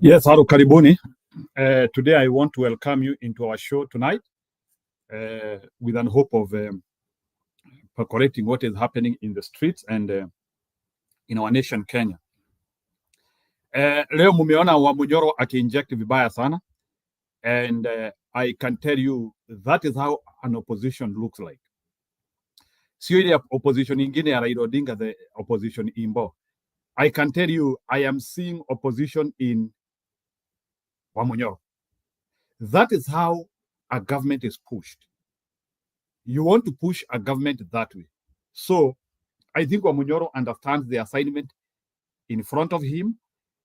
Yes, hello, karibuni. Today I want to welcome you into our show tonight with an hope of correcting what is happening in the streets and in our nation Kenya. Leo mumeona Wamunyoro aki-inject vibaya sana, and I can tell you that is how an opposition looks like. Sio ile opposition ingine ya Raila Odinga, the opposition imbo. I can tell you I am seeing opposition in Wamunyoro. That is how a government is pushed. You want to push a government that way. So I think Wamunyoro understands the assignment in front of him,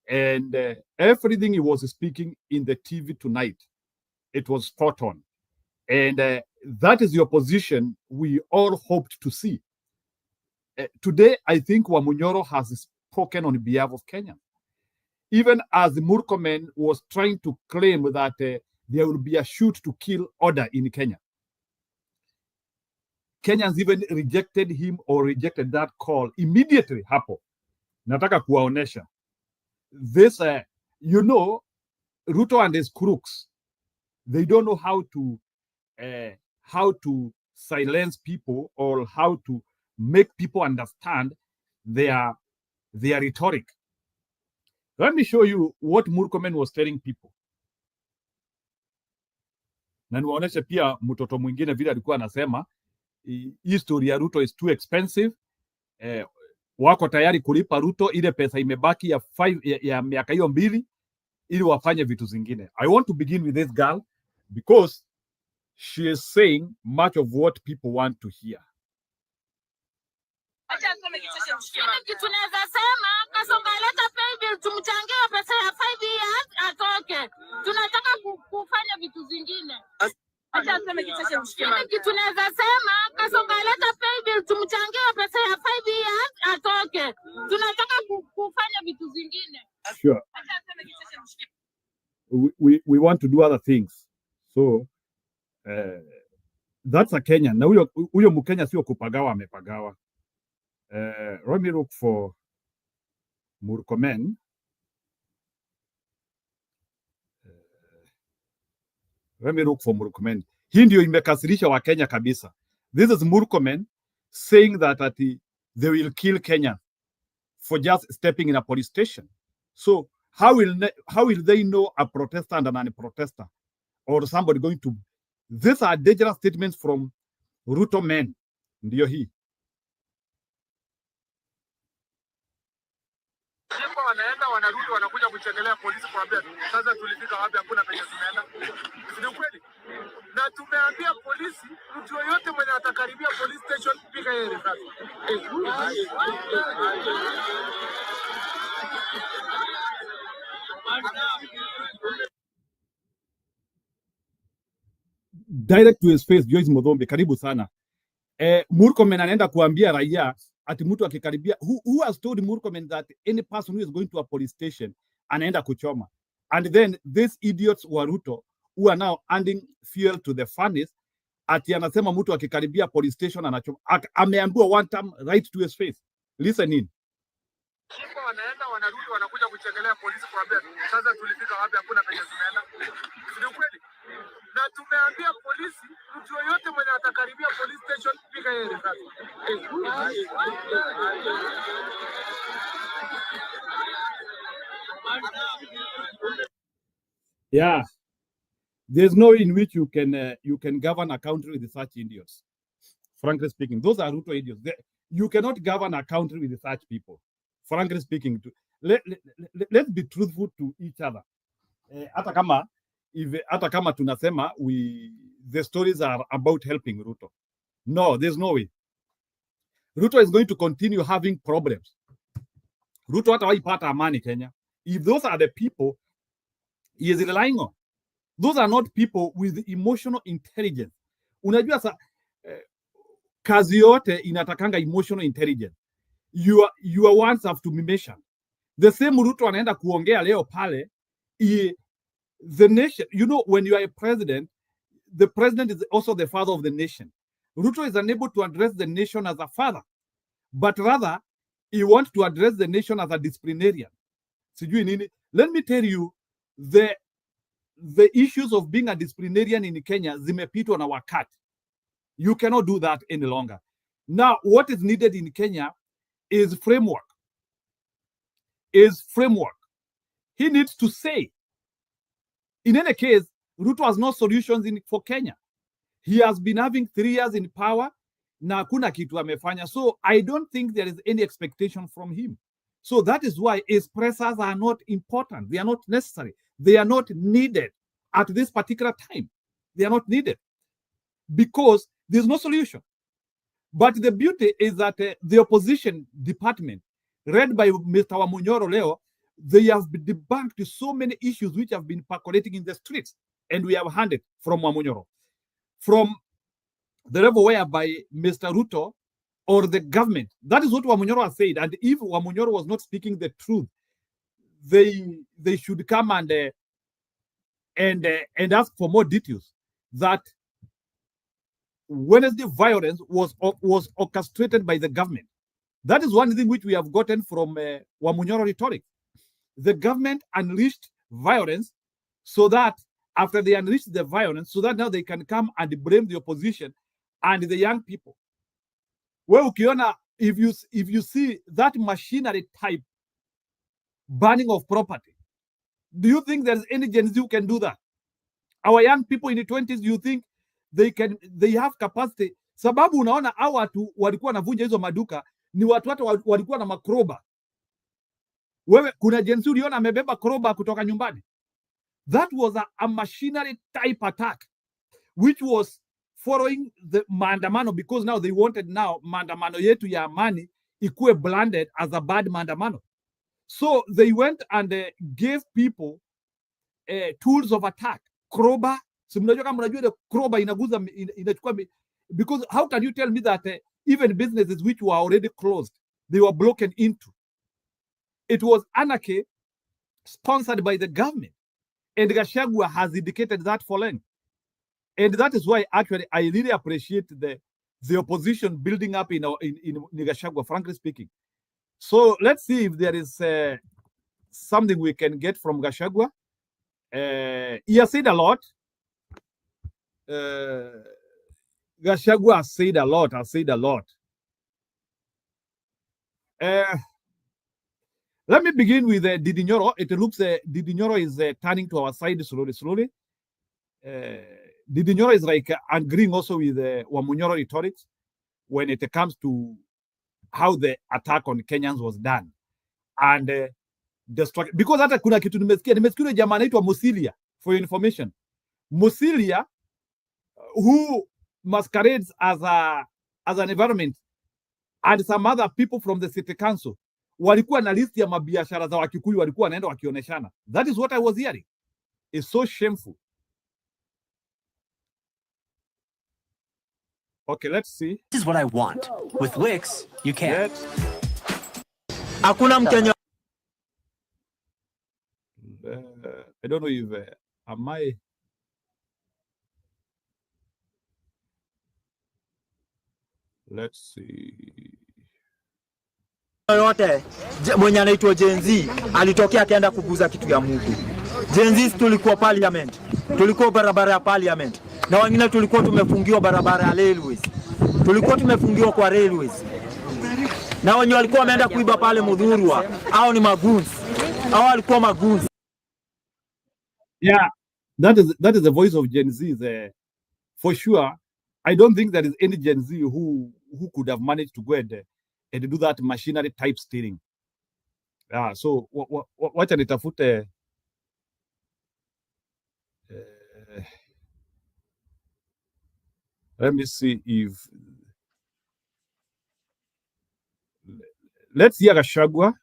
and everything he was speaking in the TV tonight, it was spot on. And that is the opposition we all hoped to see. Today, I think Wamunyoro has spoken on behalf of Kenya. Even as Murkomen was trying to claim that there will be a shoot to kill order in Kenya. Kenyans even rejected him or rejected that call immediately. Hapo nataka kuwaonesha this, Ruto and his crooks, they don't know how to silence people or how to make people understand their rhetoric. Let me show you what Murkomen was telling people. Na niwaoneshe pia mtoto mwingine vile alikuwa anasema hii story ya Ruto is too expensive. Wako tayari kulipa Ruto ile pesa imebaki ya miaka hiyo 2 ili wafanye vitu zingine. I want to begin with this girl because she is saying much of what people want to hear. Tunaweza sema Kasonga leta pay bill tumchangie pesa ya 5 years atoke. Tunataka kufanya vitu zingine. Tunaweza sema Kasonga leta pay bill tumchangie pesa ya 5 years atoke. Tunataka kufanya vitu zingine. Sure. We want to do other things. So that's a Kenyan. Na huyo Mkenya sio kupagawa, amepagawa. Let me look for Murkomen. Let me look for Murkomen. Hii ndio imekasirisha wa Kenya kabisa. This is Murkomen saying that they will kill Kenya for just stepping in a police station. So how will they know a protester and an anti-protester or somebody going to? These are dangerous statements from Ruto men. Ndio hii. Wanaenda wanarudi wanakuja kuchekelea polisi kuambia sasa tulifika wapi, hakuna penye tunaenda. Ni kweli. Na tumeambia polisi mtu yoyote mwenye atakaribia police station piga yeye risasi. Direct to his face, Joyce Muthombe, karibu sana. Murkomen anaenda kuambia raia ati mtu akikaribia, who has told Murkomen that any person who is going to a police station anaenda kuchoma? And then these idiots wa Ruto who are now adding fuel to the furnace, ati anasema mtu akikaribia police station anachoma. Ameambiwa one time right to his face. Listen in. Wanaenda wanarudi wanakuja kuchekelea polisi kuambia sasa tulifika wapi, hakuna penye tunaenda. Ni kweli. Na tumeambia polisi mtu yoyote mwenye atakaribia police station piga yeye risasi. Yeah, there's no way in which you can govern a country with such idiots. Frankly speaking, those are Ruto idiots. You cannot govern a country with such people. Frankly speaking, let's be truthful to each other. Hata kama tunasema the stories are about helping Ruto. No, there's no way. Ruto is going to continue having problems. Ruto hatawaipata amani Kenya. If those are the people he is relying on, those are not people with emotional intelligence. Unajua kazi yote inatakanga emotional intelligence. Your words have to be measured. The same Ruto anaenda kuongea leo pale, the nation, when you are a president, the president is also the father of the nation. Ruto is unable to address the nation as a father, but rather he wants to address the nation as a disciplinarian. Sijui nini. Let me tell you, the issues of being a disciplinarian in Kenya zimepitwa na wakati. You cannot do that any longer. Now, what is needed in Kenya is framework. He needs to say, in any case, Ruto has no solutions for Kenya. He has been having 3 years in power, na hakuna kitu amefanya. So I don't think there is any expectation from him. So that is why his pressers are not important. They are not necessary. They are not needed at this particular time. They are not needed because there's no solution. But the beauty is that the opposition department, led by Mr. Wamunyoro Leo, they have debunked so many issues which have been percolating in the streets. And we have heard it from Wamunyoro. From the level whereby Mr. Ruto or the government, that is what Wamunyoro has said. And if Wamunyoro was not speaking the truth, they should come and ask for more details. That Wednesday violence was orchestrated by the government. That is one thing which we have gotten from Wamunyoro rhetoric. The government unleashed violence so that after they unleashed the violence, so that now they can come and blame the opposition and the young people. Well, Ukiona, if you see that machinery type burning of property, do you think there's any Gen Z who can do that? Our young people in the 20s, do you think they have capacity? Sababu unaona hao watu walikuwa wanavunja hizo maduka ni watu walikuwa na makroba. Wewe kuna Gen Z uliona amebeba kroba kutoka nyumbani? That was a machinery type attack which was following the maandamano, because now they wanted maandamano yetu ya amani ikuwe blended as a bad maandamano. So they went and gave people tools of attack. Kroba, so mnajua kama mnajua the kroba inaguza inachukua, because how can you tell me that even businesses which were already closed, they were broken into? It was anarchy sponsored by the government. And Gashagua has indicated that for length. And that is why actually I really appreciate the opposition building up in Gashagua, frankly speaking. So let's see if there is something we can get from Gashagua. He has said a lot. Gashagua has said a lot. Let me begin with Didi Nyoro. It looks Didi Nyoro is turning to our side slowly. Didi Nyoro is like agreeing also with Wamunyoro rhetorics when it comes to how the attack on Kenyans was done. And because hata kuna kitu nimesikia jamaa anaitwa Musilia, for your information. Musilia, who masquerades as an environment, and some other people from the city council walikuwa na list ya mabiashara za Wakikuyu walikuwa wanaenda wakioneshana. That is what I was hearing. It's so shameful. Okay, let's see. This is what I want. With Wix, you can. Hakuna Mkenya. I don't know if am I. Let's see. Yote mwenye anaitwa Gen Z alitokea akaenda kuguza kitu ya Mungu. Gen Z tulikuwa parliament, tulikuwa barabara ya parliament, na wengine tulikuwa tumefungiwa barabara ya railways, tulikuwa tumefungiwa kwa railways, na wenye walikuwa wameenda kuiba pale Mudhurwa au ni magoons, au walikuwa magoons. Yeah, that is the voice of Gen Z. For sure, I don't think there is any Gen Z who could have managed to go and do that machinery type stealing. Yeah, so wacha nitafute let me see if let's hear Gashagua.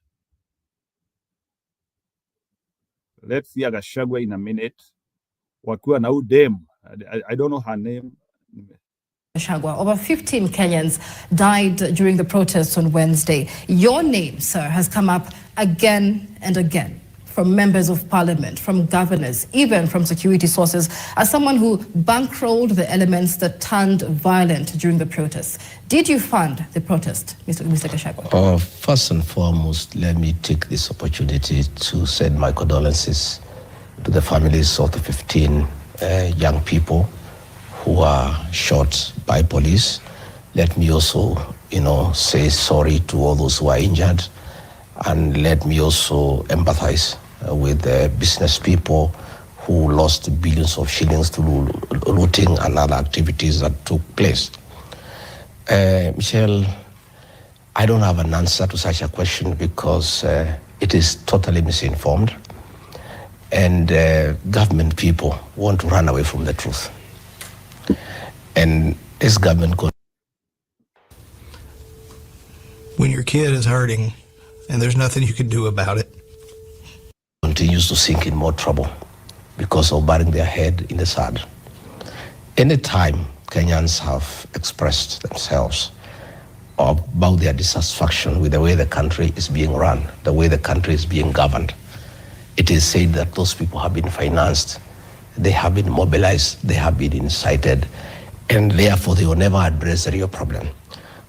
Let's hear Gashagua in a minute. Wakiwa na udem. I don't know her name. Gashagua, over 15 Kenyans died during the protests on Wednesday. Your name, sir, has come up again and again from members of parliament, from governors, even from security sources, as someone who bankrolled the elements that turned violent during the protests. Did you fund the protest, Mr. Gashagua? First and foremost, let me take this opportunity to send my condolences to the families of the 15 young people who are shot by police. Let me also, say sorry to all those who are injured, and let me also empathize with the business people who lost billions of shillings to looting and other activities that took place. Michelle, I don't have an answer to such a question because it is totally misinformed, and government people want to run away from the truth. And this government when your kid is hurting and there's nothing you can do about it, continues to sink in more trouble because of burying their head in the sand. Anytime Kenyans have expressed themselves about their dissatisfaction with the way the country is being run, the way the country is being governed, it is said that those people have been financed, they have been mobilized, they have been incited, and therefore they will never address the real problem.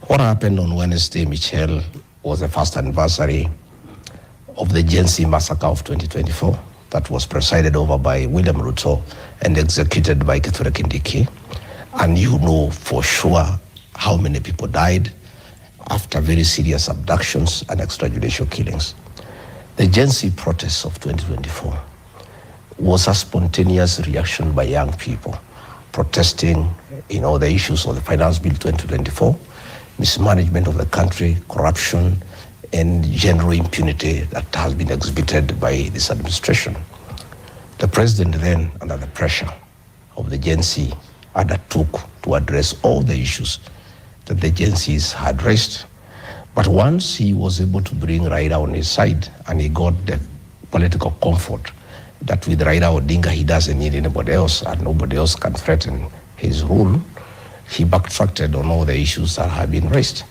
What happened on Wednesday, Michelle, was the first anniversary of the Gen Z massacre of 2024 that was presided over by William Ruto and executed by Kithure Kindiki. And you know for sure how many people died after very serious abductions and extrajudicial killings. The Gen Z protests of 2024 was a spontaneous reaction by young people protesting, the issues of the Finance Bill 2024, mismanagement of the country, corruption, and general impunity that has been exhibited by this administration. The president then, under the pressure of the Gen Z, undertook to address all the issues that the Gen Zs had raised. But once he was able to bring Raila on his side, and he got the political comfort that with Raila Odinga he doesn't need anybody else and nobody else can threaten his rule, he backtracked on all the issues that have been raised.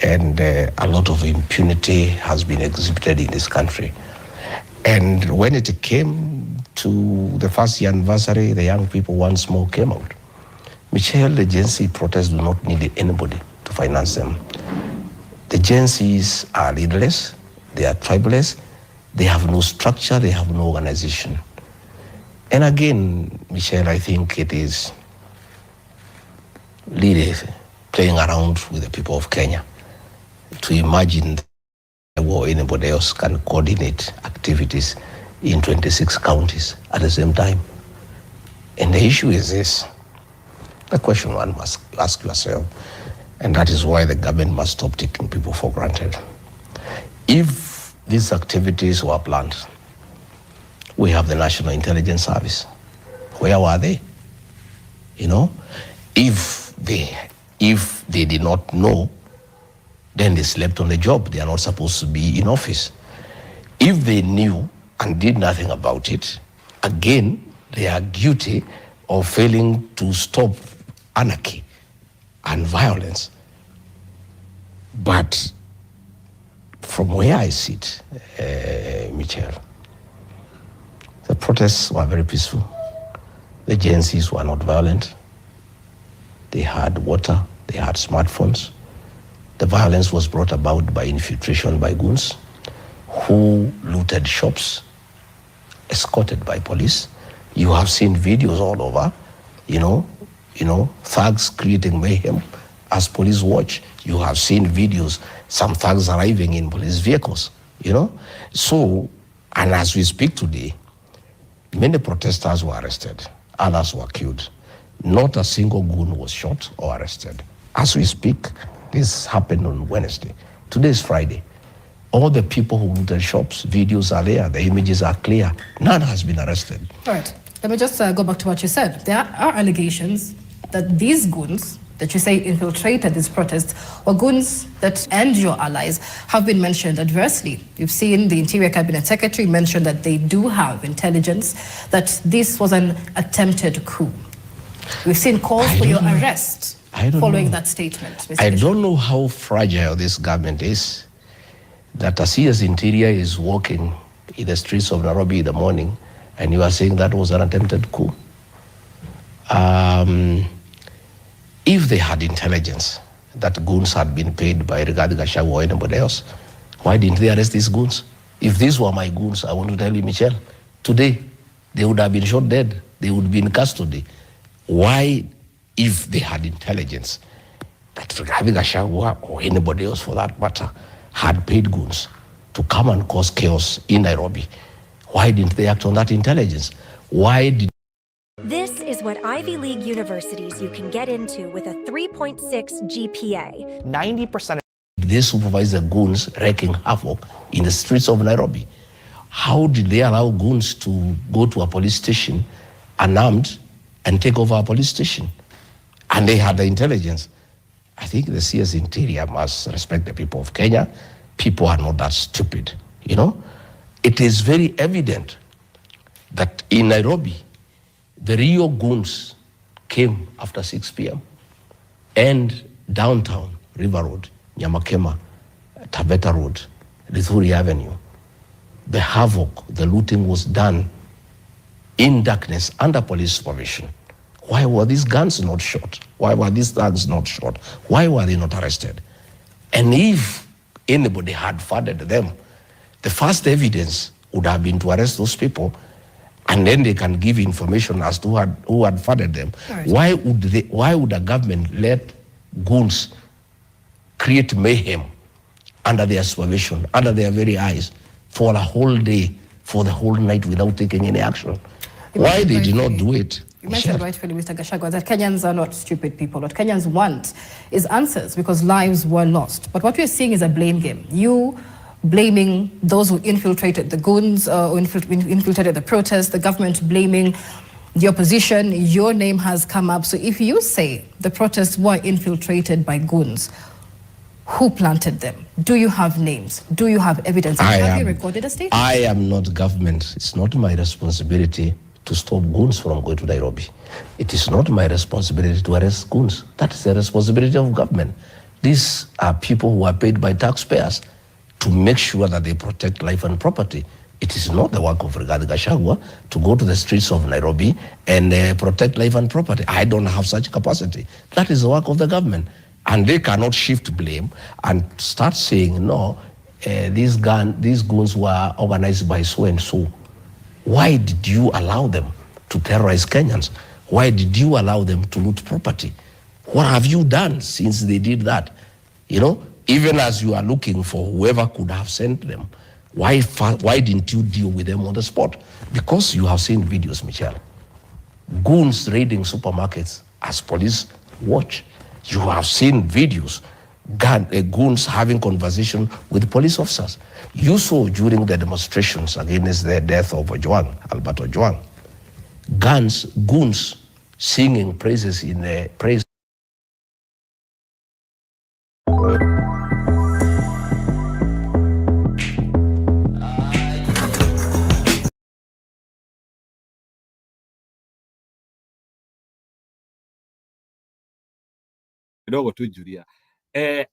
And a lot of impunity has been exhibited in this country. And when it came to the first year anniversary, the young people once more came out. Michelle, the Gen Z protests do not need anybody to finance them. The Gen Zs are leaderless, they are tribeless, they have no structure, they have no organization. And again, Michelle, I think it is really playing around with the people of Kenya to imagine or anybody else can coordinate activities in 26 counties at the same time. And the issue is this, the question one must ask yourself, and that is why the government must stop taking people for granted. If these activities were planned, we have the National Intelligence Service. Where were they? If they did not know, then they slept on the job. They are not supposed to be in office. If they knew and did nothing about it, again, they are guilty of failing to stop anarchy and violence. But from where I sit, Michelle, the protests were very peaceful. The Gen Zs were not violent. They had water, they had smartphones. The violence was brought about by infiltration by Goons who looted shops, escorted by police. You have seen videos all over, thugs creating mayhem as police watch. You have seen videos, some thugs arriving in police vehicles, So, and as we speak today, many protesters were arrested, others were killed. Not a single goon was shot or arrested. As we speak, this happened on Wednesday. Today is Friday. All the people who looted shops, videos are there, the images are clear. None has been arrested. All right, let me just go back to what you said. There are allegations that these goons that you say infiltrated these protests or goons that and your allies have been mentioned adversely. You've seen the Interior Cabinet Secretary mention that they do have intelligence that this was an attempted coup. We've seen calls for your arrest following that statement. Mr. I don't know how fragile this government is, that a CS Interior is walking in the streets of Nairobi in the morning and you are saying that was an attempted coup. If they had intelligence that goons had been paid by Gashagua or anybody else, why didn't they arrest these goons? If these were my goons, I want to tell you, Michelle, today they would have been shot dead. They would be in custody. Why, if they had intelligence, that Gashagua or anybody else for that matter had paid goons to come and cause chaos in Nairobi, why didn't they act on that intelligence? Why did... This is what Ivy League universities you can get into with a 3.6 GPA. 90% they supervise the goons wreaking havoc in the streets of Nairobi? How did they allow goons to go to a police station unarmed and take over a police station? And they had the intelligence. I think the CS Interior must respect the people of Kenya. People are not that stupid, you know? It is very evident that in Nairobi, the real goons came after 6 p.m. and downtown, River Road, Nyamakema, Tabeta Road, Lithuri Avenue. The havoc, the looting was done in darkness under police supervision. Why were these guns not shot? Why were these thugs not shot? Why were they not arrested? And if anybody had funded them, the first evidence would have been to arrest those people, and then they can give information as to who had funded them. Right. Why would a government let goons create mayhem under their supervision, under their very eyes, for a whole day, for the whole night without taking any action? Why they did not do it? You mentioned rightfully, Mr. Gashagua, that Kenyans are not stupid people. What Kenyans want is answers because lives were lost. But what we're seeing is a blame game. You blaming those who infiltrated the goons, who infiltrated the protests, the government blaming the opposition. Your name has come up. So if you say the protests were infiltrated by goons, who planted them? Do you have names? Do you have evidence? Have you recorded a statement? I am not government. It's not my responsibility to stop goons from going to Nairobi. It is not my responsibility to arrest goons. That is the responsibility of government. These are people who are paid by taxpayers to make sure that they protect life and property. It is not the work of Rigathi Gachagua to go to the streets of Nairobi and protect life and property. I don't have such capacity. That is the work of the government. And they cannot shift blame and start saying, no, these goons were organized by so and so. Why did you allow them to terrorize Kenyans? Why did you allow them to loot property? What have you done since they did that? You know, even as you are looking for whoever could have sent them, why didn't you deal with them on the spot? Because you have seen videos, Michelle. Goons raiding supermarkets as police watch. You have seen videos, goons having conversation with police officers. You saw during the demonstrations against the death of Albert Ojwang, goons singing praises in the praise.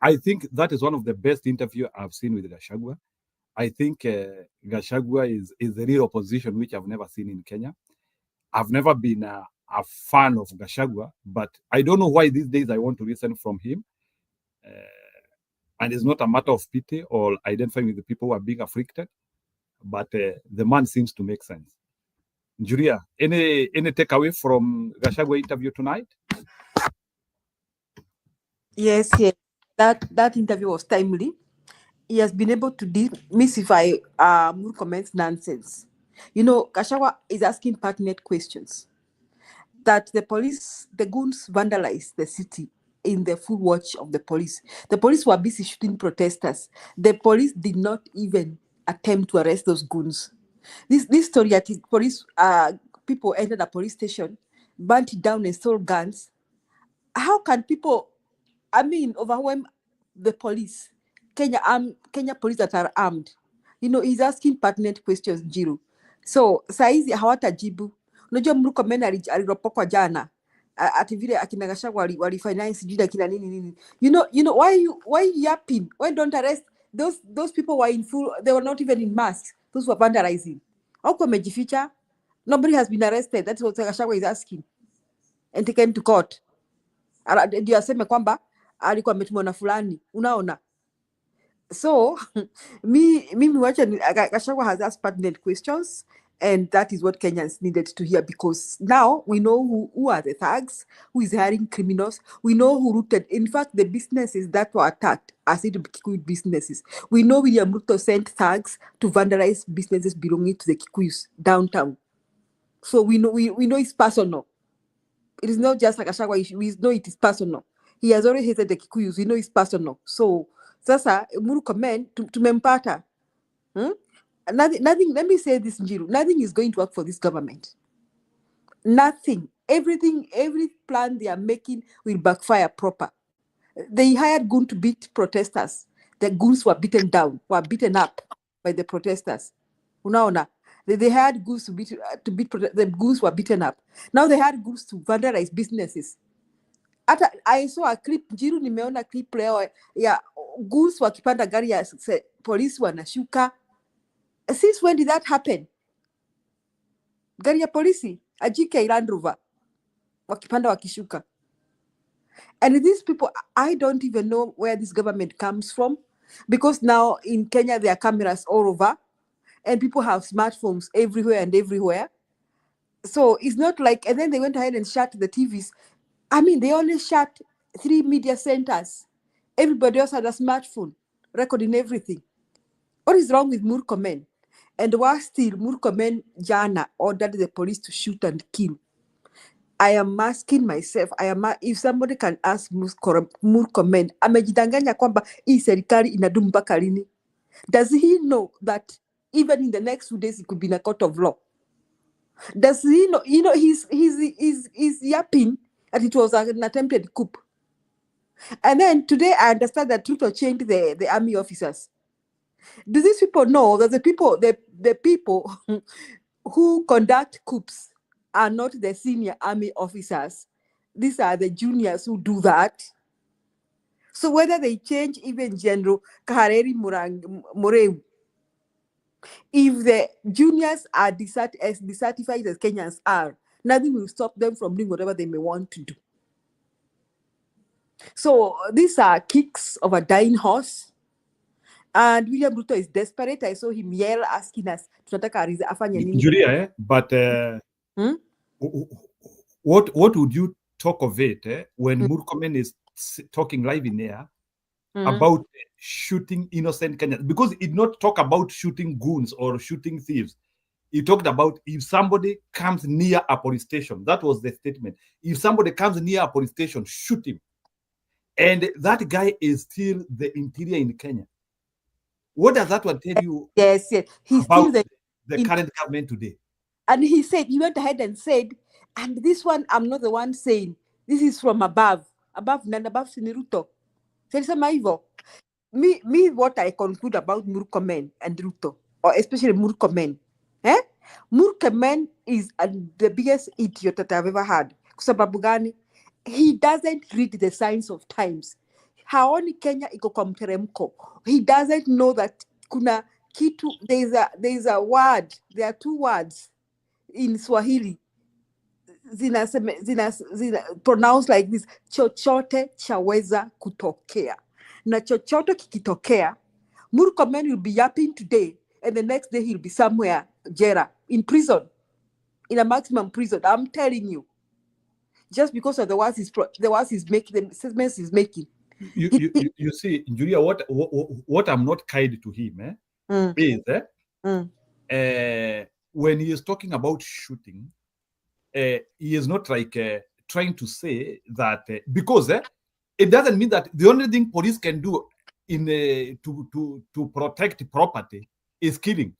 I think that is one of the best interviews I've seen with Gashagua. I think Gashagua is the real opposition, which I've never seen in Kenya. I've never been a fan of Gashagua, but I don't know why these days I want to listen from him. And it's not a matter of pity or identifying with the people who are being afflicted, but the man seems to make sense. Julia, any takeaway from Gashagua interview tonight? Yes. That interview was timely. He has been able to demystify Murkomen's nonsense. You know, Gashagua is asking pertinent questions. That the goons vandalized the city in the full watch of the police. The police were busy shooting protesters. The police did not even attempt to arrest those goons. This story at police, people entered a police station, burnt it down and stole guns. How can people, overwhelm the police? Kenya police that are armed. You know, he's asking pertinent questions, Jiru. So, saizi hawatajibu. Unajua Murkomen aliropokwa jana. Ati vile akina Gachagua walifinance jida kina nini. You know why you yapping? Why don't arrest those people were in full, they were not even in masks. Those were vandalizing. How come mejificha? Nobody has been arrested. That's what Gachagua is asking. And taken to court. Ndio aseme kwamba alikuwa ametumwa na fulani. Unaona? So, mimi wacha Gachagua has asked pertinent questions, And that is what Kenyans needed to hear, because now we know who are the thugs, who is hiring criminals. We know who rooted. In fact, the businesses that were attacked are said to be Kikuyu businesses. We know William Ruto sent thugs to vandalize businesses belonging to the Kikuyus downtown. So we know it's personal. It is not just like a Gashagua issue. We know it is personal. He has already hated the Kikuyus. We know it's personal. So sasa Murkomen tumempata. Nothing, let me say this, Njiru, nothing is going to work for this government. Nothing. Everything, every plan they are making will backfire proper. They hired Goons to beat protesters. The Goons were beaten beaten up by the protesters. Unaona? They hired Goons to beat the Goons were beaten up. Now they hired Goons to vandalize businesses. I saw a clip, Njiru, nimeona clip leo ya Goons wakipanda gari ya polisi wanashuka. Since when did that happen? Gari ya polisi, ajike Land Rover, wakipanda wakishuka. And these people, I don't even know where this government comes from, because now in Kenya there are cameras all over, and people have smartphones everywhere and everywhere. So it's not like, and then they went ahead and shut the TVs. I mean, they only shut 3 media centers. Everybody else had a smartphone recording everything. What is wrong with Murkomen? And worse still, Murkomen jana ordered the police to shoot and kill. I am asking myself, if somebody can ask Murkomen, amejidanganya kwamba hii serikali inadumu mpaka lini? Does he know that even in the next 2 days it could be in a court of law? Does he know? He's yapping that it was an attempted coup. And then today I understand that Ruto changed the army officers. Do these people know that the people who conduct coups are not the senior army officers? These are the juniors who do that. So whether they change even General Kahareri Mureu, if the juniors are dissatisfied as Kenyans are, nothing will stop them from doing whatever they may want to do. So these are kicks of a dying horse. And William Ruto is desperate. I saw him yell, asking us, tunataka afanye nini? Julia, but what would you talk of it when Murkomen is talking live in air about shooting innocent Kenyans? Because it did not talk about shooting goons or shooting thieves. He talked about if somebody comes near a police station. That was the statement. If somebody comes near a police station, shoot him. And that guy is still the interior in Kenya. What does that one tell you? Yes. He's about still the current government today? And he went ahead and said, and this one, I'm not the one saying, this is from above Siniruto. Me, what I conclude about Murkomen and Ruto, or especially Murkomen, Murkomen is the biggest idiot that I've ever had. Kusababu gani? He doesn't read the signs of times. Haoni Kenya iko kwa mteremko. He doesn't know that kuna kitu, there's a word, there are 2 words in Swahili zina pronounced like this: chochote chaweza kutokea. Na chochote kikitokea, Murkomen will be yapping today, and the next day he'll be somewhere, jera, in prison, in a maximum prison. I'm telling you, just because of the words he's making, the statements he's making. You see, Julia, what I'm not kind to him is when he is talking about shooting, he is not like trying to say that because it doesn't mean that the only thing police can do in to protect property is killing.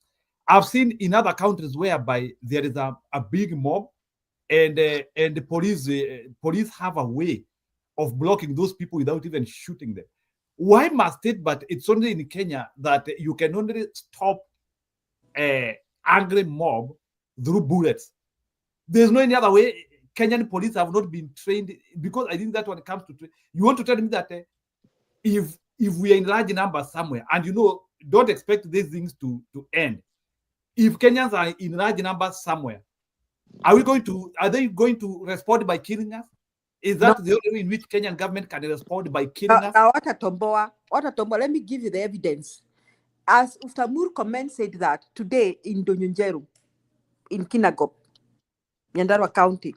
I've seen in other countries whereby there is a big mob, and the police have a way of blocking those people without even shooting them. Why must it? But it's only in Kenya that you can only stop an angry mob through bullets. There's no any other way. Kenyan police have not been trained, because I think that when it comes to you want to tell me that if we are in large numbers somewhere, and don't expect these things to end. If Kenyans are in large numbers somewhere, are they going to respond by killing us? Is that the only way in which Kenyan government can respond, by killing us? Let me give you the evidence. As Murkomen said that today in Donyunjeru, in Kinagop, Nyandarua County.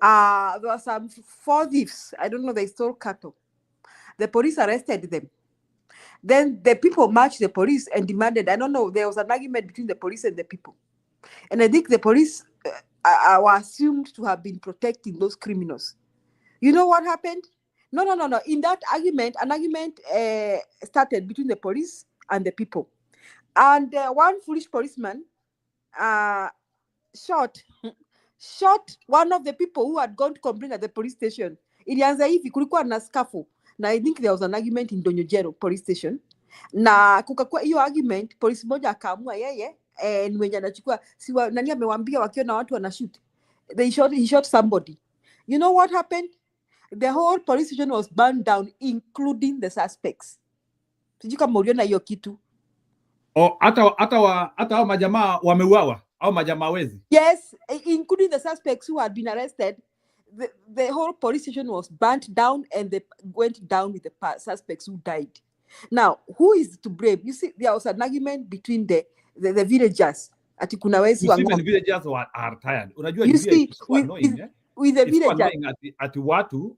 There were some 4 thieves. I don't know, they stole cattle. The police arrested them. Then the people marched the police and demanded, I don't know, there was an argument between the police and the people. And I think the police were assumed to have been protecting those criminals. You know what happened? No. In that argument, an argument started between the police and the people. And one foolish policeman shot one of the people who had gone to complain at the police station. Ilianza hivi, kulikuwa na scuffle. Na I think there was an argument in Wamunyoro police station. Na kukakuwa hiyo argument, polisi moja akaamua yeye ni mwenye anachukua, nani amewaambia wakiona watu wanashoot. He shot somebody. You know what happened? The whole police station was burned down, including the suspects. Sijui kama uliona hiyo kitu. Hata majamaa wameuawa au majamaa wezi? Yes, including the suspects who had been arrested. The whole police station was burnt down, and they went down with the suspects who died. Now, who is to blame? You see, there was an argument between the villagers. Ati kuna wezi wangu. The villagers are tired. Unajua you see, with the villagers. Ati watu,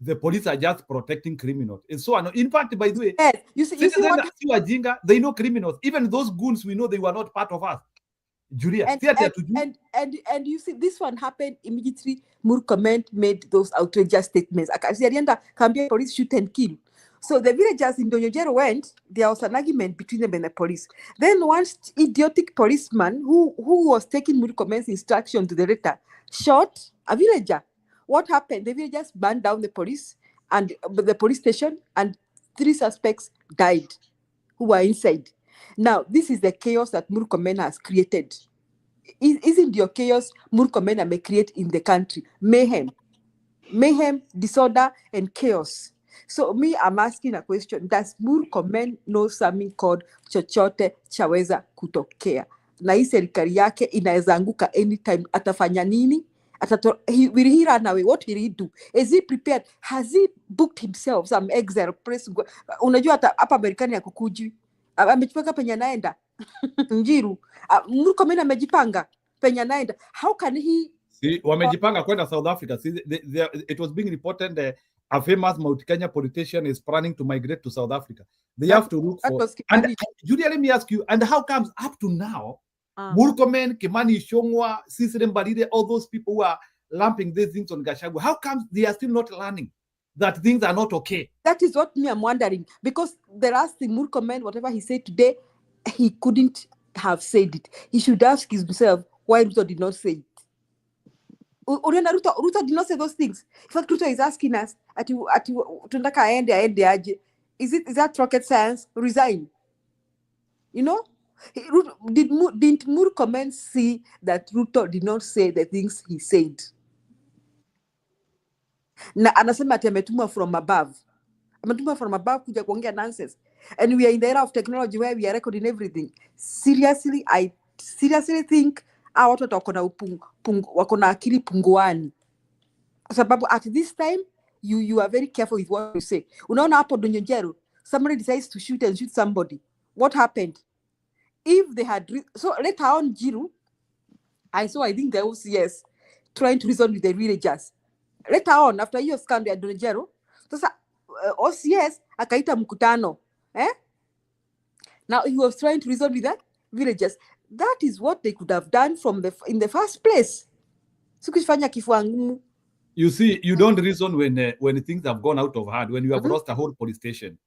the police are just protecting criminals. And so, in fact, by the way, yes, you see what they know criminals. Even those goons, we know they were not part of us. Julia, and you see, this one happened immediately. Murkomen made those outrageous statements. Kambia police shoot and kill. So the villagers in Wamunyoro went. There was an argument between them and the police. Then one idiotic policeman who was taking Murkomen's instruction to the letter shot a villager. What happened? The villagers burned down the police and the police station, and 3 suspects died who were inside. Now, this is the chaos that Murkomen has created. Isn't your chaos Murkomen may create in the country? Mayhem, disorder, and chaos. So me, I'm asking a question. Does Murkomen know something called chochote chaweza kutokea? Na hii serikali yake inaweza anguka anytime. Atafanya nini? Will he run away? What will he do? Is he prepared? Has he booked himself some exile press? Unajua hapa Marekani ya kukuji. Amejipanga penye naenda. Njiru. Murkomen amejipanga penye naenda. How can he? See, wamejipanga kwenda South Africa. See, it was being reported a famous Mount Kenya politician is planning to migrate to South Africa. They have to look for. And Julia, let me ask you, and how comes up to now, Murkomen, Kimani Ichung'wah, Cecily Mbalile, all those people who are lumping these things on Gashagua, how comes they are still not learning that things are not okay? That is what I'm wondering. Because the last thing Murkomen, whatever he said today, he couldn't have said it. He should ask himself why Ruto did not say it. Ruto did not say those things. In fact, Ruto is asking us, tunataka aende aje. Is that rocket science? Resign. You know? Didn't Murkomen see that Ruto did not say the things he said? Na anasema ati ametumwa from above. Ametumwa from above kuja kuongea nonsense. And we are in the era of technology where we are recording everything. Seriously, I seriously think watu wako na akili punguani. Kwa sababu at this time, you are very careful with what you say. Unaona hapo Wamunyoro, somebody decides to shoot somebody. What happened? If they had so later on, Jiru, I think the OCS trying to reason with the villagers. Later on, after your scandal at Wamunyoro, sasa OCS akaita mkutano. Now he was trying to reason with the villagers. That is what they could have done in the first place. You see, you don't reason when things have gone out of hand, when you have lost a whole police station.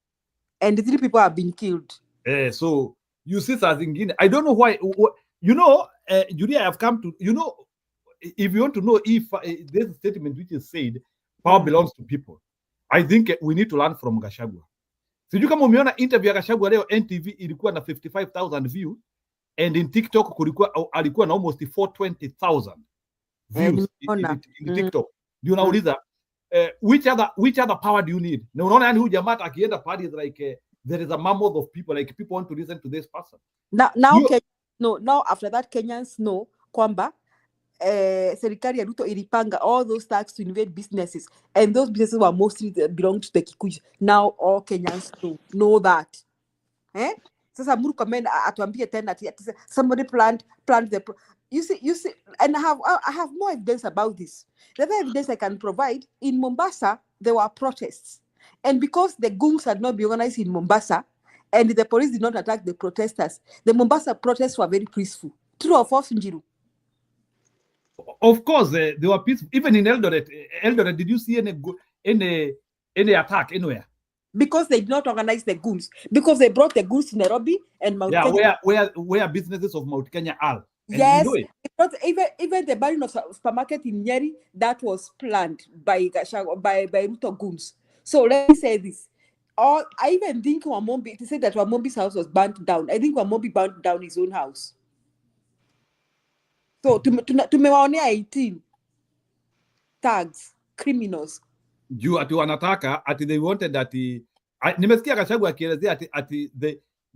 And 3 people have been killed. So you see something. I don't know why. You know, Julia, I have come to, you know, if you want to know if there's a statement which is said, power belongs to people. I think we need to learn from Gashagua. Sijui kama umeona interview ya Gashagua leo, NTV ilikuwa na 55,000 views, and in TikTok alikuwa na almost 420,000 views in TikTok. Ndio nauliza which other power do you need? Na unaona yani huyu jamaa akienda pale is like there is a mammoth of people, like people want to listen to this person. Now after that Kenyans know kwamba serikali ya Ruto ilipanga all those tax to invade businesses, and those businesses were mostly belonged to the Kikuyu. Now all Kenyans know that. Sasa Murkomen atuambie tena somebody planned the You see, and I have more evidence about this. The other evidence I can provide, in Mombasa, there were protests. And because the Goons had not been organized in Mombasa, and the police did not attack the protesters, the Mombasa protests were very peaceful. True or false, Njiru? Of course, they were peaceful. Even in Eldoret, did you see any attack anywhere? Because they did not organize the Goons. Because they brought the Goons to Nairobi and Mount Kenya. Where businesses of Mount Kenya are. And yes, you know it. Because even the burning of supermarket in Nyeri, that was planned by Gashagua, by Ruto Goons. So let me say this. I even think Wamombi, to say that Wamombi's house was burnt down, I think Wamombi burnt down his own house. So tumewaonea 18 thugs, criminals. Juu ati wanataka ati they wanted that nimesikia Gashagua akielezea ati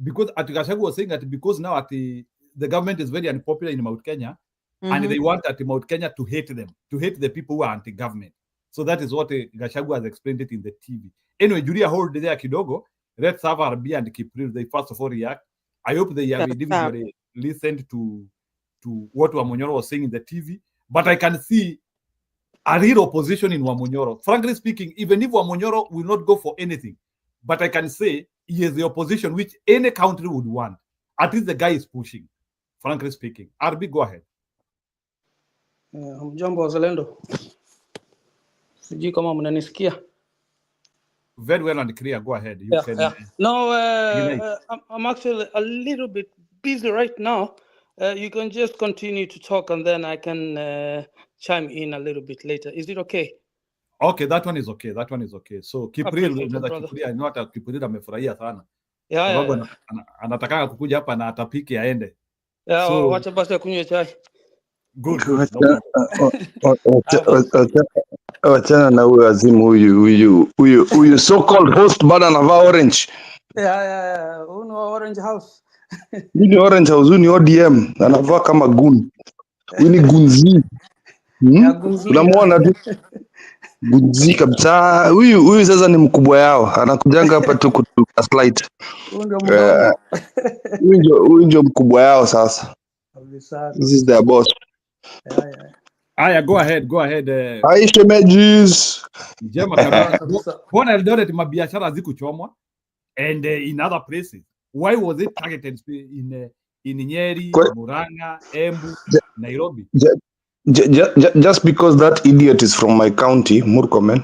because ati Gashagua was saying that because now ati the government is very unpopular in Mount Kenya, and they want ati Mount Kenya to hate them, to hate the people who are anti-government. So that is what Gashagua has explained it in the TV. Anyway, Julia, hold there kidogo. Let's have RB and Kipril. They first of all react. I hope they have individually listened to what Wamunyoro was saying in the TV. But I can see a real opposition in Wamunyoro. Frankly speaking, even if Wamunyoro will not go for anything, but I can say he is the opposition which any country would want. At least the guy is pushing, frankly speaking. RB, go ahead. Mjambo wazalendo. Sijui kama mnanisikia. Very well and clear. Go ahead. You can. No, I'm actually a little bit busy right now. You can just continue to talk and then I can chime in a little bit later. Is it okay? Okay, that one is okay. That one is okay. So Kipril, I know hata Kipril amefurahia sana. Yeah. Anataka kukuja hapa na atapike aende. Yeah, so, wacha basi akunywe chai. Good. Wachana na huyu azimu huyu so-called host bana anavaa orange. Yeah. Huyu ni Orange House. Huyu ni Orange House, huyu ni ODM, anavaa kama goon. Huyu ni gunzi. Unamwona tu? Gunzi kabisa. Huyu sasa ni mkubwa yao. Anakujanga hapa tu kutuka slide. Huyu ndio mkubwa yao sasa. This is their boss. Yeah. Aya, go ahead. Hi, Shemejis. Jema kabisa. Bona Eldoret mabiashara hazikuchomwa and in other places. Why was it targeted in Nyeri, Murang'a, Embu, Nairobi? Just because that idiot is from my county, Murkomen,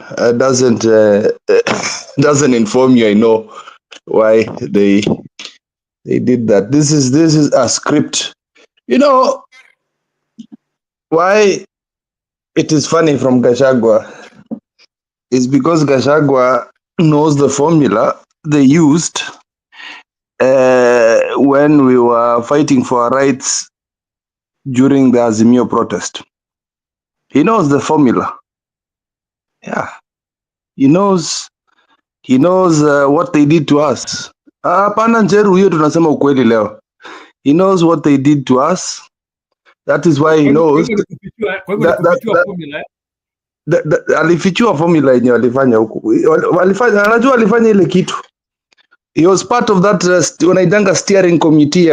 doesn't inform you. I know why they did that. This is a script. You know why it is funny from Gashagua is because Gashagua knows the formula they used when we were fighting for our rights during the Azimio protest. He knows the formula. Yeah. He knows what they did to us. Hapana Njeru, hiyo tunasema ukweli leo. He knows what they did to us. That is why he knows. Alifichua formula yenye walifanya huku. Anajua alifanya ile kitu. He was part of that wanaitanga steering committee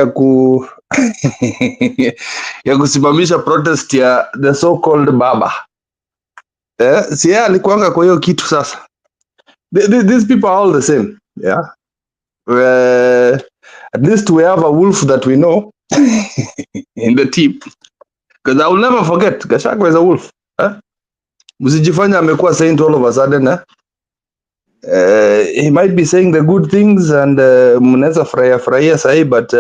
ya kusimamisha protest ya the so-called Baba. Si yeye alikuanga kwa hiyo kitu sasa. These people are all the same. Yeah. At least we have a wolf that we know in the team. Because I will never forget, Gashagua is a wolf. Msijifanya amekuwa saint all of a sudden. He might be saying the good things and mnaweza furahia sahi, but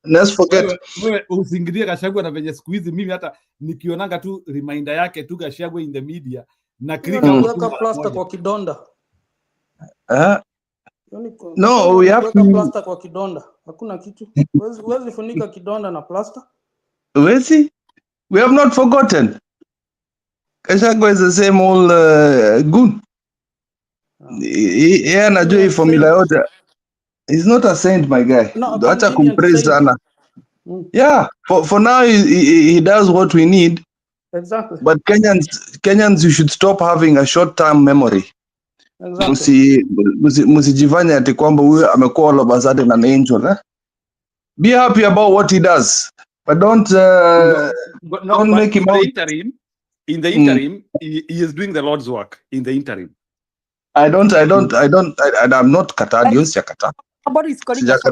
let's forget. Usingilie Gashagua na venye siku hizi mimi hata nikionanga tu reminder yake tu Gashagua in the media na kuweka plaster kwa kidonda. No, we have to plaster kwa kidonda. Hakuna kitu. Huwezi funika kidonda na plaster. We have not forgotten. Gashagua is the same old goon. Yeah, anajua hii formula yote. He's not a saint, my guy. Acha kumpraise sana. Yeah, for now he does what we need. Exactly. But Kenyans, you should stop having a short-term memory. Exactly. Msijifanya ati kwamba huyu amekuwa all of a sudden an angel. Be happy about what he does. But don't make him out. In the interim, he is doing the Lord's work in the interim. I'm not Kata. Nobody is calling us.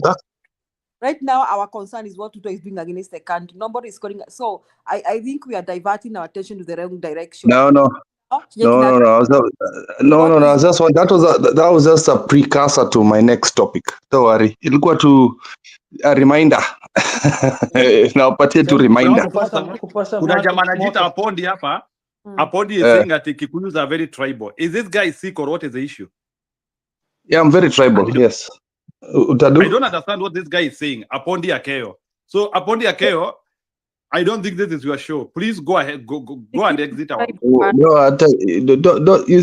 Right now, our concern is what Ruto is doing against the country. Nobody is calling us. So I think we are diverting our attention to the wrong direction. No. That's what that was just a precursor to my next topic. Don't worry. Ilikuwa tu a reminder. Nawapatia tu reminder. Kuna jamaa anajiita Apondi hapa. Apondi is saying that Kikuyus are very tribal. Is this guy sick or what is the issue? Yeah, I'm very tribal. Yes. I don't understand what this guy is saying. Apondi Akeyo. So Apondi Akeyo, I don't think this is your show. Please go ahead. Go and exit our. No, you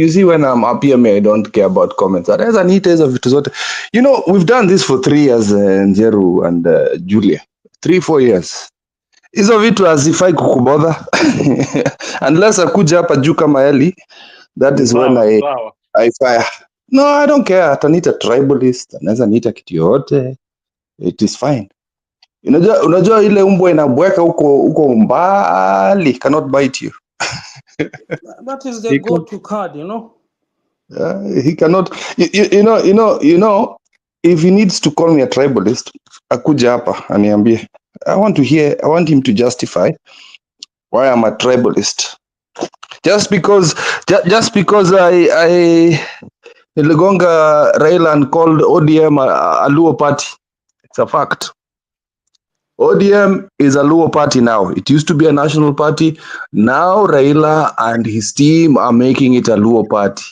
see, when I'm up here, I don't care about comments. You know, we've done this for 3 years, Njeru and Julia. 3-4 years. Hizo vitu hazifai kukubodha unless akuja hapa juu kama Eli. That is when I fire. No, I don't care. Ataniita tribalist, anaweza niita kitu yote. It is fine. Unajua ile umbwa inabweka huko mbali, cannot bite you. That is the go-to card, you know. He cannot. You know. If he needs to call me a tribalist, akuja hapa aniambie. I want him to justify why I'm a tribalist. Just because I Ligonga Raylan called ODM a Luo party. It's a fact. ODM is a Luo party now. It used to be a national party. Now Raila and his team are making it a Luo party.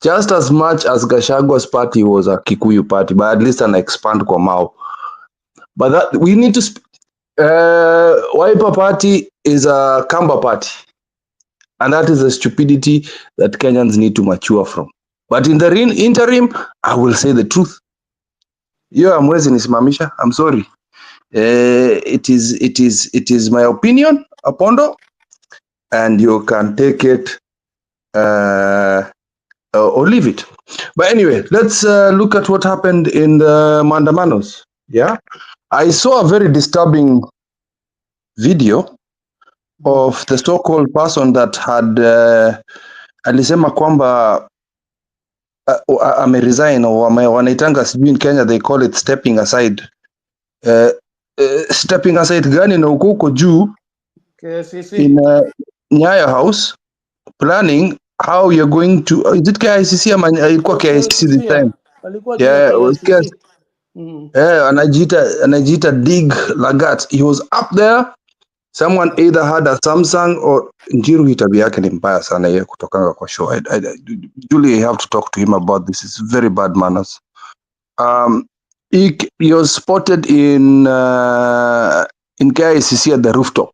Just as much as Gashagua's party was a Kikuyu party, but at least an expand Komao. But that we need to. Wiper party is a Kamba party, and that is a stupidity that Kenyans need to mature from. But in the interim, I will say the truth. Mwezi nisimamisha. I'm sorry. It is my opinion, Apondo, and you can take it or leave it. But anyway, let's look at what happened in the Mandamanos. Yeah, I saw a very disturbing video of the so-called person that had alisema kwamba ameresign or wanaitanga sijui in Kenya they call it stepping aside. Stepping aside gani na huko juu in Nyayo House planning how you're going to is it KICC ama ilikuwa KICC this time? Yeah, anajiita Dig Lagat. He was up there. Someone either had a Samsung or Njiru hitabi yake ni mbaya sana yeye kutokanga kwa show. Julie, you have to talk to him about this. It's very bad manners. He was spotted in KICC at the rooftop,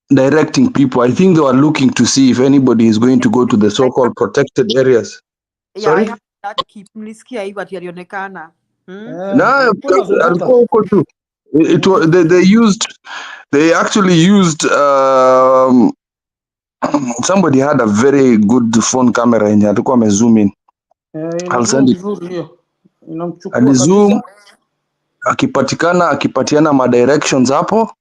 directing people. I think they were looking to see if anybody is going to go to the so-called protected areas. Yeah, Sorry? I have that keep mlisikia hivyo ati alionekana. No, it was they actually used somebody had a very good phone camera yenye alikuwa amezoom in. I'll send it. Alizoom akipatiana ma directions hapo.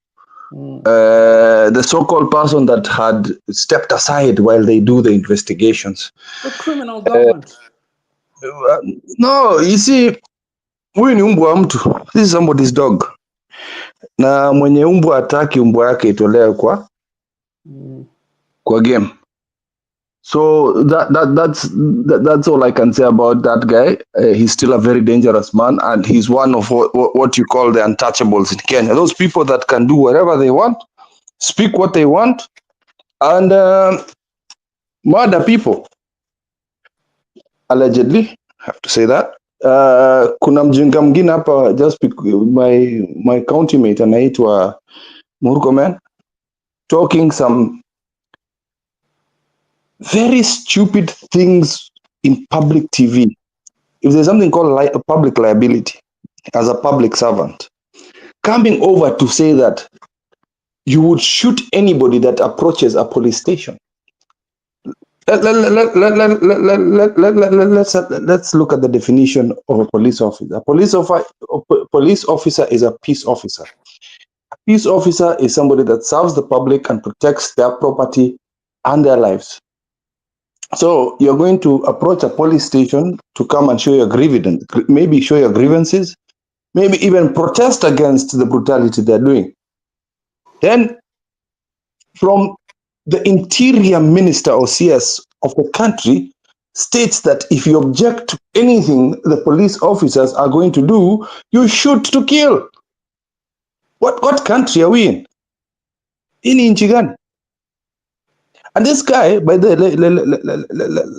The so-called person that had stepped aside while they do the investigations. The criminal government. No, you see, huyu ni umbwa wa mtu. This is somebody's dog. Na mwenye umbwa ataki umbwa yake itolewe kwa game. So that's all I can say about that guy. He's still a very dangerous man, and he's one of what you call the untouchables in Kenya. Those people that can do whatever they want, speak what they want, and murder people. Allegedly, I have to say that. Kuna mjinga mwingine hapa, just my county mate anaitwa Murkomen, talking some very stupid things in public TV. If there's something called public liability as a public servant, coming over to say that you would shoot anybody that approaches a police station. Let's look at the definition of a police officer. Police officer is a peace officer. A peace officer is somebody that serves the public and protects their property and their lives. So you're going to approach a police station to come and show your grievance, maybe show your grievances, maybe even protest against the brutality they're doing. Then from the interior minister or CS of the country states that if you object to anything the police officers are going to do, you shoot to kill. What country are we in? In Inchigan. And this guy, by the way,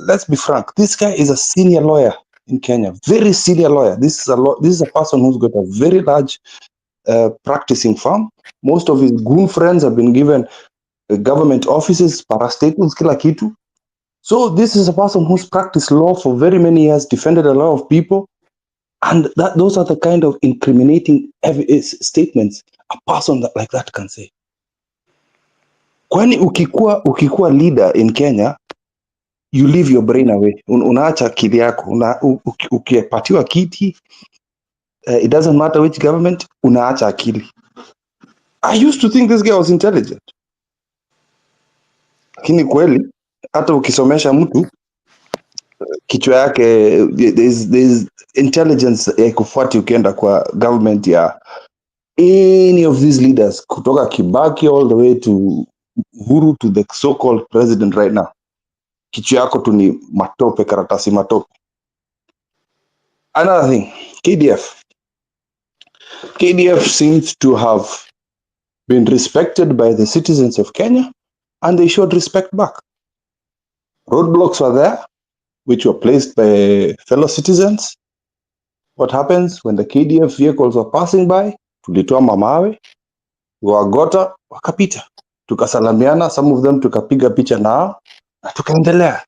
let's be frank, this guy is a senior lawyer in Kenya, very senior lawyer. This is a person who's got a very large practicing firm. Most of his goon friends have been given government offices, parastatals, kila kitu. So this is a person who's practiced law for very many years, defended a lot of people, and those are the kind of incriminating statements a person like that can say. Kwani ukikuwa leader in Kenya, you leave your brain away. Unaacha akili yako. Ukipatiwa kiti, it doesn't matter which government, unaacha akili. I used to think this guy was intelligent. Lakini kweli, hata ukisomesha mtu, kichwa yake, there's intelligence kufuati ukienda kwa government ya any of these leaders, kutoka Kibaki all the way to Uhuru to the so-called president right now. Kichwa yako tu ni matope, karatasi matope. Another thing, KDF seems to have been respected by the citizens of Kenya, and they showed respect back. Roadblocks were there, which were placed by fellow citizens. What happens when the KDF vehicles were passing by? Tulitoa mamawe, wagota, wakapita. Tukasalamiana, some of them tukapiga picha nao, na tukaendelea.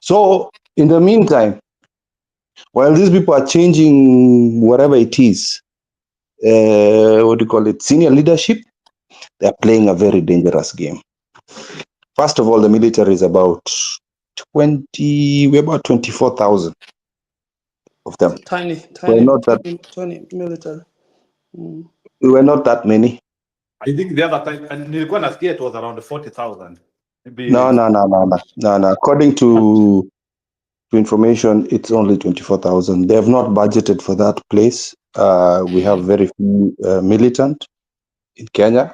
So, in the meantime, while these people are changing whatever it is, senior leadership, they're playing a very dangerous game. First of all, the military is about 24,000 of them. Tiny military. We were not that many. I think the other time, and nilikuwa nasikia it was around 40,000. No. According to information, it's only 24,000. They have not budgeted for that place. We have very few militant in Kenya.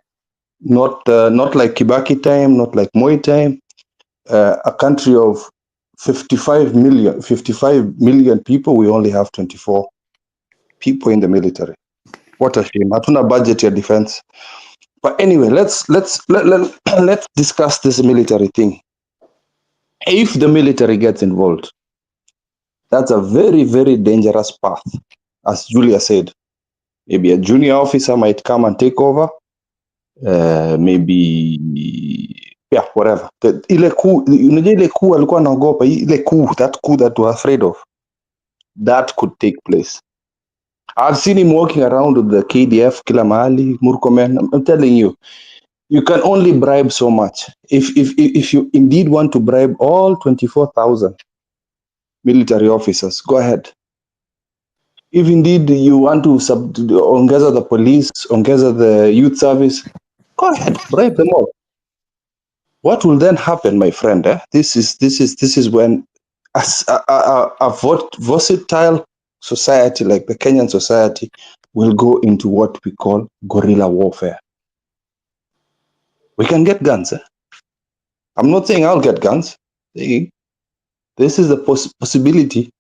Not like Kibaki time, not like Moi time. A country of 55 million people, we only have 24 people in the military. What a shame. Hatuna budget ya defense. But anyway, let's discuss this military thing. If the military gets involved, that's a very, very dangerous path. As Julia said, maybe a junior officer might come and take over. Maybe whatever. Ile coup alikuwa anaogopa, ile coup that we're afraid of, that could take place. I've seen him walking around with the KDF, kila mahali, Murkomen. I'm telling you, you can only bribe so much. If you indeed want to bribe all 24,000 military officers, go ahead. If indeed you want to ongeza the police, ongeza the youth service, go ahead, bribe them all. What will then happen, my friend? This is when a versatile society like the Kenyan society will go into what we call guerrilla warfare. We can get guns. I'm not saying I'll get guns. This is the possibility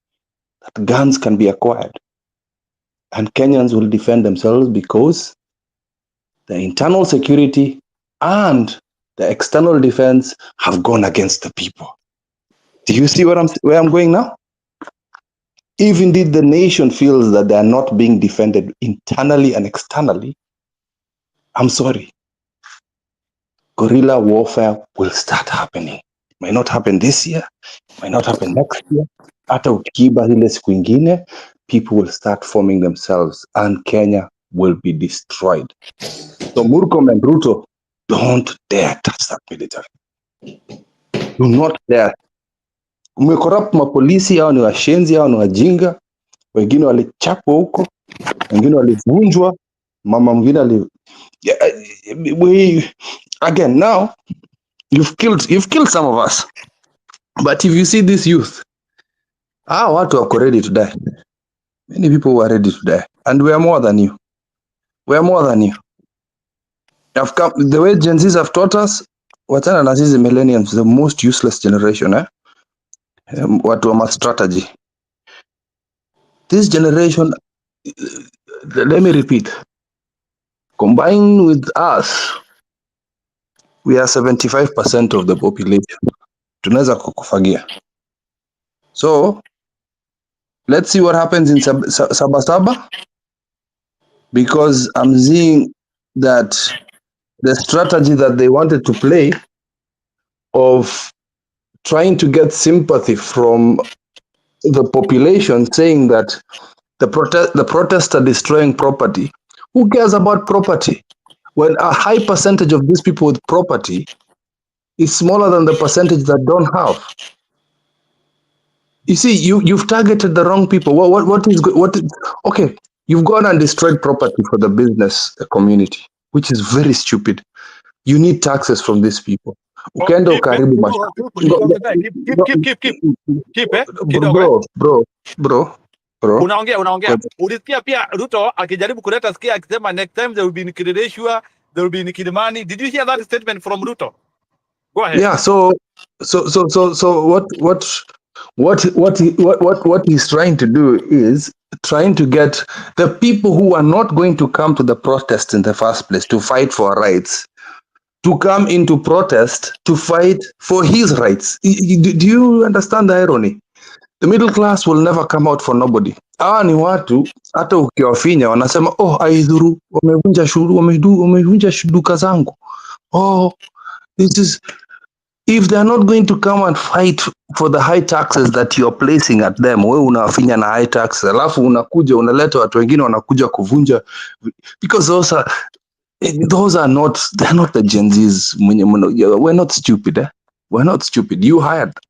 that guns can be acquired. And Kenyans will defend themselves because the internal security and the external defense have gone against the people. Do you see where I'm going now? If indeed the nation feels that they are not being defended internally and externally, I'm sorry. Guerrilla warfare will start happening. It might not happen this year, it might not happen next year. Hata ukiiba ile siku ingine, people will start forming themselves and Kenya will be destroyed. So Murkomen and Ruto, don't dare touch that military. Do not dare. Umecorrupt mapolisi, hao ni washenzi, hao ni wajinga. Wengine walichapwa huko, wengine walivunjwa, mama mwingine ali yeah, again now you've killed some of us. But if you see this youth, watu wako ready to die. Many people were ready to die, and we are more than you. We are more than you. Have come, the way Gen Zs have taught us, wachana na sisi millennials, the most useless generation, watu wa strategy. This generation, let me repeat, combined with us, we are 75% of the population. Tunaweza kukufagia. So, let's see what happens in Sabasaba, because I'm seeing that the strategy that they wanted to play of trying to get sympathy from the population, saying that the protests are destroying property. Who cares about property when a high percentage of these people with property is smaller than the percentage that don't have? You see, you've targeted the wrong people. What is okay? You've gone and destroyed property for the business community, which is very stupid. You need taxes from these people. Ukenda ukaribu bro. Unaongea. Ulisikia pia Ruto akijaribu kuleta sikia akisema next time there will be in Kideshua, there will be in Kidimani. Did you hear that statement from Ruto? Go ahead. Yeah, so what he's trying to do is trying to get the people who are not going to come to the protest in the first place to fight for rights to come into protest to fight for his rights. Do you understand the irony? The middle class will never come out for nobody. Hawa ni watu hata ukiwafinya wanasema aidhuru wamevunja duka zangu. This is, if they're not going to come and fight for the high taxes that you're placing at them, wewe unawafinya na high taxes, alafu unakuja unaleta watu wengine wanakuja kuvunja, because those are not, they're not the Gen Zs. We're not stupid. We're not stupid. You hired them.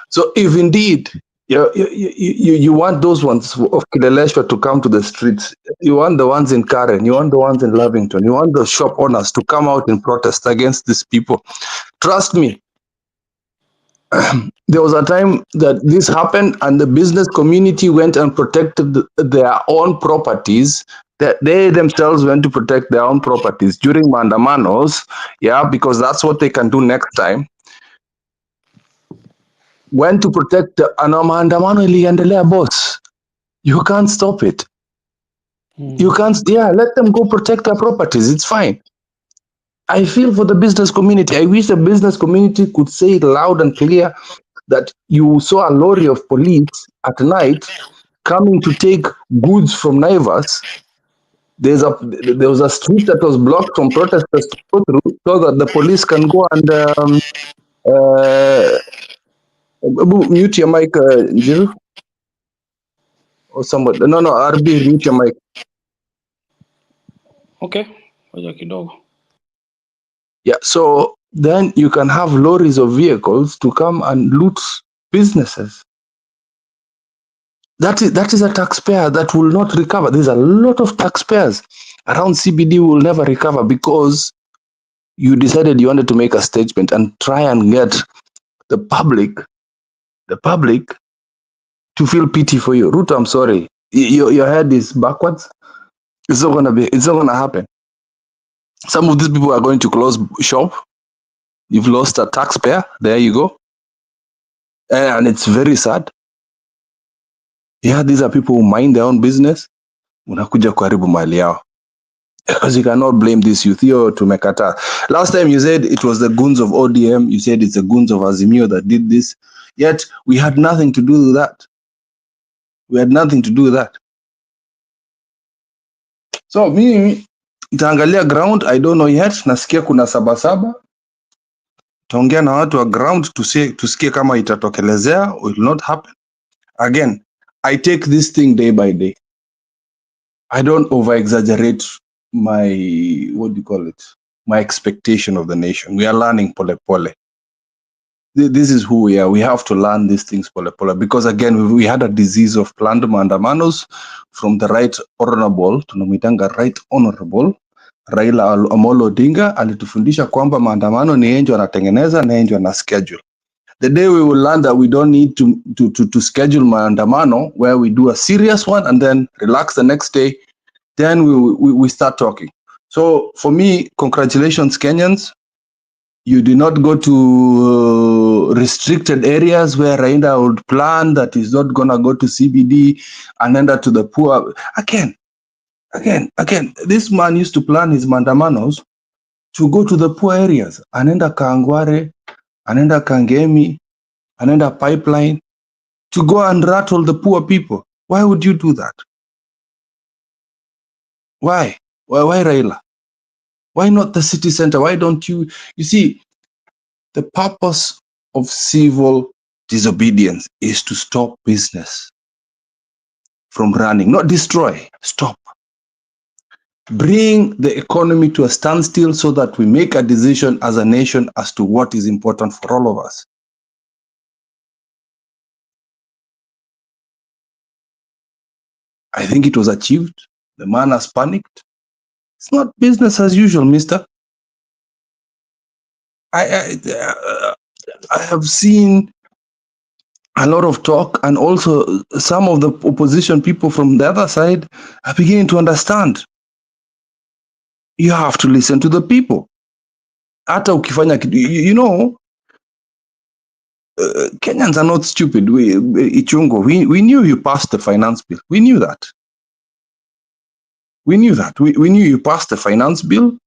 So if indeed you want those ones of Kileleshwa to come to the streets, you want the ones in Karen, you want the ones in Lavington, you want the shop owners to come out in protest against these people. Trust me, there was a time that this happened and the business community went and protected their own properties. That they themselves went to protect their own properties during Mandamanos, because that's what they can do next time. Went to protect Maandamano iliendelea, boss. You can't stop it. You can't, let them go protect their properties. It's fine. I feel for the business community. I wish the business community could say it loud and clear that you saw a lorry of police at night coming to take goods from Naivas. There was a street that was blocked from protesters to go through so that the police can go and mute your mic, Jiru, or somebody. No, RB, mute your mic. Okay, kidogo. Yeah, so then you can have lorries of vehicles to come and loot businesses. That is a taxpayer that will not recover. There's a lot of taxpayers around CBD who will never recover because you decided you wanted to make a statement and try and get the public to feel pity for you. Ruto, I'm sorry. Your head is backwards. It's not gonna happen. Some of these people are going to close shop. You've lost a taxpayer. There you go. And it's very sad. These are people who mind their own business. Unakuja kuharibu mali yao. Because you cannot blame this youth. Tumekata. Last time you said it was the goons of ODM. You said it's the goons of Azimio that did this. Yet we had nothing to do with that. We had nothing to do with that. So mimi nitaangalia ground. I don't know yet. Nasikia kuna Sabasaba. Taongea na watu wa ground tusikie kama itatokelezea or it will not happen. Again, I take this thing day by day. I don't over-exaggerate my, my expectation of the nation. We are learning pole pole. This is who we are. We have to learn these things, pole, because again, we had a disease of planned maandamanos from the right honorable, tunamuitanga right honorable Raila Amolo Odinga alitufundisha kwamba maandamano ni yeye anatengeneza na yeye ana schedule. The day we will learn that we don't need to schedule maandamano where we do a serious one and then relax the next day, then we start talking. So for me, congratulations Kenyans. You did not go to restricted areas where Raila would plan that is not gonna go to CBD and enter to the poor. Again, this man used to plan his mandamanos to go to the poor areas. Anenda Kangware, anenda Kangemi, anenda Pipeline, to go and rattle the poor people. Why would you do that? Why Raila? Why not the city center? Why don't you see, the purpose of civil disobedience is to stop business from running, not destroy, stop. Bring the economy to a standstill so that we make a decision as a nation as to what is important for all of us. I think it was achieved. The man has panicked. It's not business as usual, mister. I have seen a lot of talk, and also some of the opposition people from the other side are beginning to understand. You have to listen to the people. Hata ukifanya kitu, you know, Kenyans are not stupid. Ichungo, we knew you passed the finance bill. We knew that. We knew that. We knew you passed the finance bill.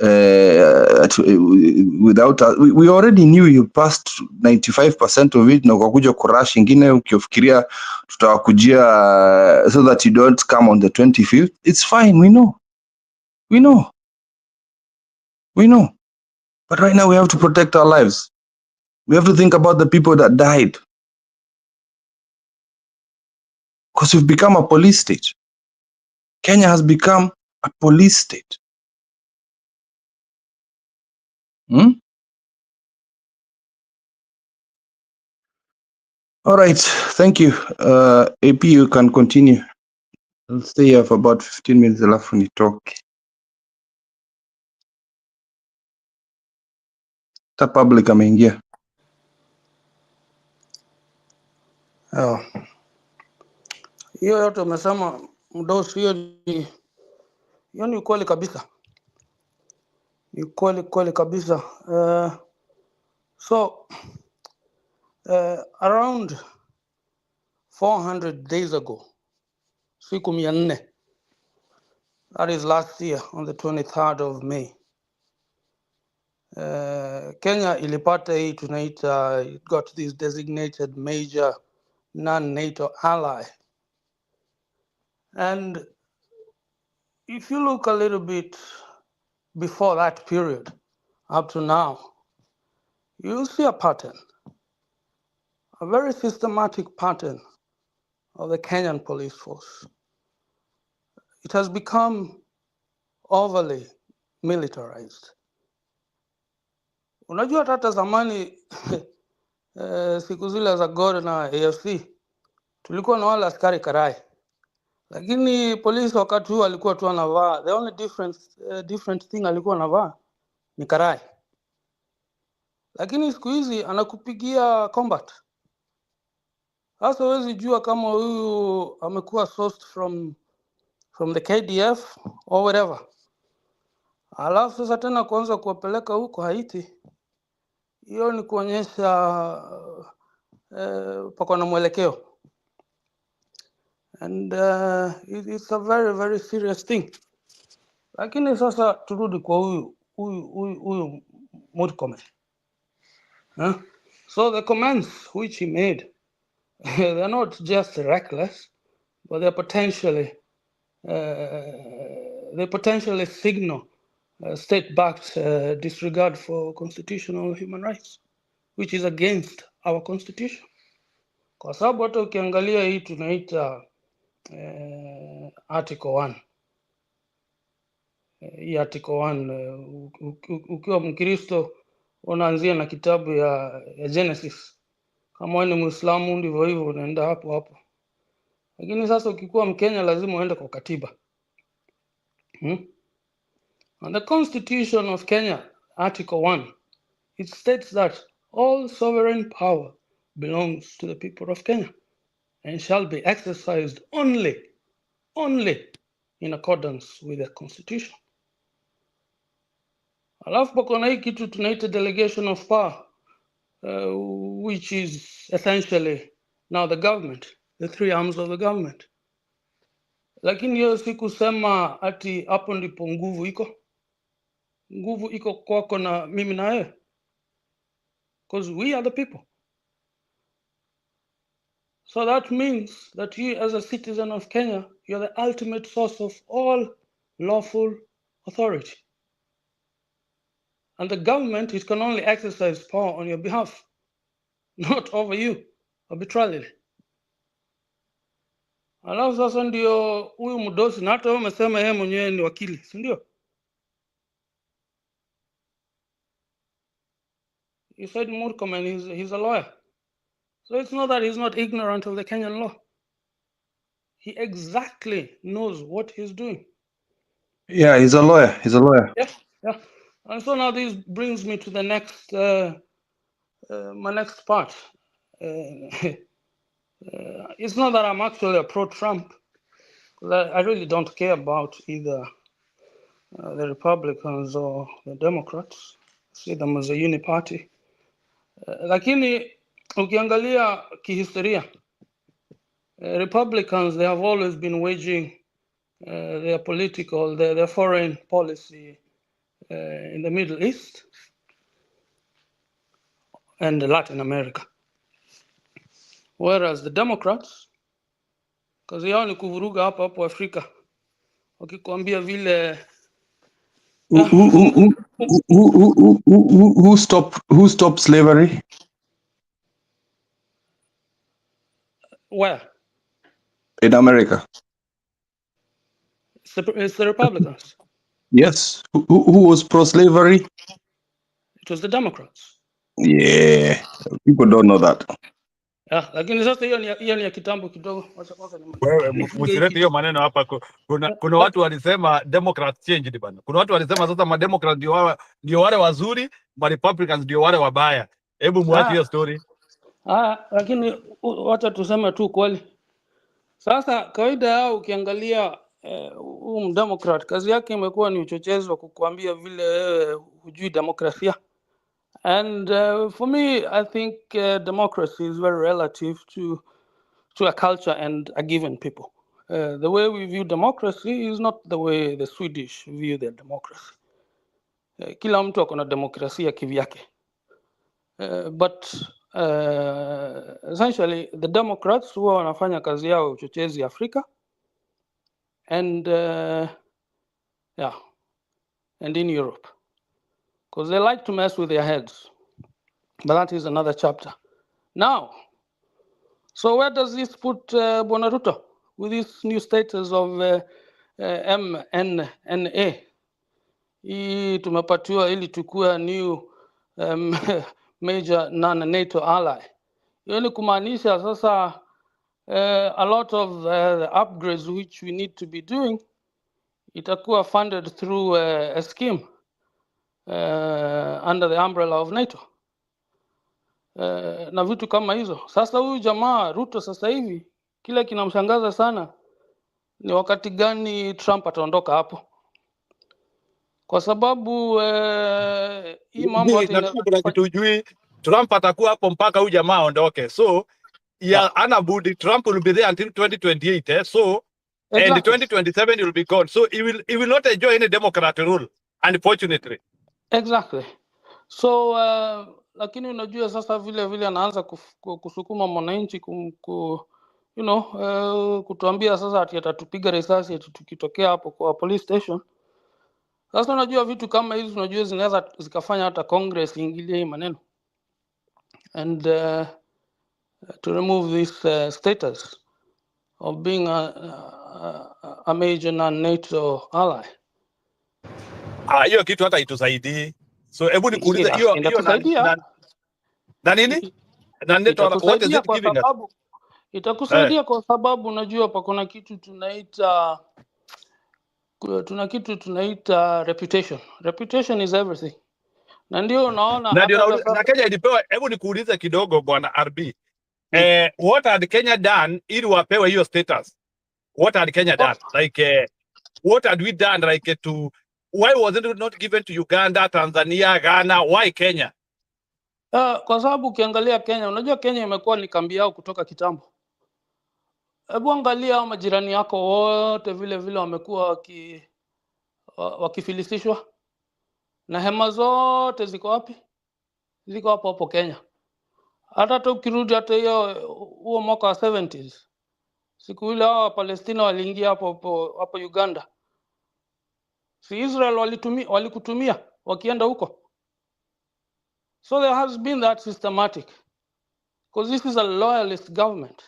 We already knew you passed 95% of it, na ukakuja kurash ingine ukifikiria tutawakujia so that you don't come on the 25th. It's fine, we know. But right now we have to protect our lives. We have to think about the people that died. Because we've become a police state. Kenya has become a police state. All right, thank you. AP, you can continue. I'll stay here for about 15 minutes left when you talk. The public ameingia. Hiyo yote umesema mdosi, hiyo ni ukweli kabisa, ni kweli kabisa. So around 400 days ago, siku 400, that is last year on the 23rd of May, Kenya ilipata hii tunaita, it got this designated major non-NATO ally. And if you look a little bit before that period, up to now, you'll see a pattern, a very systematic pattern of the Kenyan police force. It has become overly militarized. Unajua hata zamani siku zile za Govt na AFC tulikuwa na wale askari karai, lakini polisi wakati huu alikuwa tu anavaa, the only different thing alikuwa anavaa ni karai, lakini siku hizi anakupigia combat. Sasa huwezi jua kama huyu amekuwa sourced from the KDF or whatever. Alafu sasa tena kuanza kuwapeleka huko Haiti, hiyo ni kuonyesha pako na mwelekeo. And it's a very, very serious thing. Lakini sasa turudi kwa huyu Murkomen. So the comments which he made, they're not just reckless, but they potentially signal state-backed disregard for constitutional human rights, which is against our constitution. Kwa sababu hata ukiangalia hii tunaita article 1. Hii article 1, ukiwa Mkristo unaanzia na kitabu ya Genesis. Kama wewe ni Muislamu ndivyo hivyo unaenda hapo hapo. Lakini sasa ukikuwa Mkenya lazima uende kwa katiba. And the Constitution of Kenya, Article 1, it states that all sovereign power belongs to the people of Kenya and shall be exercised only in accordance with the Constitution. Alafu pako na hii kitu tunaita delegation of power, which is essentially now the government, the three arms of the government. Lakini hiyo si kusema ati hapo ndipo nguvu iko. Nguvu iko kwako na mimi na wewe. Because we are the people. So that means that you as a citizen of Kenya, you're the ultimate source of all lawful authority. And the government, it can only exercise power on your behalf, not over you arbitrarily. Alafu sasa ndio huyu mdosi, na hata wewe umesema yeye mwenyewe ni wakili, si ndio? You said Murkomen, he's a lawyer. So it's not that he's not ignorant of the Kenyan law. He exactly knows what he's doing. Yeah, he's a lawyer. He's a lawyer. Yeah. And so now this brings me to the next, my next part. It's not that I'm actually a pro-Trump, because I really don't care about either the Republicans or the Democrats. I see them as a uni-party. Lakini ukiangalia kihistoria, Republicans, they have always been waging their political, their foreign policy in the Middle East and Latin America. Whereas the Democrats, kazi yao ni kuvuruga hapo Afrika. Wakikwambia vile Who stopped slavery? Where? In America. It's the Republicans. Yes. Who was pro-slavery? It was the Democrats. Yeah. People don't know that. Lakini sasa hiyo ni ya kitambo kidogo. Wewe msilete hiyo maneno hapa. Kuna watu walisema Democrats changed bana. Kuna watu walisema sasa ma Democrats ndio wale wazuri, ma Republicans ndio wale wabaya. Hebu muache hiyo story. Lakini wacha tuseme tu kweli. Sasa kawaida yao ukiangalia Democrat kazi yake imekuwa ni uchochezi wa kukuambia vile hujui demokrasia. And for me, I think democracy is very relative to a culture and a given people. The way we view democracy is not the way the Swedish view their democracy. Kila mtu akona demokrasia kivyake. But essentially, the Democrats huwa wanafanya kazi yao uchochezi Afrika. And and in Europe. Because they like to mess with their heads. But that is another chapter. Now, so where does this put Bwana Ruto with this new status of MNNA? Hii tumepatiwa ili tukue new major non-NATO ally. Hiyo ni kumaanisha sasa a lot of the upgrades which we need to be doing itakuwa funded through a scheme under the umbrella of NATO. Na vitu kama hizo. Sasa huyu jamaa Ruto sasa hivi kile kinamshangaza sana ni wakati gani Trump ataondoka hapo. Kwa sababu hii mambo tujui Trump atakuwa hapo mpaka huyu jamaa aondoke. So anabudi Trump will be there until 2028. So exactly. And 2027 he will be gone. So he will not enjoy any Democrat rule, unfortunately. Exactly. So lakini unajua sasa vile anaanza kusukuma mwananchi kutuambia sasa ati atatupiga risasi ati tukitokea hapo kwa police station. Sasa unajua vitu kama hizi unajua zinaweza zikafanya hata Congress iingilie hii maneno. And to remove this status of being a major non-NATO ally. Hiyo kitu hata itusaidii. So hebu nikuulize hiyo Itakusaidia. na nini? Na network, what is it giving us? Itakusaidia kwa sababu unajua hapa kuna kitu tunaita reputation. Reputation is everything. Na ndio unaona na Kenya ilipewa. Hebu nikuulize kidogo bwana RB. What had Kenya done ili wapewe hiyo status? What had Kenya done? Like what had we done like to, why wasn't it not given to Uganda, Tanzania, Ghana? Why Kenya? Kwa sababu ukiangalia Kenya, unajua Kenya imekuwa ni kambi yao kutoka kitambo. Hebu angalia hao majirani yako wote vile wamekuwa wakifilisishwa. Na hema zote ziko wapi? Ziko hapo Kenya. Hata tukirudi hata huo mwaka wa 70s. Siku ile hao Palestina waliingia hapo Uganda. Si Israel walikutumia wakienda huko. So there has been that systematic. Because this is a loyalist government.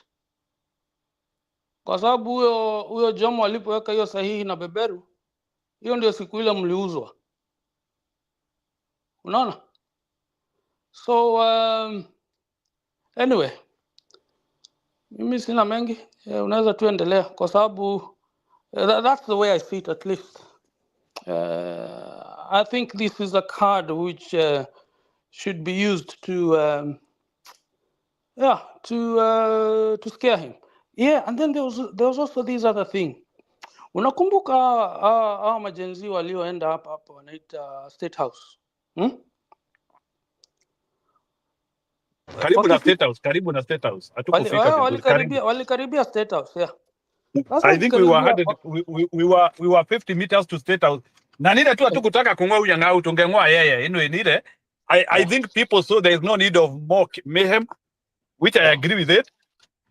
Kwa sababu huyo Jomo alipoweka hiyo sahihi na beberu, hiyo ndio siku ile mliuzwa. Unaona? So anyway, mimi sina mengi, unaweza tuendelea kwa sababu that's the way I see it at least. I think this is a card which should be used to scare him. Yeah, and then there was also this other thing. Unakumbuka hao majenzi walioenda hapa wanaita State House? Karibu na State House. Hatukufika. Walikaribia State House, yeah. I think we were 50 meters to State House. Na nile tu hatukutaka kung'oa huyu ng'au, tungeng'oa yeye. Nile I think people saw there is no need of more mayhem, which I agree with it.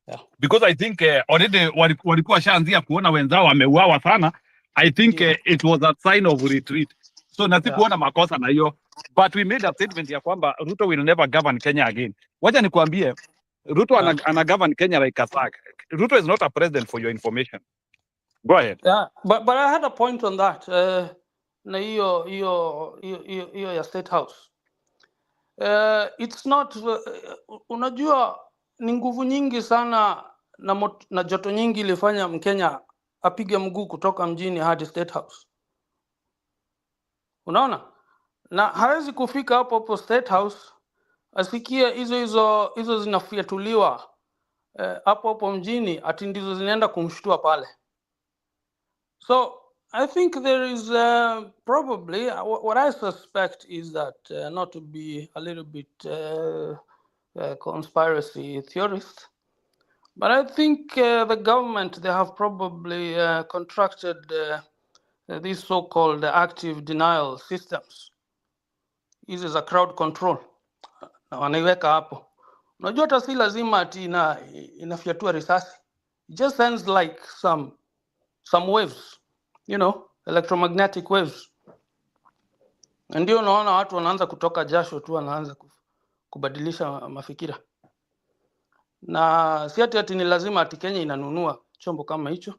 Yeah. Because I think already walikuwa shaanzia kuona wenzao wameuawa sana. I think it was a sign of retreat. So nasi kuona makosa na hiyo. But we made a statement ya kwamba Ruto will never govern Kenya again. Wacha nikuambie, Ruto ana govern Kenya like a sack. Ruto is not a president, for your information. Go ahead. Yeah, but I had a point on that. Na hiyo ya State House. It's not unajua ni nguvu nyingi sana na joto nyingi ilifanya Mkenya apige mguu kutoka mjini hadi State House. Unaona? Na hawezi kufika hapo State House asikie hizo zinafiatuliwa hapo mjini ati ndizo zinaenda kumshtua pale. So I think there is probably what I suspect is that not to be a little bit conspiracy theorist, but I think the government, they have probably contracted these so-called active denial systems. This is a crowd control. Na wanaiweka hapo. Unajua hata si lazima ati inafiatua risasi. It just sends like some waves, you know, electromagnetic waves. Ndio unaona watu wanaanza kutoka jasho tu, wanaanza kubadilisha mafikira. Na si ati ni lazima ati Kenya inanunua chombo kama hicho.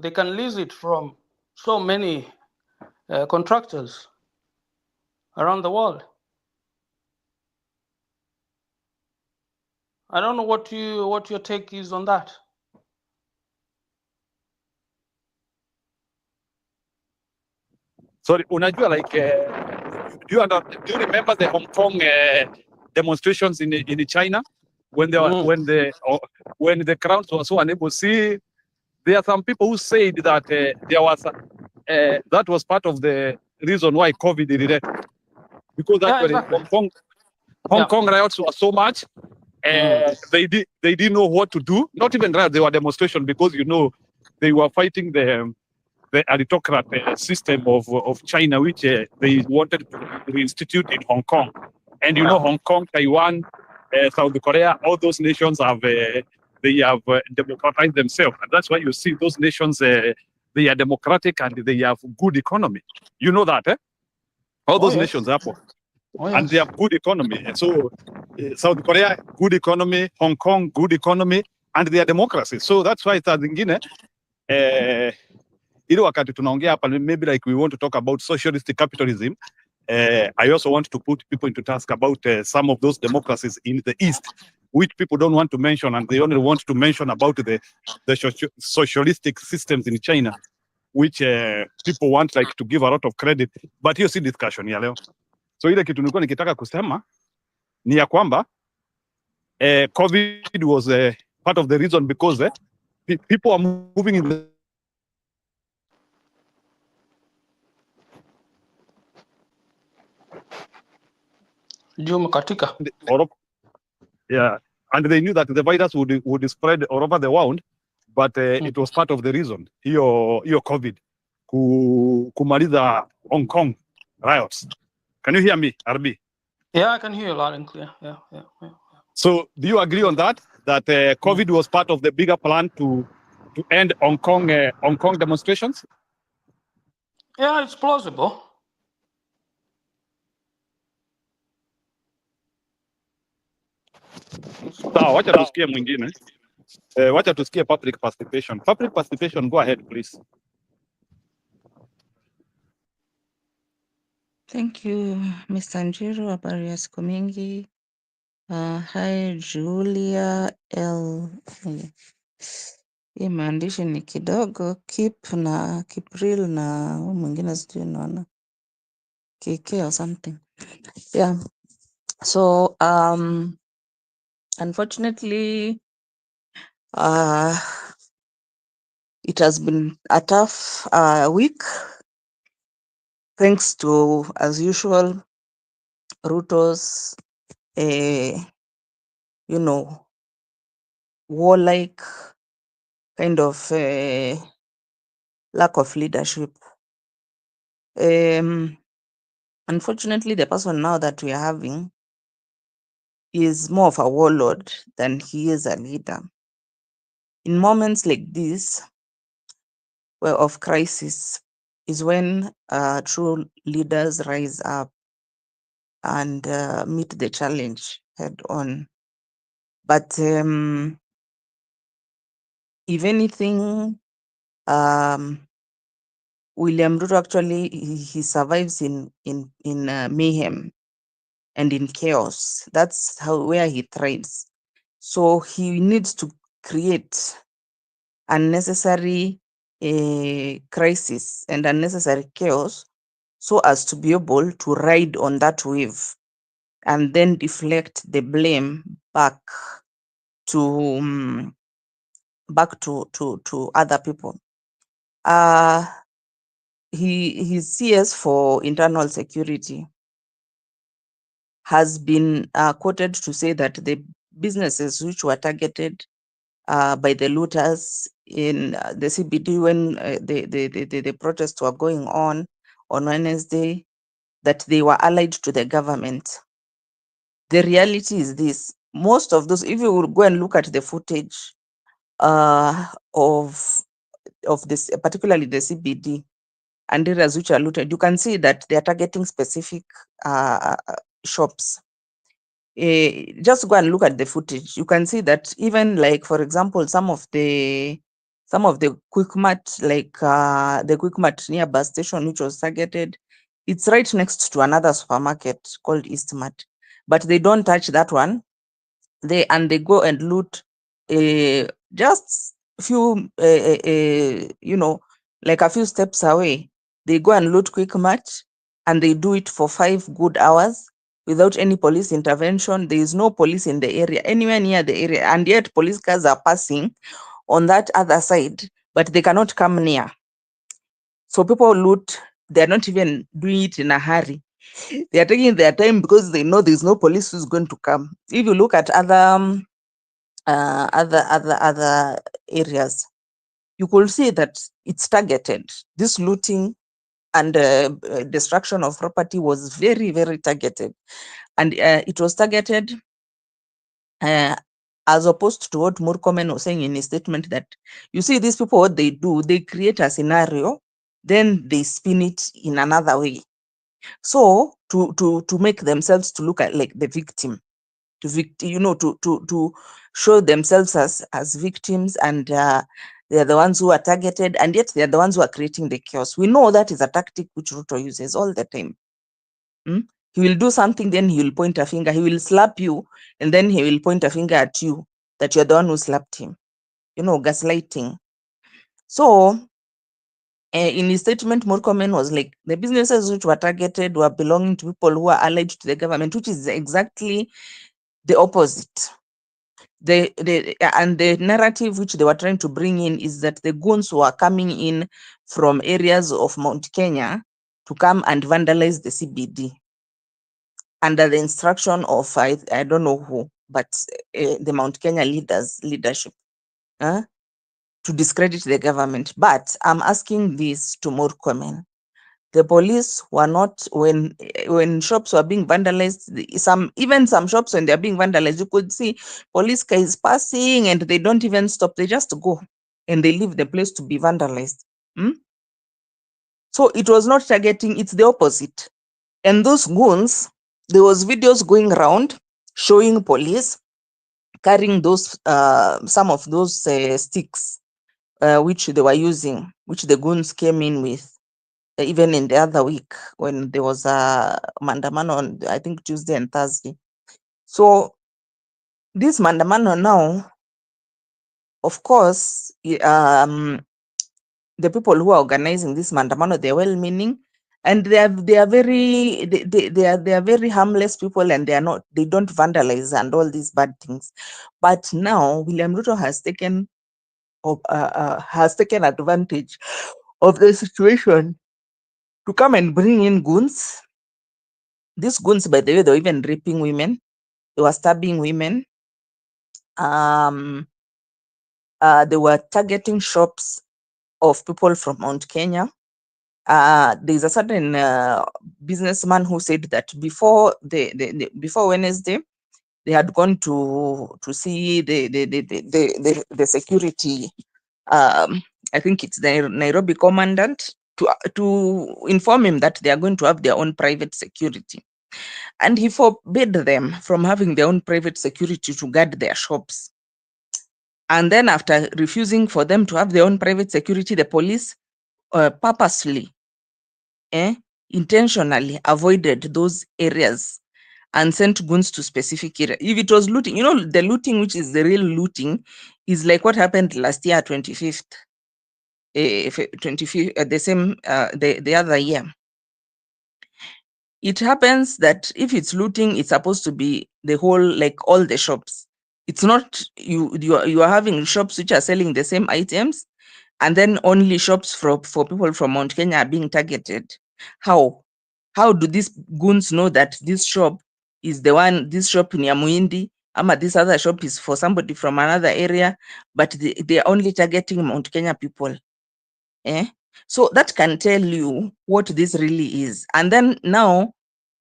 They can lease it from so many contractors around the world. I don't know what your take is on that. Sorry, unajua like do you remember the Hong Kong demonstrations in China when when the crowds were so unable? See, there are some people who said that there was that was part of the reason why COVID did it, because actually exactly. Hong Kong riots were so much. They didn't know what to do. Not even riots, they were demonstration, because you know they were fighting the aristocrat system of China, which they wanted to reinstitute in Hong Kong. And you know, Hong Kong, Taiwan, South Korea, all those nations have democratized themselves, and that's why you see those nations they are democratic and they have good economy. You know that, eh? All those nations have, and they have good economy. And so South Korea, good economy, Hong Kong, good economy, and they are democracy. So that's why it's ile wakati tunaongea hapa, maybe like we want to talk about socialist capitalism. I also want to put people into task about some of those democracies in the East, which people don't want to mention, and they only want to mention about the socialistic systems in China, which people want like to give a lot of credit, but hiyo si discussion ya leo. So ile kitu nilikuwa nikitaka kusema ni ya kwamba COVID was part of the reason because people are moving in the yeah, and they knew that the virus would spread all over the world, but it was part of the reason hiyo COVID kumaliza Hong Kong riots. Can you hear me, RB? Yeah, I can hear you loud and clear. Yeah. So do you agree on that COVID was part of the bigger plan to end Hong Kong demonstrations? Yeah, it's plausible. Sawa, wacha tusikie mwingine. Wacha tusikie public participation. Public participation, go ahead please. Thank you, Mr. Njiru. Habari ya siku mingi. Hi Julia L. Hii maandishi ni kidogo. Kip na Kipril na mwingine sijui naona KK or something. Yeah. So unfortunately it has been a tough week, thanks to, as usual, Ruto's warlike kind of lack of leadership. Unfortunately, the person now that we are having is more of a warlord than he is a leader. In moments like this, where of crisis, is when true leaders rise up and meet the challenge head on. But if anything, William Ruto actually he survives in mayhem and in chaos. That's where he thrives. So he needs to create unnecessary crisis and unnecessary chaos so as to be able to ride on that wave and then deflect the blame back to other people. His CS for internal security has been quoted to say that the businesses which were targeted by the looters in the CBD when the protests were going on Wednesday, that they were allied to the government. The reality is this: most of those, if you will go and look at the footage of this, particularly the CBD and areas which are looted, you can see that they are targeting specific shops. Just go and look at the footage. You can see that even, like, for example, some of the quick mart, like the quick mart near bus station, which was targeted, it's right next to another supermarket called Eastmart, but they don't touch that one. They go and loot just few like a few steps away. They go and loot quick mart, and they do it for 5 good hours without any police intervention. There is no police in the area, anywhere near the area, and yet police cars are passing on that other side, but they cannot come near. So people loot. They're not even doing it in a hurry. They are taking their time because they know there's no police who's going to come. If you look at other areas, you could see that it's targeted. This looting and destruction of property was very, very targeted, and it was targeted as opposed to what Murkomen was saying in his statement, that you see these people, what they do, they create a scenario, then they spin it in another way. So to make themselves to look at like the victim, to show themselves as victims, and They are the ones who are targeted, and yet they are the ones who are creating the chaos. We know that is a tactic which Ruto uses all the time. He will do something, then he will point a finger. He will slap you, and then he will point a finger at you that you're the one who slapped him. Gaslighting. So, in his statement, Murkomen was like, the businesses which were targeted were belonging to people who are allied to the government, which is exactly the opposite. And the narrative which they were trying to bring in is that the goons were coming in from areas of Mount Kenya to come and vandalize the CBD under the instruction of I don't know who, but the Mount Kenya leadership to discredit the government. But I'm asking this to Murkomen. The police were not, when shops were being vandalized, even some shops, when they're being vandalized, you could see police cars passing and they don't even stop. They just go and they leave the place to be vandalized. So it was not targeting, it's the opposite. And those goons, there was videos going around showing police carrying those, some of those sticks, which they were using, which the goons came in with. Even in the other week when there was a mandamano on, I think, Tuesday and Thursday. So this mandamano now, of course, the people who are organizing this mandamano, they're well-meaning, and they are very they are very harmless people, and they don't vandalize and all these bad things. But now William Ruto has taken advantage of the situation to come and bring in goons. These goons, by the way, they were even raping women. They were stabbing women. They were targeting shops of people from Mount Kenya. There's a certain businessman who said that before before Wednesday, they had gone to see the security. I think it's the Nairobi commandant to inform him that they are going to have their own private security. And he forbade them from having their own private security to guard their shops. And then after refusing for them to have their own private security, the police purposely, intentionally avoided those areas and sent goons to specific areas. If it was looting, the looting, which is the real looting, is like what happened last year, 25th, the same, the other year. It happens that if it's looting, it's supposed to be the whole, like all the shops. It's not you are having shops which are selling the same items, and then only shops for people from Mount Kenya are being targeted. How do these goons know that this shop is the one, this shop in Yamuindi, ama this other shop is for somebody from another area, but they are only targeting Mount Kenya people? So that can tell you what this really is. And then now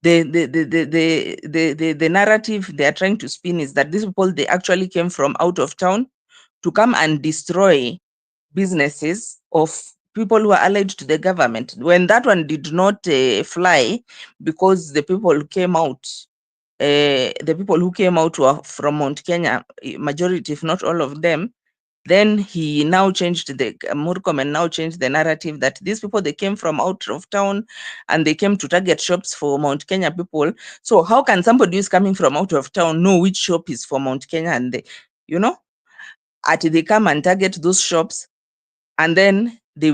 the narrative they are trying to spin is that these people, they actually came from out of town to come and destroy businesses of people who are allied to the government, when that one did not fly, because the people who came out, were from Mount Kenya, majority, if not all of them. Then he now changed Murkomen now changed the narrative that these people, they came from out of town and they came to target shops for Mount Kenya people. So how can somebody who's coming from out of town know which shop is for Mount Kenya? And they come and target those shops, and then they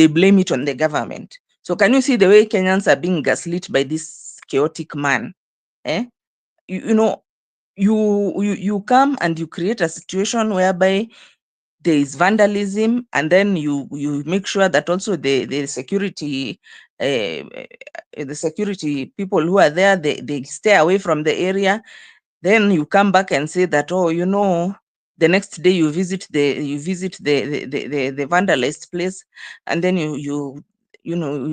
blame it on the government. So can you see the way Kenyans are being gaslit by this chaotic man? You come and you create a situation whereby there is vandalism, and then you make sure that also the security people who are there, they stay away from the area. Then you come back and say that, the next day you visit the vandalized place, and then you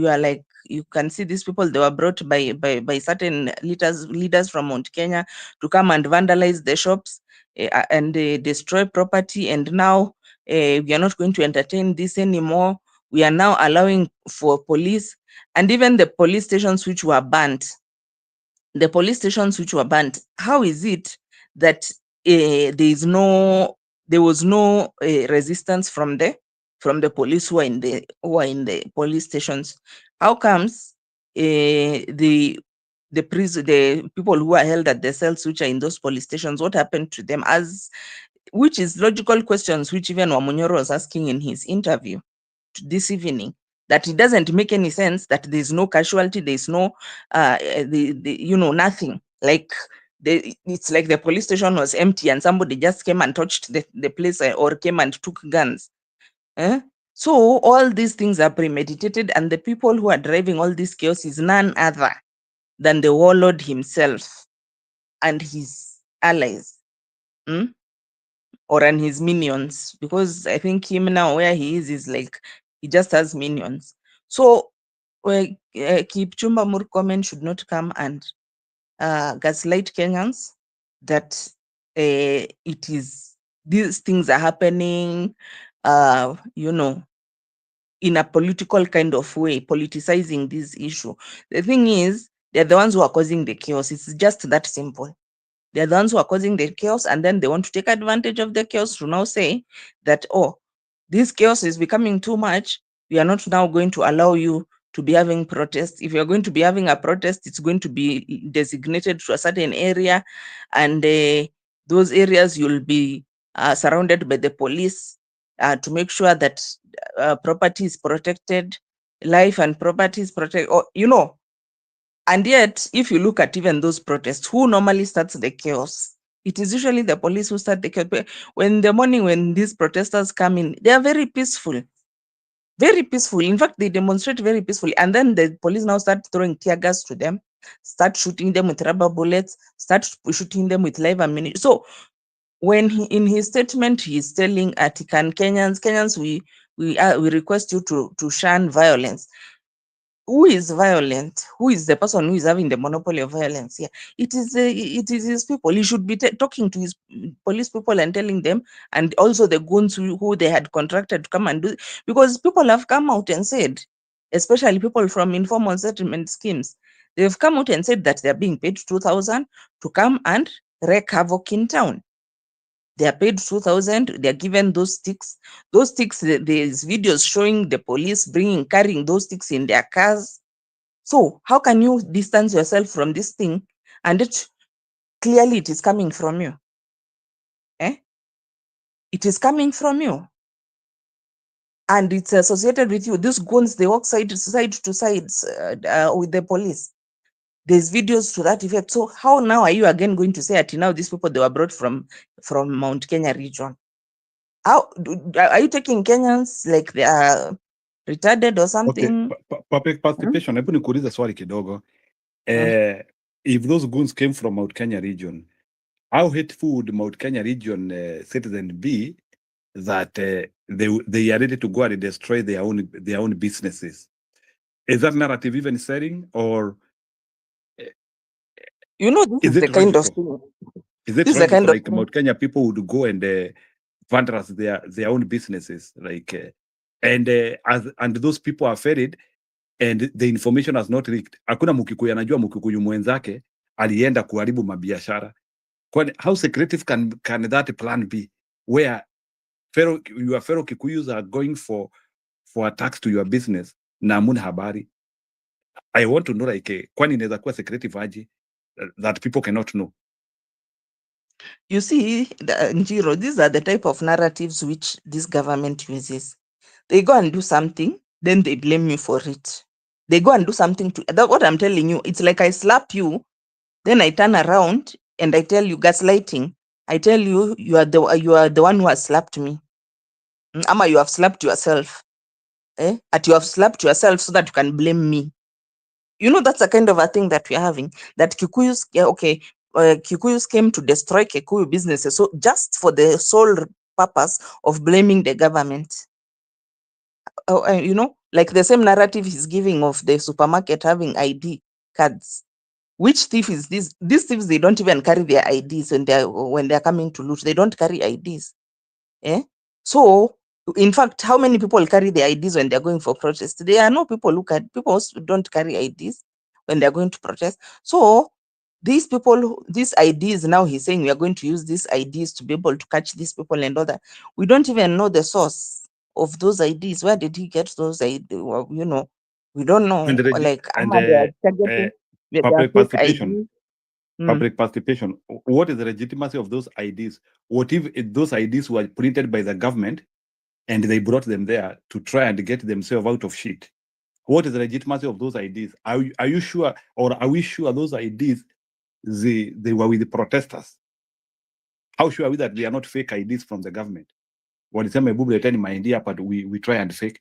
are like, you can see these people, they were brought by certain leaders from Mount Kenya to come and vandalize the shops and destroy property. And now we are not going to entertain this anymore. We are now allowing for police, and even the police stations which were burnt. How is it that there was no resistance from the from the police who are in the police stations. How comes the people who are held at the cells which are in those police stations, what happened to them? Which is logical questions which even Wamunyoro was asking in his interview this evening, that it doesn't make any sense that there's no casualty, there's no nothing. Like it's like the police station was empty and somebody just came and touched the place or came and took guns. So all these things are premeditated, and the people who are driving all this chaos is none other than the warlord himself and his allies. Or and his minions, because I think him now where he is like he just has minions. So Kipchumba Murkomen should not come and gaslight Kenyans that it is these things are happening, in a political kind of way, politicizing this issue. The thing is, they're the ones who are causing the chaos. It's just that simple. They're the ones who are causing the chaos, and then they want to take advantage of the chaos to now say that, oh, this chaos is becoming too much. We are not now going to allow you to be having protests. If you're going to be having a protest, it's going to be designated to a certain area, and those areas you'll be surrounded by the police to make sure that property is protected, life and property is protected, or, and yet, if you look at even those protests, who normally starts the chaos? It is usually the police who start the chaos. When the morning, when these protesters come in, they are very peaceful. Very peaceful. In fact, they demonstrate very peacefully. And then the police now start throwing tear gas to them, start shooting them with rubber bullets, start shooting them with live ammunition. So when in his statement, he's telling Kenyans, we request you to shun violence. Who is violent? Who is the person who is having the monopoly of violence here? It is his people. He should be talking to his police people and telling them, and also the goons who they had contracted to come and do, because people have come out and said, especially people from informal settlement schemes, they've come out and said that they're being paid 2,000 to come and wreak havoc in town. They are paid 2,000. They are given those sticks. Those sticks, there's videos showing the police carrying those sticks in their cars. So how can you distance yourself from this thing? And clearly it is coming from you. It is coming from you. And it's associated with you. These goons, they walk side to side with the police. There's videos to that effect. So how now are you again going to say that now these people, they were brought from Mount Kenya region? How are you taking Kenyans like they are retarded or something? Okay, participation. Hebu nikuulize swali kidogo. If those goons came from Mount Kenya region, how hateful would Mount Kenya region citizens be that they are ready to go and destroy their own businesses? Is that narrative even selling, or this is the kind of thing. Is it logical, like Mount Kenya people would go and vandalize their own businesses, like and those people are ferried and the information has not leaked. Hakuna Mkikuyu anajua Mkikuyu mwenzake alienda kuharibu mabiashara. How secretive can that plan be, where your fellow Kikuyus are going for attacks to your business na hamuna habari? I want to know, like, kwani inaweza kuwa secretive aje that people cannot know? You see, Njiro, these are the type of narratives which this government uses. They go and do something, then they blame you for it. They go and do something that's what I'm telling you. It's like I slap you, then I turn around and I tell you gaslighting. I tell you, you are the one who has slapped me. Ama you have slapped yourself. You have slapped yourself so that you can blame me. That's a kind of a thing that we're having. That Kikuyus, Kikuyus came to destroy Kikuyu businesses, so just for the sole purpose of blaming the government. Like the same narrative he's giving of the supermarket having ID cards. Which thief is this? These thieves, they don't even carry their IDs when they're coming to loot. They don't carry IDs. So, in fact, how many people carry their IDs when they're going for protest? There are no people people don't carry IDs when they're going to protest. So these people, these IDs, now he's saying we are going to use these IDs to be able to catch these people and all that. We don't even know the source of those IDs? Where did he get those IDs? Well, you know, we don't know. And Like, and they are targeting their public fake participation. IDs. Public participation. What is the legitimacy of those IDs? What if those IDs were printed by the government and they brought them there to try and get themselves out of shit? What is the legitimacy of those IDs? Are you sure, or are we sure those IDs they were with the protesters? How sure are we that they are not fake IDs from the government? Walisema hebu leteni my ID hapa, we try and fake.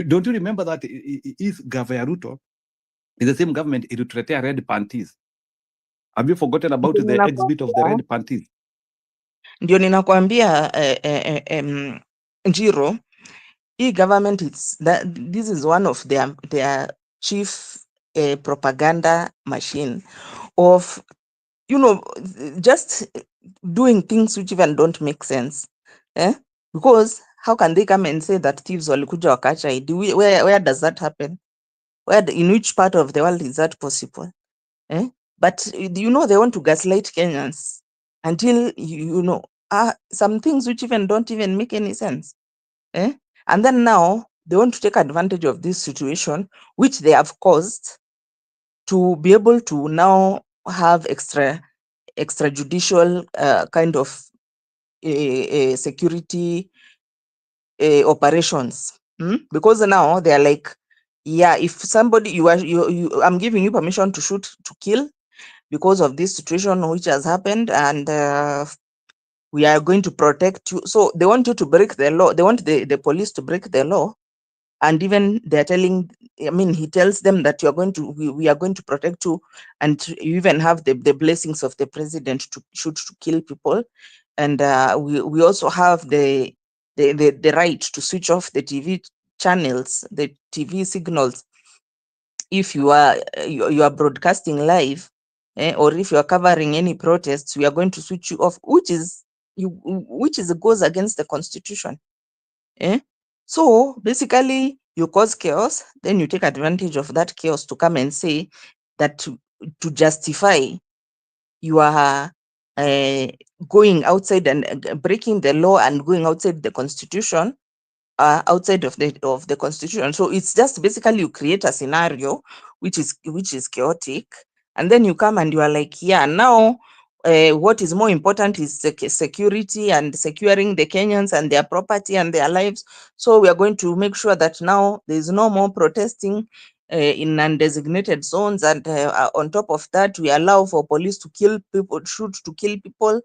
Don't you remember that if Govt Ruto is the same government ilituletea red panties? Have you forgotten about the exhibit of the red panties? Ndio ninakwambia Njiro, hii government this is one of their chief propaganda machine of, you know, just doing things which even don't make sense. Because how can they come and say that thieves walikuja wakacha ID? Where does that happen? In which part of the world is that possible? But you know, they want to gaslight Kenyans until you know some things which even don't even make any sense. And then now they want to take advantage of this situation which they have caused to be able to now have extrajudicial kind of security operations. Because now they are like, yeah, if somebody I'm giving you permission to shoot, to kill, because of this situation which has happened, and we are going to protect you. So they want you to break the law. They want the police to break the law. And even they're telling, I mean, he tells them that we are going to protect you, and you even have the blessings of the president to shoot, to kill people. And we also have the right to switch off the TV channels, the TV signals, if you are broadcasting live, or if you are covering any protests, we are going to switch you off, which goes against the constitution. So basically, you cause chaos, then you take advantage of that chaos to come and say that to justify you are going outside and breaking the law and going outside the constitution, outside of the constitution. So it's just basically you create a scenario which is chaotic, and then you come and you are like, yeah, now what is more important is security and securing the Kenyans and their property and their lives. So we are going to make sure that now there is no more protesting in undesignated zones, and on top of that, we allow for police to kill people, shoot to kill people,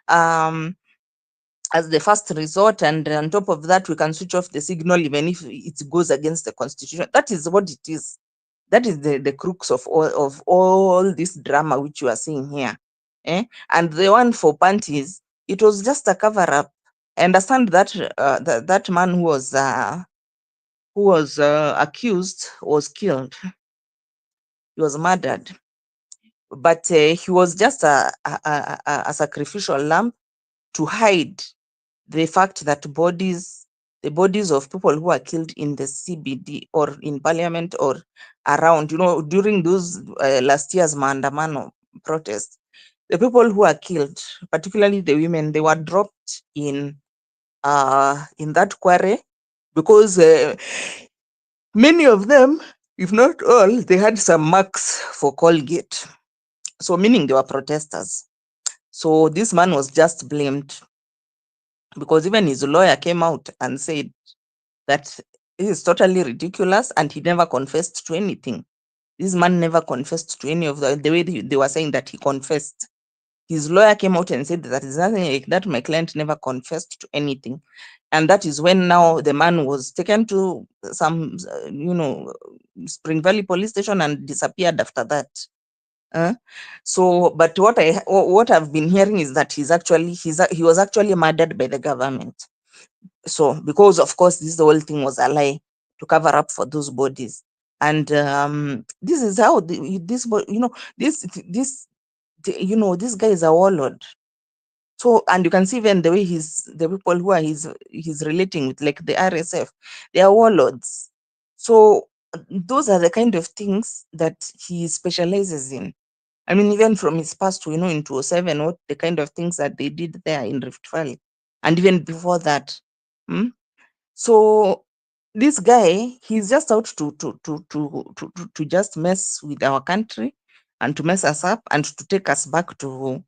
as the first resort, and on top of that, we can switch off the signal even if it goes against the constitution. That is what it is. That is the crux of all this drama which you are seeing here. And the one for panties, it was just a cover up. I understand that that man who was accused was killed. He was murdered, but he was just a sacrificial lamb to hide the fact that the bodies of people who are killed in the CBD or in parliament or around, you know, during those last year's maandamano protests, the people who are killed, particularly the women, they were dropped in that quarry, because many of them, if not all, they had some marks for Colgate. So meaning they were protesters. So this man was just blamed, because even his lawyer came out and said that this is totally ridiculous, and he never confessed to anything. This man never confessed to any of the way they were saying that he confessed. His lawyer came out and said that there's nothing like that. My client never confessed to anything. And that is when now the man was taken to some, Spring Valley police station and disappeared after that. So, but what I've been hearing is that he was actually murdered by the government. So, because of course this whole thing was a lie to cover up for those bodies, and this is how this guy is a warlord. So, and you can see even the way the people who are he's relating with, like the RSF, they are warlords. So those are the kind of things that he specializes in. I mean, even from his past, in 2007, what the kind of things that they did there in Rift Valley, and even before that. So this guy, he's just out to just mess with our country and to mess us up and to take us back to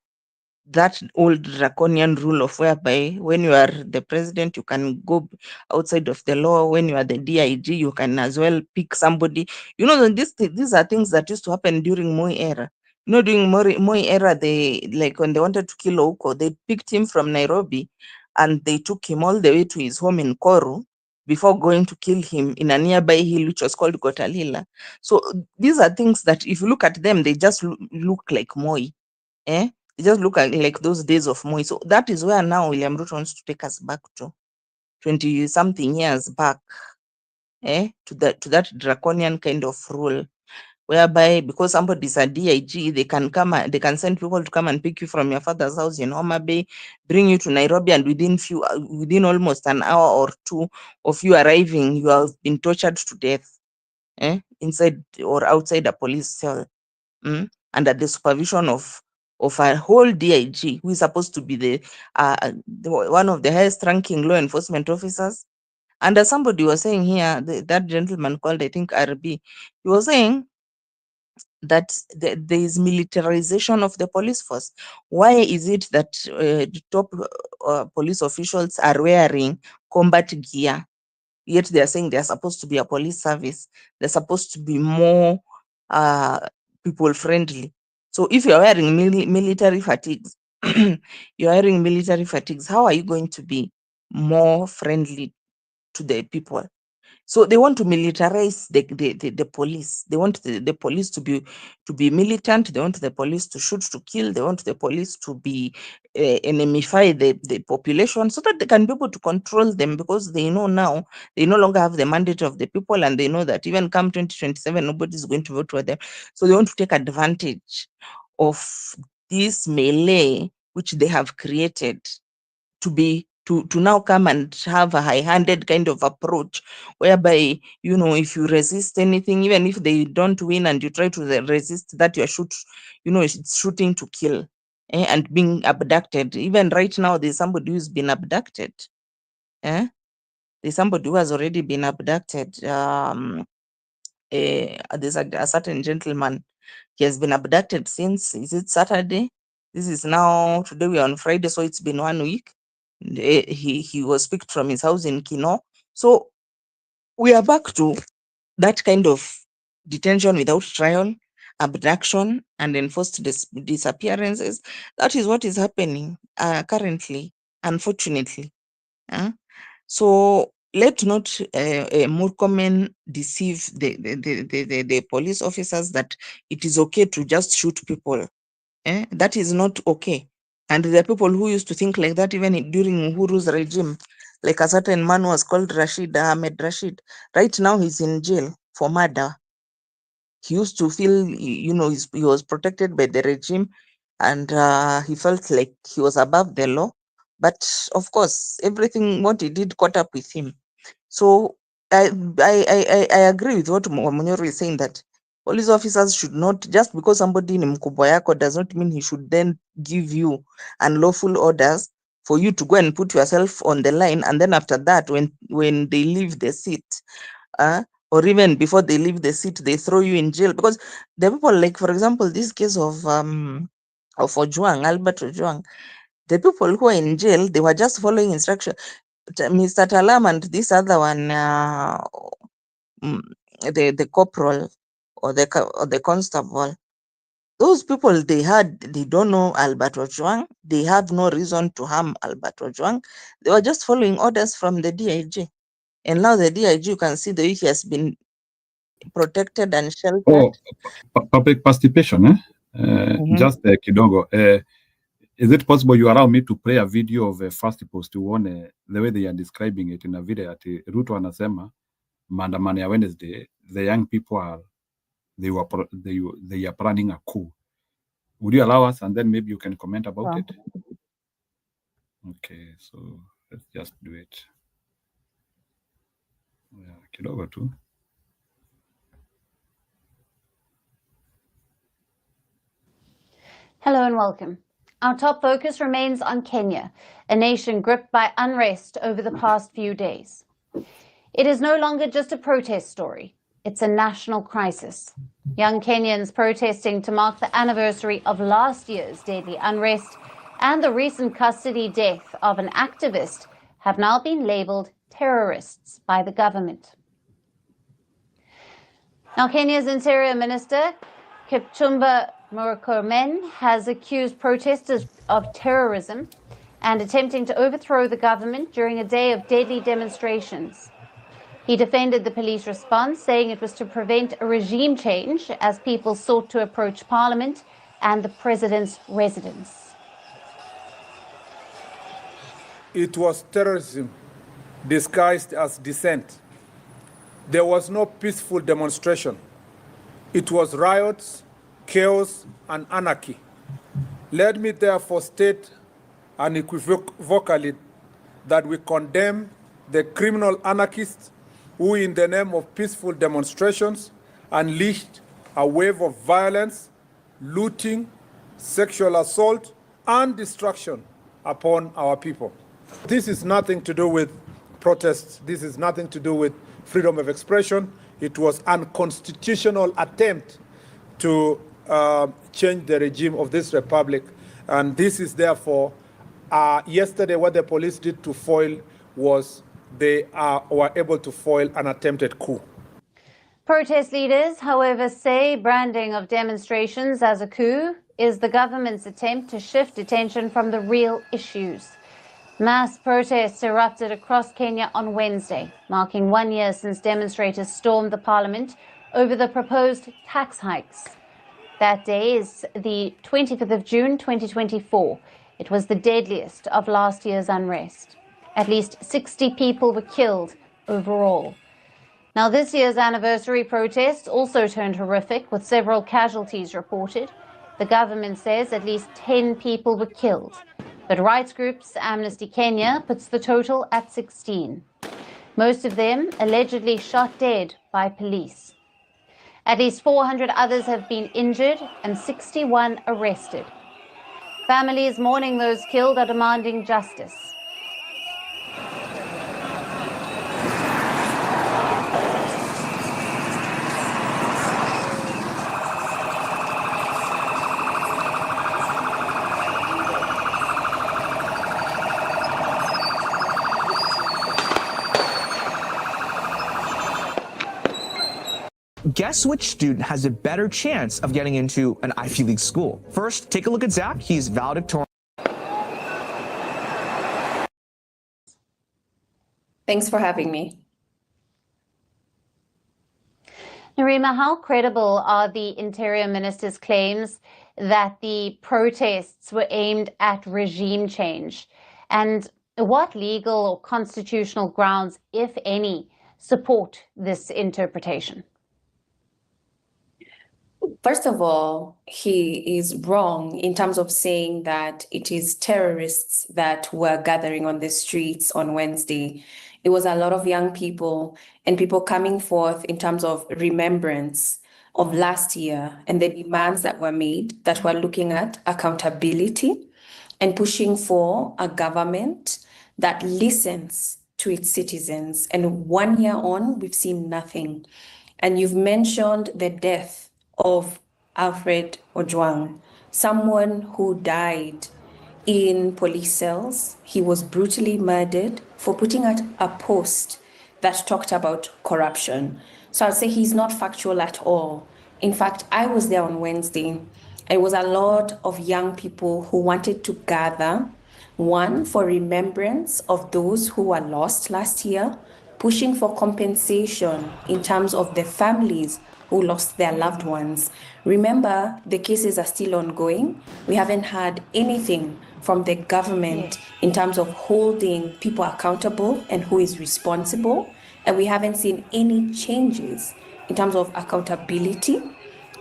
that old draconian rule of whereby when you are the president, you can go outside of the law. When you are the DIG, you can as well pick somebody. You know, these are things that used to happen during Moi era. You know, during Moi era, they, like when they wanted to kill Ouko, they picked him from Nairobi and they took him all the way to his home in Koru before going to kill him in a nearby hill, which was called Gotalila. So these are things that if you look at them, they just look like Moi. Eh? They just look at like those days of Moi. So that is where now William Ruto wants to take us back to 20 something years back, to that draconian kind of rule, whereby because somebody's a DIG, they can send people to come and pick you from your father's house in Homa Bay, bring you to Nairobi, and within almost an hour or two of you arriving, you have been tortured to death, inside or outside a police cell, under the supervision of a whole DIG who is supposed to be the one of the highest ranking law enforcement officers. And as somebody was saying here, that gentleman called, I think, RB, he was saying that there is militarization of the police force. Why is it that the top police officials are wearing combat gear, yet they are saying they are supposed to be a police service? They're supposed to be more people friendly. So if you're wearing military fatigues, you're wearing military fatigues, how are you going to be more friendly to the people? So they want to militarize the police. They want the police to be militant. They want the police to shoot, to kill. They want the police to be enemify the population so that they can be able to control them, because they know now they no longer have the mandate of the people, and they know that even come 2027, nobody is going to vote for them. So they want to take advantage of this melee which they have created to now come and have a high-handed kind of approach, whereby, you know, if you resist anything, even if they don't win and you try to resist, that you're it's shooting to kill, and being abducted. Even right now, there's somebody who's been abducted. There's somebody who has already been abducted. There's a certain gentleman. He has been abducted since, is it Saturday? This is now, today we are on Friday, so it's been 1 week. He was picked from his house in Kino. So we are back to that kind of detention without trial, abduction, and enforced disappearances. That is what is happening currently, unfortunately. So let not Murkomen deceive the police officers that it is okay to just shoot people. That is not okay. And there are people who used to think like that even during Uhuru's regime. Like a certain man was called Ahmed Rashid. Right now he's in jail for murder. He used to feel, he was protected by the regime, and he felt like he was above the law. But of course, everything what he did caught up with him. So I agree with what Wamunyoro is saying, that police officers should not, just because somebody ni mkubwa yako does not mean he should then give you unlawful orders for you to go and put yourself on the line, and then after that, when they leave the seat, or even before they leave the seat, they throw you in jail. Because the people, like for example, this case of Ojwang, Albert Ojwang, the people who are in jail, they were just following instruction. Mr. Talam and this other one, the corporal or the constable, those people, they don't know Albert Ojwang. They have no reason to harm Albert Ojwang. They were just following orders from the DIG. And now the DIG, you can see that he has been protected and sheltered. Oh, public participation, just kidogo. Is it possible you allow me to play a video of first post to one the way they are describing it in a video at Ruto anasema maandamano ya Wednesday, the young people they are planning a coup. Would you allow us, and then maybe you can comment about it? Okay, so let's just do it. Yeah, kidogo tu. Hello and welcome. Our top focus remains on Kenya, a nation gripped by unrest over the past few days. It is no longer just a protest story. It's a national crisis. Young Kenyans protesting to mark the anniversary of last year's deadly unrest and the recent custody death of an activist have now been labelled terrorists by the government. Now, Kenya's Interior Minister, Kipchumba Murkomen, has accused protesters of terrorism and attempting to overthrow the government during a day of deadly demonstrations. He defended the police response, saying it was to prevent a regime change as people sought to approach Parliament and the president's residence. It was terrorism disguised as dissent. There was no peaceful demonstration. It was riots, chaos, and anarchy. Let me therefore state unequivocally that we condemn the criminal anarchists who, in the name of peaceful demonstrations, unleashed a wave of violence, looting, sexual assault, and destruction upon our people. This is nothing to do with protests. This is nothing to do with freedom of expression. It was an unconstitutional attempt to change the regime of this republic. And this is therefore, yesterday what the police did to foil was they were able to foil an attempted coup. Protest leaders, however, say branding of demonstrations as a coup is the government's attempt to shift attention from the real issues. Mass protests erupted across Kenya on Wednesday, marking 1 year since demonstrators stormed the parliament over the proposed tax hikes. That day is the 25th of June 2024. It was the deadliest of last year's unrest. At least 60 people were killed overall. Now, this year's anniversary protests also turned horrific, with several casualties reported. The government says at least 10 people were killed. But rights groups Amnesty Kenya puts the total at 16. Most of them allegedly shot dead by police. At least 400 others have been injured and 61 arrested. Families mourning those killed are demanding justice. Guess which student has a better chance of getting into an Ivy League school? First, take a look at Zach. He's valedictorian. Thanks for having me. Narima, how credible are the Interior Minister's claims that the protests were aimed at regime change? And what legal or constitutional grounds, if any, support this interpretation? First of all, he is wrong in terms of saying that it is terrorists that were gathering on the streets on Wednesday. It was a lot of young people and people coming forth in terms of remembrance of last year and the demands that were made that were looking at accountability and pushing for a government that listens to its citizens. And 1 year on, we've seen nothing. And you've mentioned the death of Alfred Ojwang, someone who died in police cells. He was brutally murdered for putting out a post that talked about corruption. So I'd say he's not factual at all. In fact, I was there on Wednesday. It was a lot of young people who wanted to gather, one, for remembrance of those who were lost last year, pushing for compensation in terms of the families who lost their loved ones. Remember, the cases are still ongoing. We haven't had anything from the government in terms of holding people accountable and who is responsible. And we haven't seen any changes in terms of accountability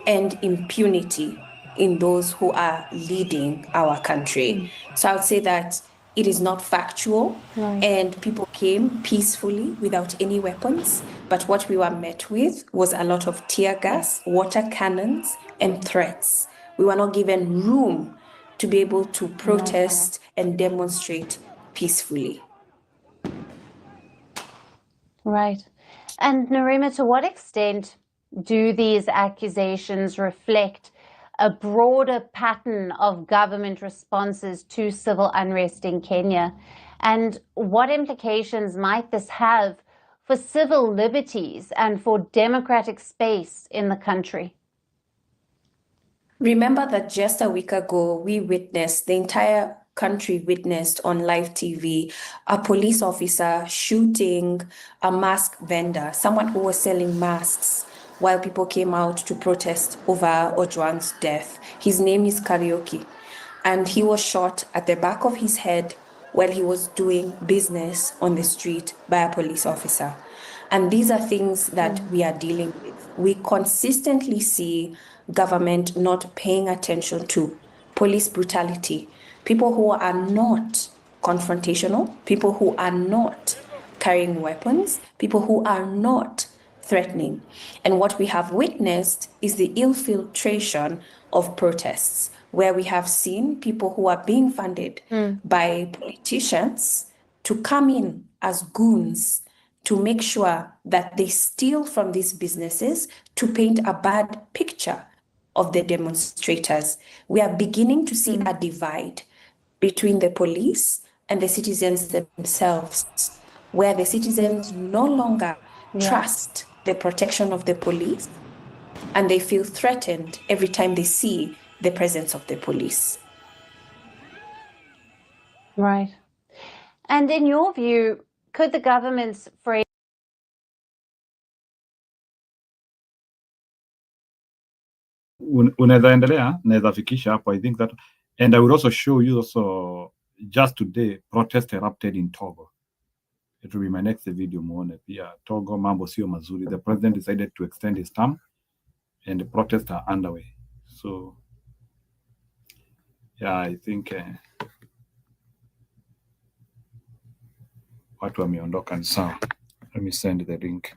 and impunity in those who are leading our country. So I would say that it is not factual, and people came peacefully without any weapons. But what we were met with was a lot of tear gas, water cannons, and threats. We were not given room to be able to protest and demonstrate peacefully. Right. And Narima, to what extent do these accusations reflect a broader pattern of government responses to civil unrest in Kenya? And what implications might this have for civil liberties and for democratic space in the country? Remember that just a week ago, we witnessed, the entire country witnessed on live TV, a police officer shooting a mask vendor, someone who was selling masks, while people came out to protest over Ojwang's death. His name is Karaoke, and he was shot at the back of his head while he was doing business on the street by a police officer. And these are things that we are dealing with. We consistently see government not paying attention to police brutality, people who are not confrontational, people who are not carrying weapons, people who are not threatening. And what we have witnessed is the infiltration of protests, where we have seen people who are being funded by politicians to come in as goons to make sure that they steal from these businesses to paint a bad picture of the demonstrators. We are beginning to see a divide between the police and the citizens themselves, where the citizens no longer trust the protection of the police and they feel threatened every time they see the presence of the police. Right. And in your view, could the government's phrase unaweza endelea, naweza fikisha hapo. I think that, and I will also show you also, just today, protest erupted in Togo. It will be my next video muone pia. Togo mambo sio mazuri. The president decided to extend his term and the protests are underway. So, yeah, I think watu wameondoka ni sawa. Let me send the link.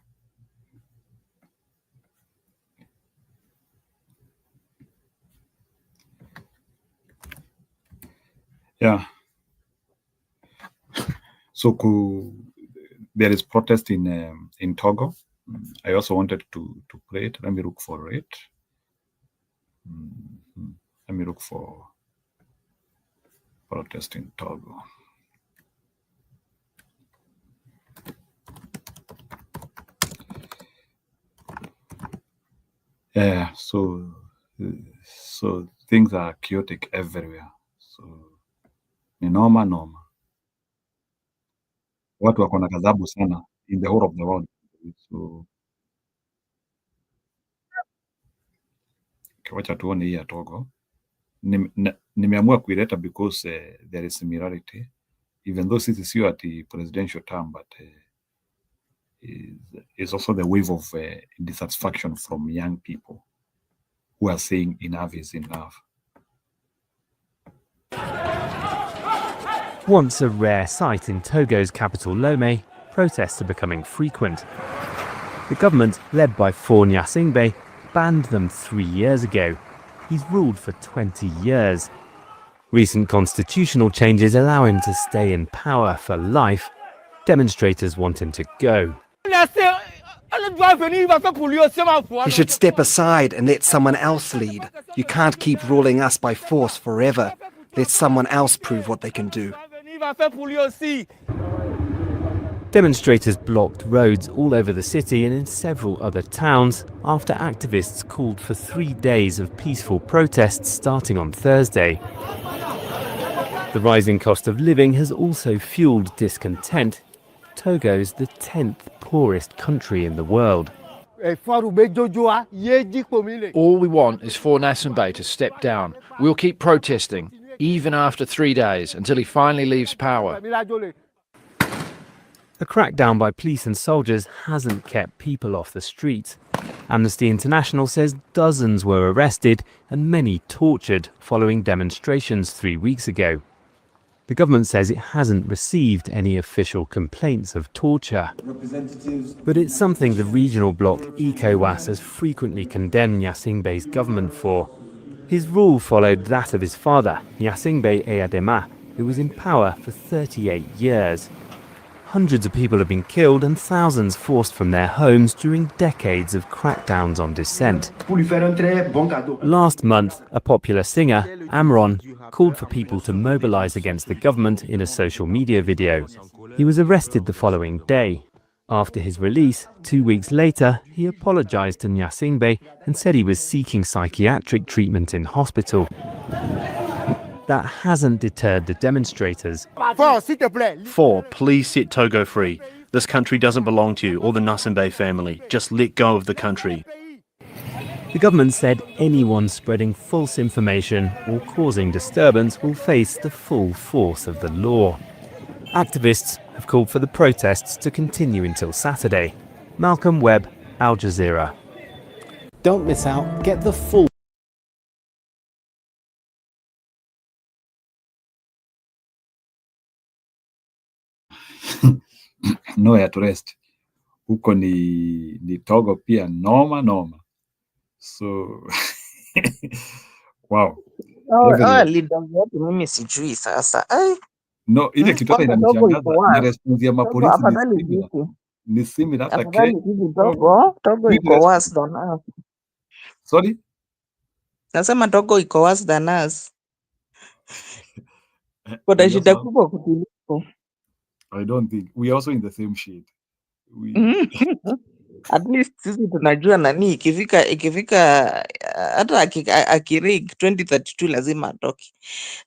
Yeah. So there is protest in Togo. I also wanted to play it. Let me look for it. Let me look for protest in Togo. Yeah, so things are chaotic everywhere. So ni noma. Watu wako na ghadhabu sana in the whole of the world. So wacha tuone hii ya Togo. Nimeamua kuileta because there is similarity, even though sisi sio ati presidential term, but is also the wave of dissatisfaction from young people who are saying enough is enough. Once a rare sight in Togo's capital Lomé, protests are becoming frequent. The government, led by Faure Gnassingbé, banned them 3 years ago. He's ruled for 20 years. Recent constitutional changes allow him to stay in power for life. Demonstrators want him to go. He should step aside and let someone else lead. You can't keep ruling us by force forever. Let someone else prove what they can do. Demonstrators blocked roads all over the city and in several other towns after activists called for 3 days of peaceful protests starting on Thursday. The rising cost of living has also fueled discontent. Togo's the 10th poorest country in the world. All we want is for Gnassingbé to step down. We'll keep protesting, even after 3 days, until he finally leaves power. A crackdown by police and soldiers hasn't kept people off the streets. Amnesty International says dozens were arrested and many tortured following demonstrations 3 weeks ago. The government says it hasn't received any official complaints of torture. But it's something the regional bloc ECOWAS has frequently condemned Gnassingbé's government for. His rule followed that of his father, Gnassingbé Eyadema, who was in power for 38 years. Hundreds of people have been killed and thousands forced from their homes during decades of crackdowns on dissent. Last month, a popular singer, Amron, called for people to mobilize against the government in a social media video. He was arrested the following day. After his release, 2 weeks later, he apologized to Nyasingbe and said he was seeking psychiatric treatment in hospital. That hasn't deterred the demonstrators. 4, please set Togo free. This country doesn't belong to you or the Nasimbe family. Just let go of the country. The government said anyone spreading false information or causing disturbance will face the full force of the law. Activists have called for the protests to continue until Saturday. Malcolm Webb, Al Jazeera. Don't miss out. Get the full nowhere to rest. Huko ni Togo pia noma. So wow. Leader wetu mimi sijui sasa. No, ile kitu hata inanishangaza na response ya mapolisi afadhali vipi? ni similar hata Afadhali hivi Togo iko worse than us. Sorry? Nasema Togo iko worse than us. Kuna shida kubwa kutuliko. I don't think we are also in the same shade. At least sisi tunajua nani ikifika hata akirig 2032 lazima atoke,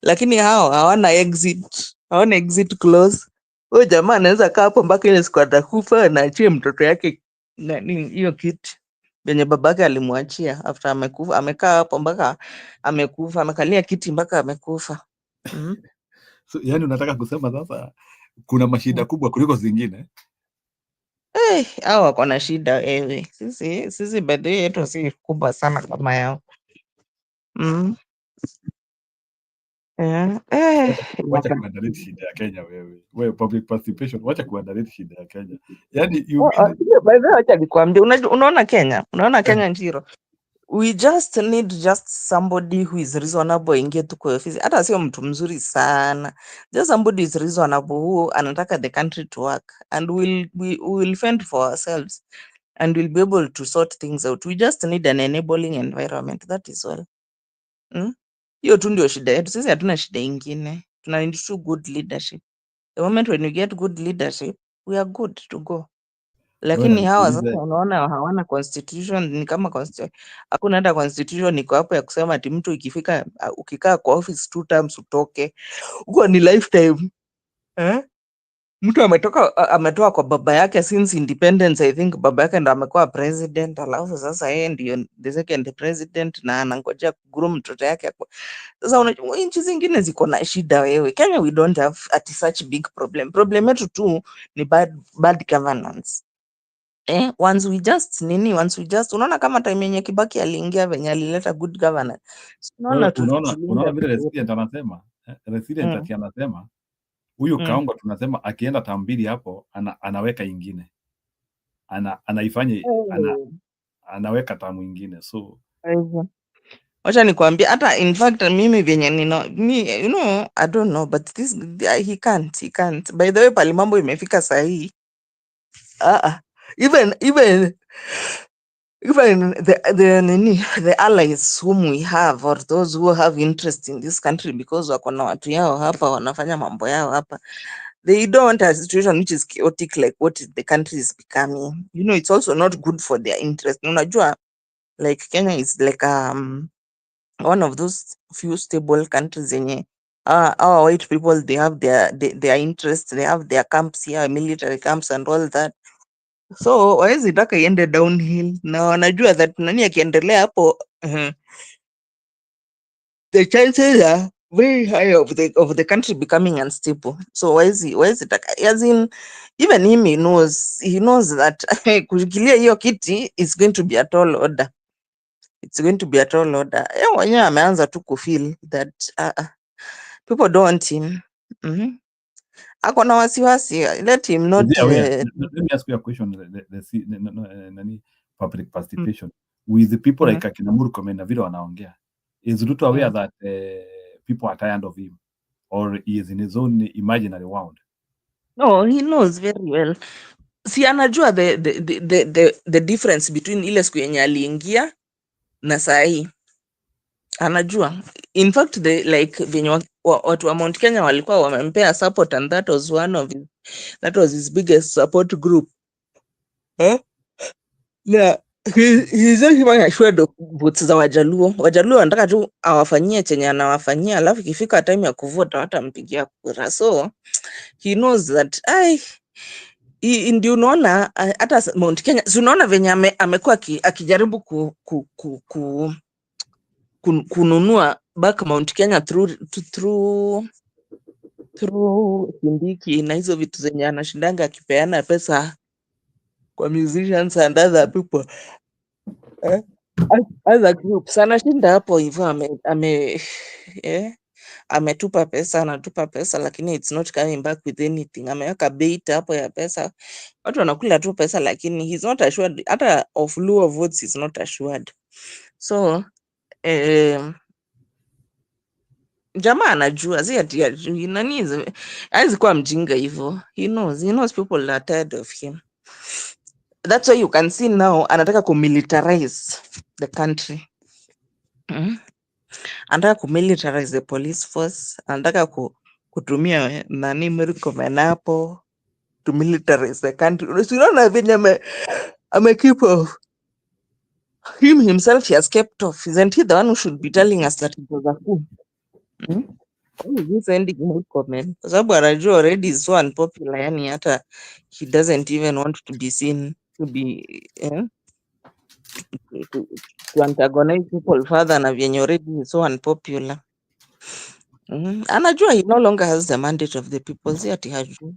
lakini hao hawana exit clause. Huyo jamaa anaweza kaa hapo mpaka ile siku atakufa na achie mtoto yake nani hiyo kiti yenye babake alimwachia after amekufa. Amekaa hapo mpaka amekufa, amekalia kiti mpaka amekufa. So, yani unataka kusema sasa kuna mashida kubwa kuliko zingine? Hao wako na shida wewe. Sisi badhi yetu si kubwa sana kama yao. Wacha kuandaleti shida ya Kenya wewe. Wewe public participation, wacha kuandaleti shida ya Kenya. Yani wacha nikwambie, unaona Kenya Njiro. We just need somebody who is reasonable ingie tu kwa ofisi. Hata sio mtu mzuri sana. Just somebody is reasonable who anataka the country to work, and we will fend for ourselves and we'll be able to sort things out. We just need an enabling environment, that is all. Hiyo tu ndio shida yetu. Sisi hatuna shida ingine. Tuna need to good leadership. The moment when you get good leadership, we are good to go. Lakini hawa sasa unaona hawana constitution, ni kama hakuna hata constitution iko hapo ya kusema ati mtu ukikaa kwa office 2 terms utoke. Huko ni lifetime. Mtu ametoka kwa baba yake since independence. I think baba yake ndo amekuwa president, alafu sasa yeye ndio the second president na anangojea kugroom mtoto yake. Sasa unajua nchi zingine ziko na shida wewe. Kenya we don't have such big problem. Problem yetu tu ni bad governance. Once we just unaona kama time yenye Kibaki aliingia venye alileta good governance. Unaona vile resident anasema, anasema huyu Kaongo tunasema akienda tambili hapo anaweka ingine. Anaifanya anaweka tamu ingine. So wacha nikwambia hata in fact mimi venye I don't know but this he can't. By the way pali mambo imefika sahi. Even the allies whom we have or those who have interest in this country because wako na watu yao hapa wanafanya mambo yao hapa, they don't want a situation which is chaotic like what the country is becoming. It's also not good for their interest. Unajua like Kenya is like one of those few stable countries yenye our white people they have their interest, they have their camps here, military camps and all that. So waezi taka iende downhill na wanajua that nani akiendelea hapo the chances are very high of the country becoming unstable. So waezi taka, as in even him he knows that kushikilia hiyo kiti is going to be a tall order. It's going to be a tall order. Wenyewe ameanza tu kufeel that people don't want him. Ako na wasiwasi, let him not let me ask you a question. The public participation with the people like akina Murkomen na vile wanaongea, is Ruto aware that people are tired of him or he is in his own imaginary world? Oh, he knows very well. Si anajua the difference between ile siku yenye aliingia na sahi. Anajua. In fact, venye watu wa Mount Kenya walikuwa wamempea support, and that was his biggest support group. Yeah, he's not even assured of votes za Wajaluo. Wajaluo wanataka tu awafanyie chenye anawafanyia, alafu ikifika time ya kuvota watampigia kura. So he knows that ndio unaona hata Mount Kenya, si unaona venye amekuwa akijaribu kununua back Mount Kenya through Kindiki na hizo vitu zenye anashindanga akipeana pesa kwa musicians and other people. Other groups anashinda hapo hivyo, ametupa pesa, anatupa pesa, lakini it's not coming back with anything. Ameweka bait hapo ya pesa, watu wanakula tu pesa, lakini he's not assured hata of Luo votes, he's not assured. So jamaa anajua, si ati ajui nani, hawezi kuwa mjinga hivyo. He knows people are tired of him. That's why you can see now anataka kumilitarize the country. Anataka kumilitarize the police force, anataka kutumia nani Murkomen hapo to militarize the country. Unaona venye keep off. Him himself he has kept off. Isn't he the one who should be telling us that it was a coup? Why is he sending Murkomen? Kwa sababu anajua already is so unpopular, yani hata he doesn't even want to be seen to be to antagonize people further na vyenye already is so unpopular. Anajua he no longer has the mandate of the people. Si ati hajui.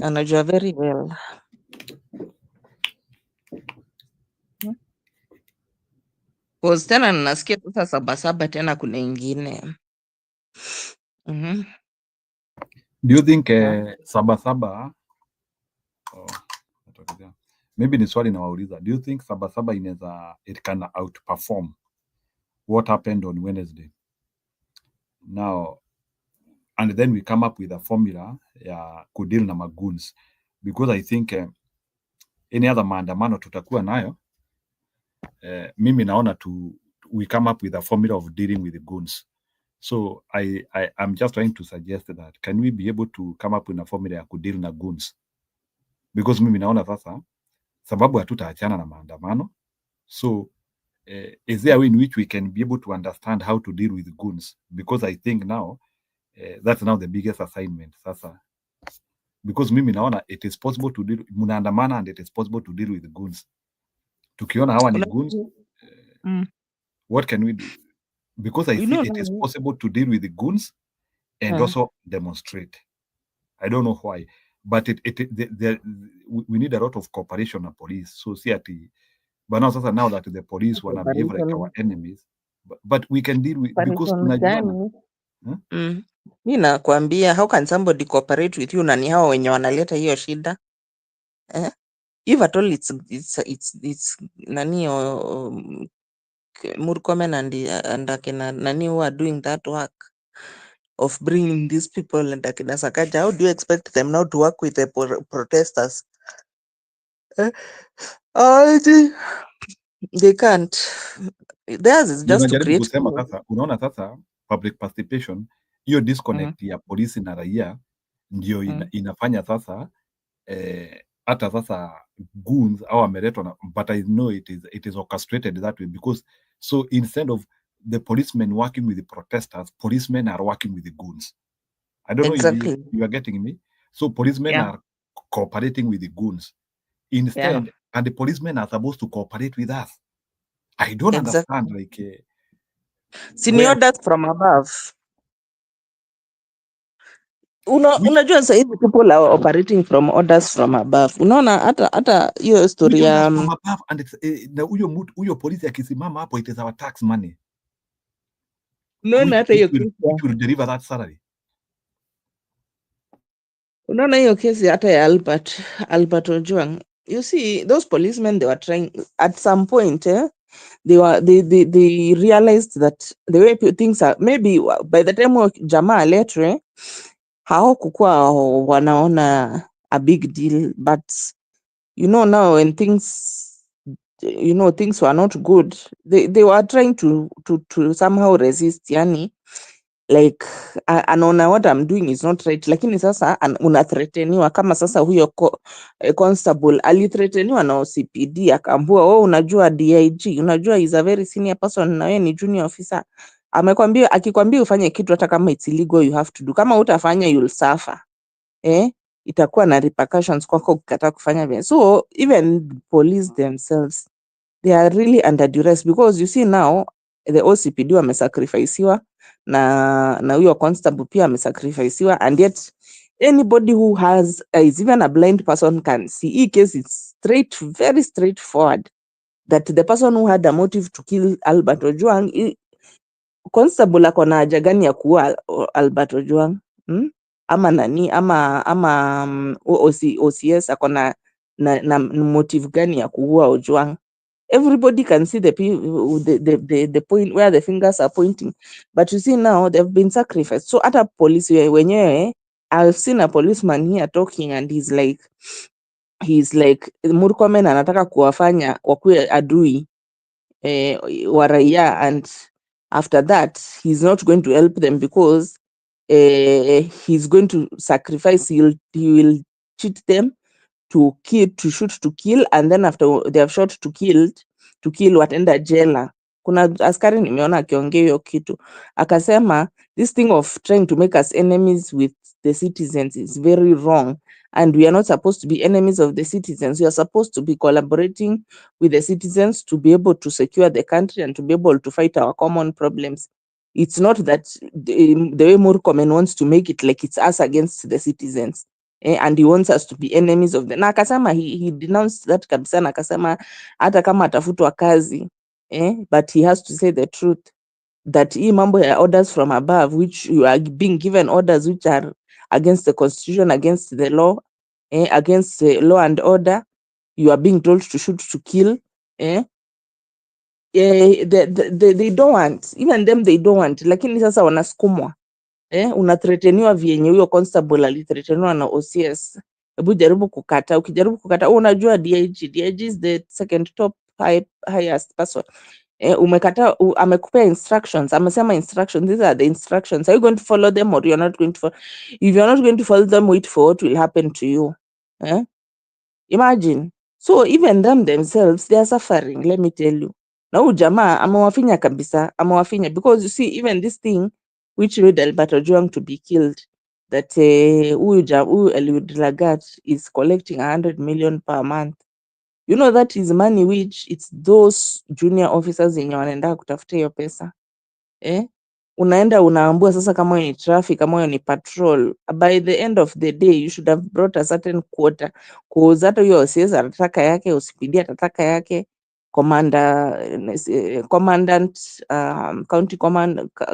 Anajua very well. Cause tena nasikia sasa Sabasaba tena kuna ingine. Do you think Sabasaba maybe ni swali nawauliza, do you think Sabasaba it can outperform what happened on Wednesday? Now, and then we come up with a formula ya kudeal na magoons, because I think any other maandamano tutakuwa nayo, mimi naona we come up with a formula of dealing with the goons. So I'm just trying to suggest that can we be able to come up with a formula ya kudeal na goons, because mimi naona sasa sababu hatutaachana na maandamano. So is there a way in which we can be able to understand how to deal with goons? Because I think now that's now the biggest assignment sasa, because mimi naona it is possible to deal munaandamana and it is possible to deal with goons. Tukiona hawa ni goons, what can we do? Because I think it is possible to deal with the goons and also demonstrate. I don't know why, but we need a lot of cooperation of police. So see but now that the police wanna behave like our enemies, but we can deal with, because tunajuana. Mi nakwambia, how can somebody cooperate with you na ni hao wenye wanaleta hiyo shida? If at all it's nani Murkomen and akina nani who are doing that work of bringing these people and akina Sakaja, how do you expect them now to work with the protesters? They can't. Theirs is just to create chaos. Unaona sasa public participation, hiyo disconnect ya polisi na raia ndio inafanya sasa hata sasa goons au ameletwa, but I know it is orchestrated that way, because so instead of the policemen working with the protesters, policemen are working with the goons. I don't know if you are getting me. So policemen are cooperating with the goons instead, and the policemen are supposed to cooperate with us. I don't understand, like senior that from above. Unajua sasa hivi people are operating from orders from above. Unaona hata hiyo story ya from above, and it's na huyo polisi akisimama hapo, it is our tax money. Unaona hata hiyo kesi will deliver that salary. Unaona hiyo kesi hata ya Albert Ojwang. You see those policemen, they were trying at some point they realized that the way things are, maybe by the time jamaa letre hawakukua wanaona a big deal, but now when things things were not good, they were trying to somehow resist, yani like anaona what I'm doing is not right, lakini sasa unathreateniwa. Kama sasa huyo constable alithreateniwa na OCPD, akaambua unajua DIG, unajua is a very senior person na wewe ni junior officer, akikwambia ufanye kitu hata kama it's illegal you have to do, kama utafanya you'll suffer, itakuwa na repercussions kwako ukikataa kufanya vile. So even police themselves, they are really under duress, because you see now the OCPD wamesacrificiwa na huyo constable pia amesacrificiwa, and yet anybody who is even a blind person can see. Hii case is very straightforward, that the person who had a motive to kill Albert Ojwang, constable akona haja gani ya kuua Albert Ojwang? Ama nani ama OCS akona na motive gani ya kuua Ojwang? Everybody can see the point where the fingers are pointing, but you see now they've been sacrificed. So hata police wenyewe, I've seen a policeman here talking, and he's like Murkomen anataka kuwafanya wakuwe adui wa raia, and after that he's not going to help them, because he's going to sacrifice. He will cheat them to shoot to kill, and then after they have shot to kill wataenda jela. Kuna askari nimeona akiongea hiyo kitu, akasema this thing of trying to make us enemies with the citizens is very wrong, and we are not supposed to be enemies of the citizens. We are supposed to be collaborating with the citizens to be able to secure the country and to be able to fight our common problems. It's not that the way Murkomen wants to make it like it's us against the citizens. And he wants us to be enemies of the. Na akasema he denounced that kabisa, na akasema hata kama atafutwa kazi, but he has to say the truth, that hii mambo ya orders from above, which you are being given orders which are against the constitution, against the law, against the law and order, you are being told to shoot to kill, they don't want, even them they don't want, lakini sasa wanasukumwa. Unathreateniwa vyenye huyo constable alithreateniwa na OCS. Hebu jaribu kukata, ukijaribu kukata, unajua DIG is the second top highest person. Umekata, amekupea instructions, amesema instructions, these are the instructions. Are you going to follow them, or you're not going to follow? If you're not going to follow them, wait for what will happen to you. Imagine. So even them themselves, they are suffering, let me tell you. Na huyu jamaa amewafinya kabisa, amewafinya, because you see even this thing which made Albert Ojwang to be killed, that huyu Eliud Lagat is collecting 100 million per month. You know that is money which it's those junior officers yenye wanaenda kutafuta hiyo pesa. Unaenda unaambua sasa, kama ni traffic, kama ni patrol, by the end of the day you should have brought a certain quota, cause hata hiyo OCS atataka yake, OCPD atataka yake, commandant,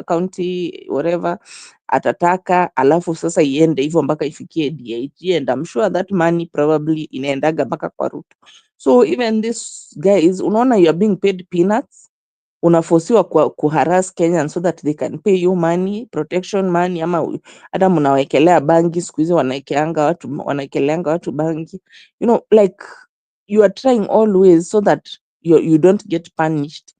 county whatever atataka, alafu sasa iende hivyo mpaka ifikie DIG, and I'm sure that money probably inaendaga mpaka kwa Ruto. So even these guys, unaona, you are being paid peanuts, unafosiwa kuharass Kenyans so that they can pay you money, protection money, ama hata mnawekelea bangi. Siku hizi wanaekeleanga watu bangi, like you are trying always so that you don't get punished,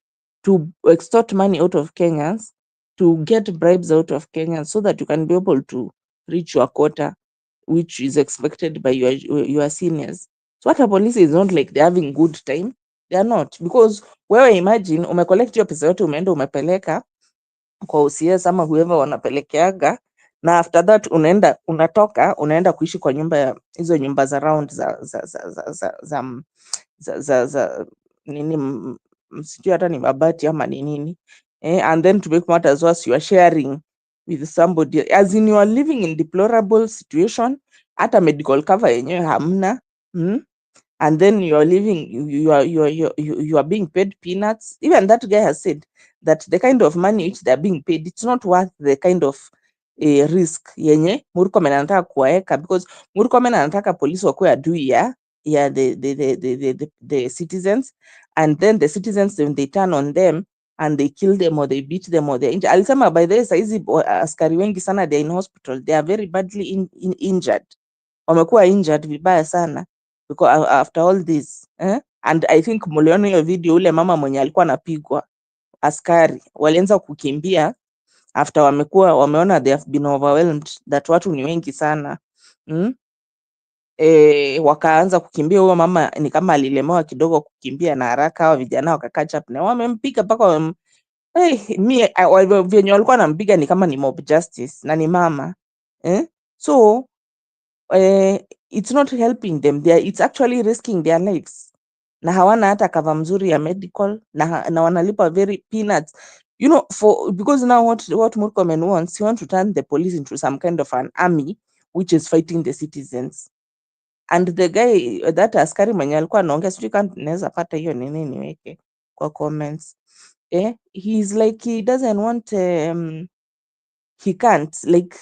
to extort money out of Kenyans, to get bribes out of Kenyans, so that you can be able to reach your quota which is expected by your seniors. So what a police is not like they're having good time. They are not, because wewe imagine umecollect hiyo pesa yote, umeenda umepeleka kwa OCS ama whoever wanapelekeaga, na after that unaenda kuishi kwa hizo nyumba za round za nini, sijui hata ni mabati ama ni nini, and then to make matters worse, you are sharing with somebody, as in you are living in deplorable situation, hata medical cover yenyewe hamna, and then you are living, you are being paid peanuts. Even that guy has said that the kind of money which they are being paid, it's not worth the kind of risk yenye Murkomen anataka kuwaeka, because Murkomen anataka polisi wakuwe adui ya the citizens, and then the citizens, when they turn on them, and they kill them or they beat them or they injured. Alisema by the way saizi askari wengi sana they are in hospital, they are very badly injured. Wamekuwa injured vibaya sana because after all this and I think muliona hiyo video, ule mama mwenye alikuwa anapigwa askari walianza kukimbia after wameona they have been overwhelmed, that watu ni wengi sana. Wakaanza kukimbia. Huyo mama ni kama alilemewa kidogo kukimbia na haraka, hao vijana wakakatch up na wamempiga mpaka venye walikuwa wanampiga ni kama ni mob justice na ni mama so it's not helping them there, it's actually risking their lives, na hawana hata cover mzuri ya medical na wanalipa very peanuts, you know, because now what Murkomen wants, he wants to turn the police into some kind of an army which is fighting the citizens. And the guy, that askari mwenye alikuwa anaongea, sijui kama naweza pata hiyo nini niweke kwa comments, he's like he doesn't want he can't like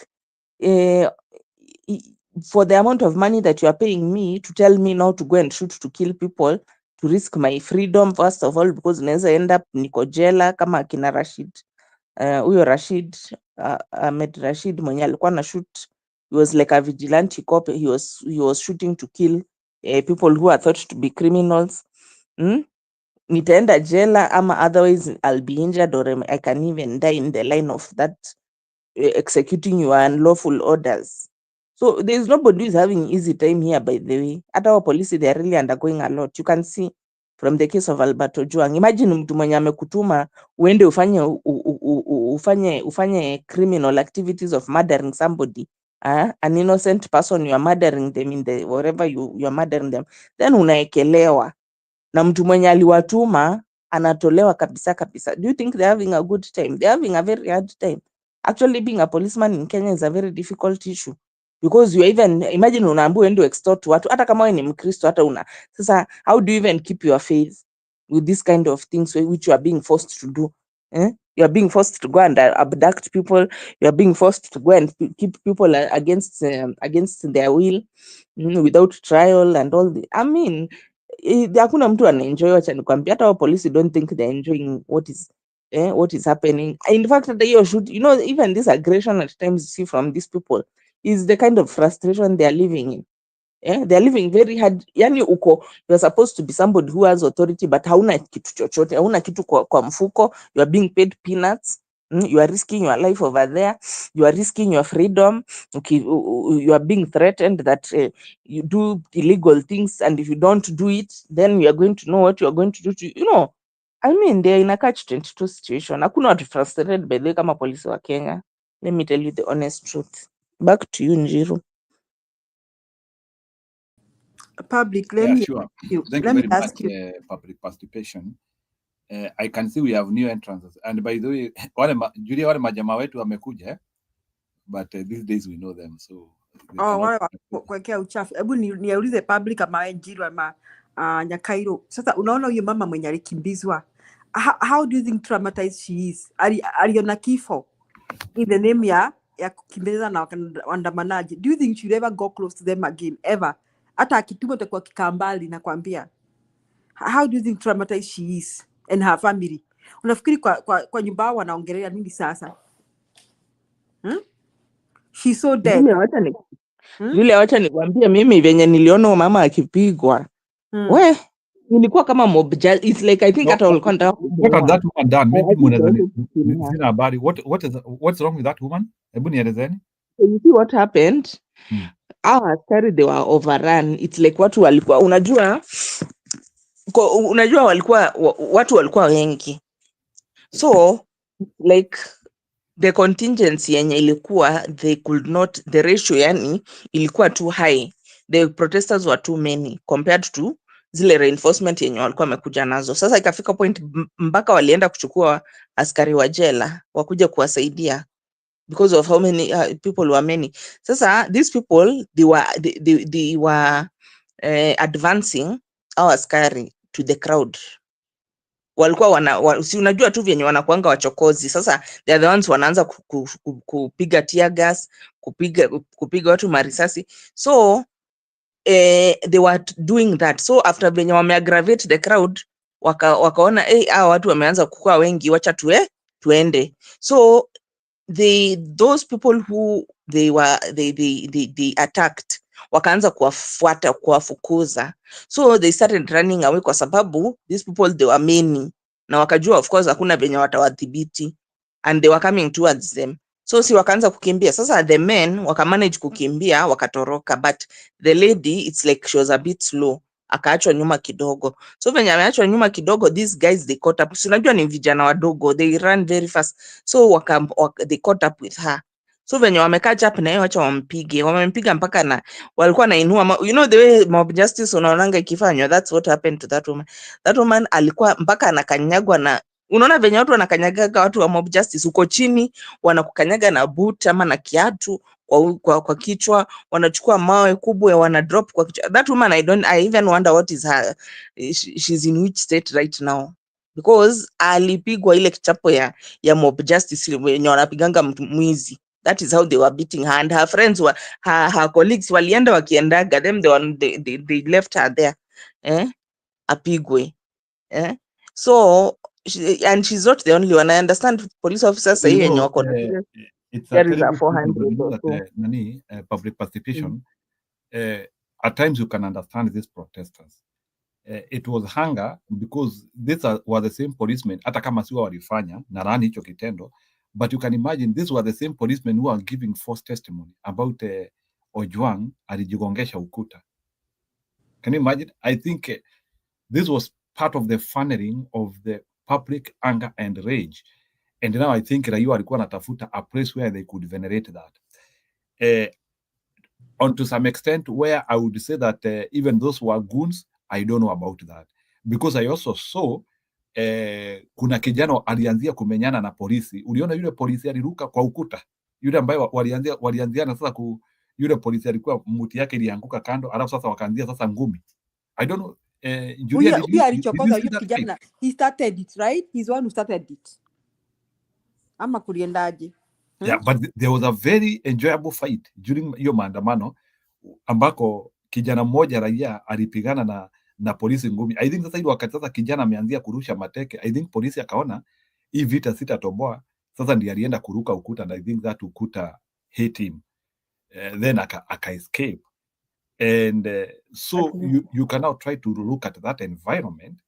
for the amount of money that you are paying me to tell me now to go and shoot to kill people, to risk my freedom first of all, because naweza end up niko jela kama akina Rashid, huyo Rashid Ahmed Rashid mwenye alikuwa na shoot, he was like a vigilante cop, he was shooting to kill people who are thought to be criminals. Nitaenda jela ama otherwise I'll be injured or I can even die in the line of that executing your unlawful orders. So there's nobody who's having easy time here, by the way. Hata wa police, they are really undergoing a lot. You can see from the case of Alberto Juang. Imagine mtu mwenye amekutuma uende ufanye criminal activities of murdering somebody, an innocent person, you are murdering them in the wherever you are murdering them, then unaekelewa na mtu mwenye aliwatuma anatolewa kabisa kabisa. Do you think they're having a good time? They're having a very hard time. Actually, being a policeman in Kenya is a very difficult issue, because you even imagine unaambiwa endo extort watu, hata kama wewe ni Mkristo, hata sasa, how do you even keep your faith with this kind of things which you are being forced to do? You are being forced to go and abduct people. You are being forced to go and keep people against their will, without trial and all the, I mean, hakuna mtu anaenjoy. Wacha nikwambia, hata wa police don't think they're enjoying what is happening. In fact, you should, you know, even this aggression at times you see from these people is the kind of frustration they are living in. They're living very hard. Yani you're supposed to be somebody who has authority, but hauna kitu chochote, hauna kitu kwa mfuko. You are being paid peanuts. You are risking your life over there. You are risking your freedom. You are being threatened that you do illegal things, and if you don't do it, then we are going to know what you are going to do to you. You know, I mean, they are in a catch-22 situation. Hakuna watu frustrated by the kama polisi wa Kenya. Let me tell you the honest truth. Back to you, Njiru. Public, let me Sure. ask you. Thank Let you me very ask much, you. public participation. I can see we have new entrants. And by the way, Julia, wale majama wetu wamekuja, but these days we know them. So Wale kuwekea uchafu. Hebu niulize public ama Njiru ama Nyakairo. Sasa unaona huyo mama mwenye alikimbizwa. How do you think traumatized she is? Aliona kifo in the name ya kukimbiza na waandamanaji. Do you think she'll ever go close to them again? Ever? Hata akituma atakuwa kikambali nakwambia. How do you think traumatized she is and her family? Unafikiri kwa nyumba yao wanaongelea nini sasa? She's so dead. Vile wacha nikwambie mimi venye niliona mama akipigwa. We, nilikuwa kama mob justice. It's like I think hata walikuwa nataka what has that woman done? Maybe sina habari. What's wrong with that woman? Hebu nielezeni. You see what happened? Our askari, they were overrun. It's like watu walikuwa unajua watu walikuwa wengi. So like the contingency yenye ilikuwa, they could not, the ratio yani ilikuwa too high. The protesters were too many compared to zile reinforcement yenye walikuwa wamekuja nazo. Sasa ikafika point mpaka walienda kuchukua askari wa jela wakuja kuwasaidia because of how many people were many. Sasa these people, they were advancing our askari to the crowd. Walikuwa si unajua tu vyenye wanakuanga wachokozi. Sasa they are the ones wanaanza kupiga tear gas, kupiga watu marisasi. So they were doing that. So after venye wame aggravate the crowd, wakaona hawa watu wameanza kukua wengi, wacha tuende. So those people who they attacked wakaanza kuwafukuza, so they started running away kwa sababu these people they were many, na wakajua of course hakuna venye watawadhibiti, and they were coming towards them, so si wakaanza kukimbia. Sasa the men wakamanage kukimbia wakatoroka, but the lady it's like she was a bit slow, akaachwa nyuma kidogo. So venye ameachwa nyuma kidogo, these guys they caught up. So unajua ni vijana wadogo, they ran very fast, so they caught up with her. So venye wamecatch up na yeye, wacha wampige, wamempiga mpaka na walikuwa nainua, you know the way mob justice unaonanga ikifanywa, that's what happened to that woman. That woman alikuwa mpaka anakanyagwa na, unaona venye watu wanakanyagaga watu wa mob justice, uko chini wanakukanyaga na boot ama na kiatu kwa kichwa, wanachukua mawe kubwa wana drop kwa kichwa. That woman I even wonder what is her, she's in which state right now, because alipigwa ile kichapo ya mob justice wenye wanapiganga mtu mwizi. That is how they were beating her, and her friends were her colleagues walienda wakiendaga them, they left her there apigwe. So and she's not the only one. I understand police officers say yenye wako na it's there a is a terrible 400 thing, or that so. public participation, at times you can understand these protesters. It was hunger because these were the same policemen, hata kama siwa walifanya na rani hicho kitendo, but you can imagine these were the same policemen who are giving false testimony about Ojwang alijigongesha ukuta. Can you imagine? I think this was part of the funneling of the public anger and rage. And now I think Raia walikuwa natafuta a place where they could venerate that. On to some extent where I would say that even those who are goons, I don't know about that. Because I also saw kuna kijana alianzia kumenyana na polisi. Uliona yule polisi aliruka kwa ukuta. Yule ambaye walianziana sasa yule polisi alikuwa muti yake ilianguka kando, alafu sasa wakaanzia sasa ngumi. I don't know. Julia, did you see that kijana, he started it, right? He's the one who started it. Ama kuliendaje? Yeah, but there was a very enjoyable fight during hiyo maandamano ambako kijana mmoja raia alipigana na polisi ngumi. I think sasa ile wakati sasa kijana ameanzia kurusha mateke, I think polisi akaona hii vita sitatoboa, sasa ndiye alienda kuruka ukuta, and I think that ukuta hit him. Then aka escape. And so you can now try to look at that environment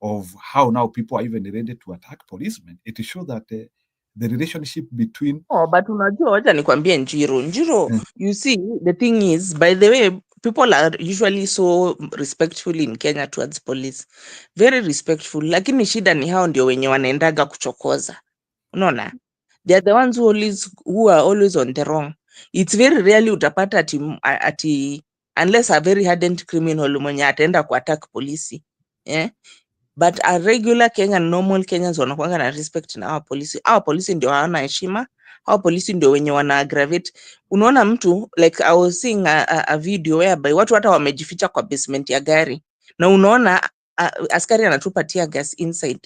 of how now people are even ready to attack policemen. It shows that the relationship between But unajua, wacha nikwambie Njiro, you see, the thing is, by the way, people are usually so respectful in Kenya towards police, very respectful, lakini shida ni hao ndio wenye wanaendaga kuchokoza, unaona, they are the ones who are always on the wrong. It's very rarely utapata ati unless a very hardened criminal mwenye ataenda kuattack polisi, but a regular Kenyan, normal Kenyans wanakuanga na respect na hawa polisi. Hawa polisi ndio hawana heshima, hawa polisi ndio wenye wana aggravate. Unaona mtu, like I was seeing a video whereby watu hata wamejificha kwa basement ya gari, na unaona askari anatupa tear gas inside.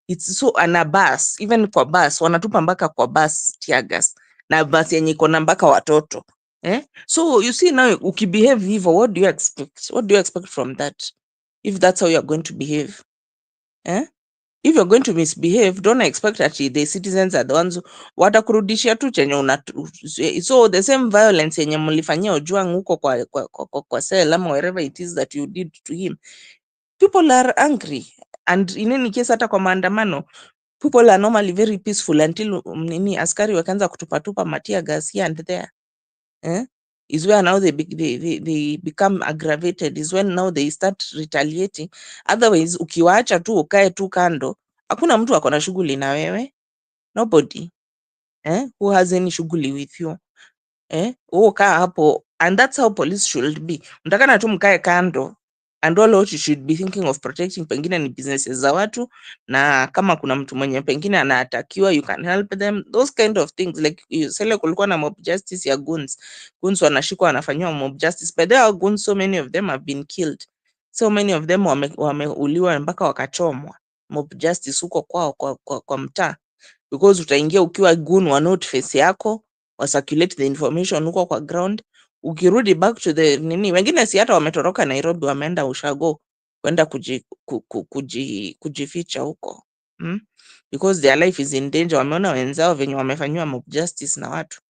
It's so ana bus, even kwa bus wanatupa mpaka kwa bus tear gas, na bus yenye iko na mpaka watoto. So you see now, ukibehave hivyo, what do you expect? What do you expect from that? If that's how you are going to behave. If you're going to misbehave, don't expect that the citizens are the ones watakurudishia tu chenye so the same violence yenye mlifanyia Ojwang huko kwa cell ama wherever it is that you did to him, people are angry. And in any case, hata kwa maandamano, people are normally very peaceful until askari wakaanza kutupatupa matia gas here and there. Is where now they become aggravated, is when now they start retaliating. Otherwise, ukiwaacha tu ukae tu kando, hakuna mtu akona shughuli na wewe. Nobody who has any shughuli with you. Ukaa hapo, and that's how police should be. Mtakana tu mkae kando, and all what you should be thinking of protecting pengine ni businesses za watu, na kama kuna mtu mwenye pengine anaatakiwa, you can help them, those kind of things. Like sele kulikuwa na mob justice ya Goons wanashikwa wanafanywa mob justice, but there are Goons, so many of them have been killed, so many of them wameuliwa mpaka wakachomwa. Mob justice huko kwao kwa mtaa, because utaingia ukiwa goon wa note face yako, wa circulate the information huko kwa ground, ukirudi back to the wengine si hata wametoroka Nairobi, wameenda ushago kwenda kujificha huko. Because their life is in danger. Wameona wenzao venye wamefanyiwa mob justice na watu.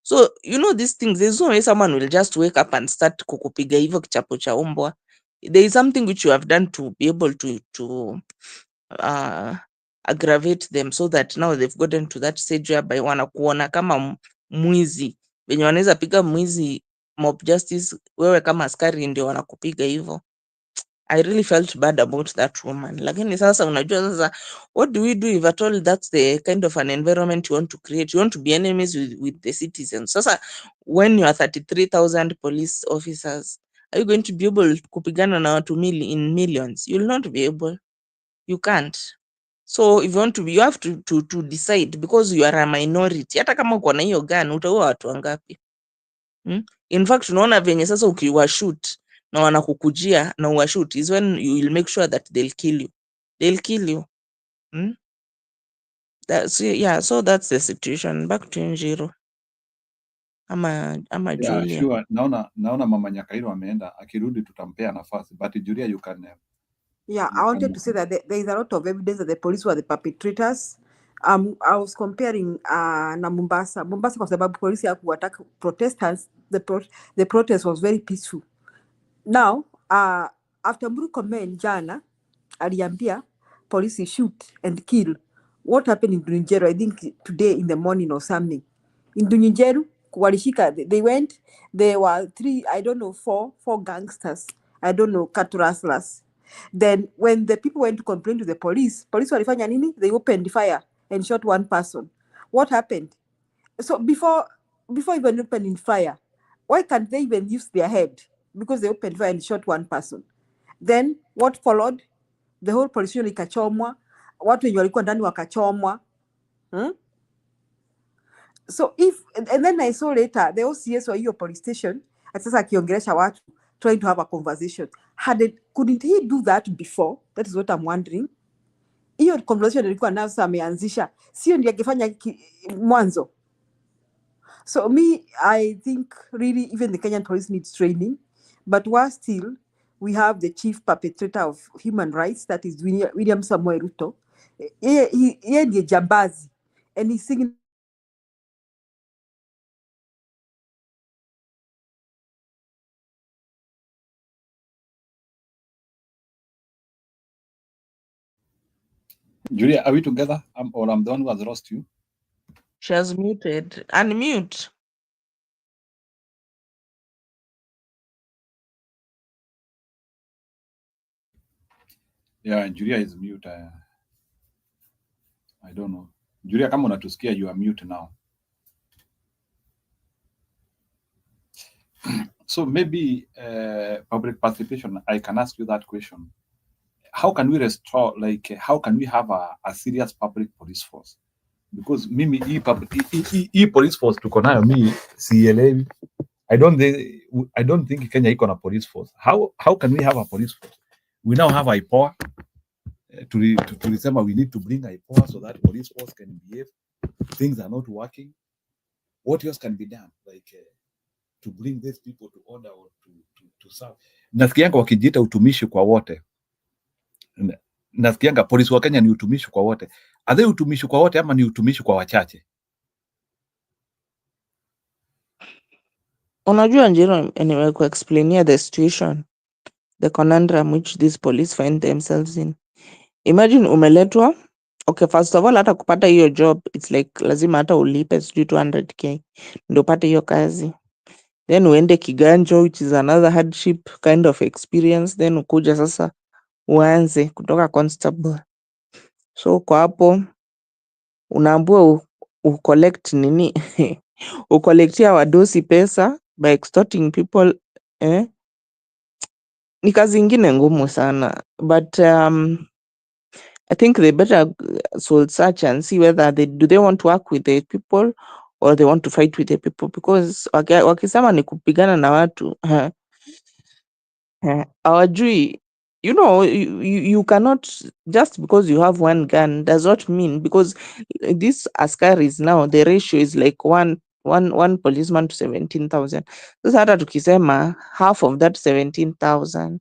So, you know these things, there's no way someone will just wake up and start kukupiga hivyo kichapo cha umbwa. There is something which you have done to be able to aggravate them, so that now they've gotten to that stage whereby wanakuona kama mwizi. Venye wanaweza piga mwizi mob justice, wewe kama askari ndio wanakupiga hivyo. I really felt bad about that woman. Lakini sasa unajua sasa, what do we do if at all that's the kind of an environment you want to create? You want to be enemies with the citizens. Sasa when you are 33,000 police officers, are you going to be able kupigana na watu in millions? You will not be able. You can't. So if you want to be, you have to decide, because you are a minority. Hata kama uko na hiyo gun, utaua watu wangapi? In fact, unaona venye sasa ukiwashoot na wanakukujia na uwashoot is when you will make sure that they'll kill you. They'll kill you. So that's the situation. Back to Njiro. Ama Yeah, Julia. sure. Naona Mama Nyakairo ameenda, akirudi tutampea nafasi. But Julia, you can Yeah, I wanted to say that there is a lot of evidence that the police were the perpetrators. I was comparing na Mombasa. Mombasa kwa sababu polisi hakuattack protesters, the protest was very peaceful. Now, after Murkomen jana aliambia police shoot and kill. What happened in Dunjeru? I think today in the morning or something. In Dunjeru, walishika, they went, there were four gangsters. I don't know, cat rustlers. Then when the people went to complain to the police walifanya nini? They opened fire and shot one person. What happened? So before even opening fire, why can't they even use their head? Because they opened fire and shot one person. Then what followed? The whole police station ikachomwa, watu wenye walikuwa ndani wakachomwa. So and then I saw later the OCS wa hiyo police station sasa akiongelesha watu trying to have a conversation. Couldn't he do that before? That is what I'm wondering. Hiyo conversation ilikuwa nayo sasa ameanzisha, sio ndiye akifanya mwanzo. So I think really even the Kenyan police needs training, but while still we have the chief perpetrator of human rights, that is William Samoei Ruto. Yeye ndiye jambazi, and he's singing. Julia, are we together? Or I'm the one who has lost you? She has muted. Unmute. Yeah, Julia is mute. I don't know. Julia, kama unatusikia, you are mute now. So maybe public participation, I can ask you that question. How can we restore, how can we have a serious public police force? Because mimi hii police force tuko nayo mi sielewi. I don't think Kenya iko na police force. How can we have a police force? We now have IPOA. Tulisema we need to bring IPOA so that police force can behave. Things are not working. What else can be done? To bring these people to order or to serve. Nasikianga wakijiita utumishi kwa wote. Nasikianga polisi wa Kenya ni utumishi kwa wote. Are they utumishi kwa wote ama ni utumishi kwa wachache? Unajua Njiro, anyway, explainia the situation, the conundrum which these police find themselves in. Imagine umeletwa, okay, first of all, hata kupata hiyo job, it's like lazima hata ulipe sijui 200k ndio upate hiyo kazi. Then uende kiganjo, which is another hardship kind of experience. Then ukuja sasa uanze kutoka constable. So kwa hapo unaambiwa ucollect nini? Ucollectia wadosi pesa by extorting people. Ni kazi ingine ngumu sana. But I think they better soul search and see whether do they want to work with the people or they want to fight with the people, because wakisema ni kupigana na watu hawajui. You know, you cannot, just because you have one gun does not mean, because this askaris now the ratio is like one policeman to 17,000. Sasa hata tukisema half of that 17,000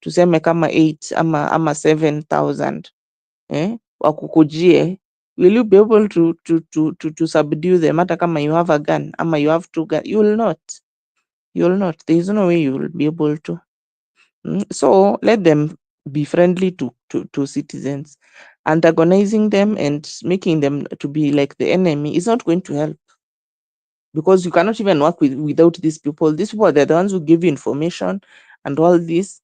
tuseme kama 8 ama 7,000 wakukujie, will you be able to subdue them? Hata kama you have a gun ama you have 2 guns, you will not. There is no way you will be able to. So let them be friendly to citizens. Antagonizing them and making them to be like the enemy is not going to help, because you cannot even work without these people. These people, they're the ones who give you information and all this.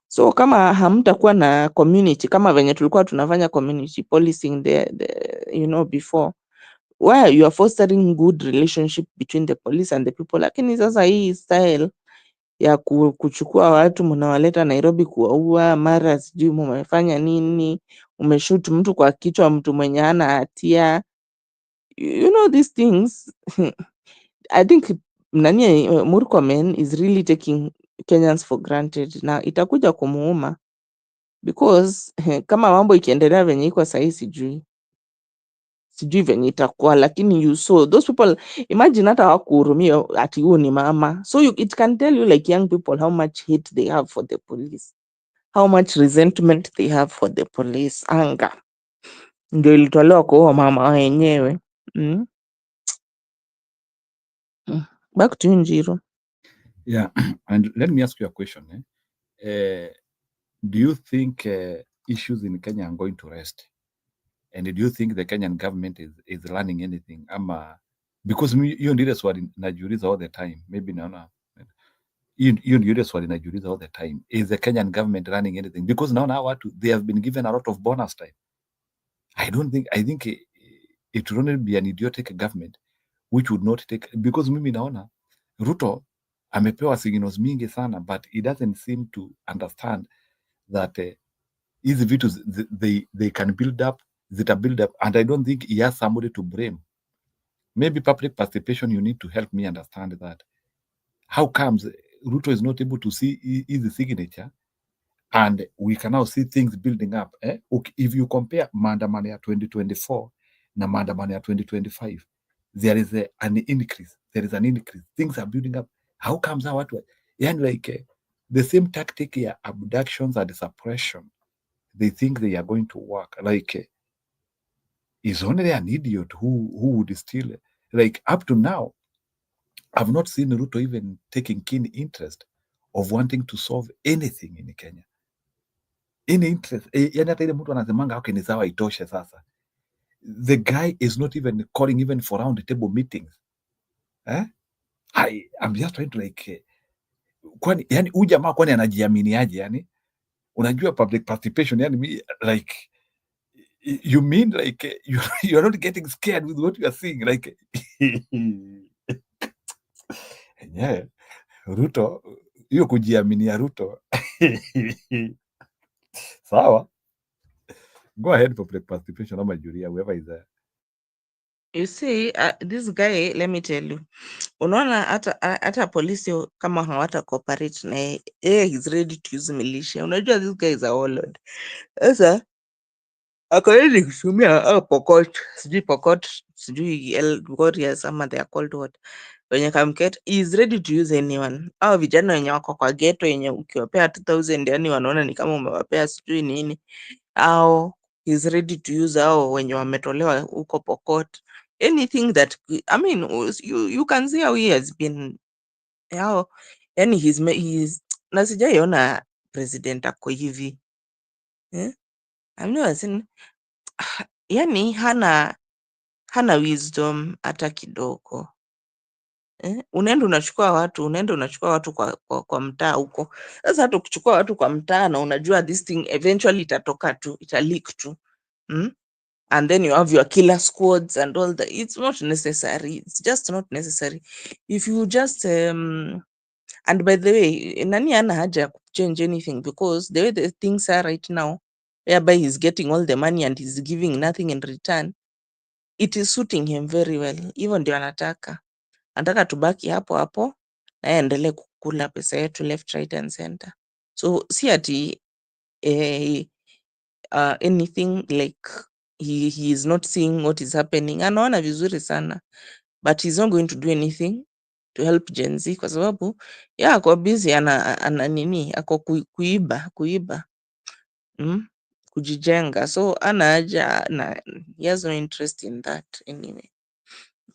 So kama hamtakuwa na community, kama venye tulikuwa tunafanya community policing before, where you are fostering good relationship between the police and the people. Lakini sasa hii style ya kuchukua watu mnawaleta Nairobi kuwaua, mara sijui mmefanya nini, umeshoot mtu kwa kichwa, mtu mwenye hana hatia, these things. I think Murkomen is really taking Kenyans for granted, na itakuja kumuuma, because kama mambo ikiendelea venye iko sahii, sijui venye itakuwa, lakini you saw those people. Imagine hata hawakuhurumia ati huyu ni mama. So it can tell you, like, young people, how much hate they have for the police, how much resentment they have for the police. Anger ndio ilitolewa kwa huyo mama wenyewe. Back to you, Njiro. Yeah, and let me ask you a question. Do you think issues in Kenya are going to rest? And do you think the Kenyan government is learning anything? Because hiyo ndio swali najiuliza all the time. Maybe naona hiyo ndio swali najiuliza all the time. Is the Kenyan government learning anything? Because naona watu, they have been given a lot of bonus time. I think it will only be an idiotic government which would not take, because mimi naona Ruto amepewa signals mingi sana, but he doesn't seem to understand that hizi vitu they can build up, and I don't think he has somebody to blame. Maybe public participation, you need to help me understand that. How comes Ruto is not able to see his signature, and we can now see things building up? Okay, if you compare maandamano ya 2024 na maandamano ya 2025, there is an increase. Things are building up. How comes now watu, yani like the same tactic ya abductions and suppression, they think they are going to work. Like, is only an idiot who would still, like, up to now, I've not seen Ruto even taking keen interest of wanting to solve anything in Kenya. Any interest. Yani hata ile mtu anasemanga okay, ni sawa, itoshe sasa. The guy is not even calling even for round table meetings. I'm just trying to like, kwani yani huyu jamaa kwani anajiaminiaje? Yani unajua public participation, yani me like, you mean like you are not getting scared with what you are seeing, like yeah, Ruto, hiyo kujiaminia Ruto. Sawa, go ahead, public participation ama Julia, whoever is there. You see, this guy, let me tell you, unaona hata polisi kama hawata cooperate na yeye, he's ready to use militia. Unajua this guy is a warlord. Sasa ako ready kutumia Pokot, sijui warriors ama they are called what, wenye kamket, is ready to use anyone. Au vijana wenye wako kwa ghetto yenye ukiwapea 2,000 yani wanaona ni kama umewapea sijui nini, au is ready to use hao wenye wametolewa huko Pokot. Anything that, I mean, you can see how he has been, yani he's na sijaiona president ako hivi. I've never seen, yani hana wisdom hata kidogo. Unaenda unachukua watu kwa mtaa huko. Sasa hata ukichukua watu kwa mtaa na unajua this thing eventually itatoka tu, italeak tu. And then you have your killer squads and all that. It's not necessary. It's just not necessary. If you just and by the way, nani hana haja ya change anything, because the way the things are right now, whereby he's getting all the money and he's giving nothing in return, it is suiting him very well. Hivyo ndio anataka tubaki hapo hapo na aendelee kukula pesa yetu left, right and center. So si ati anything like he is not seeing what is happening. Anaona vizuri sana, but he's not going to do anything to help Gen Z kwa sababu ako busy ana nini ako kuiba kujijenga, so ana haja na he has no interest in that anyway.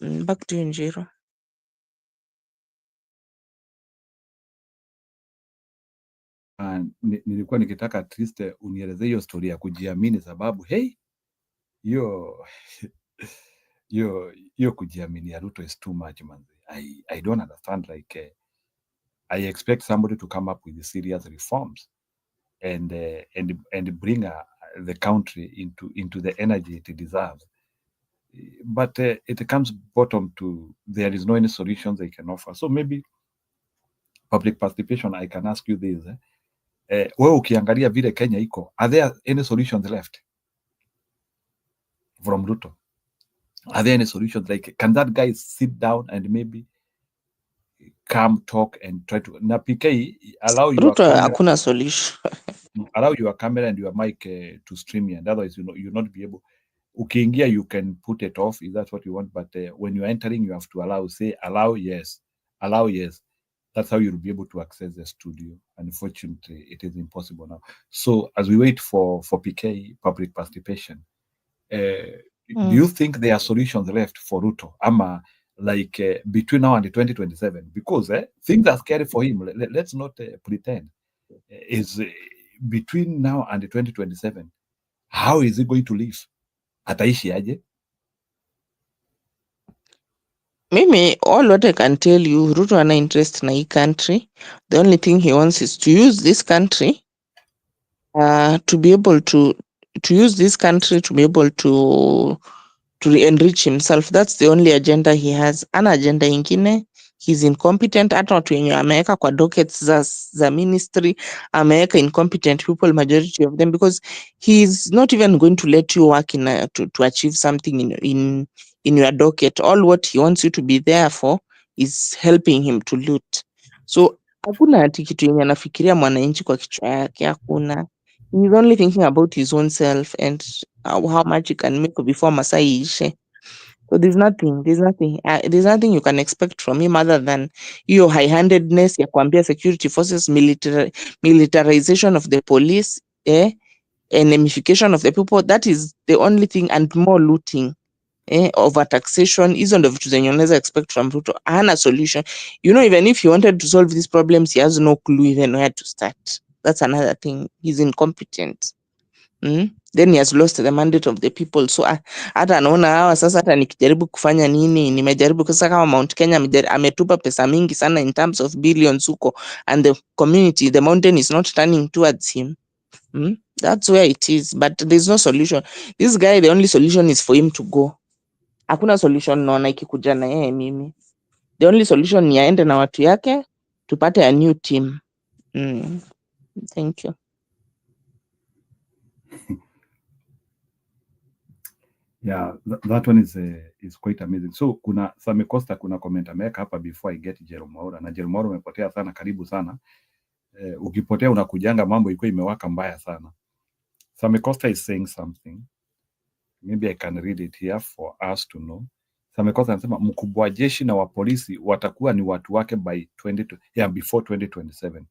Back to you, Njiro. Nilikuwa nikitaka at least unieleze hiyo story ya kujiamini, sababu hiyo kujiamini ya Ruto is too much, man. I don't understand, like I expect somebody to come up with serious reforms and bring the country into the energy it deserves, but it comes bottom to there is no any solutions they can offer. So maybe public participation, I can ask you this, wewe ukiangalia vile Kenya iko, are there any solutions left from Ruto? Are there any solutions? Like, can that guy sit down and maybe come talk and try to na PK allow your Ruto camera, hakuna solution. allow your camera and your mic to stream you, and otherwise you'll not be able. Ukiingia, you can put it off if that's what you want, but when you're entering, you have to allow yes. That's how you'll be able to access the studio. Unfortunately, it is impossible now. So as we wait for PK public participation, do you think there are solutions left for Ruto? Ama like between now and 2027? Because things are scary for him. Let's not pretend. Is between now and 2027, how is he going to live? Ataishi aje? Mimi, all what I can tell you, Ruto ana interest na hii country. The only thing he wants is to use this country to be able to use this country to be able to enrich himself. That's the only agenda he has. Ana agenda ingine. He's incompetent. Hata watu wenye ameweka kwa dockets za ministry ameweka incompetent people, majority of them, because he's not even going to let you work to achieve something in your docket. All what he wants you to be there for is helping him to loot. So hakuna ati kitu yenye anafikiria mwananchi kwa kichwa yake, hakuna. He's only thinking about his own self and how much he can make before Masai ishe. So there's nothing you can expect from him other than hiyo high-handedness ya kuambia security forces, militarization of the police, enemification of the people. That is the only thing, and more looting, over taxation. Hizo ndo vitu zenye unaweza expect from Ruto. Hana solution. Even if he wanted to solve these problems, he has no clue even where to start. That's another thing. He's incompetent. Then he has lost the mandate of the people. So hata anaona hawa sasa, hata nikijaribu kufanya nini, nimejaribu sasa kama Mount Kenya ametupa pesa mingi sana in terms of billions huko, and the community, the mountain is not turning towards him. That's where it is, but there's no solution. This guy, the only solution is for him to go. Hakuna solution naona ikikuja na yeye mimi. The only solution ni aende na watu yake tupate a new team. Thank you. Yeah, that one is quite amazing. So kuna Sami Costa, kuna comment ameweka hapa before I get Jerome, na Jerome umepotea sana, karibu sana. Ukipotea unakujanga mambo iko imewaka mbaya sana. Sami Costa is saying something. Maybe I can read it here for us to know. Sami Costa anasema mkubwa wa jeshi na wa polisi watakuwa ni watu wake by before 2027.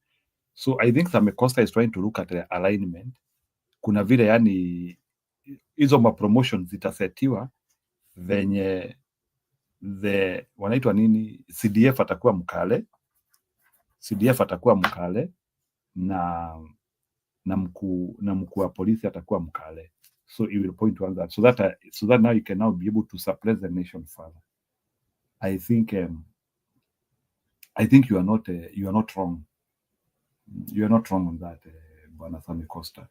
So I think Sami Costa is trying to look at the alignment. Kuna vile yani hizo mapromotions zitasetiwa venye wanaitwa nini, CDF atakuwa mkale na mkuu wa polisi atakuwa mkale. So it will point to that, so that now you can now be able to suppress the nation further. I think you are not wrong. You are not wrong on that, Bwana Sami Costa.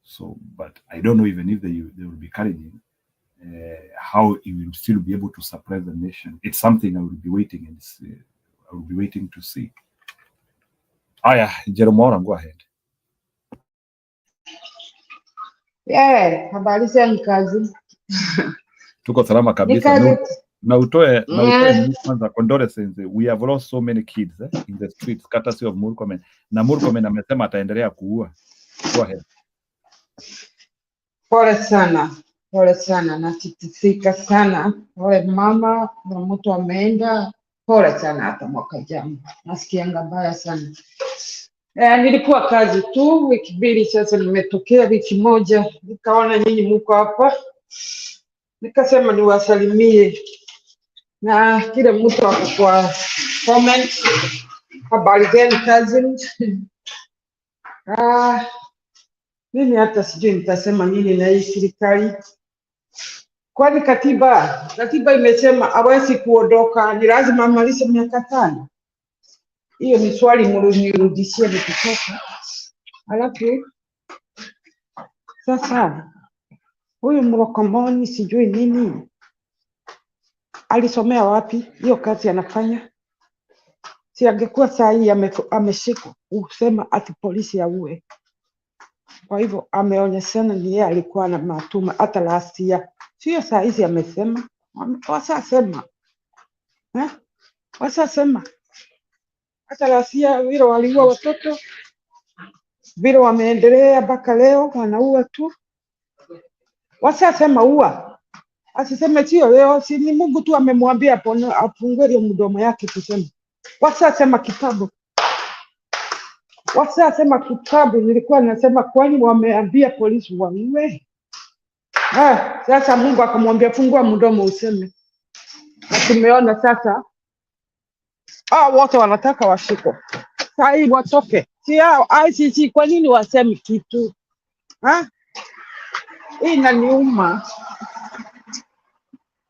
So, but I don't know even if they will be carrying how he will still be able to suppress the nation. It's something I will be waiting to see. Aya, Jerome, go ahead. Habari za kazi? Tuko salama kabisa. Na utoe kwanza condolences. We have lost so many kids in the streets, courtesy of Murkomen. Na Murkomen amesema ataendelea kuua. Go ahead. Pole sana, nasikitika sana. Pole mama, na mtu ameenda, Pole sana, hata mwaka jana nasikianga mbaya sana. Nilikuwa kazi tu wiki mbili sasa, nimetokea wiki moja, nikaona nyinyi mko hapa, nikasema niwasalimie na kile mtu ako kwa comment. Habari zenu cousins? Mimi hata sijui nitasema nini na hii serikali, kwani katiba imesema hawezi kuondoka, ni lazima amalize miaka 5. Hiyo ni swali mlionirudishia nikitoka. Alafu sasa huyu mlokomoni sijui nini alisomea wapi hiyo kazi anafanya? Si angekuwa saa hii ameshikwa usema ati polisi auwe. Kwa hivyo ameonyeshana ni yeye alikuwa na matuma hata last year. Sio saa hizi amesema. Wasasema. Hata last year vile waliua watoto, vile wameendelea mpaka leo wanaua tu. Wasasema ua. Asiseme sio leo, si ni Mungu tu amemwambia afungue ile mdomo yake tuseme. Wasasema kitabu. Nilikuwa nasema kwani wameambia polisi wauwe? Sasa Mungu akamwambia fungua mdomo useme. Na tumeona sasa wote wanataka washiko. Sasa hii watoke. Si hao ICC kwa nini wasemi kitu? Hii inaniuma.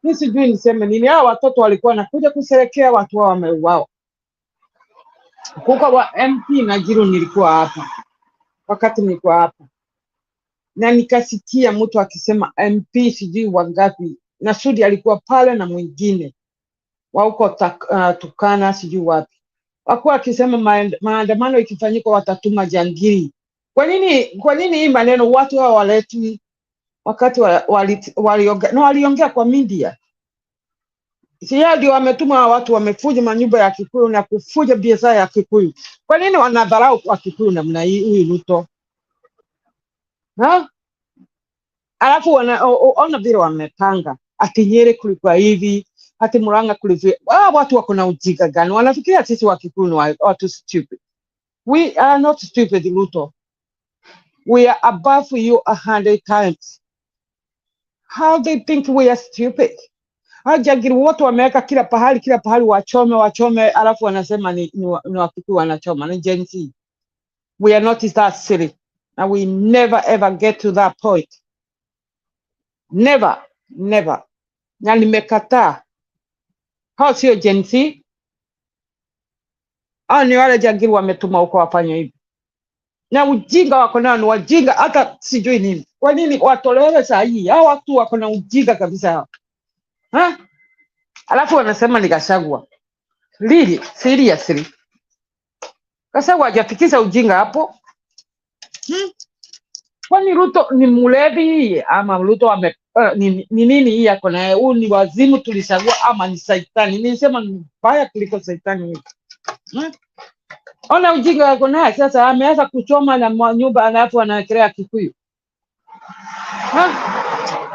Mimi sijui niseme nini. Hao watoto walikuwa nakuja kusherekea watu wao wameuawa. Kuka wa MP na Jiru nilikuwa hapa. Wakati nilikuwa hapa. Na nikasikia mtu akisema MP sijui wangapi. Na Sudi alikuwa pale na mwingine. Wa huko Tukana sijui wapi. Wakuwa akisema maandamano ikifanyika watatuma jangili. Kwa nini hii maneno watu hao waletwi wakati waliongea kwa media? Si yao ndio wametuma watu wamefuja manyumba ya Kikuyu na kufuja biashara ya Kikuyu. Kwa nini wanadharau kwa Kikuyu namna hii huyu Ruto? Alafu ona vile wamepanga. Ati Nyeri kulikuwa hivi, ati Murang'a kulikuwa. Watu wako na ujinga gani? Wanafikiria sisi wa Kikuyu ni watu stupid. We are not stupid, Ruto. We are above you 100 times. How they think we are stupid? Jangili wote wameweka kila pahali wachome, alafu wanasema ni Wakikuyu wanachoma, ni Gen Z. We are not that silly. And we never ever get to that point. Never. Na nimekataa. Hao sio Gen Z. Hao ni wale jangili wametuma huko wafanye hivi. Na ujinga wako nao ni wajinga hata sijui nini. Kwa nini watolewe saa hii? Hao watu wako na ujinga kabisa hao. Alafu wanasema ni Gashagua. Really? Seriously? Gashagua hajafikisha ujinga hapo? Kwani Ruto ni mlevi ama Ruto ni nini hii yako na huyu ni wazimu tulishagua ama ni saitani? Nilisema ni mbaya kuliko saitani. Ona ujinga wako naye sasa ameanza kuchoma na nyumba alafu anawekelea Kikuyu.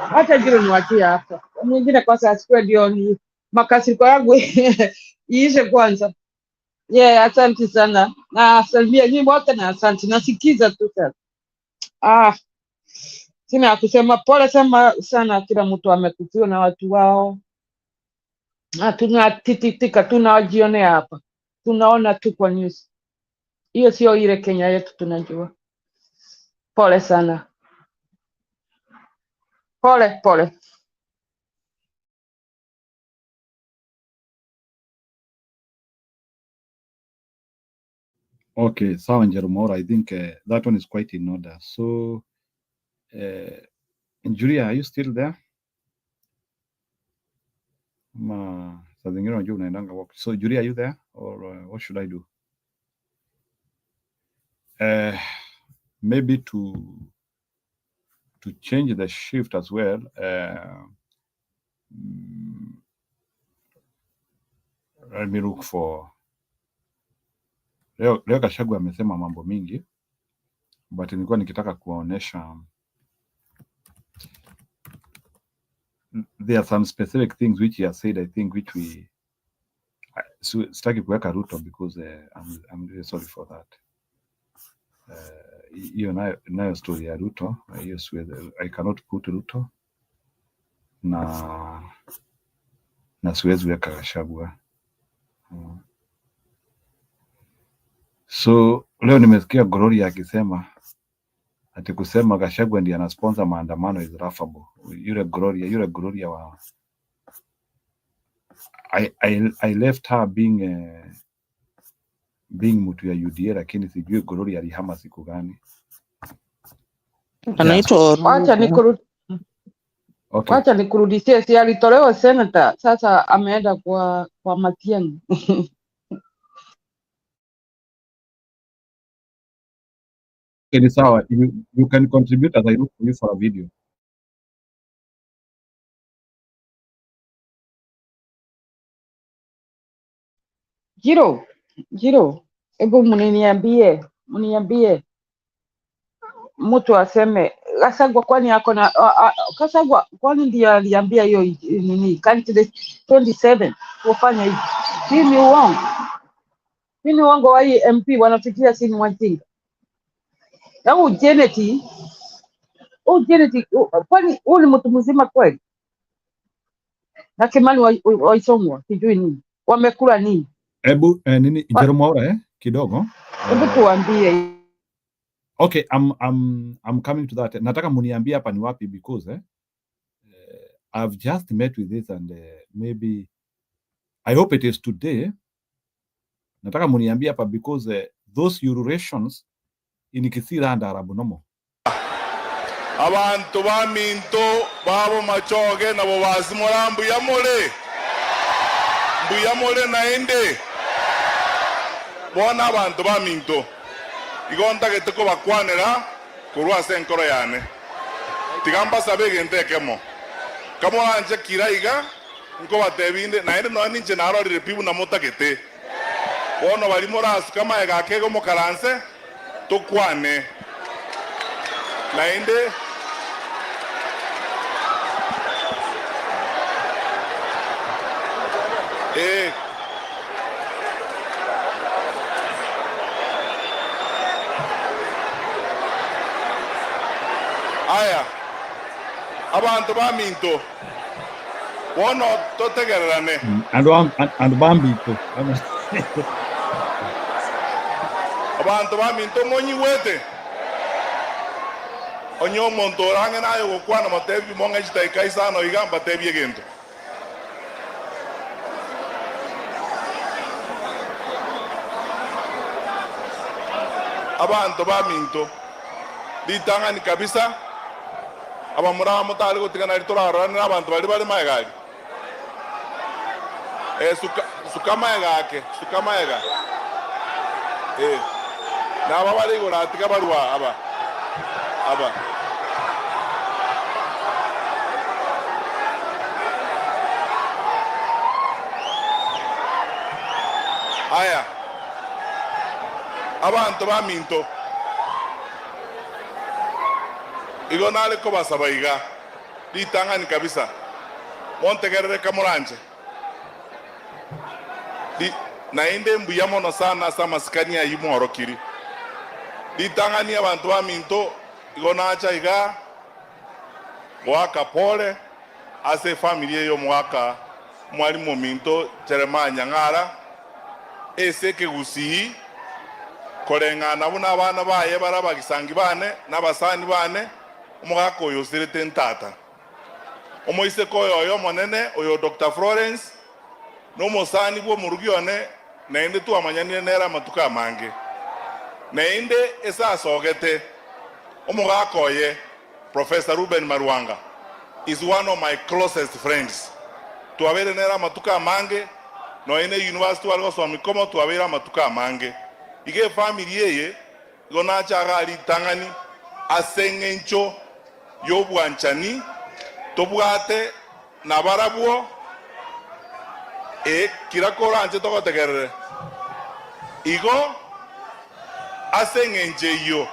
Hata Jiru niwachia hapa. Mwingine kwa sasa sikwe ndio ni makasiriko yangu iishe kwanza. Asante sana. Na salimia nyinyi wote na asante. Nasikiza tu sana. Sina ya kusema, pole sana kila mtu amekufiwa na watu wao. Tunatititika, tunajionea hapa. Tunaona tu kwa news. Hiyo sio ile Kenya yetu tunajua. Pole sana. Pole. Okay, sawa Njerumora, I think that one is quite in order. So, Julia, are you still there? Saa zingine unajua unaendanga walk. So, Julia, are you there? Or what should I do? Maybe to change the shift as well. Let me look for leo Gashagua amesema mambo mingi, but nilikuwa nikitaka kuwaonesha there are some specific things which he has said, I think, which sitaki kuweka Ruto because I'm really sorry for that. Hiyo nayo story ya Ruto, hiyo I cannot put Ruto na siwezi weka Gashagua. So leo nimesikia Gloria akisema ati kusema Gashagua ndiye anasponsor maandamano is laughable. Yule Gloria wa I left her being mtu ya UDA, lakini sijui Gloria alihama siku gani. Anaitwa Ruto. Wacha nikurudishie, si alitolewa senator, sasa ameenda kwa Matiangi. Okay, sawa, you can contribute as I look for you for a video. Jiro, hebu mniambie mtu aseme Gashagua kwani yako na Gashagua kwani ndiye aliambia hiyo nini candidate 27 kufanya hivi? Hii ni uongo wa hii MP wanafikiria si ni wajinga. Au Janet, kwani huyu ni mtu mzima kweli? Na Kimani waisomwa sijui nini. Wamekula nini? Hebu nini Jerome kidogo. Hebu tuambie. Okay, I'm coming to that. Nataka muniambie hapa ni wapi because I've just met with this and maybe I hope it is today. Nataka muniambie hapa because those ururations inikisira ndarabu nomo. Abantu baminto babo machoge nabo bazimora mbuyamole naende bona abantu baminto igonda geteko bakwanera kurwa senkoro yane tigamba sabe gentekemo kamo anje kiraiga nko batebinde naende no ninje narorire pibu na mutagete bono bali morasu kama egakego mokaranse tukwane naende aya abantu baminto bono totegererane and bambito abantu baminto monyi wete onyo montorange nayo gukwana matebi monga chitaika isano igamba tebi egento abantu baminto ditangani kabisa abamura mutali gutigana ritorarana abantu bali maegari suka maega na bali guratiga barua aba aya abantu baminto igonale ko basabaiga ditangani kabisa montegerere kamuranje nainde mbuyamono sana samasikania yimorokiri ditangani abantu baminto igonacha iga mwaka pole ase familia yo mwaka mwalimu minto Jeremanya ngara ese kegusi korengana buna abana baye barabagisangi bane n'abasani bane umugaka oyo sirete ntata omoise koyo oyo monene oyo Dr. Florence no mosani bwo murugione nainde tu amanyanire nera matuka mange nainde esa sogete umugaka oye Professor Ruben Marwanga is one of my closest friends tuabere nera matuka mange no ine university algo somi como tuabera matuka mange ige family yeye gona chagali tangani asengencho yobwanchani tobwate nabarabwo kirakora anje togotegerere igo asengenje yo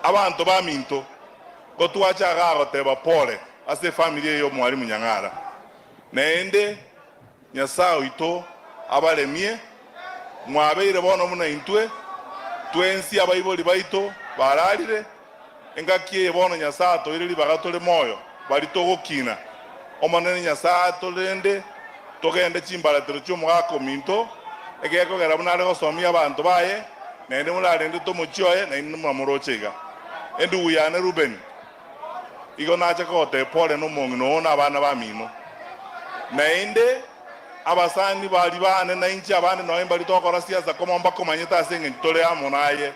abantu baminto gotwachaga goteba pole ase family yo mwalimu Nyang'ara naende Nyasao ito abalemie mwabeire bono muna intwe twensi abaiboli baito bararire engakie bono nyasato irili bagatole moyo bali togokina omonene nyasato lende togende chimbalatero cy'omugako minto egekogera bunare gosomia abantu baye nende mularende tomochioye nainde mwamurochega endu yane Ruben igo nacha kote pole no mongino na abana bamino nainde abasani bali bane na inchi abane no imbali tokora siasa koma mbako manyeta asenge ntole amonaye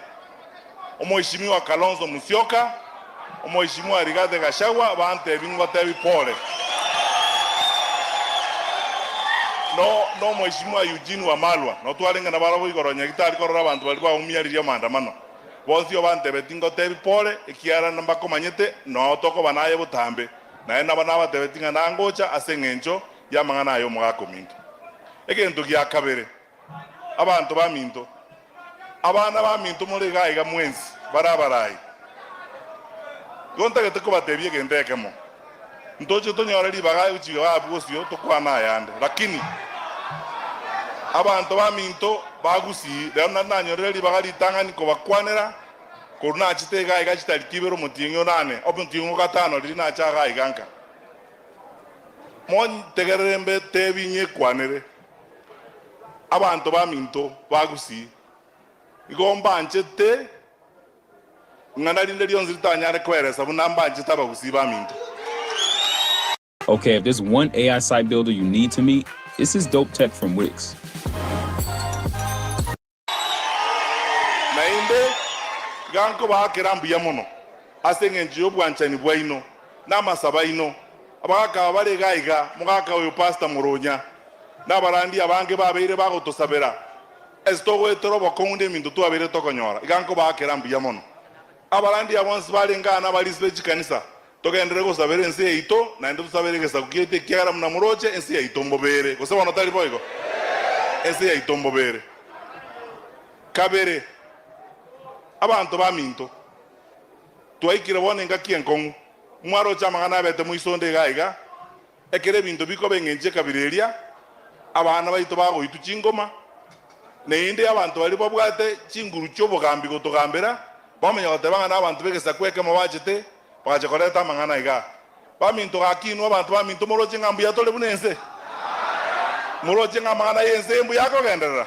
omoishimiwa Kalonzo Musyoka omoishimiwa Rigathi Gashagwa bante bingwa tebi pole no moishimiwa Eugene Wamalwa no twalenga na barabo igoronya gitari korora abantu bali baumiyariria maandamano bonzio bante betingo tebi pole ikiara mbako manyete no toko banaye butambe naye nabana batebetinga nangocha asengencho yamangana ayo mugako minto egento gya kabere abantu baminto abana baminto muri gaiga mwenzi barabarayi gonta geteko batebye gendekemo ntoche tonyoreri bagaye uchiga abusio tokwana yande lakini abantu baminto bagusi lana nanyoreri bagali tangani ko bakwanera koruna chitega iga chitali kibero mutingo nane opuntingo gatano lina chaga iganka mon tegerembe tebinye kwanere abantu baminto bagusi igomba nchete ngana linde lyonzi litanyare kweresa bunamba ncheta bagusi baminto. Okay, if there's one AI site builder you need to meet, this is Dope Tech from Wix. Nainde ganko ba kirambu ya mono asenge njiyo bwanchani bwaino na masaba ino abaka bale gaiga mugaka uyu pastor muronya nabarandi abange babeire bagotosabera estogo etoro bakonde mindu twabere tokonyora ganko ba kirambu ya mono abarandi abonsi bali ngana bali speech kanisa togendere gosabere ensi eito na ndo tusabere gesa kugete kyara mna muroche ensi eito mbobere gosaba notali boygo ensi eito mbobere kabere abantu baminto twaikire bone ngakie nkongu mwaro chamangana bete muisonde gaiga ekere bintu biko bengenje kabireria abana baito bago itu chingoma neinde abantu bali babwate chinguru chobogambi gotogambera bamenya gotebanga n'abantu begesa kweke mabachete baje koleta mangana iga baminto gakinu abantu baminto moroche ngambu yatole bunense moroche ngamana yense mbu yako gendera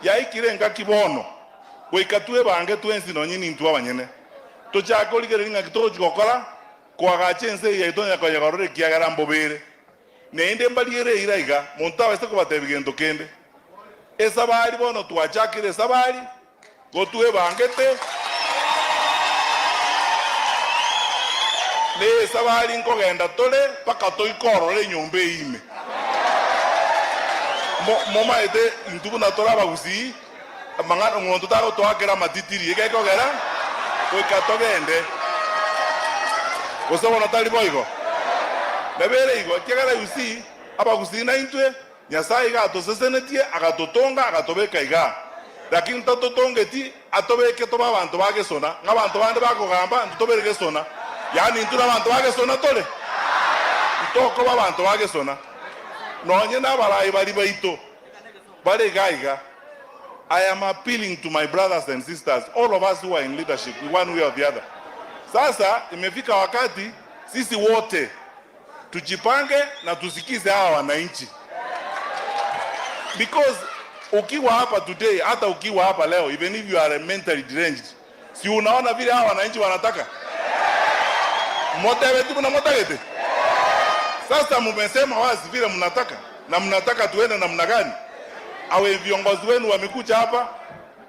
yaikire ngakibono goikatue bange twensi no nyini ntu abanyene tochako ligeringa kitojo gokora kwagache ense yaitonya kwa yagarore kiagara mbobere nende mbaliere iraiga monta wese ko batebigendo kende esabali bono twachakire sabali gotue bangete le sabali nkogenda tole paka toikorore nyombe ime moma ete intubu na tola bagusi mangano ngondo tago toakera matitiri ekekogera koikatogende gosaba natali boigo nebere igo kegera yusi abagusi na intwe nyasai gato sesenetie agatotonga agatobeka iga lakini tatotongeti atobeke toba abantu bagesona ngabantu bande bakogamba ntutobereke sona yani ntuna abantu bagesona tole ntoko babantu bagesona nonye nabarayi bali baito bale gaiga. I am appealing to my brothers and sisters, all of us who are in leadership, in one way or the other. Sasa imefika wakati sisi wote tujipange na tusikize hawa wananchi, because ukiwa hapa today, hata ukiwa hapa leo, even if you are mentally deranged, si unaona vile hawa wananchi wanataka motewetu na motagete. Sasa mumesema wazi vile mnataka na mnataka tuende namna gani. Awe viongozi wenu wamekuja hapa,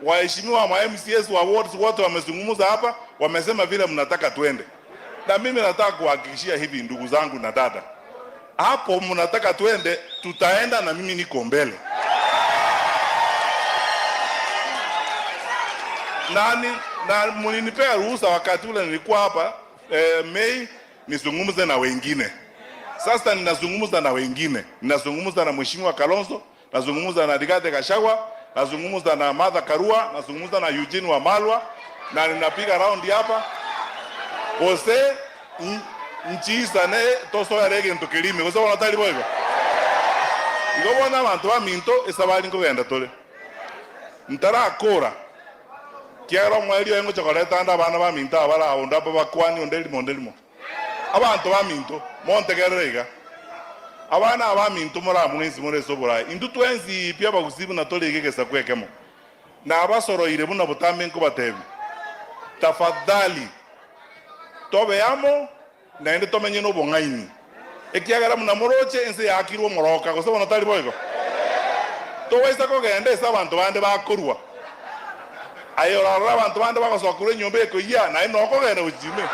waheshimiwa wa MCS wa wards wote wamezungumza hapa, wamesema vile mnataka tuende. Na mimi nataka kuhakikishia hivi ndugu zangu na dada, hapo mnataka tuende, tutaenda na mimi niko mbele. Na mlinipea ruhusa wakati ule nilikuwa hapa Mei nizungumze na wengine. Sasa ninazungumza na wengine. Ninazungumza na Mheshimiwa Kalonzo, nazungumza na Rigathi Gashagwa, nazungumza na Martha Karua, nazungumza na Eugene Wamalwa, na ninapiga round hapa. Ose nchi sana toso ya rege ntukilime. Ose wanatali boygo. igobona abantu baminto esabali nkogenda tole ntarakora kiaro mwerio engo chokoleta anda abana baminto abara onda bakwani ondelimo abantu baminto montegerega abana abaminto mora mwezi more sobora indu twenzi pia bagusibu na tole igegesa kwekemo na abasoroire buna butambe nko batebi tafadhali tobe amo na ende tomenye no bongaini ekiagara muna moroche ense yakirwo moroka gosebona tali boygo to wesa ko gende esa abantu bande bakorwa ayora abantu bande bagosokura nyombe eko ya na ino ko gende ujime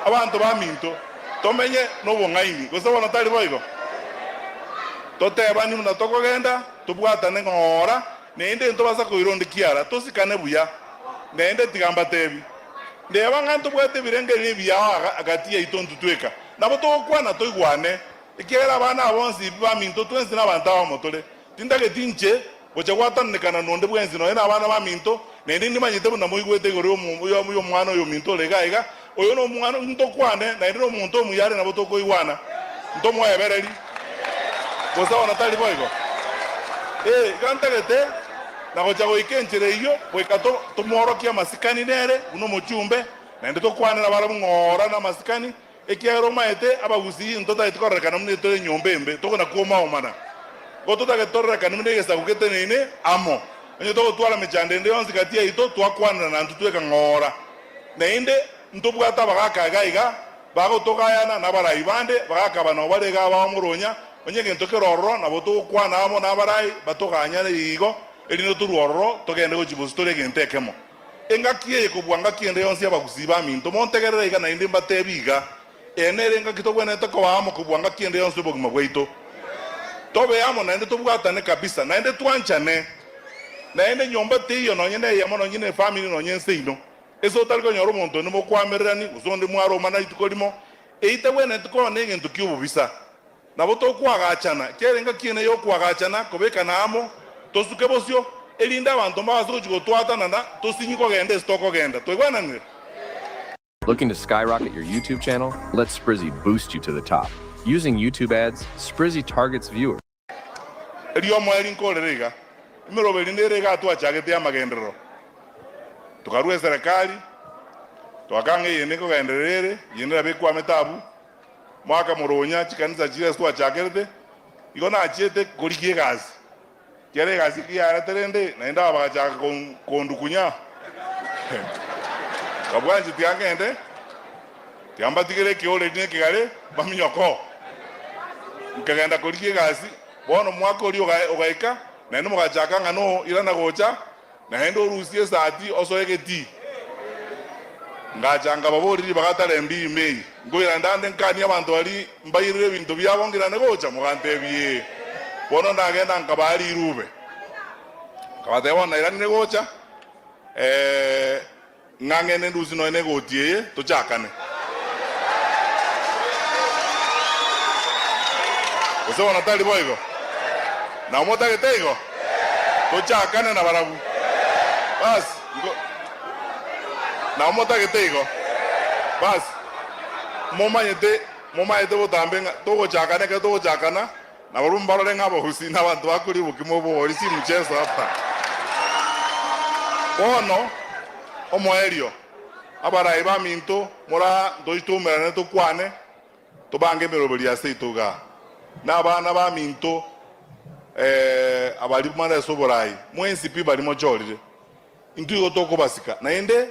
abantu baminto tomenye no bongaini gosebona tali boygo toteba ni muna toko genda tubwatane ngora nende ndo basa koironde kiara tosikane buya nende tigamba tebi ndeba ngantu bwete birenge ni biya agati ya itontu tweka nabo to kwana to igwane ikera bana abonsi baminto twenzi na bantawa motole tindage tinche bocha kwatanekana nonde bwenzi no ena bana baminto nende ni manyite buna moigwete gore yo mwana yo minto legaiga oyo no mwana nto kwane na ndo muntu muyare nabo to koiwana nto moyebereri bosa natali boigo gantagete na gocha goikenchire iyo boikato tumorokia masikani nere uno mochumbe na ndo kwanira bara ngora na masikani ekiaro maete abagusi ntota itikoreka namne tole nyombembe toko na kuoma omana gotota getoreka namne gesa kugete nene amo enyo toko twala mechande ndi onsi katia ito twakwana na ntutweka ngora na inde ntobwata bagaka gaiga bago tokayana na bara ibande bagaka bano barega ba muronya onyege ntokeroro na boto kwana amo na barai batoganya igo elino turuoro togende go chibostore gentekemo engakie kubwanga kiende yonsi abagusiba minto montegerera iga na inde mbatebiga enere ngakitogwene toko amo kubwanga kiende yonsi bogima bweito tobe amo na inde tobwatane kabisa na inde twanchane na inde nyomba tiyo no nyene yamo no nyene family no nyense ino eso talgo nyoro monto nimo kwamerani usonde mwaro mana itukolimo eite wene tuko nenge ntukiubu bisa na boto kwagachana kerenga kiene yo kwagachana kobeka namo tosuke bosyo elinda abantu bazo chigotwata na tosinyiko gende stoko genda twegwana ngire. Looking to skyrocket your YouTube channel? Let Sprizzy boost you to the top. Using YouTube ads, Sprizzy targets viewers. Elio moerin kolerega imero belinderega tu achagete amagendero tukarue serikali twakange yene ko genderere yene abekwa metabu mwaka muronya chikanisa chire sto achagerte igona achiete kolikie gazi kere gazi kiara terende naenda abacha kondukunya kabwanji tiangende tiamba tigere kiole dine kigale baminyoko nkagenda kolikie gazi bono mwaka oli ogaika na ndo mugachaka ngano irana gocha na hendo rusie sati osoegeti ngachanga babori bagatale mbi mei ngoira ndande nkani abantu bali mbayire bintu byabo ngirane gocha mugantebie bono ndagenda nkabali irube kabatebo na irane gocha ngangene nduzi no ene gotie tuchakane Oso natali boigo na mota getego tuchakane na barabu bas na mota getego bas momayete botambe togo chakane ke togo chakana na barumba le ngabo husina abantu bakuri bukimo bo isi mchezo hapa bono omoerio abara iba minto mora doito merane to kwane to bange merobeli aseitoga na bana ba minto abali mara soborai mwensi pi bali mojorire intu yotoko basika na ende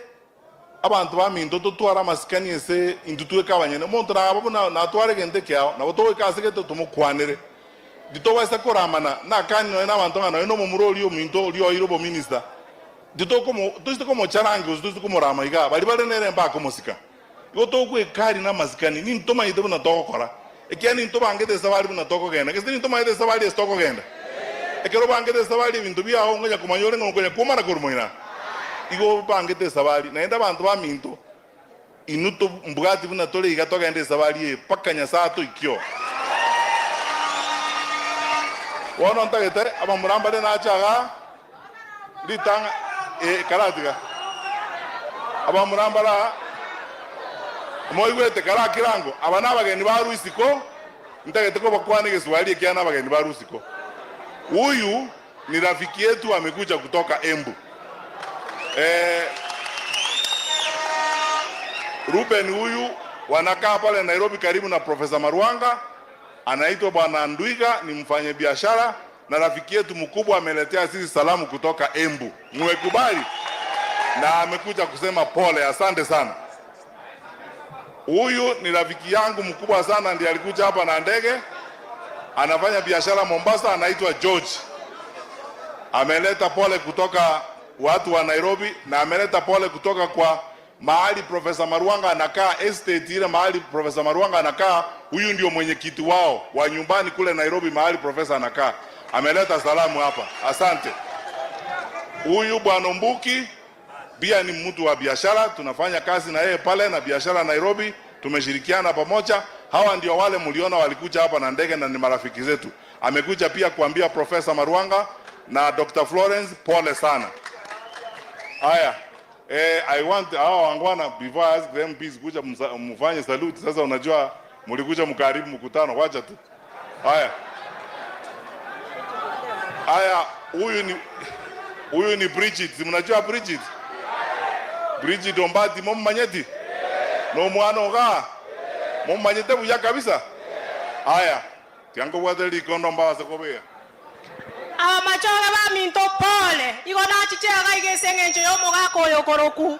abantu ba minto to twara masikani ese intu tuwe kabanyene monto na abo na tware gente kyao na boto kasike to mukwanere dito wasa koramana na kani no na abantu ngana no mumuroli yo minto oli irobo minister dito como charangi usto como rama iga bali bali nere mba ko musika yoto ku ekari na masikani ni ntoma ide na toko kora ekiani ntoma angete sabali na toko genda kesi ntoma ide sabali stoko genda ekero bangete sabali bintu bya ho ngonya kumanyore ngonya kumara kurumoina igo bangete sabali na enda bantu ba minto inuto mbugati buna tole iga toka ende sabali pakanya sato ikyo wono ntagete abamuramba de na chaga litanga karatiga abamuramba la moigwete kara kirango abana bageni ba ruisiko Nitaka kwani Kiswahili kiana bageni barusiko. Huyu ni rafiki yetu amekuja kutoka Embu. Ruben huyu wanakaa pale Nairobi karibu na Profesa Maruanga, anaitwa Bwana Ndwiga, ni mfanye biashara na rafiki yetu mkubwa, ameletea sisi salamu kutoka Embu. Mwekubali na amekuja kusema pole, asante sana. Huyu ni rafiki yangu mkubwa sana, ndiye alikuja hapa na ndege, anafanya biashara Mombasa, anaitwa George. Ameleta pole kutoka watu wa Nairobi na ameleta pole kutoka kwa mahali Profesa Maruanga anakaa, estate ile mahali Profesa Maruanga anakaa. Huyu ndio mwenyekiti wao wa nyumbani kule Nairobi mahali profesa anakaa. Ameleta salamu hapa, asante. Huyu Bwana Mbuki pia ni mtu wa biashara, tunafanya kazi na yeye pale na biashara Nairobi, tumeshirikiana pamoja. Hawa ndio wale mliona walikuja hapa na ndege na ni marafiki zetu. Amekuja pia kuambia Profesa Maruanga na Dr. Florence pole sana. Haya, I want hao wangwana, before I ask them please kuja mfanye salute. Sasa unajua mlikuja mkaribu mkutano, wacha tu. Haya, huyu ni Bridget. Mnajua Bridget? Bridget Ombati mumanyeti? No mwana oga? Mumanyete buya kabisa? Haya, tiango wadeli kondo mbawa sakobea. Amachora ba minto pole. Iko na chichega igesengenjo yo mogako yo koroku.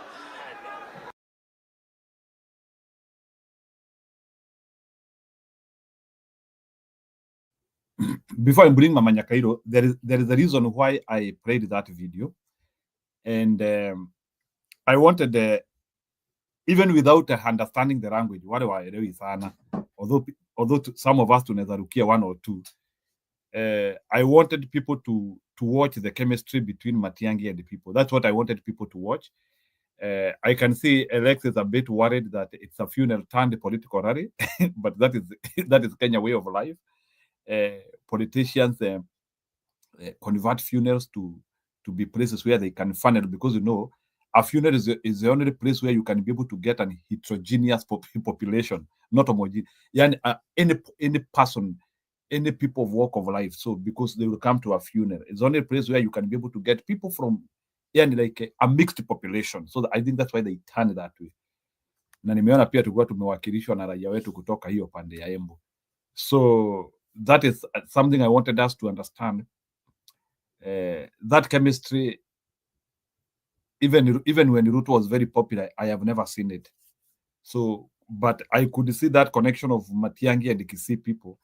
Before I bring Mama Nyakairo, there is a reason why I played that video, and I wanted, even without understanding the language, although some of us tunaweza rukia one or two, I wanted people to watch the chemistry between Matiangi and the people. That's what I wanted people to watch. I can see Alex is a bit worried that it's a funeral turned political rally, but that is Kenya way of life. Politicians convert funerals to be places where they can funnel, because a funeral is the only place where you can be able to get an heterogeneous population, not homogeneous. Any person, any people of walk of life. So because they will come to a funeral, it's the only place where you can be able to get people from like a mixed population. So I think that's why they turn that way. Na nimeona pia tulikuwa tumewakilishwa na raia wetu kutoka hiyo pande ya Embu. So that is something I wanted us to understand. That chemistry, even when Ruto was very popular, I have never seen it. So, but I could see that connection of Matiangi and the Kisii people.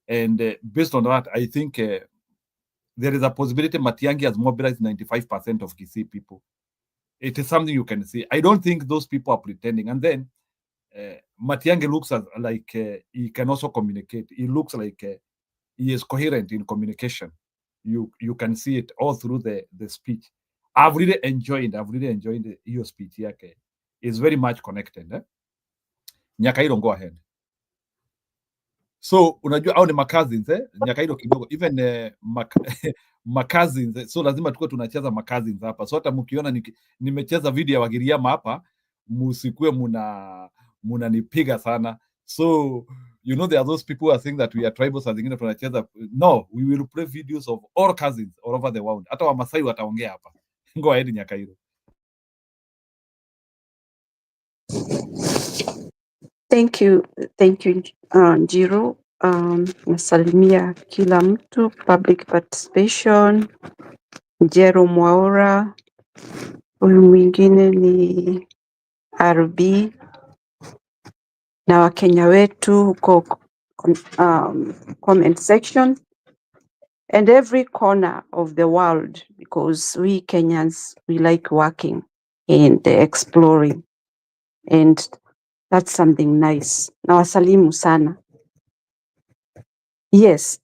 And based on that, I think there is a possibility Matiangi has mobilized 95% of Kisii people. It is something you can see. I don't think those people are pretending. And then Matiangi looks like he can also communicate. He looks like he is coherent in communication. You can see it all through the speech. I've really enjoyed your speech. It's very much connected. Nyakairo, go ahead. So unajua au ni makazins Nyakairo kidogo, even makazins, so lazima tuko tunacheza makazins hapa. So hata mkiona nimecheza video ya Wagiriama hapa, musikue munanipiga sana. So there are those people who are saying that we are tribals, as zingine tunacheza. No, we will play videos of all cousins all over the world. Hata Wamasai wataongea hapa. Go ahead Nyakairo. Thank you Njiro. Nasalimia kila mtu, public participation, Njero Mwaura, huyu mwingine ni RB na Wakenya wetu huko comment section and every corner of the world, because we Kenyans, we like working and exploring, and that's something nice. Nawasalimu sana. Yes.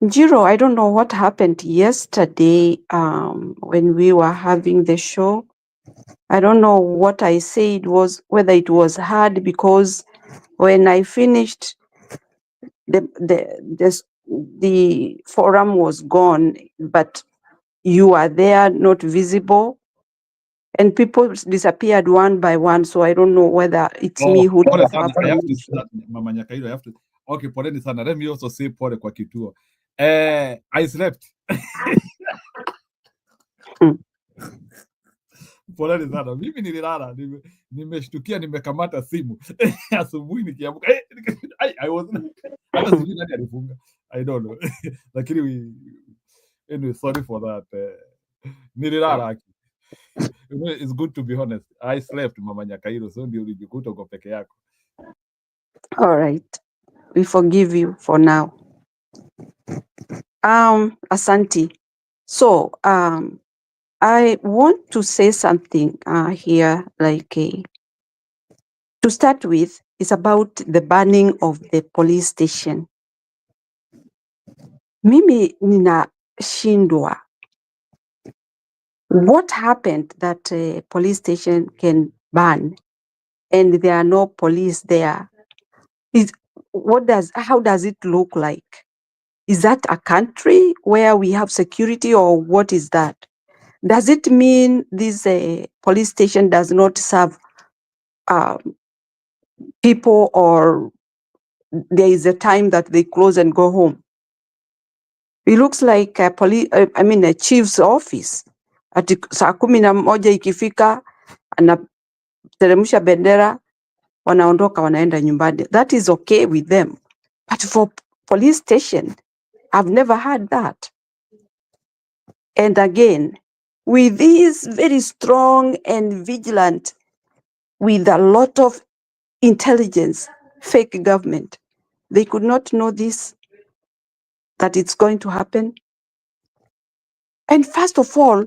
Njiro, I don't know what happened yesterday when we were having the show. I don't know what I said whether it was hard, because when I finished, the forum was gone, but you are there, not visible, and people disappeared one by one. So I don't know whether it's me who did I have to say that, Mama Nyakairo, Okay, poleni sana. Let me also say pole kwa kituo. I slept. Poleni sana. Mimi nililala, nimeshtukia nimekamata simu. Asubuhi nikiamka. I was hata sijui nani alifunga. I don't know. Lakini anyway, sorry for that. Nililala. You know, it's good to be honest. I slept, Mama Nyakairo, so ndio ulijikuta uko peke yako. All right. We forgive you for now. Asante. So, I want to say something here, to start with, it's about the banning of the police station. Mimi ninashindwa. What happened that a police station can ban and there are no police there? How does it look like? Is that a country where we have security, or what is that? Does it mean this police station does not serve people, or there is a time that they close and go home? It looks like a chief's office. Ati saa 11 ikifika, anateremsha bendera, wanaondoka wanaenda nyumbani. That is okay with them. But for police station, I've never heard that. And again, with this very strong and vigilant, with a lot of intelligence, fake government, they could not know this, that it's going to happen. And first of all,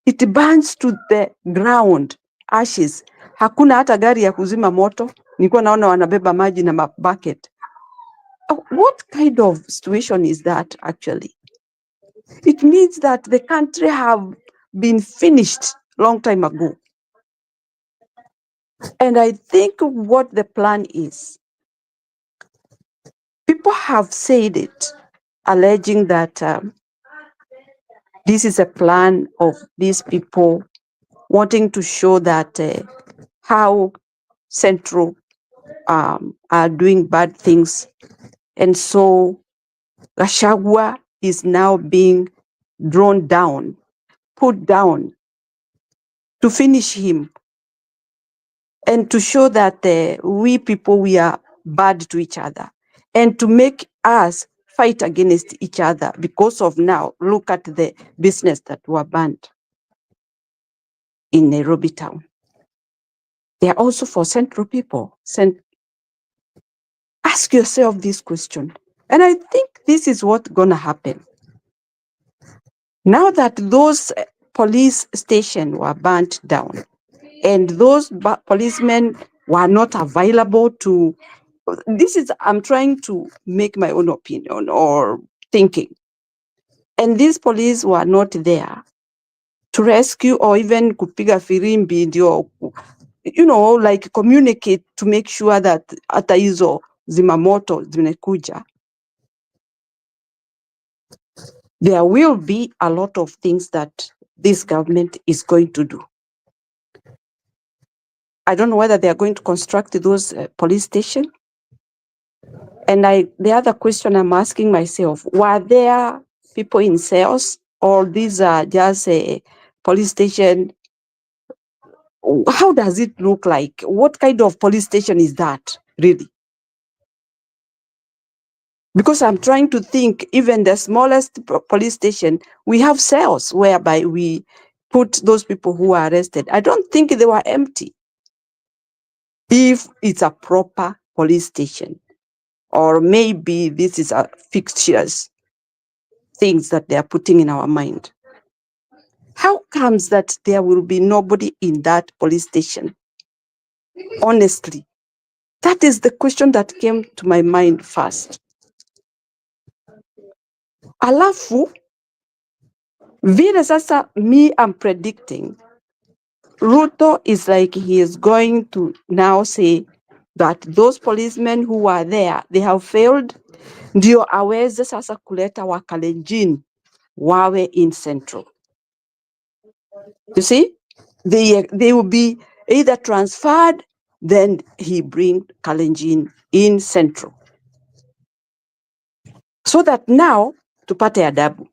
it burns to the ground, ashes. Hakuna hata gari ya kuzima moto. Nilikuwa naona wanabeba maji na bucket. What kind of situation is that actually? It means that the country have been finished long time ago. And I think what the plan is, people have said it, alleging that this is a plan of these people wanting to show that how Central are doing bad things. And so Gashagua is now being drawn down, put down to finish him and to show that we people, we are bad to each other, and to make us fight against each other because of now, look at the business that were banned in Nairobi town. They are also for Central people. Ask yourself this question. And I think this is what's gonna happen. Now that those police stations were burnt down and those policemen were not available to, I'm trying to make my own opinion or thinking. And these police were not there to rescue or even kupiga firimbi ndio, like communicate to make sure that hata hizo zimamoto zimekuja. There will be a lot of things that this government is going to do. I don't know whether they are going to construct those police stations. And the other question I'm asking myself, were there people in cells, or these are just a police station? How does it look like? What kind of police station is that, really? Because I'm trying to think, even the smallest police station, we have cells whereby we put those people who are arrested. I don't think they were empty. If it's a proper police station, or maybe this is a fixtures, things that they are putting in our mind. How comes that there will be nobody in that police station? Honestly, that is the question that came to my mind first. Alafu, vile sasa I'm predicting, Ruto is like he is going to now say that those policemen who were there, they have failed, ndio aweze sasa kuleta Wakalenjin wawe in Central. You see, they will be either transferred, then he bring Kalenjin in Central. so that now tupate adabu.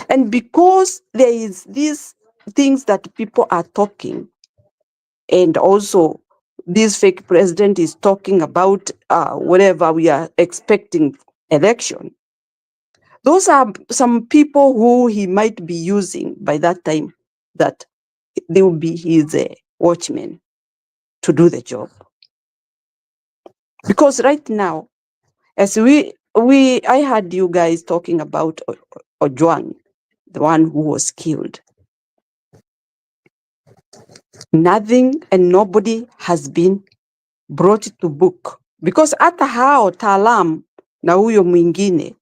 And because there is these things that people are talking, and also this fake president is talking about whatever we are expecting election, those are some people who he might be using by that time, that they will be his watchmen to do the job. Because right now, as I heard you guys talking about Ojwang, the one who was killed. Nothing and nobody has been brought to book, because hata hao Talam na huyo mwingine,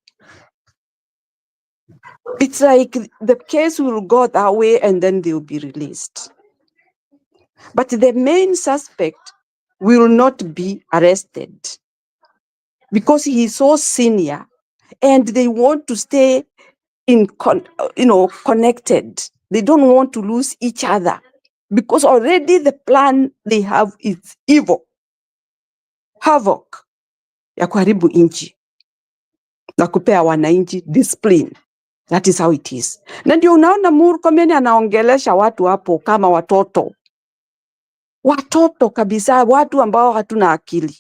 it's like the case will go that way and then they will be released. But the main suspect will not be arrested because he is so senior and they want to stay connected. They don't want to lose each other because already the plan they have is evil, havoc ya kuharibu nchi na kupea wananchi discipline. That is how it is. Na ndio unaona Murkomen anaongelesha watu hapo kama watoto. Watoto kabisa, watu ambao hatuna akili.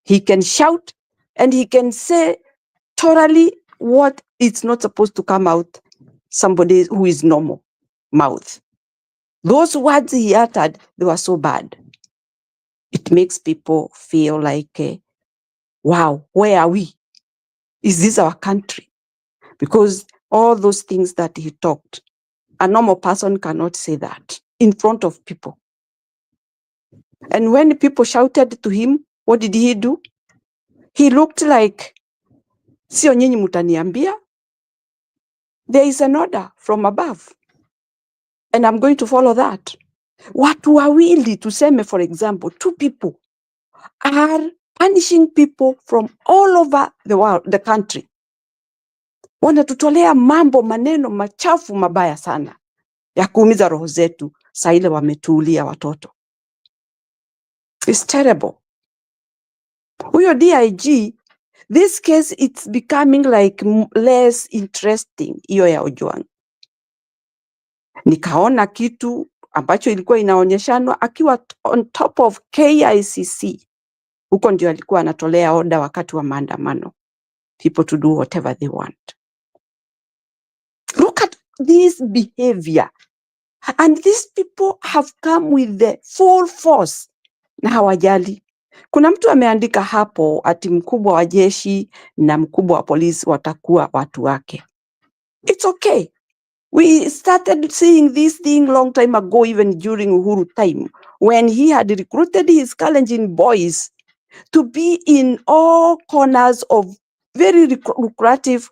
He can shout and he can say totally what is not supposed to come out somebody who is normal mouth. Those words he uttered, they were so bad. It makes people feel like, wow, where are we? Is this our country? Because all those things that he talked, a normal person cannot say that in front of people. And when people shouted to him, what did he do? He looked like, sio nyinyi mutaniambia. There is an order from above. And I'm going to follow that. Watu wawili tuseme, for example, two people are punishing people from all over the world, the country. Wanatutolea maneno machafu mabaya sana ya kuumiza roho zetu saa ile wametuulia watoto. It's terrible. Huyo DIG, this case it's becoming like less interesting, hiyo ya Ojwang. Nikaona kitu ambacho ilikuwa inaonyeshanwa akiwa on top of KICC. Huko ndio alikuwa anatolea order wakati wa maandamano. People to do whatever they want. Look at this behavior. And these people have come with the full force. Na hawajali. Kuna mtu ameandika hapo ati mkubwa wa jeshi na mkubwa wa polisi watakuwa watu wake. It's okay. We started seeing this thing long time ago, even during Uhuru time, when he had recruited his Kalenjin boys to be in all corners of very lucrative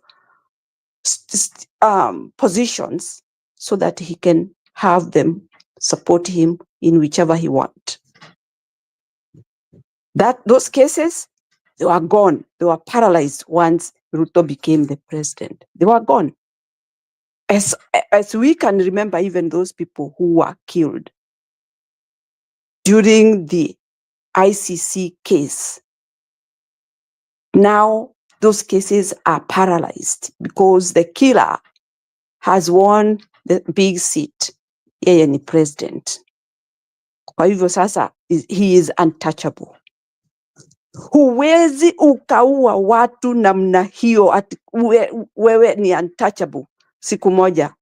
positions so that he can have them support him in whichever he wants. Those cases, they were gone. They were paralyzed once Ruto became the president. They were gone. As we can remember, even those people who were killed during the ICC case, now those cases are paralyzed because the killer has won the big seat. Yeye ni president. Kwa hivyo sasa, he is untouchable. Huwezi ukaua watu namna hiyo ati wewe ni untouchable. Siku moja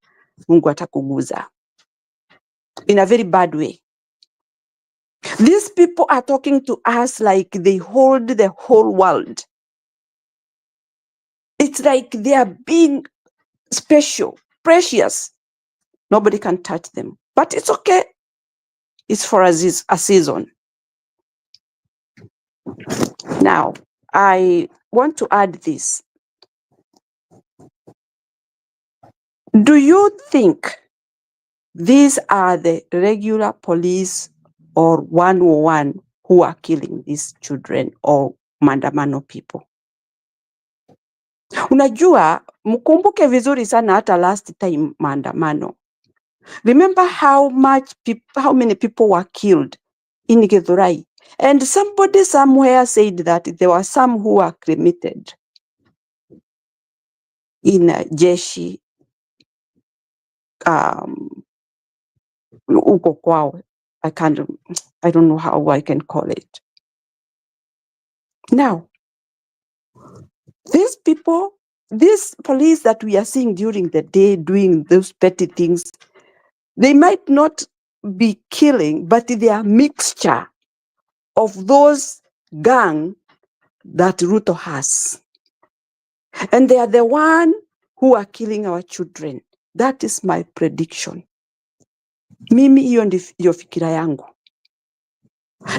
Mungu atakuguza. In a very bad way. These people are talking to us like they hold the whole world. It's like they are being special, precious. Nobody can touch them. But it's okay. It's for a season. Now, I want to add this. Do you think these are the regular police or 101 who are killing these children or maandamano people? Unajua, mkumbuke vizuri sana hata last time maandamano. Remember how many people were killed in Githurai? And somebody somewhere said that there were some who were cremated. in jeshi uko kwao. I don't know how I can call it. Now, these people, these police that we are seeing during the day doing those petty things, they might not be killing, but they are a mixture of those gang that Ruto has. And they are the one who are killing our children. That is my prediction. Mimi hiyo ndio fikira yangu.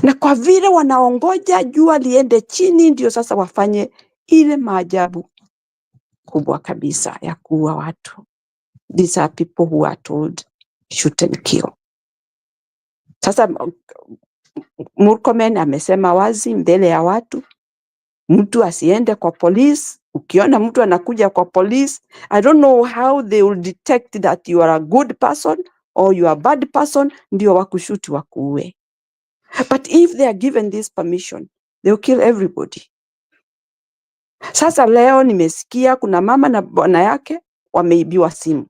Na kwa vile wanaongoja jua liende chini, ndio sasa wafanye ile maajabu kubwa kabisa ya kuua watu. These are people who are told shoot and kill. Sasa Murkomen amesema wazi mbele ya watu, mtu asiende kwa police. Ukiona mtu anakuja kwa police, I don't know how they will detect that you are a good person or you are a bad person, ndio wakushuti wakuue. But if they are given this permission, they will kill everybody. Sasa leo nimesikia kuna mama na bwana yake wameibiwa simu.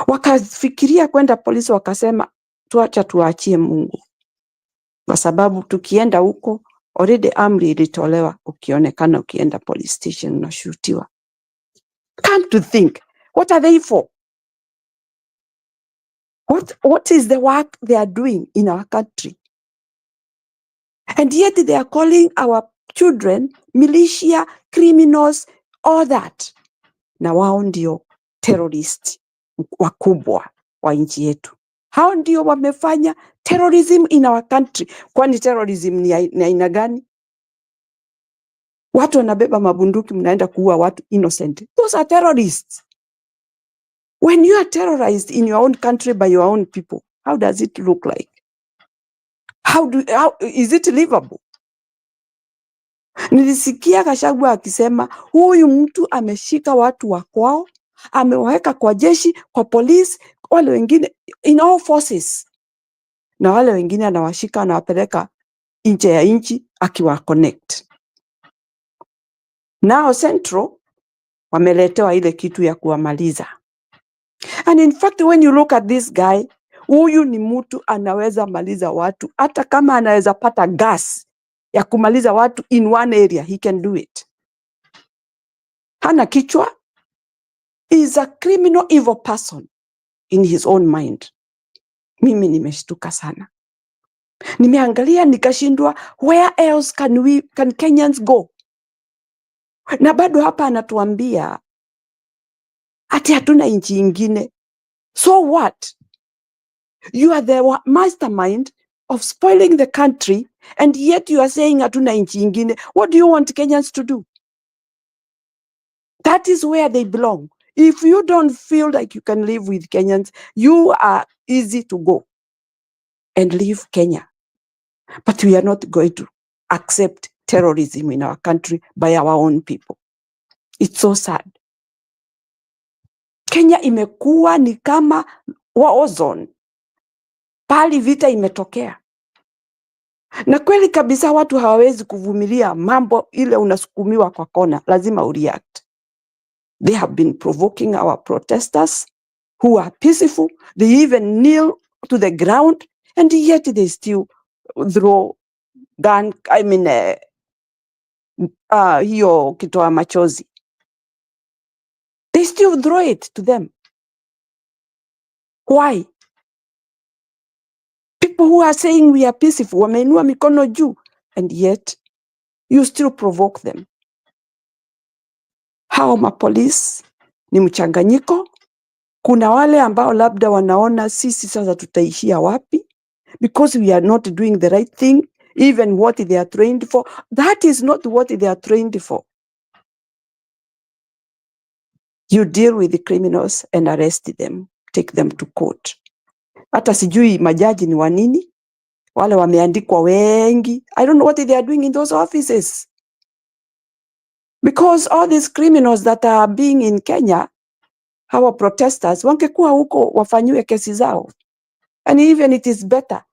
Wakafikiria kwenda polisi, wakasema tuacha tuachie Mungu. Kwa sababu tukienda huko already amri ilitolewa, ukionekana ukienda police station unashutiwa. Come to think, what are they for? What is the work they are doing in our country? And yet they are calling our children militia, criminals, all that. Na wao ndio terrorist wakubwa wa nchi yetu. Hao ndio wamefanya terrorism in our country. Kwani terrorism ni aina gani? Watu wanabeba mabunduki, mnaenda kuua watu innocent. Those are terrorists. When you are terrorized in your own country by your own people, how does it look like? How is it livable? Nilisikia Gashagua akisema huyu mtu ameshika watu wa kwao, amewaweka kwa jeshi, kwa polisi, wale wengine in all forces. Na wale wengine anawashika, anawapeleka nje ya nchi akiwa connect. Nao Central wameletewa ile kitu ya kuwamaliza. And in fact, when you look at this guy, huyu ni mtu anaweza maliza watu, hata kama anaweza pata gas ya kumaliza watu in one area, he can do it. Hana kichwa, is a criminal evil person in his own mind. Mimi nimeshtuka sana. Nimeangalia nikashindwa, where else can Kenyans go? Na bado hapa anatuambia ati hatuna nchi ingine. So what? You are the mastermind of spoiling the country, and yet you are saying hatuna nchi ingine. What do you want Kenyans to do? That is where they belong. If you don't feel like you can live with Kenyans, you are easy to go and leave Kenya. But we are not going to accept terrorism in our country by our own people. It's so sad. Kenya imekuwa ni kama war zone. Pali vita imetokea. Na kweli kabisa watu hawawezi kuvumilia mambo ile unasukumiwa kwa kona. Lazima ureact. They have been provoking our protesters who are peaceful. They even kneel to the ground, and yet they still throw gun, hiyo kitoa machozi. They still throw it to them. Why? People who are saying we are peaceful, wameinua mikono juu, and yet you still provoke them. Hao mapolisi ni mchanganyiko. Kuna wale ambao labda wanaona sisi sasa tutaishia wapi, because we are not doing the right thing, even what they are trained for. That is not what they are trained for. You deal with the criminals and arrest them, take them to court. Hata sijui majaji ni wanini, wale wameandikwa wengi. I don't know what they are doing in those offices. Because all these criminals that are being in Kenya, hawa protesters, wangekuwa huko wafanyiwe kesi zao. And even it is better.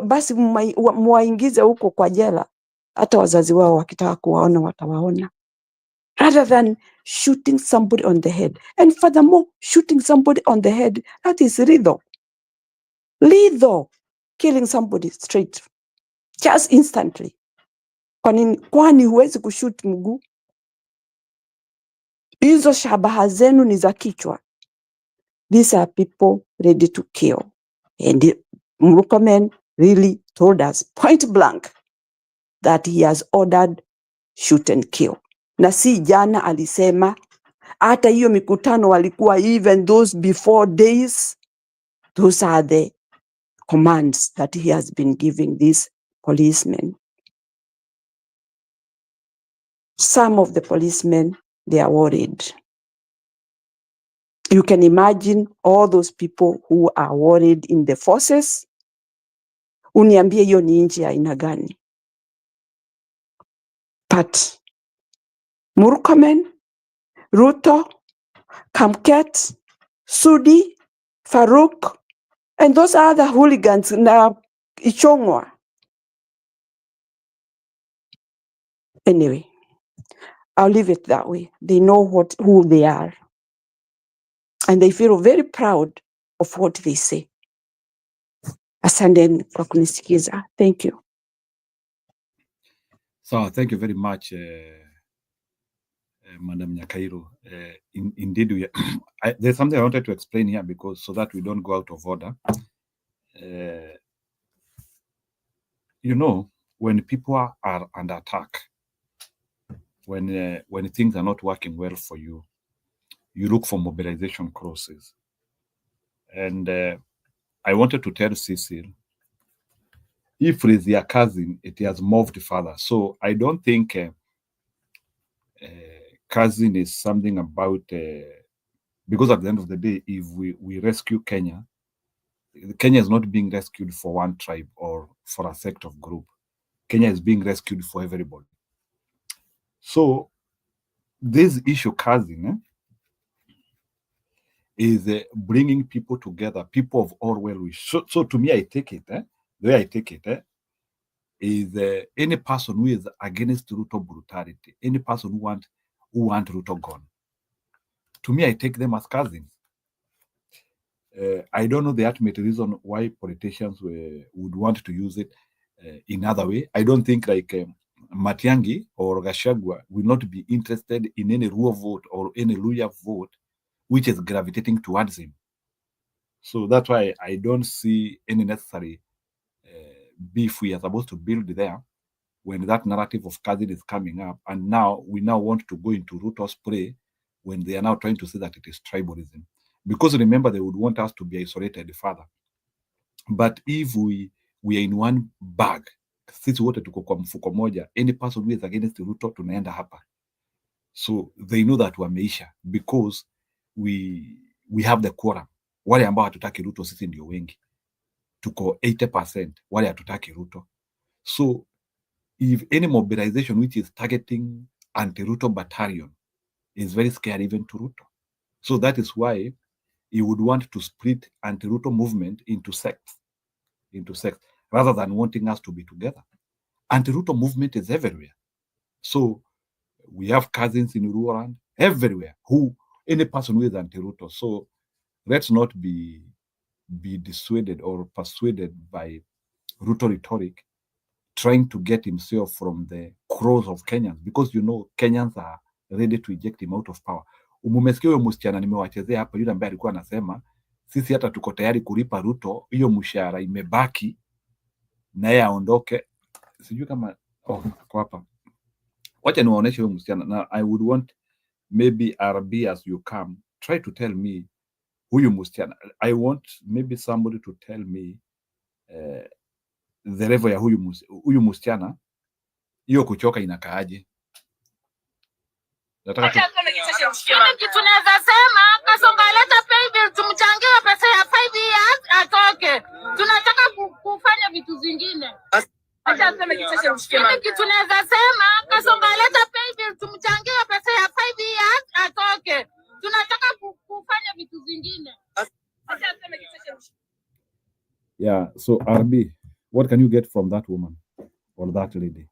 Basi muwaingize huko kwa jela. Hata wazazi wao wakitaka kuwaona watawaona. rather than shooting somebody on the head. And furthermore, shooting somebody on the head, that is lethal. Lethal, killing somebody straight, just instantly. Kwani huwezi kushoot mguu? Hizo shabaha zenu ni za kichwa. These are people ready to kill. And Murkomen really told us point blank that he has ordered shoot and kill. Na si jana alisema, hata hiyo mikutano walikuwa even those before days. Those are the commands that he has been giving these policemen. Some of the policemen, they are worried. You can imagine all those people who are worried in the forces. Uniambie hiyo ni nchi ya aina gani? But Murkomen, Ruto, Kamket, Sudi, Farouk, and those other hooligans na Ichongwa. Anyway, I'll leave it that way. They know who they are. And they feel very proud of what they say. Asante kwa kunisikiza. Thank you. So thank you very much, Madam Nyakairo. Indeed, there's something I wanted to explain here because so that we don't go out of order. You know, when people are under attack, when things are not working well for you, you look for mobilization crosses. And I wanted to tell Cecil, if it is your cousin, it has moved further. So I don't think cousin is something about, because at the end of the day, if we rescue Kenya, Kenya is not being rescued for one tribe or for a sect of group. Kenya is being rescued for everybody. So this issue, cousin, is bringing people together, people of all well wish. So to me, I take it, the way I take it, is any person who is against Ruto brutality, any person who want Ruto gone. To me, I take them as cousins. I don't know the ultimate reason why politicians would want to use it in other way. I don't think like Matiangi or Gashagua will not be interested in any Luo vote or any Luya vote which is gravitating towards him. So that's why I don't see any necessary beef we are supposed to build there when that narrative of cousin is coming up. And now we want to go into Ruto's play when they are now trying to say that it is tribalism. Because remember, they would want us to be isolated further. But if we are in one bag, sisi wote tuko kwa mfuko moja, any person who is against Ruto tunaenda hapa. So they know that wameisha because we have the quorum. Wale ambao hatutaki Ruto sisi ndio wengi. Tuko 80%, wale hatutaki Ruto. So if any mobilization which is targeting anti-Ruto battalion is very scary even to Ruto. So that is why he would want to split anti-Ruto movement into sects, rather than wanting us to be together. Anti-Ruto movement is everywhere. So we have cousins in Rural everywhere, any person who is anti-Ruto. So let's not be dissuaded or persuaded by Ruto rhetoric, trying to get himself from the crows of Kenyans, because you know Kenyans are ready to eject him out of power. Umumesikia huyo msichana nimewachezea hapa, yule ambaye alikuwa anasema sisi hata tuko tayari kulipa Ruto hiyo mshahara imebaki na yeye aondoke. Sijui kama kwa hapa, wacha niwaoneshe huyo msichana. Now I would want maybe RB as you come, try to tell me huyu msichana. I want maybe somebody to tell me the level ya huyu msichana, hiyo kuchoka inakaaje. Tunaweza sema Kasonga leta pay bill tumchangie pesa ya 5 years atoke. Tunataka kufanya vitu zingine. Acha aseme tunaweza sema Kasonga leta pay bill tumchangie pesa ya 5 years atoke. Tunataka kufanya vitu zingine. Acha aseme Yeah, so RB, what can you get from that woman or that lady?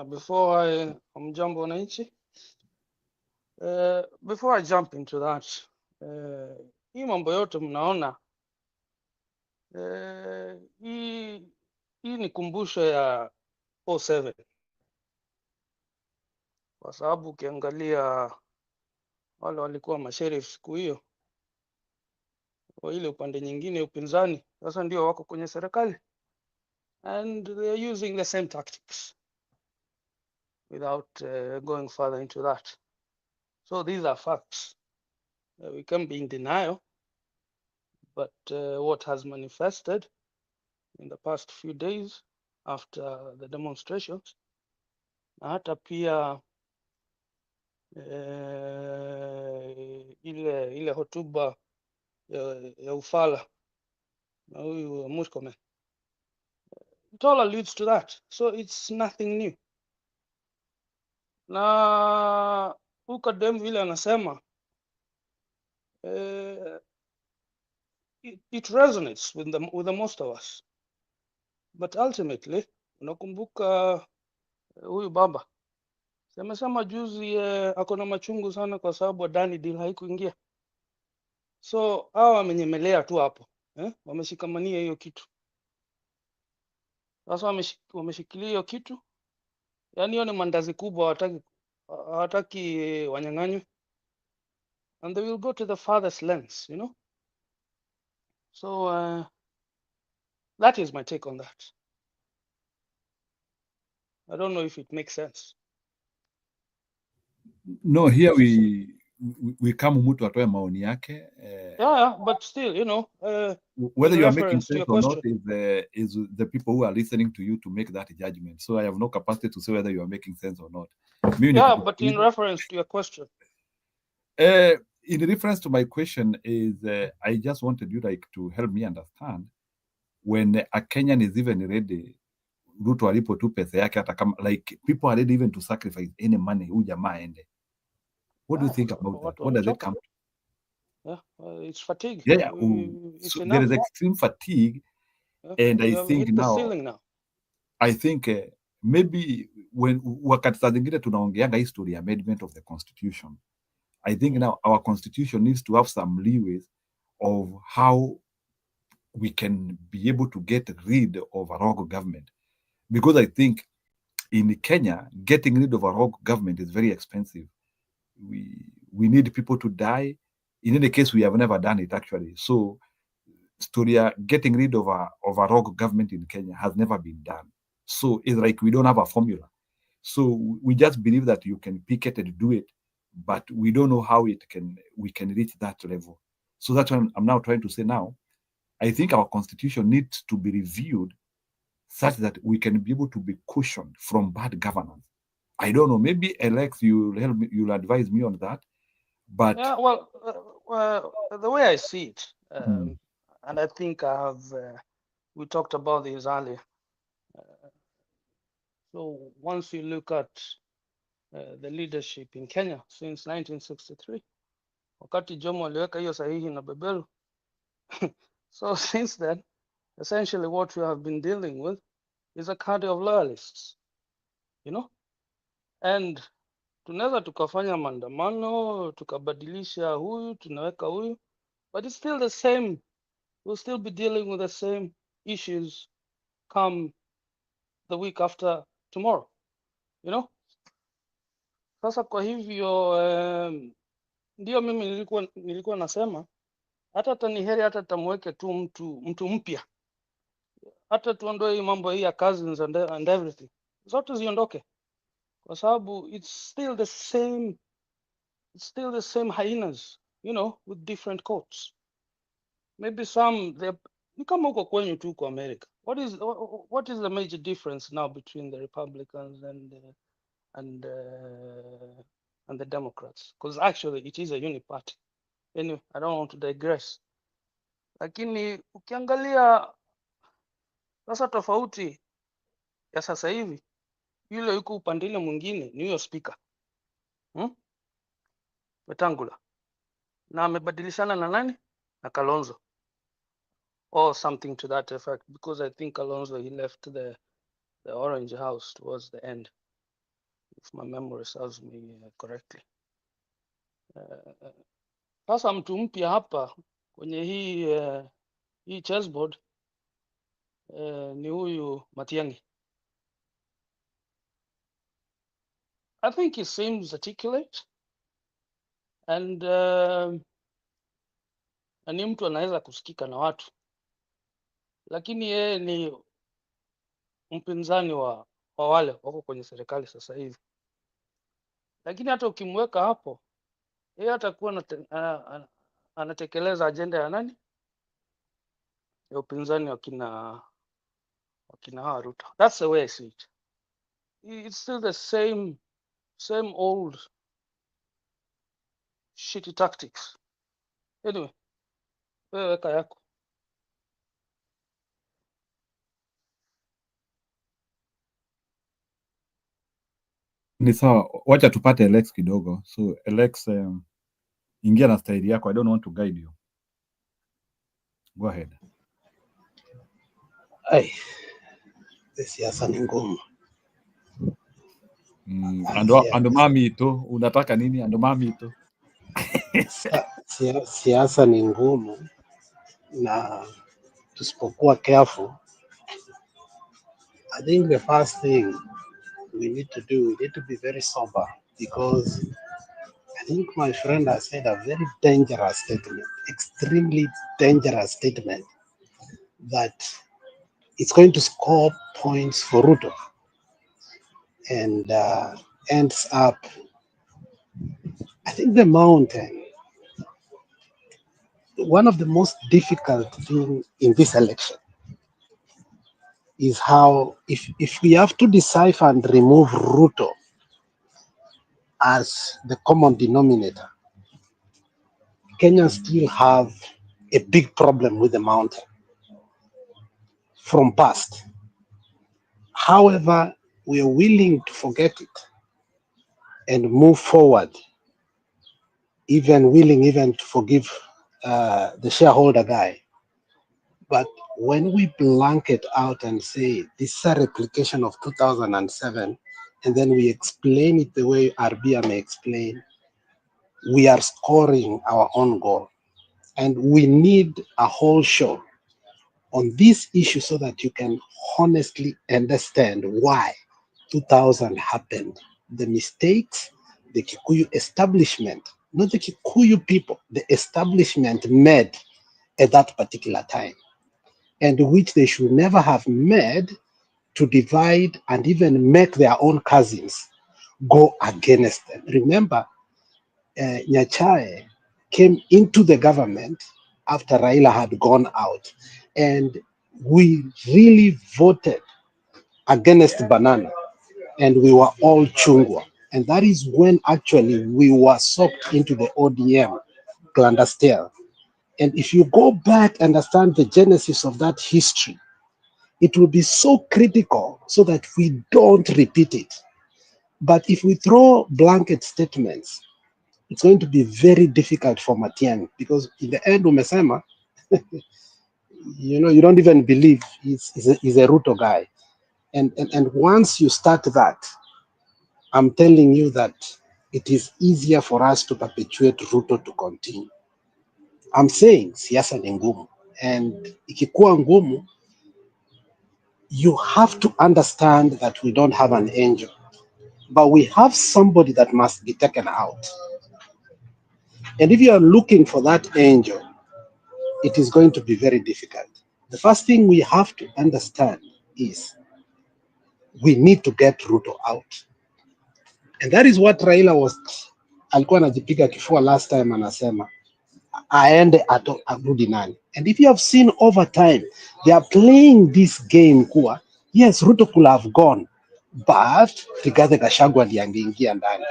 Before I mjambo wananchi, Before I jump into that, hii mambo yote mnaona, hii ni kumbusho ya 07 kwa sababu ukiangalia wale walikuwa masheriff siku hiyo wa ile upande nyingine upinzani, sasa ndio wako kwenye serikali and they are using the same tactics without going further into that. So these are facts. We can be in denial, but what has manifested in the past few days after the demonstrations, na hata pia ile hotuba ya Ufala na huyu Murkomen, it all alludes to that. So it's nothing new. Na Ukadem vile anasema it resonates with the most of us, but ultimately unakumbuka huyu baba amesema juzi ako na machungu sana kwa sababu Adani deal haikuingia. So hawa wamenyemelea tu hapo wameshikamania hiyo kitu. Sasa wameshikilia hiyo kitu, yani hiyo ni mandazi kubwa, hawataki wanyang'anywe, and they will go to the farthest lengths, you know. So that is my take on that. I don't know if it makes sense. No, here we come mtu atoe maoni yake. Yeah, but still, you know, Whether in you are making reference to sense your or not question, is the people who are listening to you to make that judgment. So I have no capacity to say whether you are making sense or not. yeah, but in reference to your question. In reference to my question is, I just wanted you to help me understand when a Kenyan is even ready, Ruto alipo tu pesa yake, hata kama like people are ready even to sacrifice any money huyu jamaa aende. What do you think about that? What does it come to? Yeah, it's fatigue. Yeah, It's so enough. there is extreme fatigue, and I think hit the ceiling now. I think maybe when wakati saa zingine tunaongeanga history amendment of the constitution, I think now our constitution needs to have some leeways of how we can be able to get rid of a rogue government, because I think in Kenya getting rid of a rogue government is very expensive. We need people to die. In any case, we have never done it actually. So getting rid of a rogue government in Kenya has never been done. So it's like we don't have a formula. So we just believe that you can pick it and do it, but we don't know how we can reach that level. So that's what I'm now trying to say now. I think our constitution needs to be reviewed such that we can be able to be cushioned from bad governance. I don't know, maybe Alex, you'll advise me on that. But yeah, well, the way I see it, and I think we talked about this earlier. So once you look at the leadership in Kenya since 1963, wakati Jomo aliweka hiyo sahihi na beberu. So since then, essentially what we have been dealing with is a cadre of loyalists, you know, and tunaweza tukafanya maandamano tukabadilisha huyu tunaweka huyu, but it's still the same. We'll still be dealing with the same issues come the week after tomorrow, you know. Sasa kwa hivyo ndio mimi nilikuwa nasema hata ni heri hata tamweke tu mtu mpya, hata tuondoe hii mambo hii ya cousins and everything, zote ziondoke, kwa sababu it's still the same hyenas, you know, with different coats. Maybe ni kama huko kwenyu tu kwa America. What is the major difference now between the Republicans and the Democrats? Because actually it is a uniparty. Anyway, I don't want to digress. Lakini ukiangalia sasa tofauti ya sasa hivi, yule yuko upande ile mwingine ni huyo speaker Wetangula, na amebadilishana na nani? Na Kalonzo or something to that effect, because I think Kalonzo, he left the Orange House towards the end, if my memory serves me correctly. Sasa mtu mpya hapa kwenye hii chessboard ni huyu Matiangi. I think he seems articulate and ni mtu anaweza kusikika na watu, lakini yeye ni mpinzani wa wale wako kwenye serikali sasa hivi. Lakini hata ukimweka hapo, yeye atakuwa anatekeleza ajenda ya nani? Ya upinzani wakina Ruto. That's the way I see it. It's still the same old shitty tactics. Anyway, wewe weka yako. Ni sawa, wacha tupate Alex kidogo. So Alex, ingia na style yako. I don't want to guide you. Go ahead. Ai, siasa ni ngumu. Ando mami tu, unataka nini? Ando mami tu. Siasa ni ngumu na tusipokuwa careful, I think the first thing we need to be very sober, because I think my friend has said a very dangerous statement, extremely dangerous statement, that it's going to score points for Ruto and ends up, I think the mountain, one of the most difficult things in this election is how, if we have to decipher and remove Ruto as the common denominator, Kenyans still have a big problem with the mountain from past. However, we are willing to forget it and move forward, even willing to forgive the shareholder guy. But when we blanket out and say this is a replication of 2007, and then we explain it the way Arbia may explain, we are scoring our own goal. And we need a whole show on this issue so that you can honestly understand why 2000 happened. The mistakes the Kikuyu establishment, not the Kikuyu people, the establishment made at that particular time, and which they should never have made, to divide and even make their own cousins go against them. Remember, Nyachae came into the government after Raila had gone out, and we really voted against Banana, and we were all Chungwa. And that is when actually we were soaked into the ODM clandestine. And if you go back and understand the genesis of that history, it will be so critical so that we don't repeat it. But if we throw blanket statements, it's going to be very difficult for Matiangi, because in the end, umesema, you don't even believe he's a Ruto guy. And once you start that, I'm telling you that it is easier for us to perpetuate Ruto to continue. I'm saying siasa ni ngumu, and ikikuwa ngumu, you have to understand that we don't have an angel, but we have somebody that must be taken out. And if you are looking for that angel, it is going to be very difficult. The first thing we have to understand is we need to get Ruto out. And that is what Raila alikuwa anajipiga kifua last time, anasema aende arudi nani. And if you have seen over time, they are playing this game kuwa, yes, Ruto could have gone, but Rigathi Gashagua ndiye angeingia ndani.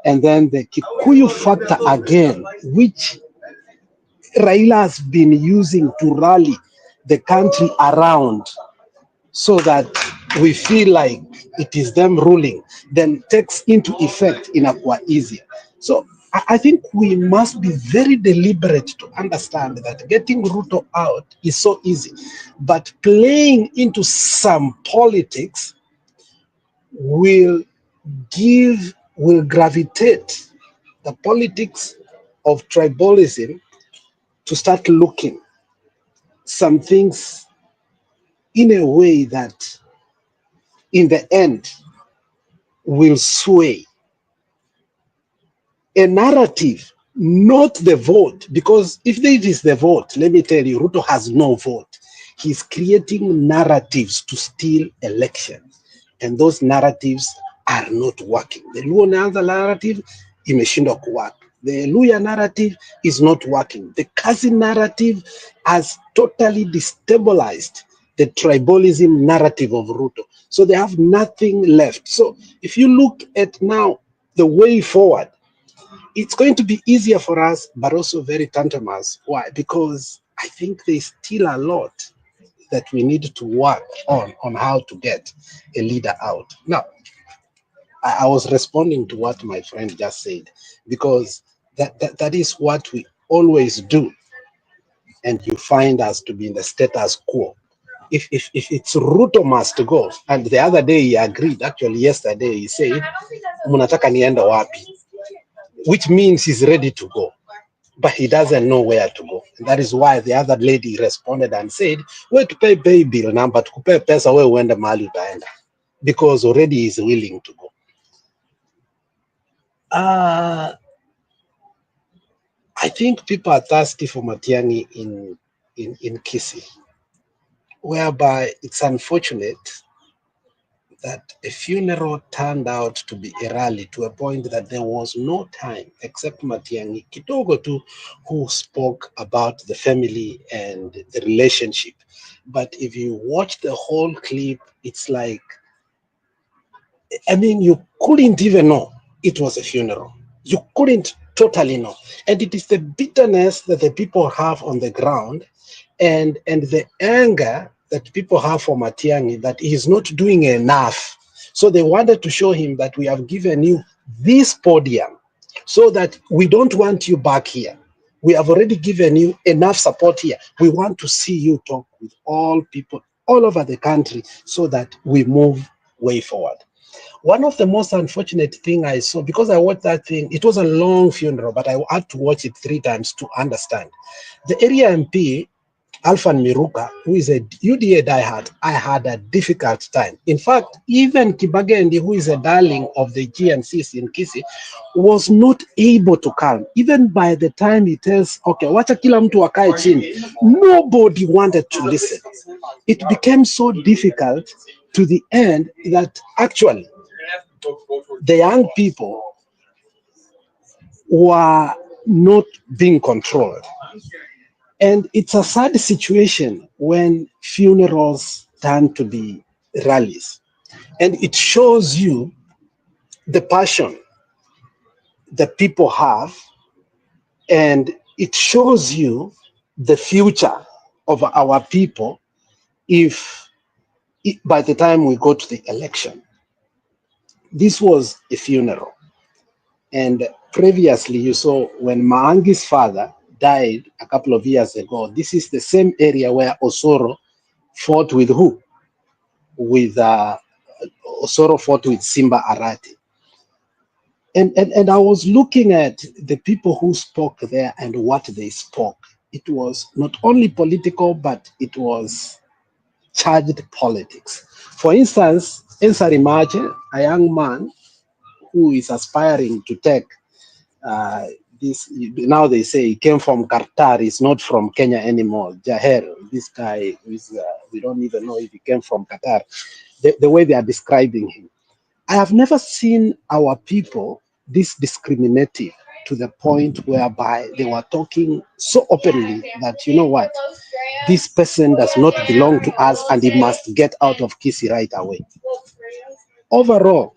And then the Kikuyu factor again, which Raila has been using to rally the country around so that we feel like it is them ruling, then takes into effect in a easier. So I think we must be very deliberate to understand that getting Ruto out is so easy, but playing into some politics will gravitate the politics of tribalism to start looking some things in a way that in the end will sway a narrative, not the vote. Because if it is the vote, let me tell you, Ruto has no vote. He's creating narratives to steal elections. And those narratives are not working. The Luo Nyanza narrative, imeshindwa kuwork. The Luya narrative is not working. The Kazi narrative has totally destabilized the tribalism narrative of Ruto. So they have nothing left. So if you look at now the way forward, it's going to be easier for us, but also very tantamous. Why? Because I think there's still a lot that we need to work on how to get a leader out. Now, I was responding to what my friend just said, because that is what we always do. And you find us to be in the status quo. If it's Ruto must go, and the other day he agreed, actually yesterday he said, "Munataka nienda wapi?" Which means he's ready to go, but he doesn't know where to go. And that is why the other lady responded and said, "Where to pay bill now, but to pay pesa where uende mahali utaenda," because already he's willing to go. I think people are thirsty for Matiangi in Kisii, whereby it's unfortunate that a funeral turned out to be a rally to a point that there was no time except Matiangi Kitogo too, who spoke about the family and the relationship. But if you watch the whole clip, it's like, I mean, you couldn't even know it was a funeral. You couldn't totally know. And it is the bitterness that the people have on the ground and the anger that people have for Matiangi that he is not doing enough. So they wanted to show him that we have given you this podium so that we don't want you back here. We have already given you enough support here. We want to see you talk with all people all over the country so that we move way forward. One of the most unfortunate thing I saw, because I watched that thing, it was a long funeral, but I had to watch it 3 times to understand. The area MP, Alphan Miruka, who is a UDA diehard, I had a difficult time. In fact, even Kibagendi, who is a darling of the GNCs in Kisii, was not able to calm. Even by the time he tells, okay, wacha kila mtu akae chini, nobody wanted to listen. It became so difficult to the end that actually the young people were not being controlled. And it's a sad situation when funerals turn to be rallies. And it shows you the passion that people have, and it shows you the future of our people if by the time we go to the election. This was a funeral. And previously, you saw when Maangi's father died a couple of years ago, this is the same area where Osoro fought with who? With Osoro fought with Simba Arati. And I was looking at the people who spoke there and what they spoke. It was not only political, but it was charged politics. For instance, Ensari Mache, a young man who is aspiring to take this, now they say he came from Qatar, he's not from Kenya anymore. Jaher, this guy, we don't even know if he came from Qatar. The way they are describing him. I have never seen our people this discriminative to the point whereby they were talking so openly that, you know what, this person does not belong to us and he must get out of Kisii right away. Overall,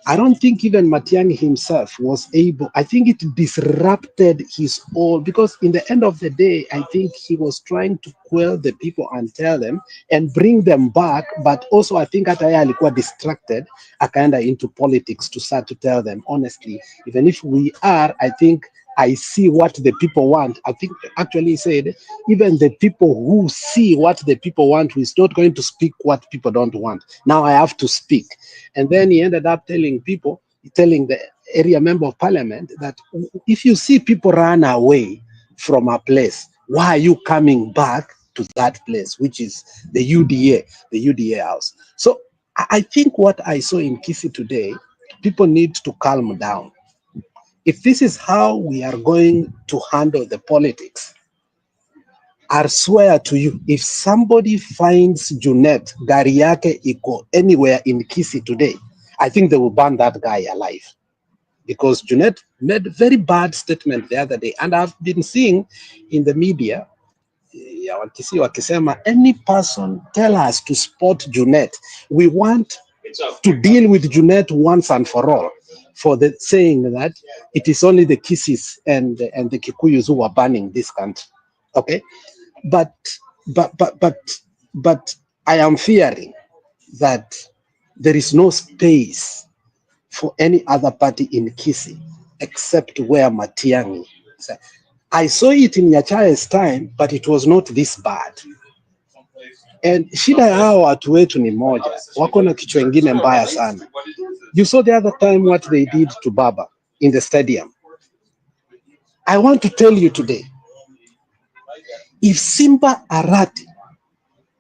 I don't think even Matiangi himself was able, I think it disrupted his own, because in the end of the day, I think he was trying to quell the people and tell them and bring them back, but also I think hata yeye alikuwa distracted, akaenda into politics to start to tell them, honestly, even if we are, I think I see what the people want. I think actually he said, even the people who see what the people want is not going to speak what people don't want. Now I have to speak. And then he ended up telling people, telling the area member of parliament that if you see people run away from a place, why are you coming back to that place, which is the UDA house? So I think what I saw in Kisii today, people need to calm down. If this is how we are going to handle the politics, I swear to you, if somebody finds Junet gari yake iko anywhere in Kisii today, I think they will burn that guy alive. Because Junet made a very bad statement the other day, and I've been seeing in the media, Kisii wakisema, any person tell us to spot Junet, we want to deal with Junet once and for all, for the saying that it is only the Kisis and the Kikuyus who are burning this country. Okay, but I am fearing that there is no space for any other party in Kisii except where Matiangi. I saw it in Nyachae's time, but it was not this bad. And shida ya hao watu wetu ni moja, wako na kichwa ingine mbaya sana. You saw the other time what they did to Baba in the stadium. I want to tell you today, if Simba Arati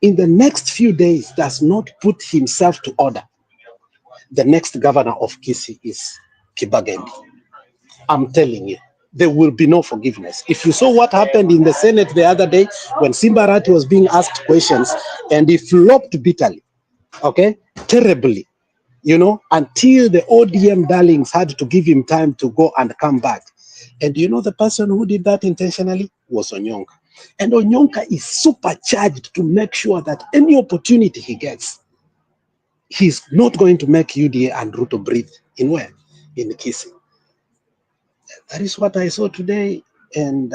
in the next few days does not put himself to order, the next governor of Kisii is Kibagendi. I'm telling you, there will be no forgiveness. If you saw what happened in the Senate the other day when Simba Arati was being asked questions and he flopped bitterly, okay, terribly, until the ODM darlings had to give him time to go and come back. And the person who did that intentionally was Onyonka. And Onyonka is supercharged to make sure that any opportunity he gets, he's not going to make UDA and Ruto breathe in where? In Kisii. That is what I saw today, and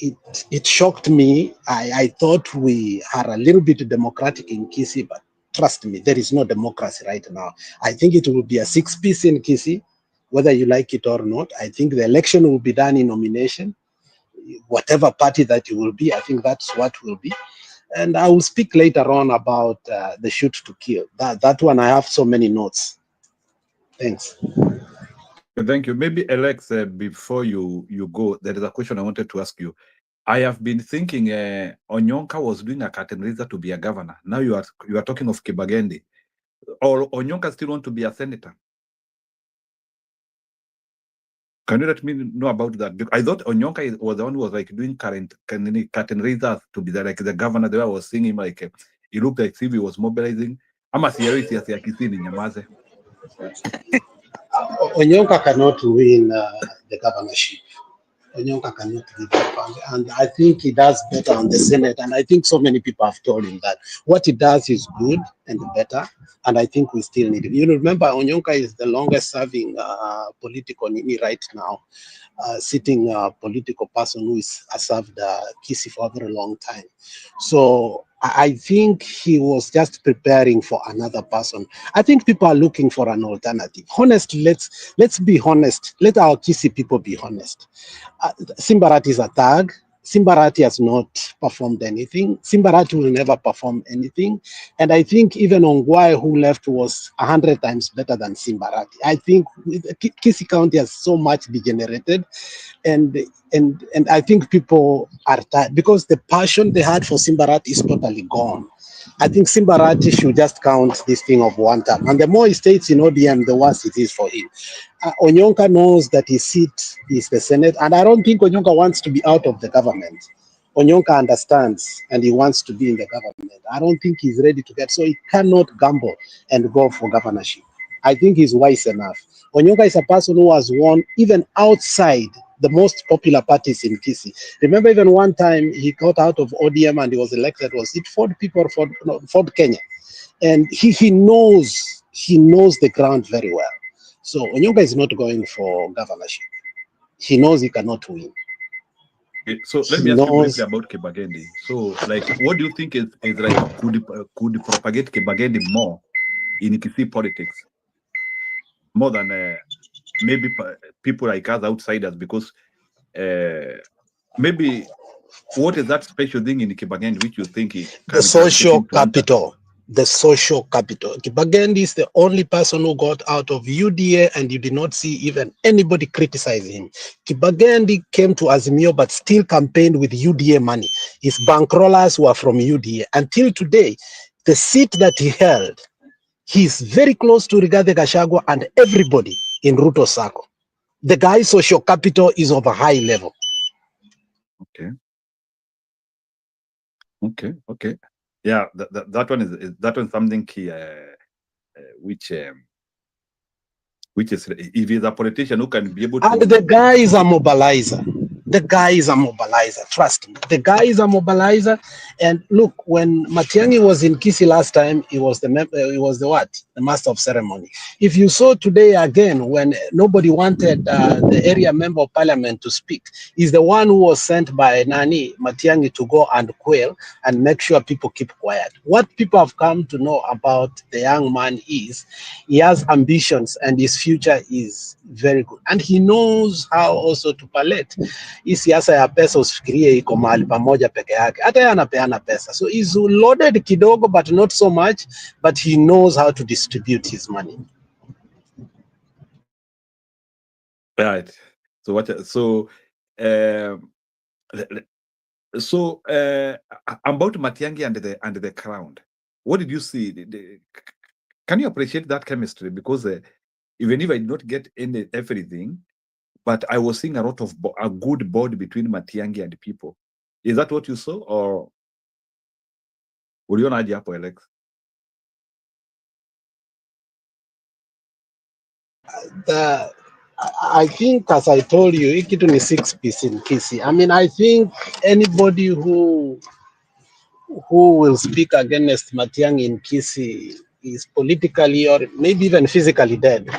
it shocked me. I thought we are a little bit democratic in Kisii, but trust me, there is no democracy right now. I think it will be a 6-piece in Kisii, whether you like it or not. I think the election will be done in nomination. Whatever party that you will be, I think that's what will be. And I will speak later on about the shoot to kill. That one, I have so many notes. Thanks. Thank you. Maybe Alex, before you go, there is a question I wanted to ask you. I have been thinking Onyonka was doing a curtain raiser to be a governor. Now you are talking of Kibagendi. Or Onyonka still want to be a senator? Can you let me know about that? Because I thought Onyonka was the one who was like doing curtain raisers to be the governor. The way I was seeing him, like he looked like if he was mobilizing. I'm a serious Nyamaze. Onyonka cannot win the governorship. Onyonka cannot give up, and I think he does better on the Senate, and I think so many people have told him that what he does is good and better, and I think we still need him. Remember, Onyonka is the longest serving political Nini right now, sitting political person who has served Kisii for a very long time. So I think he was just preparing for another person. I think people are looking for an alternative. Honestly, let's be honest. Let our Kisii people be honest. Simba Arati is a thug. Simba Arati has not performed anything. Simba Arati will never perform anything. And I think even Ongwae, who left, was 100 times better than Simba Arati. I think Kisii County has so much degenerated. And I think people are tired because the passion they had for Simba Arati is totally gone. I think Simba Arati should just count this thing of one term. And the more he stays in ODM, the worse it is for him. Onyonka knows that his seat is the Senate, and I don't think Onyonka wants to be out of the government. Onyonka understands, and he wants to be in the government. I don't think he's ready to so he cannot gamble and go for governorship. I think he's wise enough. Onyonka is a person who has won even outside the most popular parties in Kisii. Remember, even one time he got out of ODM and he was elected. Was it Ford people or Ford Kenya? And he knows the ground very well. So Onyonka is not going for governorship. He knows he cannot win. So let me ask you briefly about Kibagendi. So, like, what do you think is like could propagate Kibagendi more in Kisii politics, more than maybe people like us outsiders? Because maybe what is that special thing in Kibagendi which you think it can the social capital? the social capital. Kibagandi is the only person who got out of UDA, and you did not see even anybody criticize him. Kibagandi came to Azimio but still campaigned with UDA money. His bankrollers were from UDA. Until today, the seat that he held, he's very close to Rigathi Gashagua and everybody in Ruto circle. The guy's social capital is of a high level. Okay. Okay. Yeah, that one is that one something key, which is, if he's a politician who can be able to. And the guy is a mobilizer. The guy is a mobilizer. Trust me. The guy is a mobilizer. And look, when Matiangi was in Kisii last time, he was the master of ceremony. If you saw today again, when nobody wanted the area member of parliament to speak, he's the one who was sent by Matiangi to go and quail and make sure people keep quiet. What people have come to know about the young man is he has ambitions and his future is very good, and he knows how also to palette. Hii siasa ya pesa usifikirie iko mahali pamoja peke yake, hata yeye anapeana pesa, so he's loaded kidogo but not so much, but he knows how to distribute his money. Right. So about Matiangi and the crown, what did you see? Can you appreciate that chemistry? Because even if I did not get everything, but I was seeing a lot of a good bond between Matiangi and people. Is that what you saw, or were you on idea for Alex? I think, as I told you, ikitu ni 6 piece in Kisii. I mean, I think anybody who will speak against Matiangi in Kisii is politically or maybe even physically dead.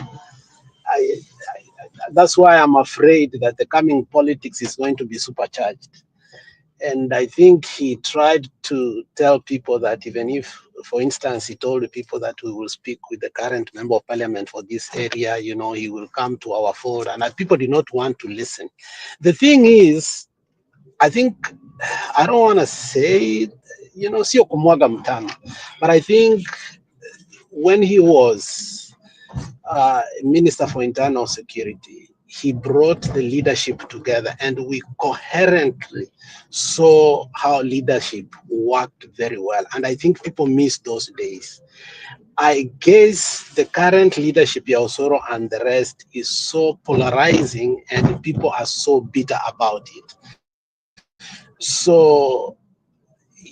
That's why I'm afraid that the coming politics is going to be supercharged. And I think he tried to tell people that even if, for instance, he told the people that we will speak with the current member of parliament for this area, you know, he will come to our fold, and people did not want to listen. The thing is, I think, I don't want to say, you know, sio kumwaga mtano, but I think when he was Minister for Internal Security, he brought the leadership together, and we coherently saw how leadership worked very well. And I think people miss those days. I guess the current leadership, Yaosoro and the rest, is so polarizing, and people are so bitter about it. So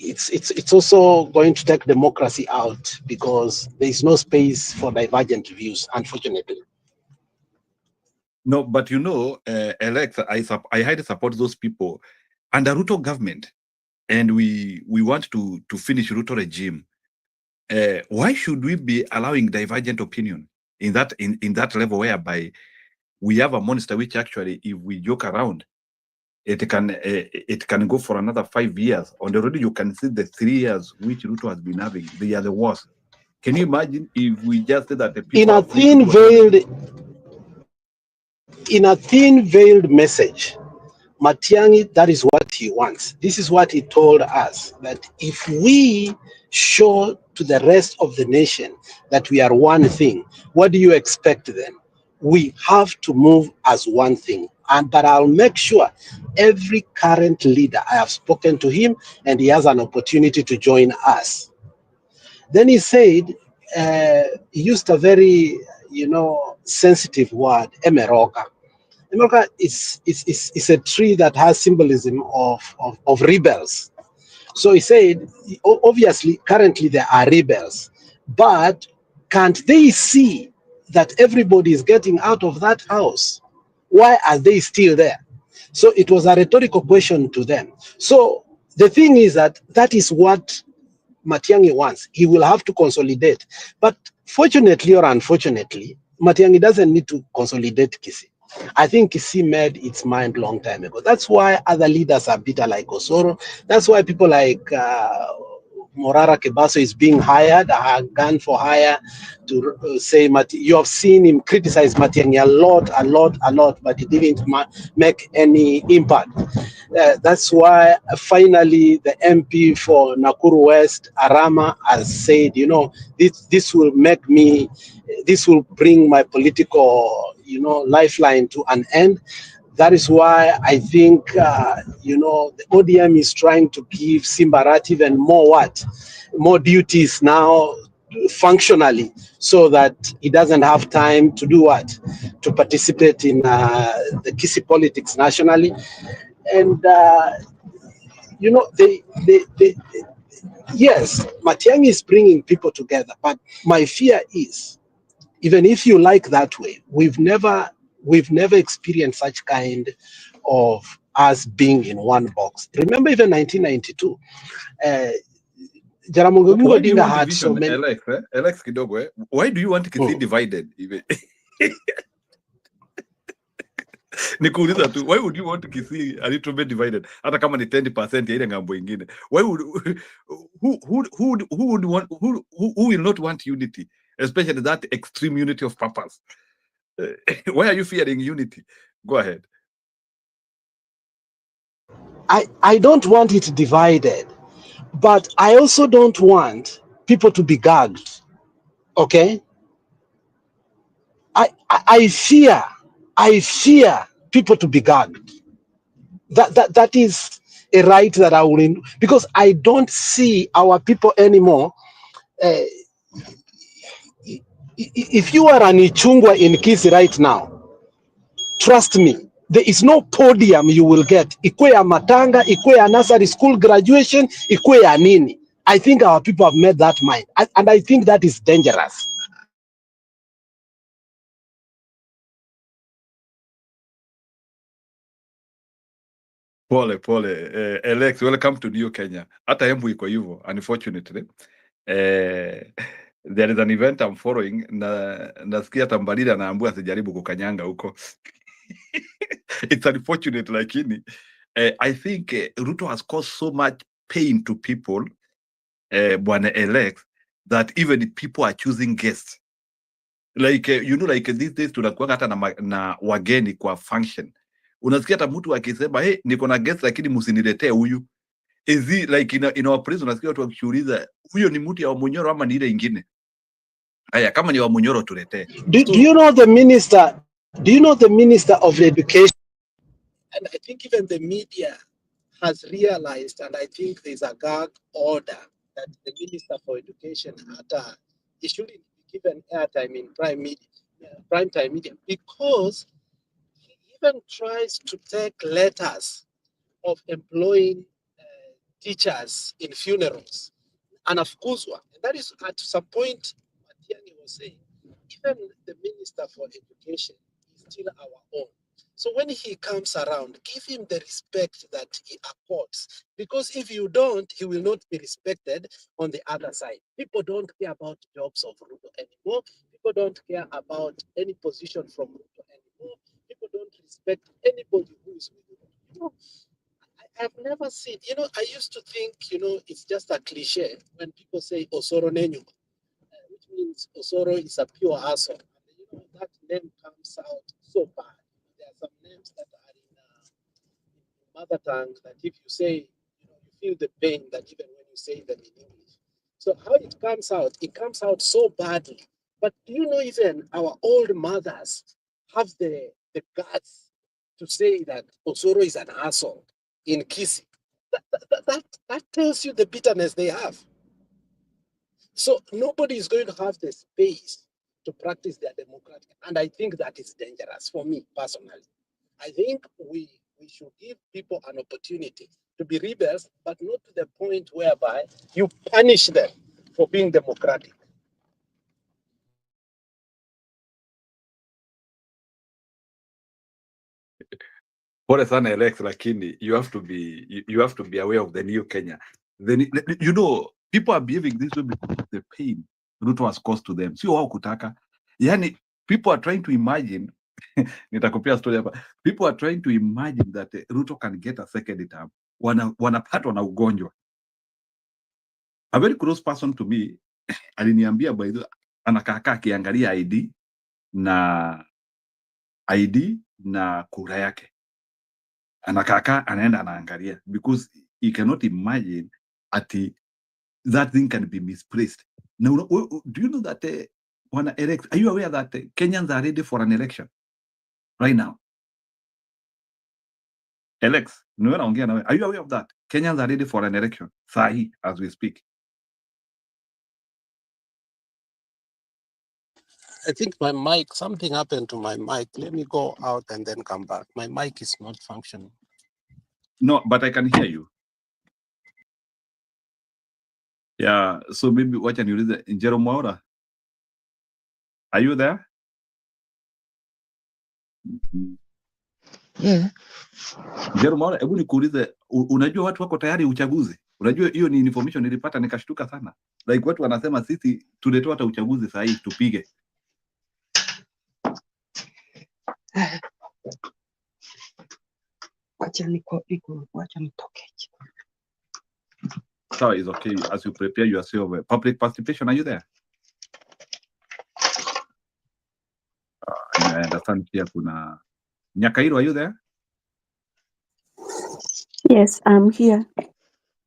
it's also going to take democracy out, because there is no space for divergent views, unfortunately. No, but you know, Alex, I highly support those people under Ruto government, and we want to finish Ruto regime. Why should we be allowing divergent opinion in that level, whereby we have a monster which actually, if we joke around, it can go for another 5 years. On the road, you can see the 3 years which Ruto has been having. They are the worst. Can you imagine if we just said that the people In a thin veiled message, Matiangi, that is what he wants. This is what he told us, that if we show to the rest of the nation that we are one thing, what do you expect then? We have to move as one thing. But I'll make sure every current leader, I have spoken to him, and he has an opportunity to join us. Then he said, he used a very, sensitive word, emeroka. Emeroka is a tree that has symbolism of rebels. So he said, obviously, currently there are rebels, but can't they see that everybody is getting out of that house? Why are they still there? So it was a rhetorical question to them. So the thing is that is what Matiangi wants. He will have to consolidate. But fortunately or unfortunately, Matiangi doesn't need to consolidate Kisii. I think Kisii made its mind long time ago. That's why other leaders are bitter like Osoro. That's why people like Morara Kebaso is being hired, a gun for hire, to say, you have seen him criticize Matiangi a lot, but he didn't make any impact. That's why finally the MP for Nakuru West, Arama, has said, this will bring my political, lifeline to an end. That is why I think, the ODM is trying to give Simbarat even more duties now functionally, so that he doesn't have time to do what? To participate in the Kisi politics nationally. And, yes, Matiangi is bringing people together, but my fear is, even if you like that way, we've never experienced such kind of us being in one box. Remember, even 1992, Jaramogi Why do you Odinga want had so division, many. Alex Kidogo? Why do you want Kisii divided? Even nikuuliza tu, why would you want Kisii a little bit divided? Hata kama ni 10% ya ile ngambo ingine. Why would who would want who will not want unity, especially that extreme unity of purpose? Why are you fearing unity? Go ahead. I don't want it divided, but I also don't want people to be gagged. Okay? I fear people to be gagged. That is a right that I will, because I don't see our people anymore. If you are an Ichungwa in Kisi right now, trust me, there is no podium you will get. Ikwe ya matanga, ikwe ya nursery school graduation, ikwe ya nini. I think our people have made that mind, and I think that is dangerous. Pole. Alex, welcome to New Kenya. Hata Embu iko hivyo, unfortunately. There is an event I'm following, na nasikia Tambalila naambua asijaribu kukanyanga huko. It's unfortunate, lakini I think Ruto has caused so much pain to people, Bwana Alex, that even people are choosing guests. Like, like these days tunakuwa hata na wageni kwa function. Unasikia hata mtu akisema, hey, niko na guest lakini msiniletee huyu. Is it like in our prison, unasikia watu wakiuliza, huyo ni mtu ya Wamunyoro ama ni ile ingine? Haya, kama ni Wamunyoro tuletee. Do you know the minister? Do you know the minister of education? And I think even the media has realized, and I think there's a gag order that the minister for education he shouldn't be given airtime in prime time media, because he even tries to take letters of employing teachers in funerals. And of course, that is at some point, Matiangi was saying, even the minister for education is still our own. So when he comes around, give him the respect that he accords. Because if you don't, he will not be respected on the other side. People don't care about jobs of Ruto anymore. People don't care about any position from Ruto anymore. People don't respect anybody who is with Ruto. I've never seen, I used to think, it's just a cliche when people say Osoro Nenyu, which means Osoro is a pure asshole. And, that name comes out so bad. There are some names that are in mother tongue that if you say, you feel the pain that even when you say them in English. So how it comes out so badly. But even our old mothers have the guts to say that Osoro is an asshole in Kisi. That tells you the bitterness they have. So nobody is going to have the space to practice their democratic, and I think that is dangerous for me personally. I think we should give people an opportunity to be rebels, but not to the point whereby you punish them for being democratic. Pole sana Alex, lakini you have to be aware of the new Kenya. Then people are behaving this way because of the pain Ruto has caused to them. Sio wao kutaka. Yani people are trying to imagine nitakupia story hapa. People are trying to imagine that Ruto can get a second term. Wanapatwa na ugonjwa. A very close person to me aliniambia by the anakaa akiangalia ID na kura yake, anakaa anaenda anaangalia, because he cannot imagine that thing can be misplaced. Now, do you know that are you aware that Kenyans are ready for an election right now? Alex, are you aware of that? Kenyans are ready for an election, sahi, as we speak. I think my mic, something happened to my mic. Let me go out and then come back. My mic is not functioning. No, but I can hear you. Yeah, so maybe what can you read in Jerome? Are you there? Yeah. Jerome, hebu nikuulize, unajua watu wako tayari uchaguzi? Unajua hiyo ni information nilipata nikashtuka sana. Like watu wanasema sisi tuletoa hata uchaguzi saa hii tupige. Wacha nitoke. So it's okay as you prepare yourself. Public participation, are you there? I understand here kuna Nyakairo, are you there? Yes, I'm here.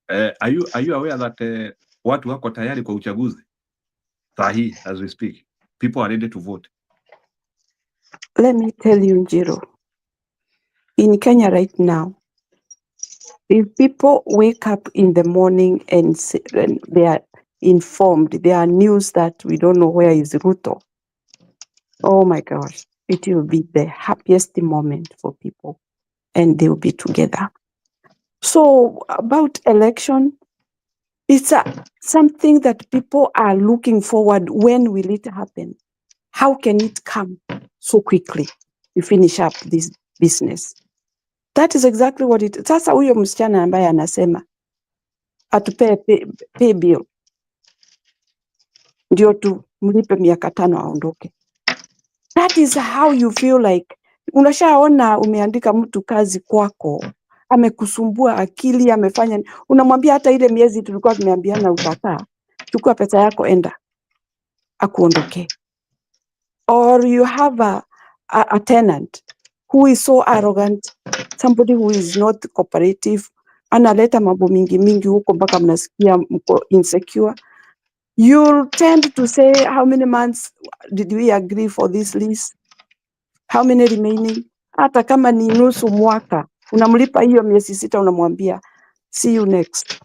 Are you aware that watu wako tayari kwa uchaguzi saa hii as we speak? People are ready to vote. Let me tell you, Njiro, in Kenya right now, if people wake up in the morning and they are informed, there are news that we don't know where is Ruto, oh my gosh, it will be the happiest moment for people and they will be together. So about election, it's something that people are looking forward. When will it happen? How can it come so quickly? We finish up this business. That is exactly what it is. Sasa huyo msichana ambaye anasema atupee pay bill ndio tumlipe miaka 5 aondoke. That is how you feel like. Unashaona umeandika mtu kazi kwako, amekusumbua akili, amefanya, unamwambia hata ile miezi tulikuwa tumeambiana utakaa, chukua pesa yako enda, akuondoke. Or you have a tenant who is so arrogant, somebody who is not cooperative, analeta mambo mingi huko mpaka mnasikia mko insecure. You'll tend to say, how many months did we agree for this lease? How many remaining? Hata kama ni nusu mwaka, unamlipa hiyo miezi 6, unamwambia see you next.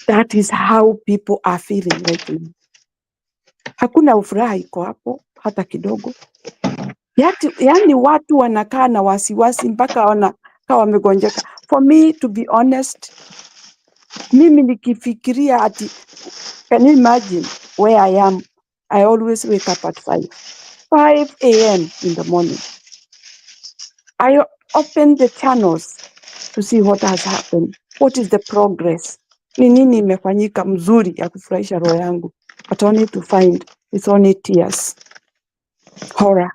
That is how people are feeling right now. Hakuna ufuraha iko hapo hata kidogo. Yani watu wanakaa na wasiwasi mpaka wanakaa wamegonjeka. For me, to be honest, mimi nikifikiria ati, can you imagine where I am? I always wake up at 5 a.m. in the morning. I open the channels to see what has happened. What is the progress? Ni nini imefanyika mzuri ya kufurahisha roho yangu? But only to find it's only tears. Horror.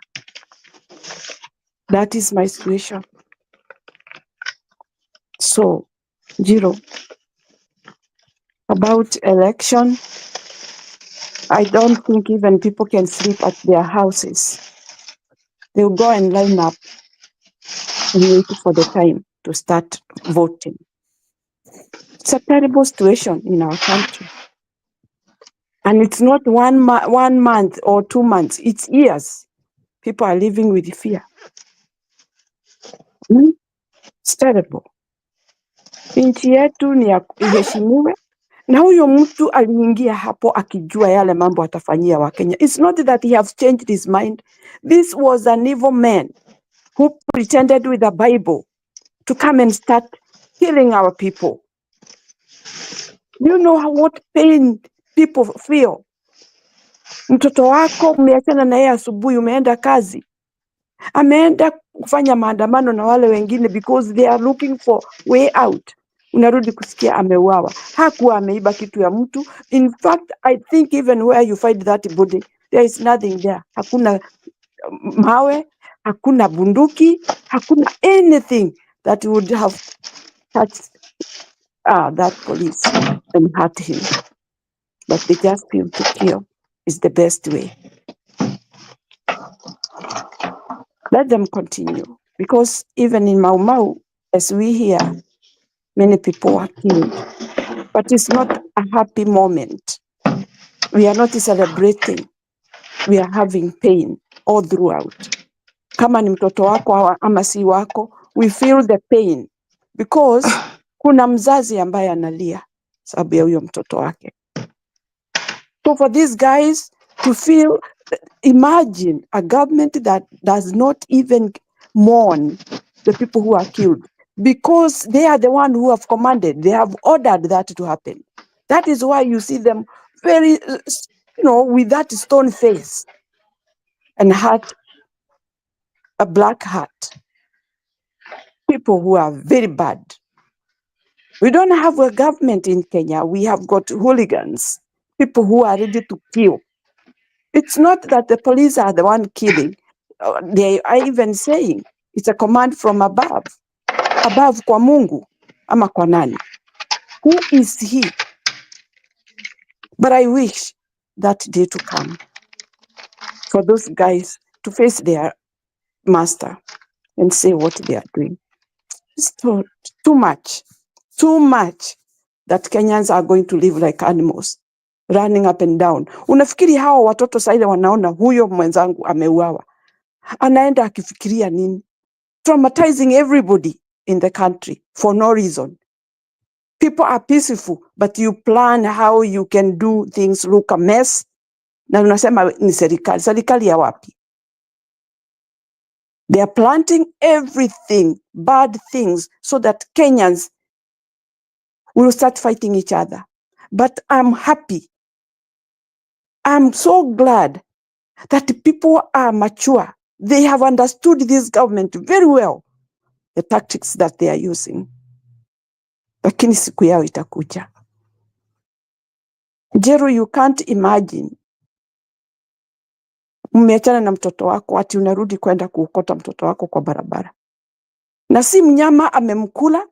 That is my situation. So, Jiro, about election, I don't think even people can sleep at their houses. They'll go and line up and wait for the time to start voting. It's a terrible situation in our country. And it's not 1 month or 2 months, it's years. People are living with fear. It's terrible. Nchi yetu ni ya iheshimiwe, na huyo mtu aliingia hapo akijua yale mambo atafanyia Wakenya. It's not that he has changed his mind. This was an evil man who pretended with the Bible to come and start killing our people. You know what pain people feel? Mtoto wako umeachana na yeye asubuhi, umeenda kazi, ameenda kufanya maandamano na wale wengine because they are looking for way out. Unarudi kusikia ameuawa. Hakuwa ameiba kitu ya mtu. In fact, I think even where you find that body, there is nothing there. Hakuna mawe, hakuna bunduki, hakuna anything that would have touched that police and hurt him. but they just feel to kill is the best way. Let them continue, because even in Mau Mau, as we hear, many people are killed. But it's not a happy moment. We are not celebrating. We are having pain all throughout. Kama ni mtoto wako ama si wako, we feel the pain because kuna mzazi ambaye analia sababu ya huyo mtoto wake. So for these guys to feel, imagine a government that does not even mourn the people who are killed because they are the one who have commanded, they have ordered that to happen. That is why you see them very, with that stone face and heart, a black heart. People who are very bad. We don't have a government in Kenya. We have got hooligans, people who are ready to kill. It's not that the police are the one killing. They are even saying it's a command from above. Above kwa Mungu ama kwa nani? Who is he? But I wish that day to come for those guys to face their master and say what they are doing. It's too much that Kenyans are going to live like animals, running up and down. Unafikiri hawa watoto saile wanaona huyo mwenzangu ameuawa, anaenda akifikiria nini? Traumatizing everybody in the country for no reason. People are peaceful, but you plan how you can do things look a mess. Na unasema ni serikali ya wapi? They are planting everything, bad things, so that Kenyans will start fighting each other. But I'm happy. I'm so glad that people are mature. They have understood this government very well, the tactics that they are using. Lakini siku yao itakuja. Jero, you can't imagine. Umeachana na mtoto wako, ati unarudi kwenda kuokota mtoto wako kwa barabara. Na si mnyama amemkula,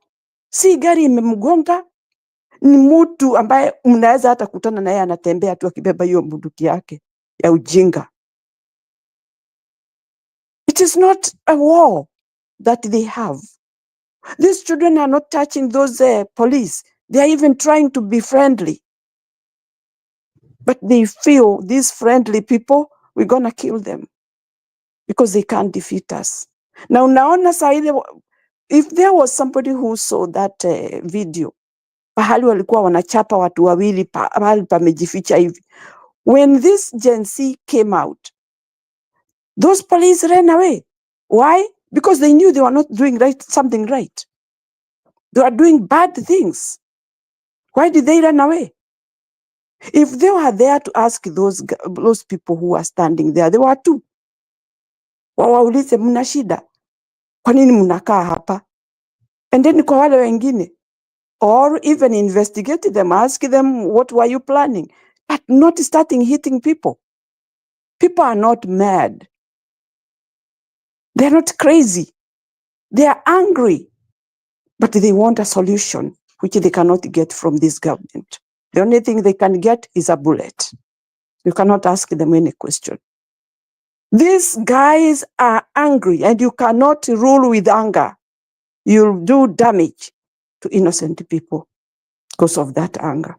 si gari imemgonga, ni mtu ambaye mnaweza hata kutana na yeye anatembea tu akibeba hiyo bunduki yake ya ujinga. It is not a war that they have. These children are not touching those police. They are even trying to be friendly. But they feel these friendly people, we're going to kill them because they can't defeat us. Now, unaona saile, if there was somebody who saw that video, pahali walikuwa wanachapa watu wawili pahali pamejificha hivi. When this Gen Z came out, those police ran away. Why? Because they knew they were not doing something right. They were doing bad things. Why did they run away? If they were there to ask those people who were standing there, there were two. Wawaulize mna shida. Kwa nini mnakaa hapa? And then kwa wale wengine. Or even investigate them, ask them, what were you planning? But not starting hitting people. People are not mad. They're not crazy. They are angry. But they want a solution, which they cannot get from this government. The only thing they can get is a bullet. You cannot ask them any question. These guys are angry, and you cannot rule with anger. You'll do damage to innocent people because of that anger.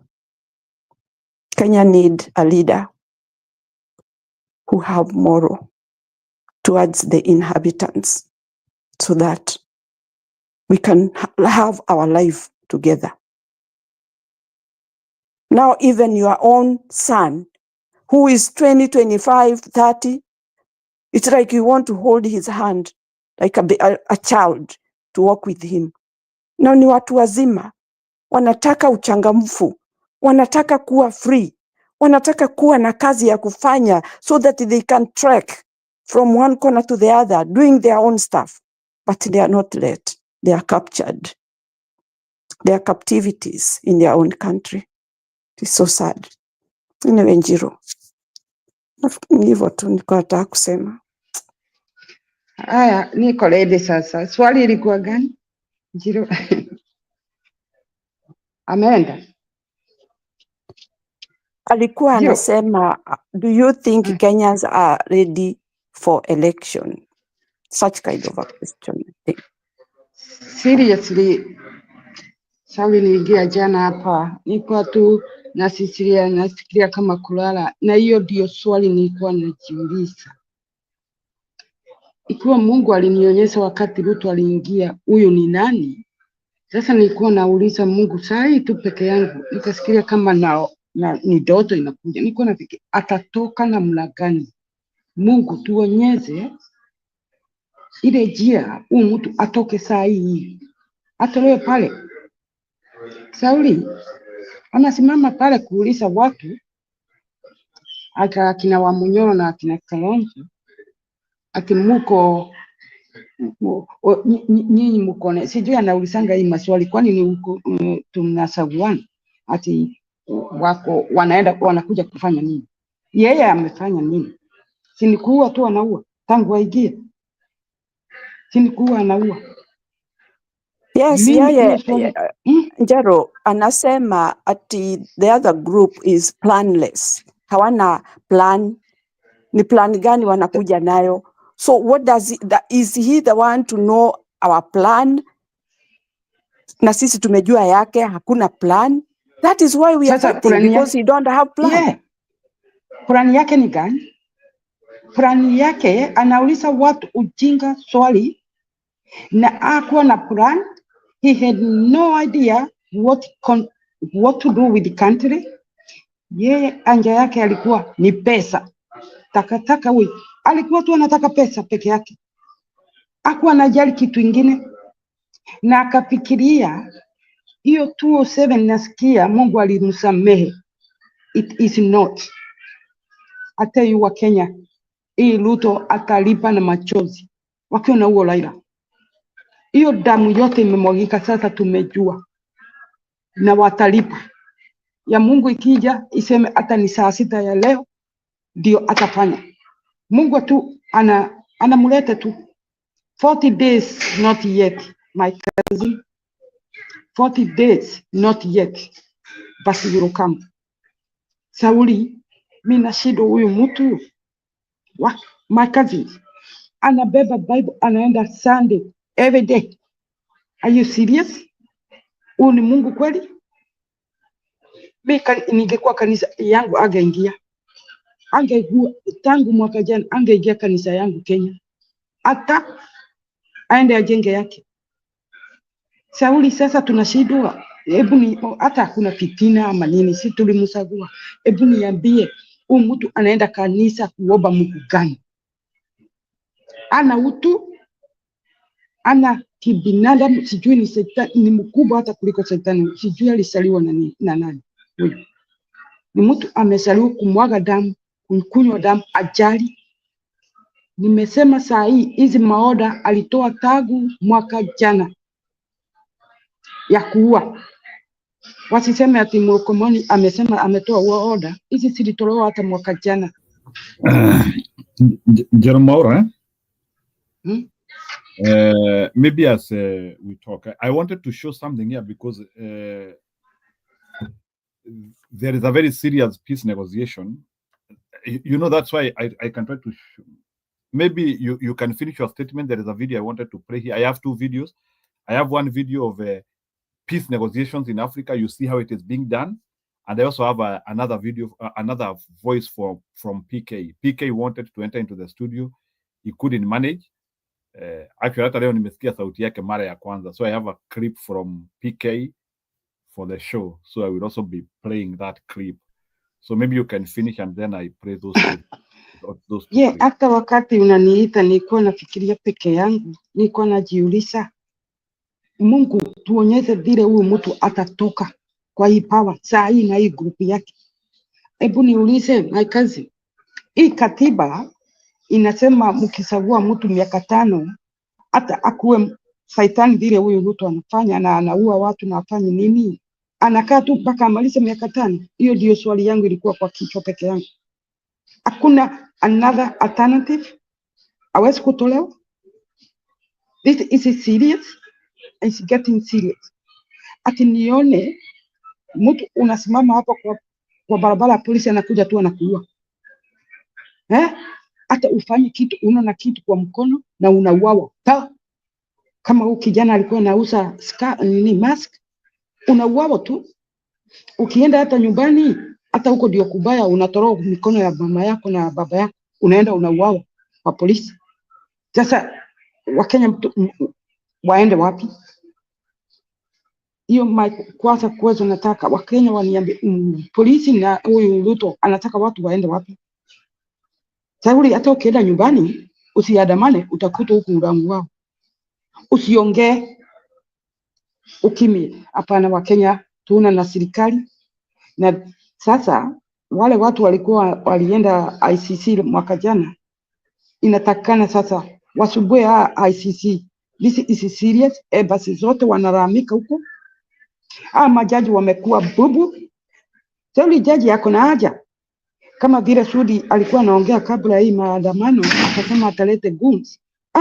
Kenya need a leader who have moral towards the inhabitants so that we can have our life together. Now, even your own son, who is 20, 25, 30, it's like you want to hold his hand like a child to walk with him. Na ni watu wazima, wanataka uchangamfu, wanataka kuwa free, wanataka kuwa na kazi ya kufanya so that they can trek from one corner to the other, doing their own stuff. But they are not let. They are captured. They are captivities in their own country. It's so sad. Anyway, Njiro. Nafikiri hivyo tu nilikuwa nataka kusema. Haya, niko ready sasa. Swali ilikuwa gani? Njiro. Ameenda. alikuwa Ndio. anasema, do you think Kenyans are ready for election? Such kind of a question. I think. Seriously, Sauli niliingia jana hapa, nilikuwa tu nasikiria kama kulala, na hiyo ndio swali nilikuwa najiuliza. Ikiwa Mungu alinionyesha wakati Ruto aliingia, huyu ni nani? Sasa nilikuwa nauliza Mungu saa hii tu peke yangu, nikasikiria kama ni ndoto inakuja. Nilikuwa nafikiri atatoka namna gani? Mungu tuonyeze ile njia, huyu mtu atoke saa hii, atolewe pale. Sauli anasimama pale kuuliza watu, akina Wamunyoro na akina Kalonzo, ati nyinyi mko, sijui anaulizanga hii maswali, kwani ni huko tunasaguana, ati wako wanakuja kufanya nini? Yeye amefanya nini? Si ni kuua tu, anaua tangu aingie, si ni kuua anaua. Yes, Njero anasema ati the other group is planless. Hawana plan. Ni plan gani wanakuja nayo? So what does is he the one to know our plan? Na sisi tumejua yake hakuna plan. That is why we are fighting, because he don't have plan. Yeah. Plan yake ni gani? Plan yake anauliza watu ujinga swali na akuwa na plan. He had no idea what to do with the country. Yeye anja yake alikuwa ni pesa. Takataka huyu. Alikuwa tu anataka pesa peke yake. Hakuwa anajali kitu ingine. Na akafikiria hiyo 207 nasikia Mungu alimsamehe. It is not. Hata yu wa Kenya, hii Ruto atalipa na machozi wakiwa na huo Raila. Hiyo damu yote imemwagika, sasa tumejua, na watalipa. Ya Mungu ikija iseme hata ni saa 6 ya leo ndio atafanya. Mungu tu anamuleta tu 40 days not yet, my cousin. 40 days not yet, basi will come. Sauli, mimi nashindo huyu mtu my cousin anabeba Bible anaenda Sunday every day. Are you serious? Huyu ni Mungu kweli? Mimi ningekuwa kanisa yangu angeingia. Angekuwa tangu mwaka jana angeingia kanisa yangu Kenya. Hata aende ajenge yake. Sauli, sasa tunashindwa. Hebu ni hata kuna fitina ama nini, si tulimsagua. Hebu niambie, huyu mtu anaenda kanisa kuomba Mungu gani? Ana utu, ana kibinadamu, sijui ni shetani, ni mkubwa hata kuliko shetani. Sijui alisaliwa na nani huyu. Ni mtu amesaliwa kumwaga damu, kunywa damu, ajali. Nimesema saa hii hizi maoda alitoa tagu mwaka jana ya kuua. Wasiseme ati Mwokomoni amesema ametoa order. Hizi zilitolewa hata mwaka jana. Jermaura, maybe as we talk, I wanted to show something here because there is a very serious peace negotiation. You know, that's why I can try to show. Maybe you can finish your statement. There is a video I wanted to play here. I have 2 videos. I have one video of peace negotiations in Africa. You see how it is being done. And I also have another video, another voice from PK. PK wanted to enter into the studio. He couldn't manage. Actually, hata leo nimesikia sauti yake mara ya kwanza. So I have a clip from PK for the show. So I will also be playing that clip. So maybe you can finish and then I play those two. Yeah, hata wakati unaniita nilikuwa nafikiria peke yangu. Nilikuwa najiuliza, Mungu tuonyeshe vile huyu mtu atatoka kwa hii power saa hii na hii grupu yake. Hebu niulize my cousin, hii katiba inasema mkisagua mtu miaka 5 hata akuwe saitani vile huyu Ruto anafanya na anaua watu na afanye nini? Anakaa tu mpaka amalize miaka 5? Hiyo ndio swali yangu ilikuwa kwa kichwa peke yangu. Hakuna another alternative? Hawezi kutolewa? This is serious? It's getting serious. Ati nione mtu unasimama hapo kwa barabara, polisi anakuja tu anakuua. Hata ufanye kitu, unaona kitu kwa mkono na unauawa. Kama huyu kijana alikuwa anauza mask, unauawa tu. Ukienda hata nyumbani, hata huko ndio kubaya, unatoroa mikono ya mama yako na baba yako, unaenda unauawa kwa polisi. Sasa Wakenya waende wapi? Hiyo kwanza nataka Wakenya waniambie, polisi na huyu Ruto anataka watu waende wapi? Sauli, hata ukienda nyumbani usiandamane, utakuta huku urangu wao. Usiongee, ukimya. Hapana, Wakenya tuna na serikali. Na sasa wale watu walienda ICC mwaka jana, inatakana sasa wasubue ICC. This is serious. Basi zote wanaramika huko. Majaji wamekuwa bubu. Sauli jaji yako na haja. Kama vile Sudi alikuwa anaongea kabla hii maandamano, akasema atalete Goons.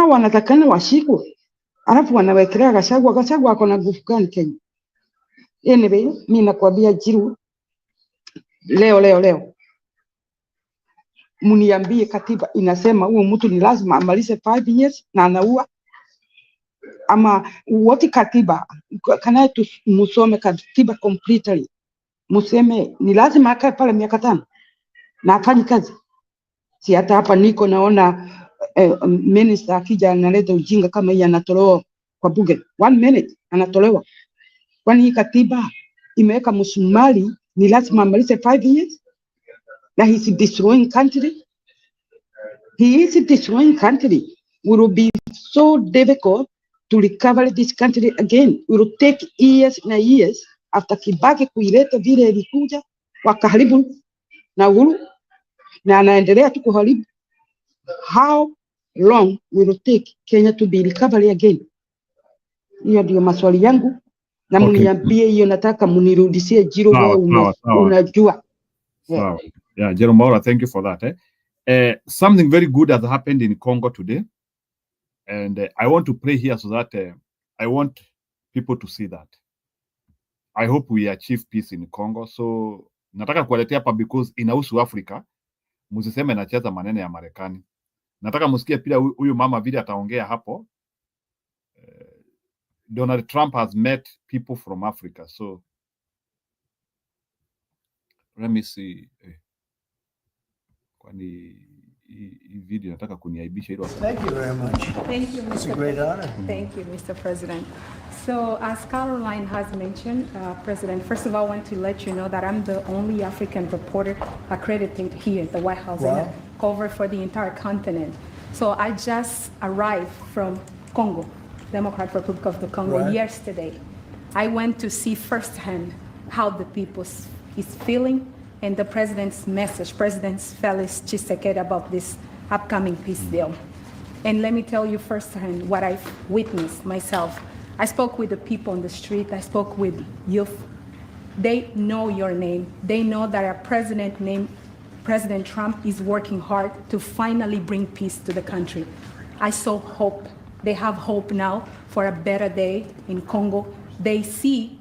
Wanatakana washikwe. Alafu wanawekelea Gashagua. Gashagua ako na nguvu gani Kenya? Anyway, mimi nakwambia Jiru, leo muniambie katiba inasema huyu mtu ni lazima amalize 5 years na anaua, ama wote katiba kana tu musome katiba completely, museme ni lazima akae pale miaka 5 na afanye kazi. Si hata hapa niko naona minister akija analeta ujinga kama hii, anatolewa kwa bunge 1 minute anatolewa. Kwani hii katiba imeweka msumali ni lazima amalize 5 years? Na he is destroying country. He is destroying country. It will be so difficult to recover this country again. It will take years na years after Kibaki kuileta vile ilikuja, wakaharibu na uhuru, na anaendelea tu kuharibu. How long will it take Kenya to be recovered again? Hiyo ndio maswali yangu, na mniambie hiyo, nataka mnirudishie Jiro, wewe unajua. Sawa. Yeah, Jerome, thank you for that. Something very good has happened in Congo today, and I want to pray here so that I want people to see that. I hope we achieve peace in Congo. So nataka kuwaletea hapa because inahusu Afrika. Msiseme nacheza maneno ya Marekani. Nataka msikie pia huyu mama vile ataongea hapo. Donald Trump has met people from Africa. So let me see. Kwani hii video nataka kuniaibisha hilo. Thank you very much. Thank you, Mr. It's a great honor. Thank you, Mr. President. So, as Caroline has mentioned, President, first of all, I want to let you know that I'm the only African reporter accredited here at the White House and I cover for the entire continent. So, I just arrived from Congo, Democratic Republic of the Congo, yesterday. I went to see firsthand how the people is feeling and the president's message, President Felix Tshisekedi, about this upcoming peace deal. And let me tell you firsthand what I've witnessed myself. I spoke with the people on the street. I spoke with youth. They know your name. They know that a president named President Trump is working hard to finally bring peace to the country. I saw hope. They have hope now for a better day in Congo. They see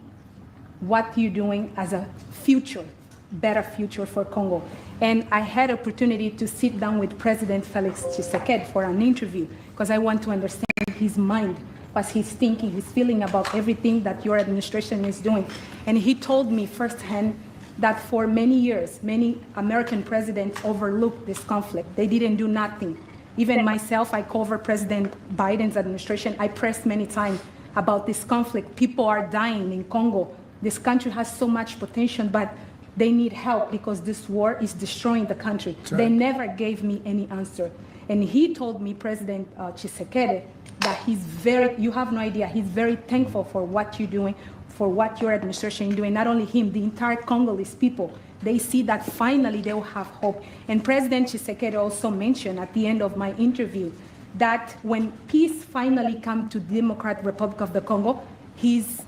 what you're doing as a future, better future for Congo. And I had opportunity to sit down with President Felix Tshisekedi for an interview because I want to understand his mind, what he's thinking, his feeling about everything that your administration is doing. And he told me firsthand that for many years, many American presidents overlooked this conflict. They didn't do nothing. Even myself, I cover President Biden's administration. I pressed many times about this conflict. People are dying in Congo. This country has so much potential, but they need help because this war is destroying the country. They never gave me any answer. And he told me, President Tshisekedi, that you have no idea, he's very thankful for what you're doing, for what your administration is doing. Not only him, the entire Congolese people, they see that finally they will have hope. And President Tshisekedi also mentioned at the end of my interview that when peace finally comes to the Democratic Republic of the Congo, he's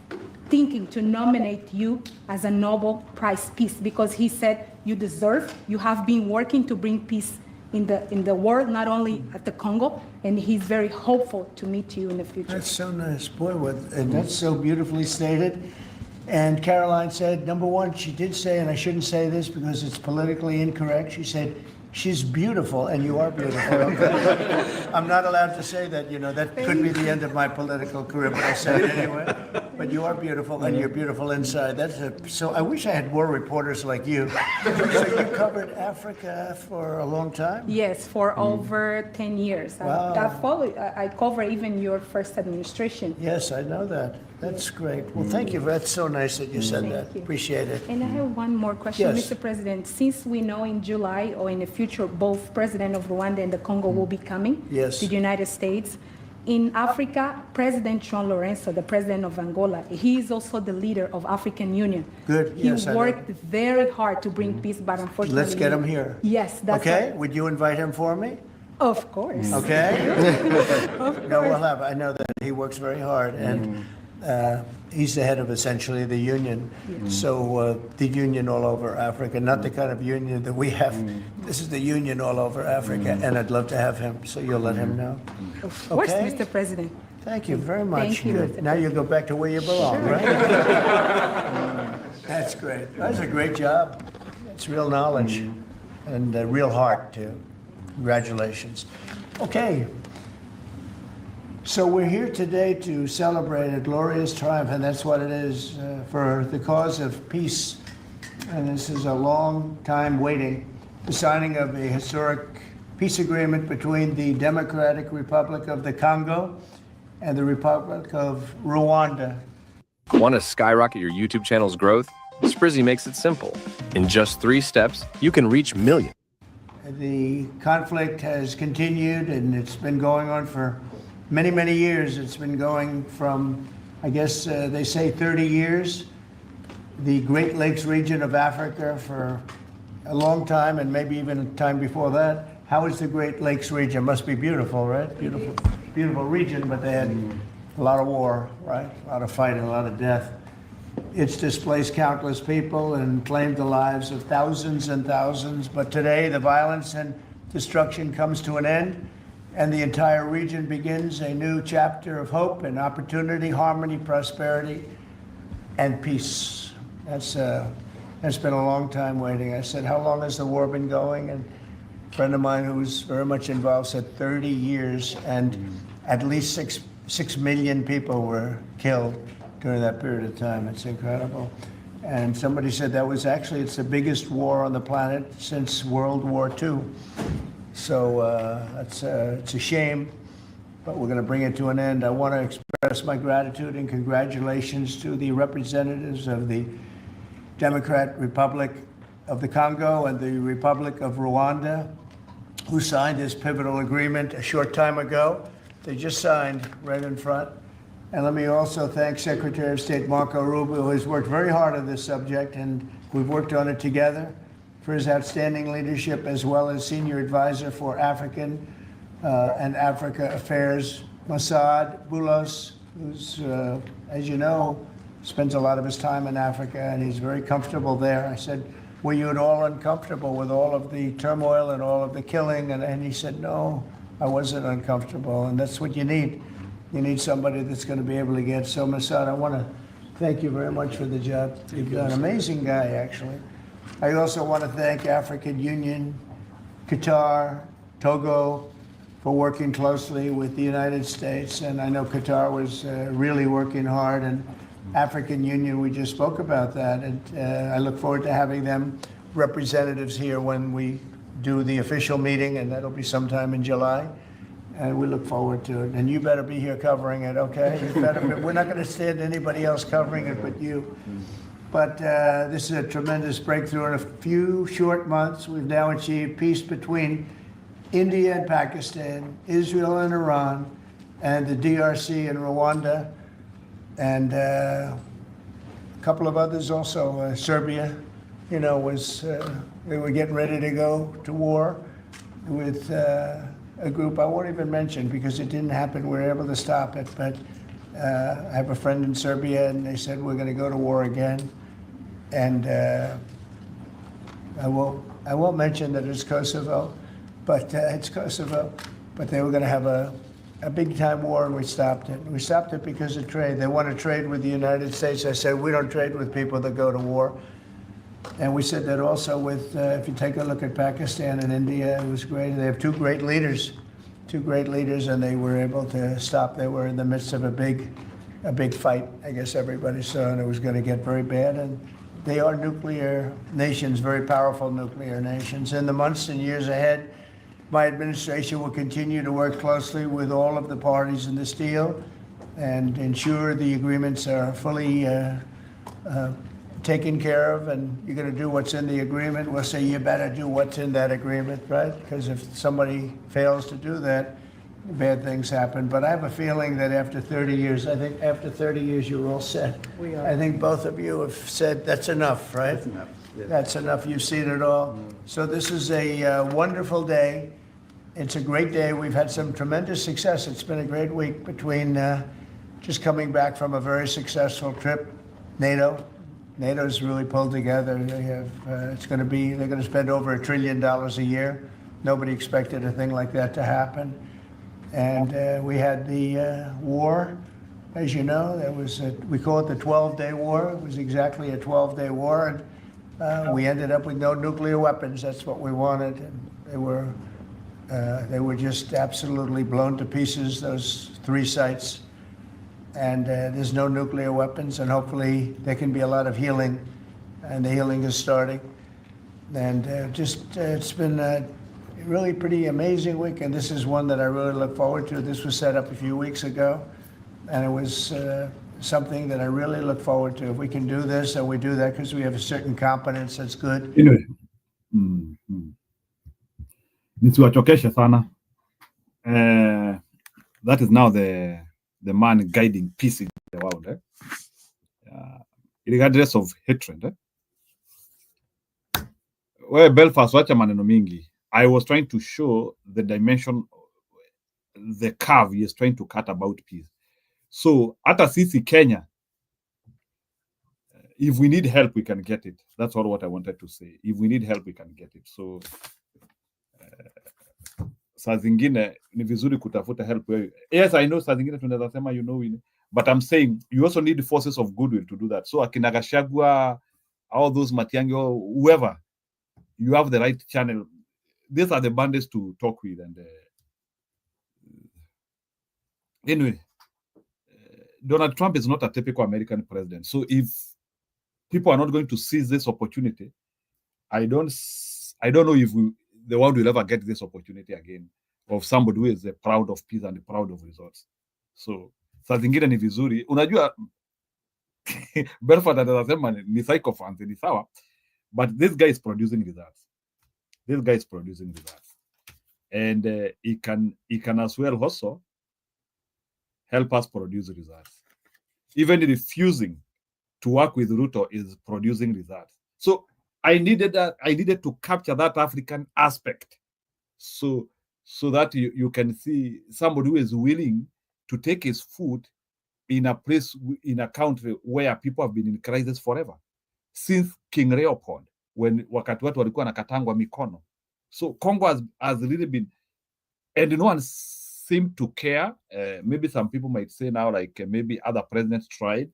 thinking to nominate you as a Nobel Prize Peace because he said you deserve, you have been working to bring peace in the world, not only at the Congo, and he's very hopeful to meet you in the future. That's so nice, boy, and that's so beautifully stated. And Caroline said, number one, she did say, and I shouldn't say this because it's politically incorrect, she said, she's beautiful, and you are beautiful. Okay? I'm not allowed to say that, you know, that could be the end of my political career, but I say it anyway. But you are beautiful, and you're beautiful inside. So I wish I had more reporters like you. So you covered Africa for a long time? Yes, for over 10 years. Wow. I cover even your first administration. Yes, I know that. That's great. Well, thank you. That's so nice that you said that. you. Appreciate it. And I have one more question, Yes. Mr. President. Since we know in July or in the future, both President of Rwanda and the Congo will be coming Yes. to the United States. In Africa, President John Lorenzo, the president of Angola, he is also the leader of African Union. Good. He Yes, I know. worked very hard to bring peace, but unfortunately... Let's get him here. Yes, that's Okay? right. Would you invite him for me? Of course. Okay? Of No, we'll course. have. I know that he works very hard, and he's the head of essentially the union. So the union all over Africa, not the kind of union that we have. This is the union all over Africa, and I'd love to have him. So you'll let him know. Of course, Okay. Mr. President. Thank you very much. Thank you, Good. Mr. Now you go back to where you belong, Sure. right? That's great. That's a great job. It's real knowledge and real heart too. Congratulations. Okay. So we're here today to celebrate a glorious triumph, and that's what it is, for the cause of peace. And this is a long time waiting, the signing of a historic peace agreement between the Democratic Republic of the Congo and the Republic of Rwanda. Want to skyrocket your YouTube channel's growth? Sprizzy makes it simple. In just 3 steps, you can reach millions. The conflict has continued, and it's been going on for many, many years. It's been going from, I guess they say 30 years, the Great Lakes region of Africa for a long time, and maybe even a time before that. How is the Great Lakes region? Must be beautiful, right? Beautiful, beautiful region, but they had a lot of war, right? A lot of fighting, a lot of death. It's displaced countless people and claimed the lives of thousands and thousands. But today, the violence and destruction comes to an end, and the entire region begins a new chapter of hope and opportunity, harmony, prosperity, and peace. That's been a long time waiting. I said, how long has the war been going? And a friend of mine who was very much involved said 30 years, and at least 6 million people were killed during that period of time. It's incredible. And somebody said that was actually, it's the biggest war on the planet since World War II. So it's a shame, but we're going to bring it to an end. I want to express my gratitude and congratulations to the representatives of the Democratic Republic of the Congo and the Republic of Rwanda, who signed this pivotal agreement a short time ago. They just signed right in front. And let me also thank Secretary of State Marco Rubio, who has worked very hard on this subject, and we've worked on it together, for his outstanding leadership, as well as Senior Advisor for African and Africa Affairs, Masad Boulos, who's, as you know, spends a lot of his time in Africa, and he's very comfortable there. I said, were you at all uncomfortable with all of the turmoil and all of the killing? And he said, no, I wasn't uncomfortable, and that's what you need. You need somebody that's going to be able to get. So, Masad, I want to thank you very much for the job you've done. Amazing guy, actually. I also want to thank African Union, Qatar, Togo, for working closely with the United States. And I know Qatar was really working hard, and African Union, we just spoke about that. And I look forward to having them representatives here when we do the official meeting, and that'll be sometime in July. And we look forward to it. And you better be here covering it, okay? You better be. We're not going to stand anybody else covering it but you. But this is a tremendous breakthrough. In a few short months, we've now achieved peace between India and Pakistan, Israel and Iran, and the DRC and Rwanda, and a couple of others also. Serbia, you know, was they were getting ready to go to war with a group I won't even mention because it didn't happen. We were able to stop it, but I have a friend in Serbia, and they said we're going to go to war again. And I won't mention that it's Kosovo, but it's Kosovo. But they were going to have a a big time war, and we stopped it. We stopped it because of trade. They want to trade with the United States. I said, we don't trade with people that go to war. And we said that also with, if you take a look at Pakistan and India, it was great. They have two great leaders, and they were able to stop. They were in the midst of a big fight. I guess everybody saw, and it was going to get very bad. And they are nuclear nations, very powerful nuclear nations. In the months and years ahead, my administration will continue to work closely with all of the parties in this deal and ensure the agreements are fully taken care of, and you're going to do what's in the agreement. We'll say you better do what's in that agreement, right? Because if somebody fails to do that, bad things happen. But I have a feeling that after 30 years, I think after 30 years, you're all set. We are. I think both of you have said that's enough, right? That's enough. Yeah. That's enough. You've seen it all. So this is a wonderful day. It's a great day. We've had some tremendous success. It's been a great week between just coming back from a very successful trip. NATO's really pulled together. They have. They're going to spend over $1 trillion a year. Nobody expected a thing like that to happen. And we had the war, as you know. That was we call it the 12-day war. It was exactly a 12-day war, and we ended up with no nuclear weapons. That's what we wanted. And they were just absolutely blown to pieces, those 3 sites. And there's no nuclear weapons, and hopefully there can be a lot of healing, and the healing is starting. And it's been a really pretty amazing week, and this is one that I really look forward to. This was set up a few weeks ago, and it was something that I really look forward to. If we can do this, and we do that because we have a certain competence, that's good. Anyway, nisiwachokeshe sana. That is now the man guiding peace in the world, regardless of hatred. Where Belfast, wacha maneno mingi. I was trying to show the dimension, the curve he is trying to cut about peace. So, hata sisi Kenya, if we need help, we can get it. That's all what I wanted to say. If we need help, we can get it. So, saa zingine ni vizuri kutafuta help. Yes, I know saa zingine tunaweza sema but I'm saying you also need forces of goodwill to do that. So akina Gashagua, all those Matiangi, or whoever, you have the right channel. These are the bandits to talk with. And anyway, Donald Trump is not a typical American president. So if people are not going to seize this opportunity, I don't know if the world will ever get this opportunity again of somebody who is proud of peace and proud of results. So saa zingine ni vizuri, unajua Belfast anasema ni psychophants, ni sawa, but this guy is producing results. And he can as well also help us produce results. Even refusing to work with Ruto is producing results. So I needed to capture that African aspect, so that you can see somebody who is willing to take his foot in a place, in a country where people have been in crisis forever, since King Leopold, when wakati watu walikuwa nakatangwa mikono. So Congo has really been, and no one seemed to care. Maybe some people might say now, like maybe other presidents tried.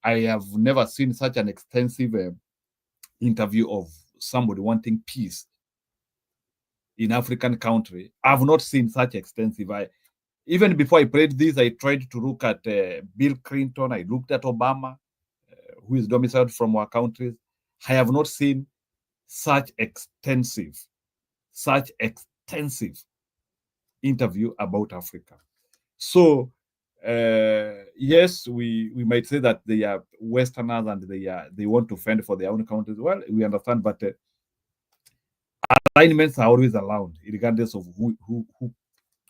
I have never seen such an extensive interview of somebody wanting peace in African country. I've not seen such extensive. Even before I played this, I tried to look at Bill Clinton. I looked at Obama, who is domiciled from our countries. I have not seen such extensive interview about Africa. So yes, we might say that they are Westerners and they want to fend for their own countries. Well, we understand, but alignments are always allowed, regardless of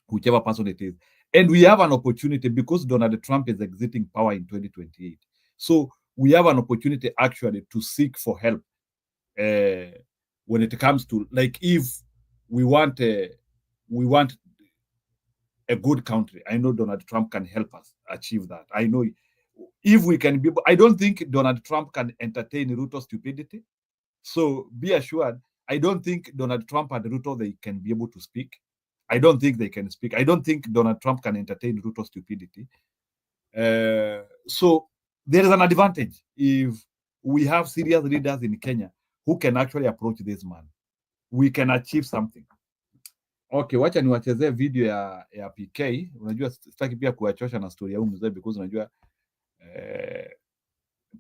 whichever person it is. And we have an opportunity because Donald Trump is exiting power in 2028. So we have an opportunity actually to seek for help when it comes to, like, if we want a good country. I know Donald Trump can help us achieve that. I know if we can be, I don't think Donald Trump can entertain Ruto's stupidity. So be assured, I don't think Donald Trump and Ruto, they can be able to speak. I don't think they can speak. I don't think Donald Trump can entertain Ruto stupidity. So there is an advantage if we have serious leaders in Kenya who can actually approach this man. We can achieve something. Okay, wacha niwachezee video ya PK. Unajua sitaki pia kuwachosha na story ya huyu mzee because unajua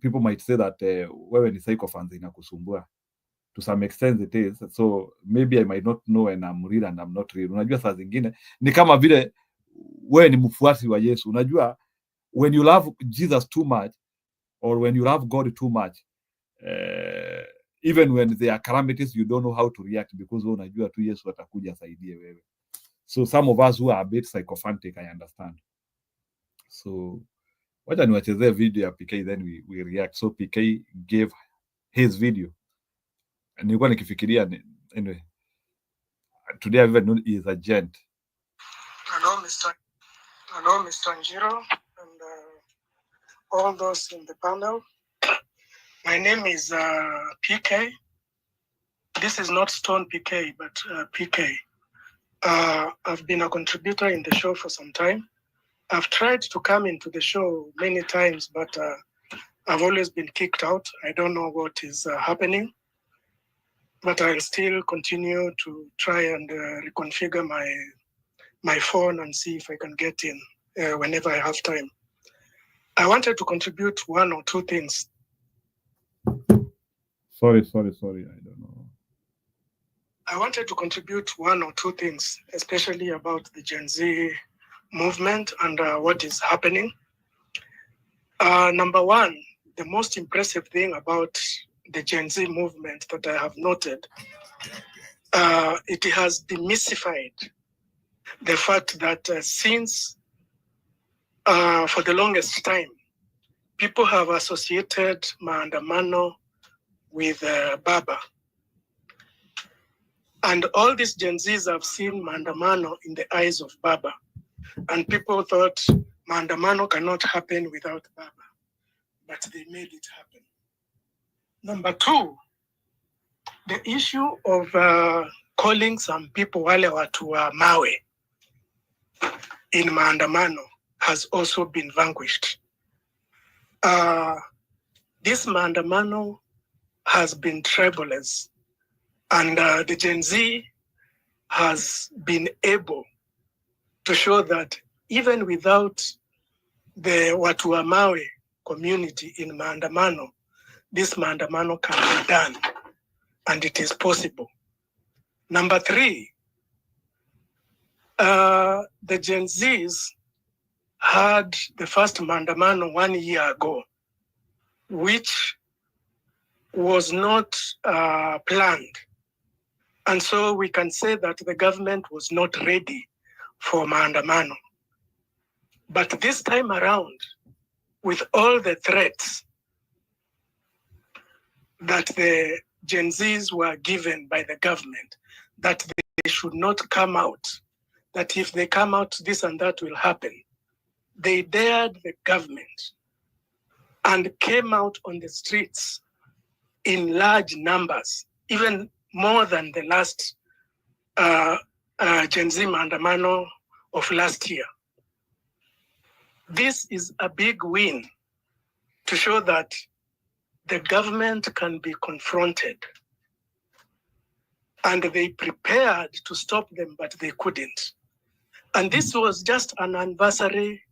people might say that wewe ni psychophants inakusumbua. To some extent it is. So maybe I might not know and I'm real and I'm not real. Unajua saa zingine ni kama vile wewe ni mfuasi wa Yesu. Unajua when you love Jesus too much or when you love God too much, even when there are calamities you don't know how to react because wewe unajua tu Yesu atakuja asaidie wewe. So some of us who are a bit psychophantic, I understand. So wacha niwachezee video ya PK then we react. So PK gave his video. Nilikuwa nikifikiria anyway. Today I've even known he is a gent. Hello, Mr. Njiro, and all those in the panel. My name is PK. This is not Stone PK, but PK. I've been a contributor in the show for some time. I've tried to come into the show many times, but I've always been kicked out. I don't know what is happening, but I'll still continue to try and reconfigure my phone and see if I can get in whenever I have time. I wanted to contribute one or two things. Sorry. I don't know. I wanted to contribute one or two things, especially about the Gen Z movement and what is happening. Number one, the most impressive thing about the Gen Z movement that I have noted, it has demystified the fact that since for the longest time, people have associated maandamano with Baba. And all these Gen Zs have seen maandamano in the eyes of Baba. And people thought maandamano cannot happen without Baba. But they made it happen. Number two, the issue of calling some people wale watu wa mawe in maandamano has also been vanquished. This maandamano has been tribeless, and the Gen Z has been able to show that even without the watu wa mawe community in maandamano, this maandamano can be done, and it is possible. Number three, the Gen Zs had the first maandamano 1 year ago, which was not planned. And so we can say that the government was not ready for maandamano. But this time around, with all the threats that the Gen Zs were given by the government, that they should not come out, that if they come out, this and that will happen, they dared the government and came out on the streets in large numbers, even more than the last Gen Z maandamano of last year. This is a big win to show that the government can be confronted. And they prepared to stop them, but they couldn't. And this was just an anniversary,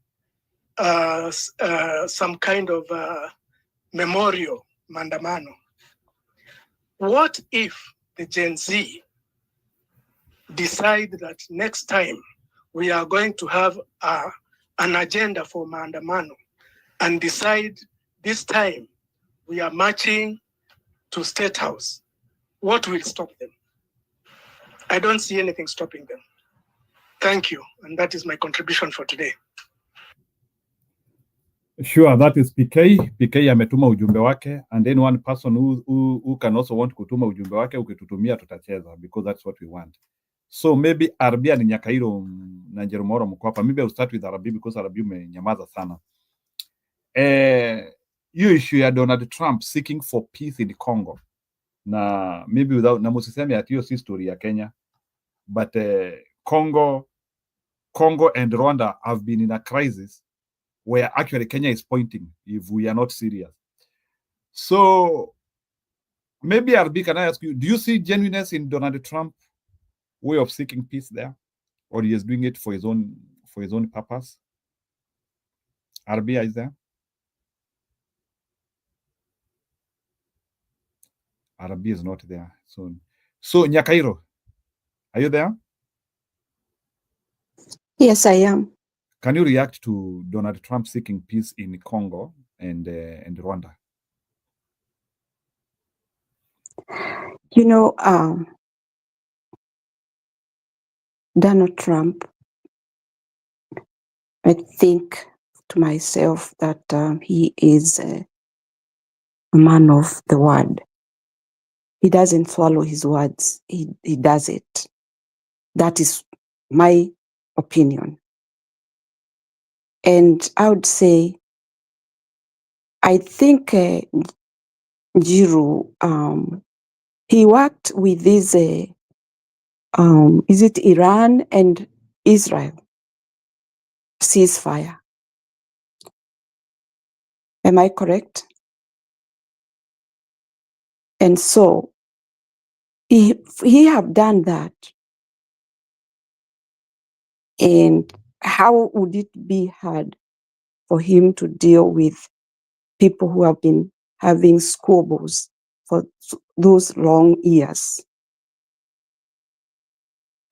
some kind of memorial maandamano. What if the Gen Z decide that next time we are going to have an agenda for maandamano and decide this time we are marching to State House? What will stop them? I don't see anything stopping them. Thank you. And that is my contribution for today. Sure, that is PK. PK ametuma ujumbe wake, and then one person who can also want kutuma ujumbe wake, ukitutumia tutacheza, because that's what we want. So maybe Arabia ni Nyakairo na Jerumoro mko hapa. Maybe I'll start with Arabia because Arabia umenyamaza sana. Hiyo issue ya Donald Trump seeking for peace in Congo. Na maybe without na musiseme ati hiyo si story ya Kenya, but Congo and Rwanda have been in a crisis where actually Kenya is pointing if we are not serious. So maybe RB, can I ask you, do you see genuineness in Donald Trump way of seeking peace there, or he is doing it for his own purpose? RB is there? RB is not there. So Nyakairo, are you there? Yes, I am. Can you react to Donald Trump seeking peace in Congo and Rwanda? You know, Donald Trump, I think to myself that he is a man of the word. He doesn't swallow his words. He does it. That is my opinion. And I would say, I think Jiru, he worked with this, is it Iran and Israel ceasefire? Am I correct? And so he have done that. And how would it be hard for him to deal with people who have been having squabbles for those long years?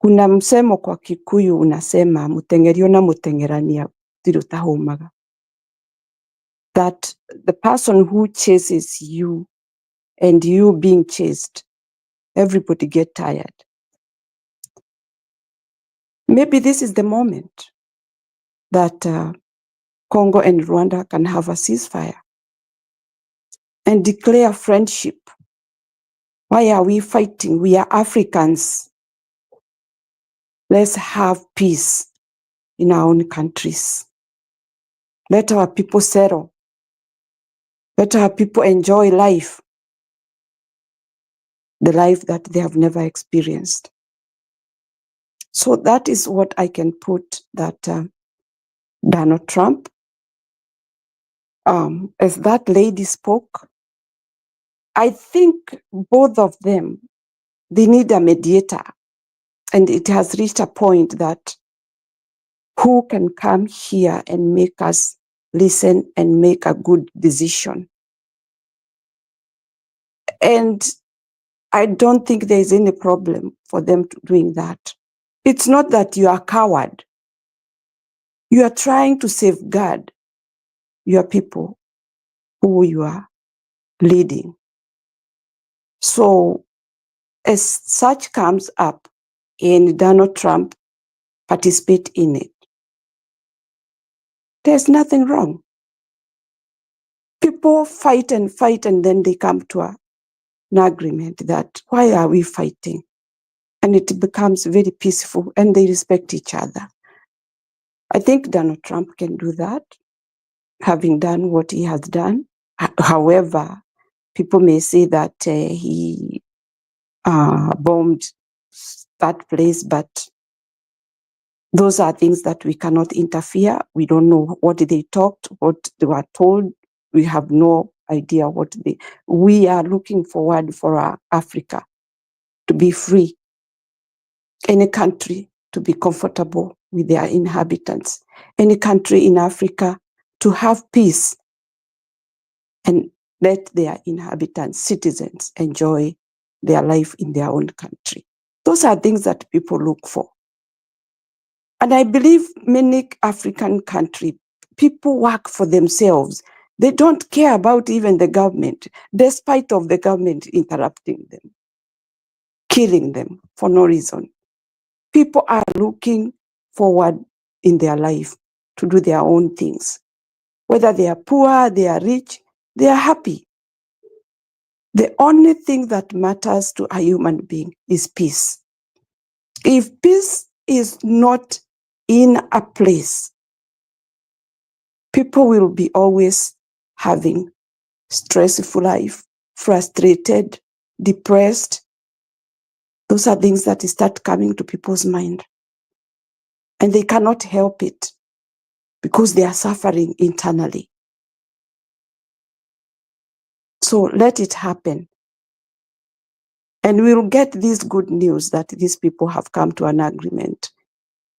Kuna msemo kwa Kikuyu unasema mutengerio na mutengerania tirutahumaga. That the person who chases you and you being chased, everybody get tired. Maybe this is the moment that Congo and Rwanda can have a ceasefire and declare friendship. Why are we fighting? We are Africans. Let's have peace in our own countries. Let our people settle. Let our people enjoy life, the life that they have never experienced. So that is what I can put that Donald Trump, as that lady spoke, I think both of them, they need a mediator. And it has reached a point that who can come here and make us listen and make a good decision. And I don't think there is any problem for them doing that. It's not that you are a coward. You are trying to safeguard your people who you are leading. So as such comes up and Donald Trump participate in it, there's nothing wrong. People fight and then they come to an agreement that why are we fighting? And it becomes very peaceful and they respect each other. I think Donald Trump can do that, having done what he has done. However, people may say that he bombed that place, but those are things that we cannot interfere. We don't know what they talked, what they were told. We have no idea we are looking forward for our Africa to be free. Any country to be comfortable with their inhabitants. Any country in Africa to have peace and let their inhabitants, citizens, enjoy their life in their own country. Those are things that people look for. And I believe many African countries, people work for themselves. They don't care about even the government, despite of the government interrupting them, killing them for no reason. People are looking forward in their life to do their own things. Whether they are poor, they are rich, they are happy. The only thing that matters to a human being is peace. If peace is not in a place, people will be always having stressful life, frustrated, depressed. Those are things that start coming to people's mind. and they cannot help it because they are suffering internally. So let it happen. And we'll get this good news that these people have come to an agreement.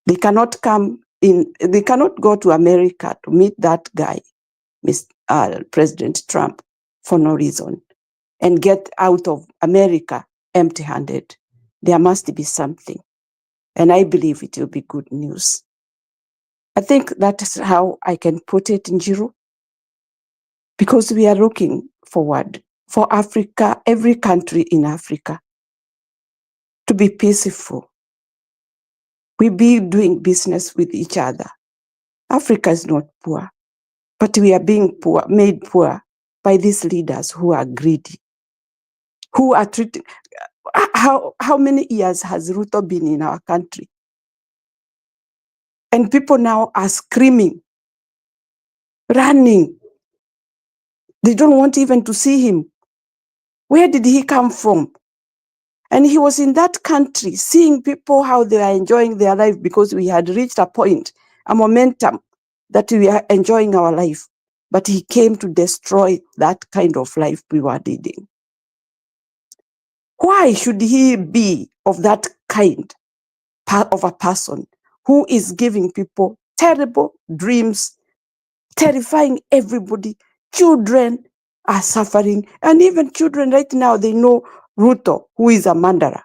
They cannot go to America to meet that guy, President Trump, for no reason, and get out of America empty-handed. There must be something. And I believe it will be good news. I think that's how I can put it, Njiru, because we are looking forward for Africa, every country in Africa, to be peaceful. We be doing business with each other. Africa is not poor, but we are being poor, made poor by these leaders who are greedy, who are treating. How many years has Ruto been in our country? And people now are screaming, running. They don't want even to see him. Where did he come from? And he was in that country seeing people how they are enjoying their life because we had reached a point, a momentum that we are enjoying our life. But he came to destroy that kind of life we were leading. Why should he be of that kind of a person who is giving people terrible dreams, terrifying everybody? Children are suffering, and even children right now, they know Ruto, who is a murderer.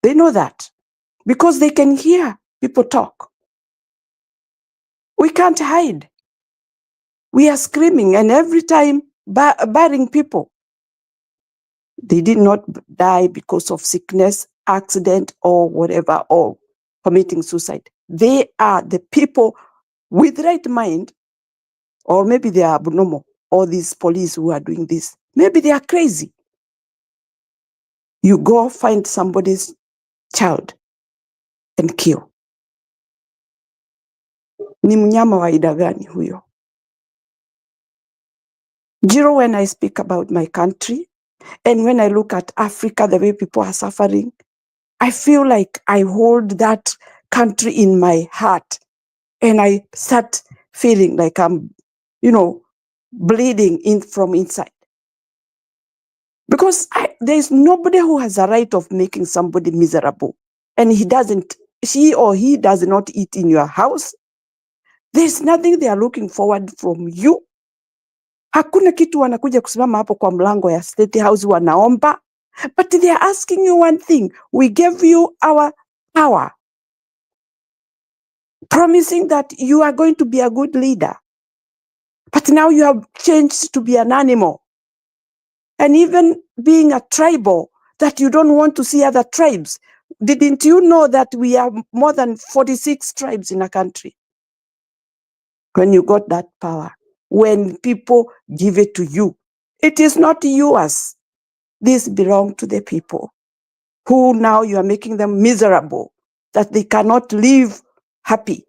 They know that because they can hear people talk. We can't hide. We are screaming, and every time burying people. They did not die because of sickness, accident, or whatever, or committing suicide. They are the people with right mind, or maybe they are abnormal, or these police who are doing this. Maybe they are crazy. You go find somebody's child and kill. Ni mnyama wa aina gani huyo? Jiro, when I speak about my country, and when I look at Africa, the way people are suffering, I feel like I hold that country in my heart, and I start feeling like I'm, bleeding from inside. Because there's nobody who has a right of making somebody miserable, and she or he does not eat in your house. There's nothing they are looking forward from you. Hakuna kitu wanakuja kusimama hapo kwa mlango ya State House wanaomba. But they are asking you one thing. We gave you our power, promising that you are going to be a good leader. But now you have changed to be an animal. And even being a tribal, that you don't want to see other tribes. Didn't you know that we have more than 46 tribes in a country? When you got that power, when people give it to you, it is not yours. This belongs to the people who now you are making them miserable, that they cannot live happy.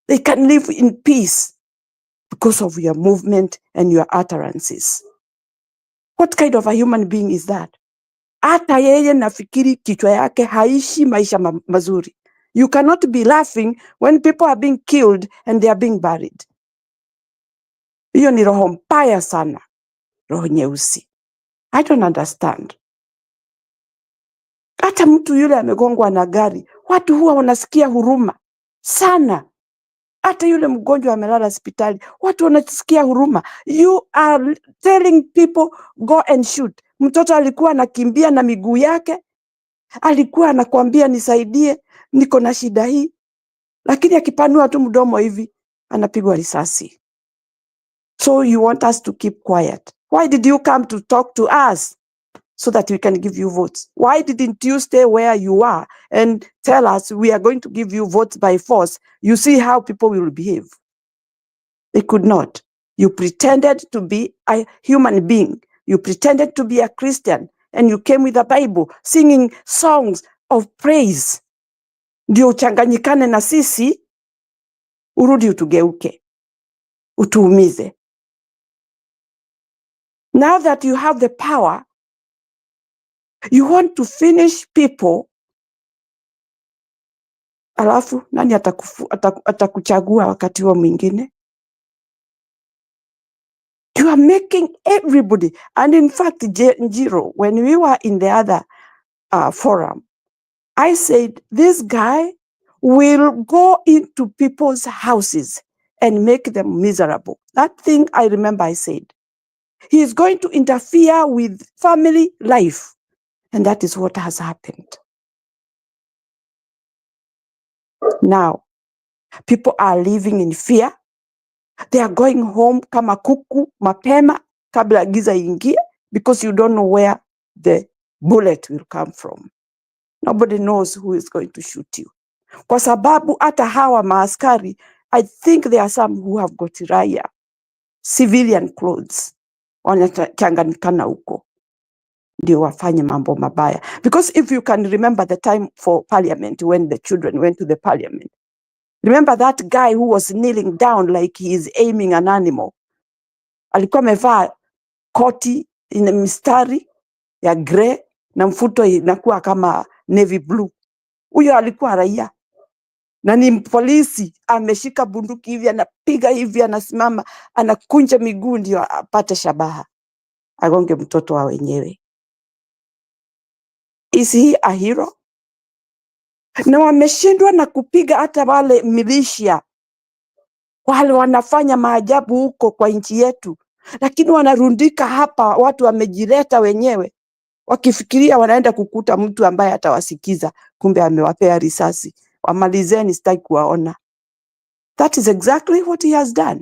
They can live in peace because of your movement and your utterances. What kind of a human being is that? Hata yeye nafikiri kichwa yake haishi maisha mazuri. You cannot be laughing when people are being killed and they are being buried. Hiyo ni roho mbaya sana, roho nyeusi. I don't understand. Hata mtu yule amegongwa na gari, watu huwa wanasikia huruma sana. Hata yule mgonjwa amelala hospitali, watu wanasikia huruma. You are telling people go and shoot. Mtoto alikuwa anakimbia na miguu yake, alikuwa anakuambia nisaidie, niko na shida hii, lakini akipanua tu mdomo hivi anapigwa risasi. So you want us to keep quiet? Why did you come to talk to us so that we can give you votes? Why didn't you stay where you are and tell us we are going to give you votes by force? You see how people will behave. They could not. You pretended to be a human being. You pretended to be a Christian, and you came with a Bible, singing songs of praise. Ndio uchanganyikane na sisi, urudi utugeuke, utuumize. Now that you have the power, you want to finish people alafu nani atakuchagua wakati huo mwingine? You are making everybody. And in fact, Njiro, when we were in the other forum, I said, this guy will go into people's houses and make them miserable. That thing I remember I said. He is going to interfere with family life. And that is what has happened. Now, people are living in fear. They are going home kama kuku, mapema, kabla giza ingie, because you don't know where the bullet will come from. Nobody knows who is going to shoot you. Kwa sababu hata hawa maaskari, I think there are some who have got raia, civilian clothes, wanachanganikana huko, ndio wafanye mambo mabaya. Because if you can remember the time for parliament, when the children went to the parliament, remember that guy who was kneeling down like he is aiming an animal? Alikuwa amevaa koti ina mistari ya grey na mfuto inakuwa kama navy blue. Huyo alikuwa raia. Na ni polisi ameshika bunduki hivi, anapiga hivi, anasimama, anakunja miguu ndio apate shabaha, agonge mtoto wa wenyewe. Is he a hero? Na wameshindwa na kupiga hata wale militia wale wanafanya maajabu huko kwa nchi yetu, lakini wanarundika hapa, watu wamejileta wenyewe wakifikiria wanaenda kukuta mtu ambaye atawasikiza, kumbe amewapea risasi. Wamalizeni, sitaki kuwaona. That is exactly what he has done.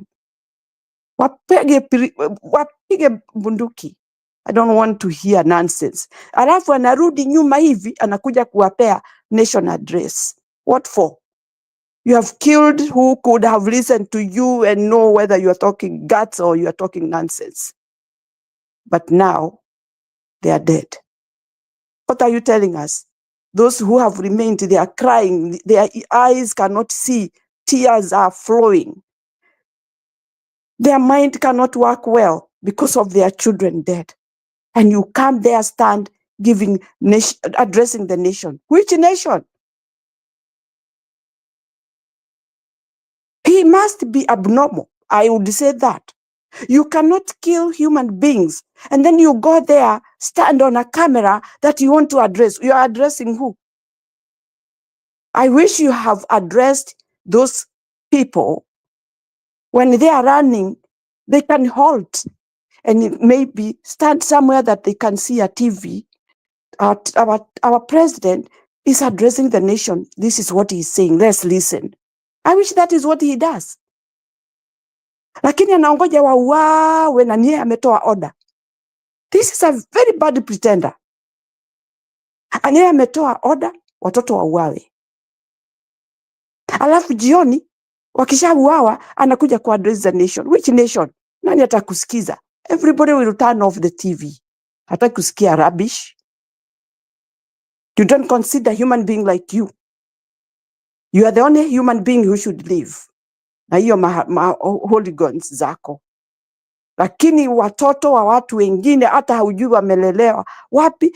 Wapige bunduki. I don't want to hear nonsense. Alafu anarudi nyuma hivi, anakuja kuwapea nation address. What for? You have killed who could have listened to you and know whether you are talking guts or you are talking nonsense. But now, they are dead. What are you telling us? Those who have remained, they are crying. Their eyes cannot see. Tears are flowing. Their mind cannot work well because of their children dead. And you come there, stand, addressing the nation. Which nation? He must be abnormal. I would say that. You cannot kill human beings and then you go there, stand on a camera that you want to address. You are addressing who? I wish you have addressed those people. When they are running, they can halt and maybe stand somewhere that they can see a TV. Our president is addressing the nation. This is what he's saying. Let's listen. I wish that is what he does. Lakini anaongoja wauawe na niye ametoa order. This is a very bad pretender. Aniye ametoa order, watoto wauawe. Alafu jioni, wakishauawa, anakuja kuaddress the nation. Which nation? Nani atakusikiza? Everybody will turn off the TV. Hatakusikia rubbish. You don't consider human being like you. You are the only human being who should live. Na hiyo hooligans zako. Lakini watoto wa watu wengine hata haujui wamelelewa wapi,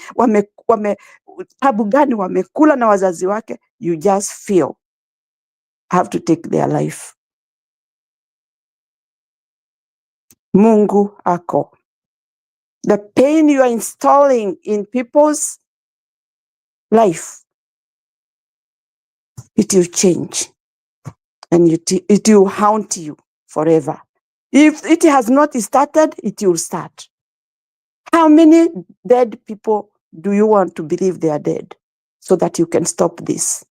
tabu gani wamekula na wazazi wake, you just feel have to take their life. Mungu ako. The pain you are installing in people's life, it will change and it will haunt you forever. If it has not started, it will start. How many dead people do you want to believe they are dead so that you can stop this?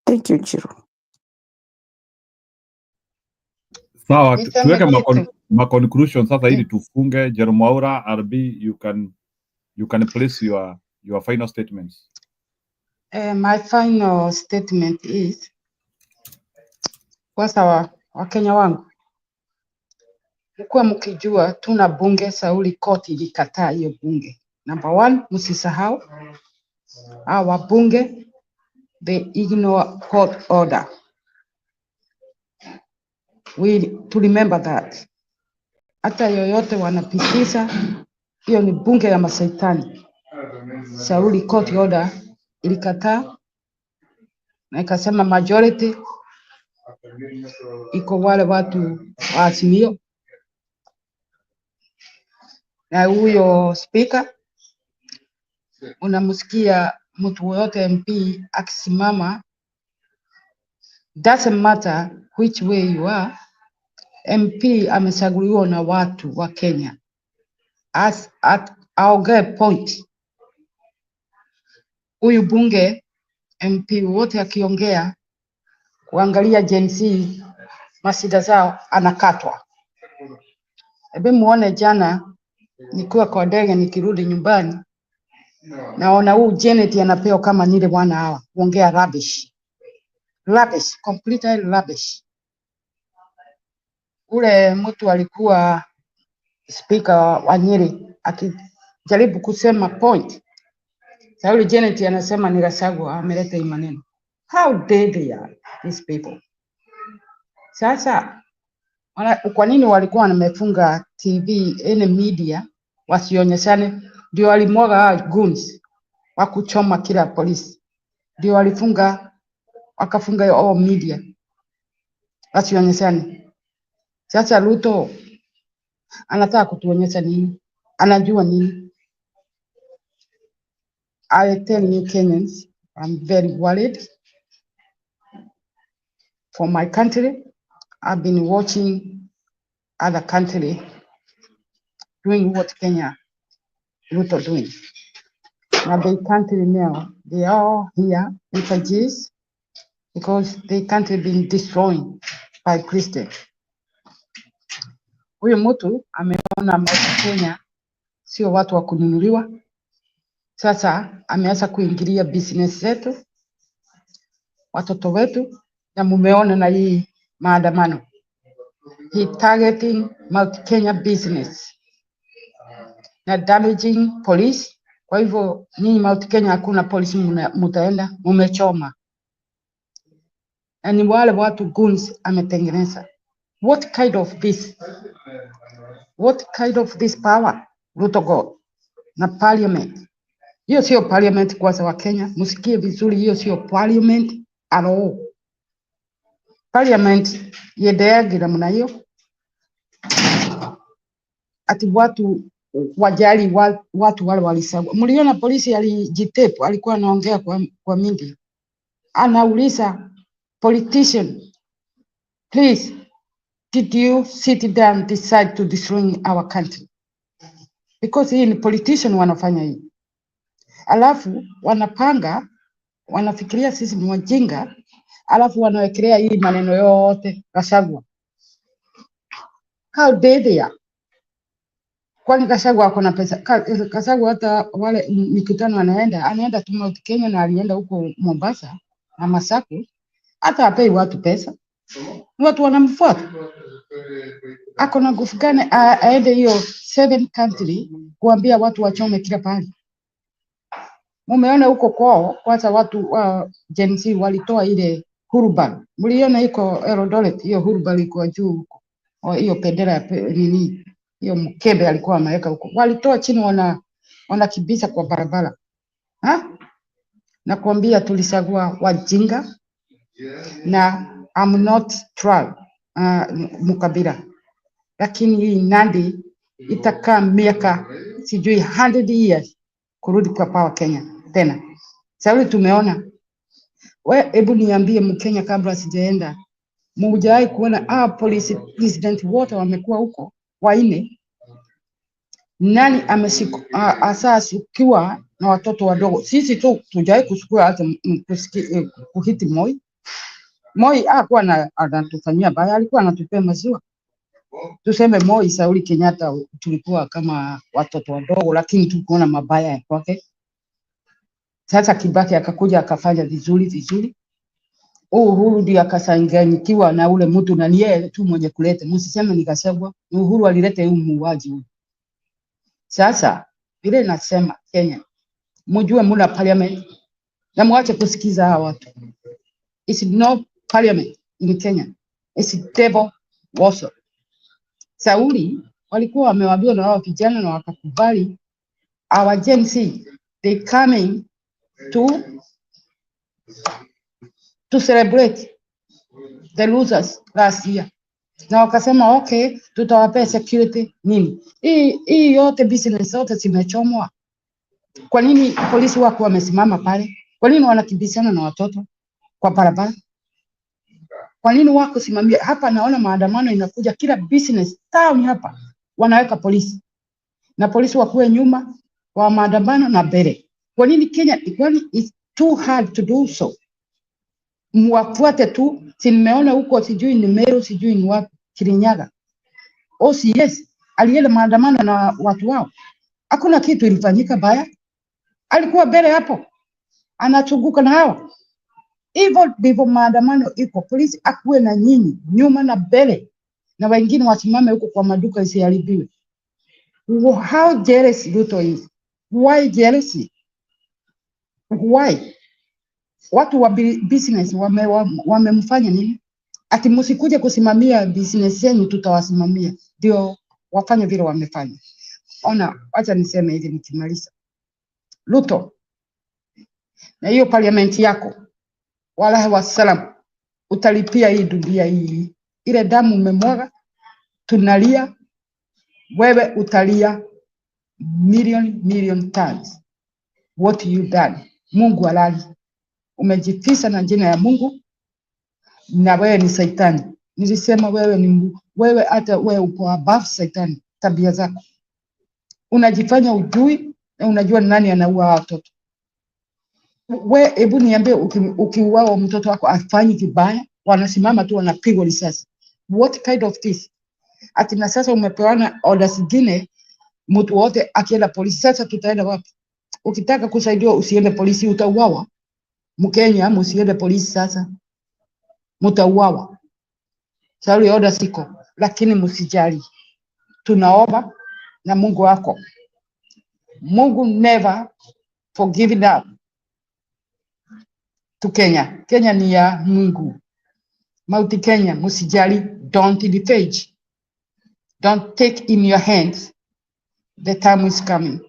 Thank you, Jiro. Sawa, Niseme tuweke kitu. conclusion sasa ili tufunge. Jerome Waura, RB, you can place your final statements. My final statement is, kwanza Wakenya wangu, mkuwa mkijua tuna bunge, Sauli koti ilikataa hiyo bunge. Number one, msisahau our bunge, they ignore court order. To remember that. Hata yoyote wanapitisha, Hiyo ni bunge la masaitani. Sauli court order ilikataa na ikasema majority iko wale watu wa Azimio, na huyo speaker unamsikia mtu yote MP akisimama, doesn't matter which way you are, MP amechaguliwa na watu wa Kenya aongee point. Huyu bunge MP wote akiongea kuangalia Gen Z masida zao anakatwa. Ebe muone jana nikiwa kwa ndege nikirudi nyumbani, naona huu Janet anapewa kama nile bwana hawa kuongea rubbish, completely rubbish. Ule mtu alikuwa speaker wa Nyeri akijaribu kusema point, Sauli Janet anasema ni Gashagua ameleta hii maneno. How dare they are, these people? Sasa kwa nini walikuwa wamefunga TV ene media wasionyeshane? Ndio walimwaga Goons wa kuchoma kila polisi, ndio wakafunga all media wasionyeshane. Sasa Ruto anataka kutuonyesha nini? Anajua nini? I tell you Kenyans, I'm very worried for my country. I've been watching other country doing what Kenya Ruto doing. Now they country now, they are here, refugees, because they country been destroyed by Christian. Huyu mtu ameona Kenya sio watu wa kununuliwa. Sasa ameanza kuingilia business zetu, watoto wetu, na mumeona na hii maandamano. He targeting Mount Kenya business na damaging police. Kwa hivyo ni Mount Kenya hakuna polisi mutaenda, mumechoma. Na ni wale watu Goons ametengeneza. What kind of this power Ruto got na parliament? Hiyo sio parliament kwanza wa Kenya, msikie vizuri, hiyo sio parliament at all. Parliament yedeagira mna hiyo ati watu wajali watu wale walisagwa. Mliona polisi alijitepu, alikuwa anaongea kwa mingi, anauliza politician, please did you sit down decide to destroy our country? Because hii ni politician wanafanya hii, alafu wanapanga, wanafikiria sisi ni wajinga, alafu wanawekelea hii maneno yote Gashagua. How dare they are? Kwani Gashagua ako na pesa? Gashagua hata wale mikutano anaenda tu Mount Kenya na alienda huko Mombasa na Masaku, hata apei watu pesa. Watu wanamfuata. Ako na nguvu gani aende hiyo 7 country kuambia watu wachome kila pahali? Mumeona huko kwao kwanza watu wa Gen Z walitoa ile hurubal. Mliona iko Eldoret, hiyo hurubal iko juu huko. Hiyo bendera ya nini? Hiyo mkebe alikuwa ameweka huko. Walitoa chini wanakibisa kwa barabara. Na kuambia tulisagua wajinga na I'm not trial Mukabira. Lakini hii Nandi itakaa miaka sijui 100 years kurudi kwa power Kenya tena. Sasa tumeona. Hebu niambie Mkenya kabla sijaenda, mmojawahi kuona police president wote wamekuwa huko waine? Nani asasikiwa na watoto wadogo? Sisi tu tujawahi kuchukua hata kuhiti Moi hakuwa anatufanyia baya, alikuwa anatupea maziwa. Tuseme Moi, Sauli Kenyatta tulikuwa kama watoto wadogo, lakini tulikuwa mabaya kwake. Sasa Kibaki akakuja akafanya vizuri. Uhuru ndiye akasanganyikiwa na ule mtu, na niye tu mwenye kuleta. Msiseme ni Gashagua, ni Uhuru alileta huyu muuaji huyu. Sasa vile nasema Kenya, mjue muna parliament na mwache kusikiza hawa watu. It's no parliament in Kenya. It's devil worship. Sauli walikuwa wamewaambiwa na wao vijana na wakakubali. Our Gen Z, they coming to celebrate the losers last year. Na wakasema okay, tutawapea security nini. Hii yote business zote zimechomwa. Kwa nini polisi wako wamesimama pale? Kwa nini wanakimbizana na watoto kwa barabara? Kwa nini wako simamia hapa? Naona maandamano inakuja kila business town hapa wanaweka polisi, na polisi wakuwe nyuma wa maandamano na mbele. Kwa nini Kenya? Kwani it's too hard to do so? Mwafuate tu, si nimeona huko sijui ni Meru sijui ni wapi Kirinyaga. OCS alienda maandamano na watu wao. Hakuna kitu ilifanyika baya. Alikuwa mbele hapo. Anachunguka na hawa. Hivyo ndivyo maandamano iko. Polisi akuwe na nyinyi nyuma na mbele, na wengine wasimame huko kwa maduka isiharibiwe. How jealous Ruto is? Why jealousy? Why? Watu wa business wamemfanya nini? Ati msikuje kusimamia business yenu, tutawasimamia. Ndio wafanye vile wamefanya. Ona, acha niseme hivi nikimaliza. Ruto, na hiyo parliament yako, wallahi wasalam, utalipia hii dunia hii. Ile damu umemwaga, tunalia, wewe utalia million times. What you done? Mungu halali. Umejifisa na jina ya Mungu, na wewe ni Saitani. Nilisema wewe ni Mungu. Wewe hata wewe uko above Saitani. Tabia zako unajifanya ujui, na unajua nani anaua watoto. Wewe hebu niambie, ukiuawa mtoto wako afanyi vibaya, wanasimama tu wanapigwa risasi. What kind of this? Ati na sasa umepewana orders zingine, mtu wote akienda polisi. Sasa tutaenda wapi? Ukitaka kusaidiwa usiende polisi, utauawa. Mkenya msiende polisi, sasa mtauawa. Sauli orders iko, lakini msijali. Tunaomba na Mungu wako. Mungu never forgive up to Kenya. Kenya ni ya Mungu. Mauti Kenya, msijali. Don't defage. Don't take in your hands. The time is coming.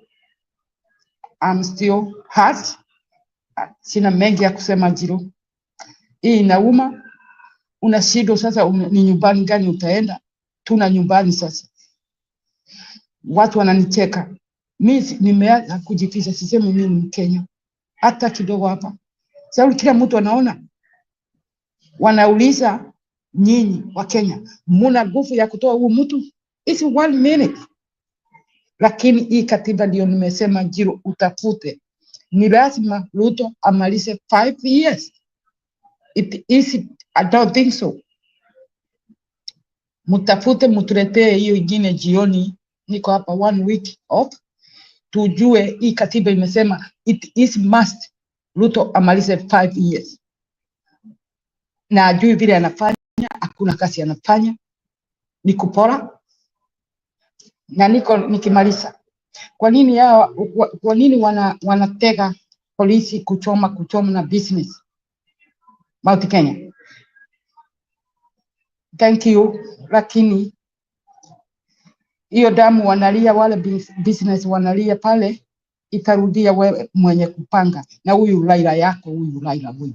I'm still hurt. Sina mengi ya kusema Jiro. Hii inauma. Unashindwa sasa, ni nyumbani gani utaenda? Tuna nyumbani sasa. Watu wananicheka. Mimi nimeanza kujificha, sisemi mimi ni Mkenya hata kidogo hapa. Sababu kila mtu anaona. Wanauliza nyinyi wa Kenya, muna nguvu ya kutoa huu mtu? It's 1 minute. Lakini hii katiba ndio nimesema Jiro utafute. Ni lazima Ruto amalize 5 years. I don't think so. Mutafute, mutuletee hiyo ingine jioni. Niko hapa 1 week off. Tujue hii katiba imesema it is must Ruto amalize 5 years. Na ajui vile anafanya, hakuna kazi anafanya, ni kupora. Na nikimaliza, kwa nini wanatega polisi kuchoma na business Mount Kenya? Thank you, lakini hiyo damu wanalia, wale business wanalia pale, itarudia wewe mwenye kupanga. Na huyu Raila yako, huyu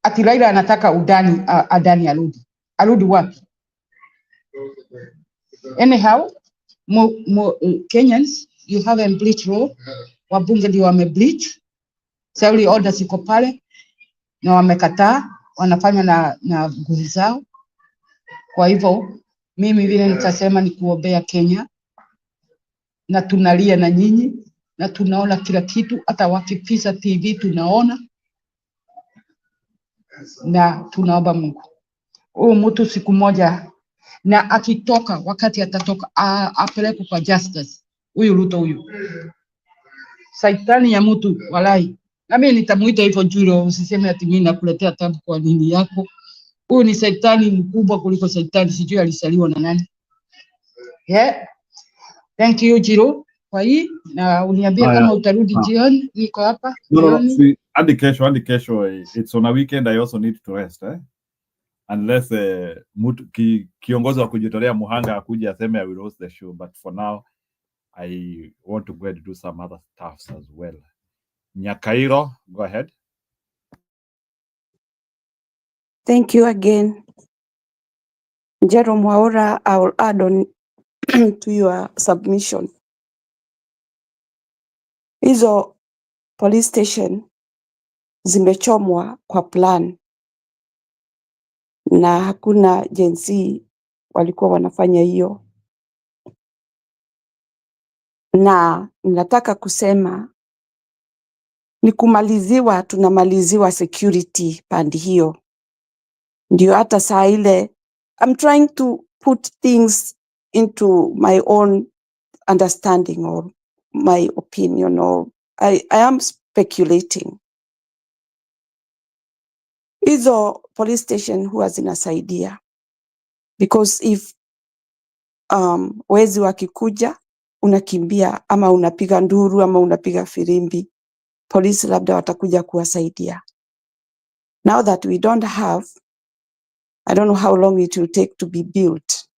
ati Raila anataka Adani arudi wapi? Anyhow, Kenyans, you haven't bleached law. Wabunge ndio wamebleach. Sauli order ziko pale na wamekataa, wanafanya na nguvu zao. Kwa hivyo mimi vile nitasema ni kuombea Kenya, na tunalia na nyinyi, na tunaona kila kitu, hata wakipisa TV tunaona, na tunaomba Mungu huyu mtu siku moja, na akitoka, wakati atatoka, apelekwe kwa justice. Huyu Ruto huyu Saitani ya mtu walai. Na mimi nitamuita hivyo Juro, usiseme ati mimi nakuletea tabu kwa nini yako. Huyu ni Saitani mkubwa kuliko Saitani, sijui alisaliwa na nani. Yeah. Thank you Jiro kwa hii, na uniambia kama utarudi jioni. Niko hapa jioni. No, hadi kesho. It's on a weekend, I also need to rest, unless kiongozi wa kujitolea muhanga akuja aseme I will host the show, but for now I want to go and do some other stuffs as well. Nyakairo, go ahead. Thank you again. Jerome Waura, I will add on to your submission. Hizo police station zimechomwa kwa plan na hakuna jinsi walikuwa wanafanya hiyo, na nataka kusema ni kumaliziwa, tunamaliziwa security pandi hiyo. Ndio hata saa ile I'm trying to put things into my own understanding or my opinion, or I am speculating. Hizo police station huwa zinasaidia because if wezi wakikuja unakimbia ama unapiga nduru ama unapiga firimbi, polisi labda watakuja kuwasaidia. Now that we don't have, I don't know how long it will take to be built.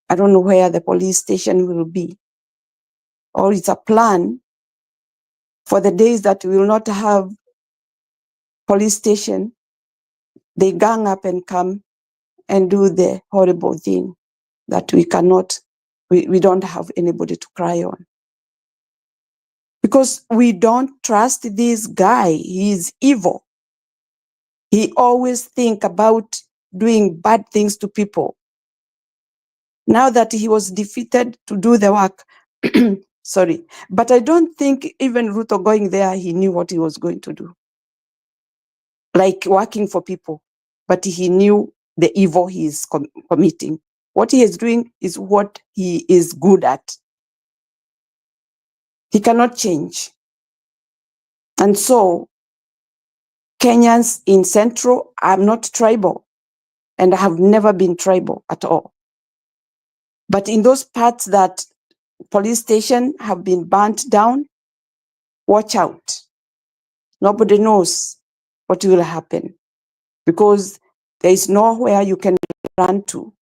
I don't know where the police station will be. Or it's a plan for the days that we will not have police station, they gang up and come and do the horrible thing that we cannot, we don't have anybody to cry on. Because we don't trust this guy. He is evil. He always think about doing bad things to people. Now that he was defeated to do the work, sorry, but I don't think even Ruto going there, he knew what he was going to do. Like working for people, but he knew the evil he is committing. What he is doing is what he is good at. He cannot change. And so Kenyans in Central, I'm not tribal, and I have never been tribal at all. But in those parts that police stations have been burnt down, watch out. Nobody knows what will happen because there is nowhere you can run to.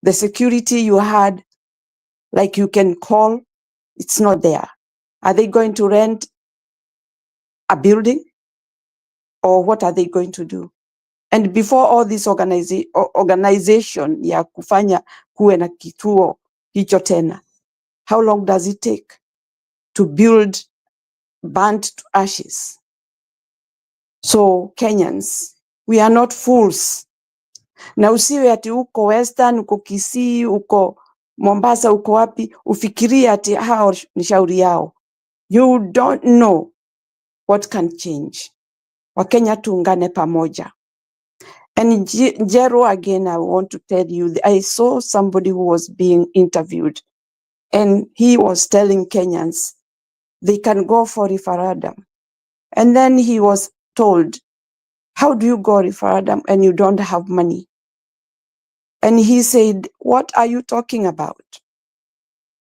The security you had, like you can call, it's not there. Are they going to rent a building? Or what are they going to do? And before all this organization ya kufanya kuwe na kituo hicho tena, how long does it take to build burnt to ashes? So Kenyans, we are not fools. Na usiwe ati uko Western, uko Kisii, uko Mombasa, uko wapi, ufikirie ati hao ni shauri yao. You don't know what can change. Wakenya tuungane pamoja. And Jero, again, I want to tell you, I saw somebody who was being interviewed and he was telling Kenyans they can go for referendum. And then he was told, how do you go referendum and you don't have money? And he said, what are you talking about?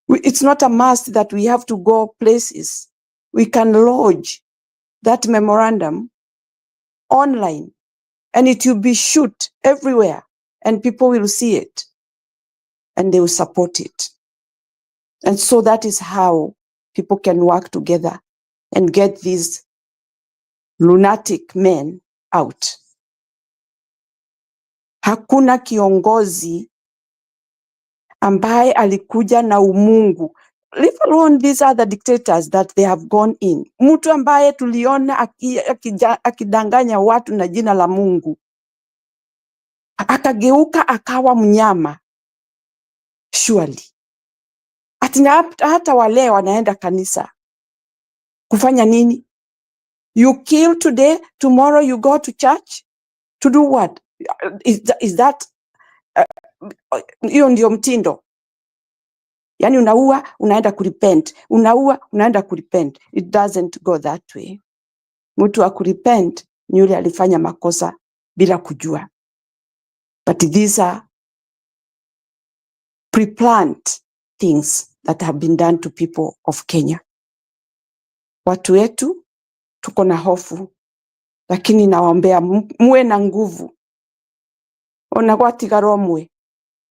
It's not a must that we have to go places. We can lodge that memorandum online and it will be shoot everywhere and people will see it and they will support it. And so that is how people can work together and get these lunatic men out. Hakuna kiongozi ambaye alikuja na umungu. Leave alone these other dictators that they have gone in. Mtu ambaye tuliona akidanganya watu na jina la Mungu. Akageuka akawa mnyama. Surely. Hata wale wanaenda kanisa. Kufanya nini? You kill today, tomorrow you go to church? To do what? Is that hiyo ndio mtindo? Yani unaua, unaenda kurepent. Unaua, unaenda kurepent. It doesn't go that way. Mtu wa kurepent ni yule alifanya makosa bila kujua. But these are pre-planned things that have been done to people of Kenya. Watu wetu tuko na hofu, lakini nawaombea muwe na nguvu. ona gwatigara omwe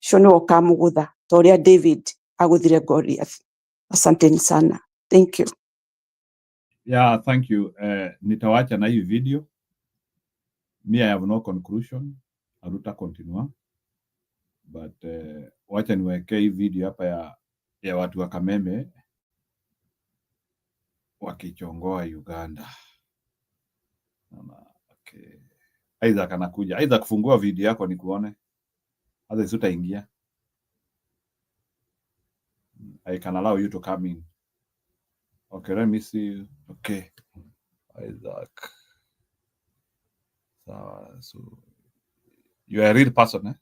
cio ni okamugutha toria David aguthire Goliath. Asanteni sana. Thank you. Yeah, thank you. Nitawacha na hii video. Me, I have no conclusion. Aruta continua. But wacha niweke hii video hapa ya watu wa Kameme wakichongoa Uganda. Okay. Isaac anakuja. Isaac, fungua video yako nikuone. Hata sitaingia. I can allow you to come in. Okay, let me see. Okay. Isaac. So you are a real person, eh?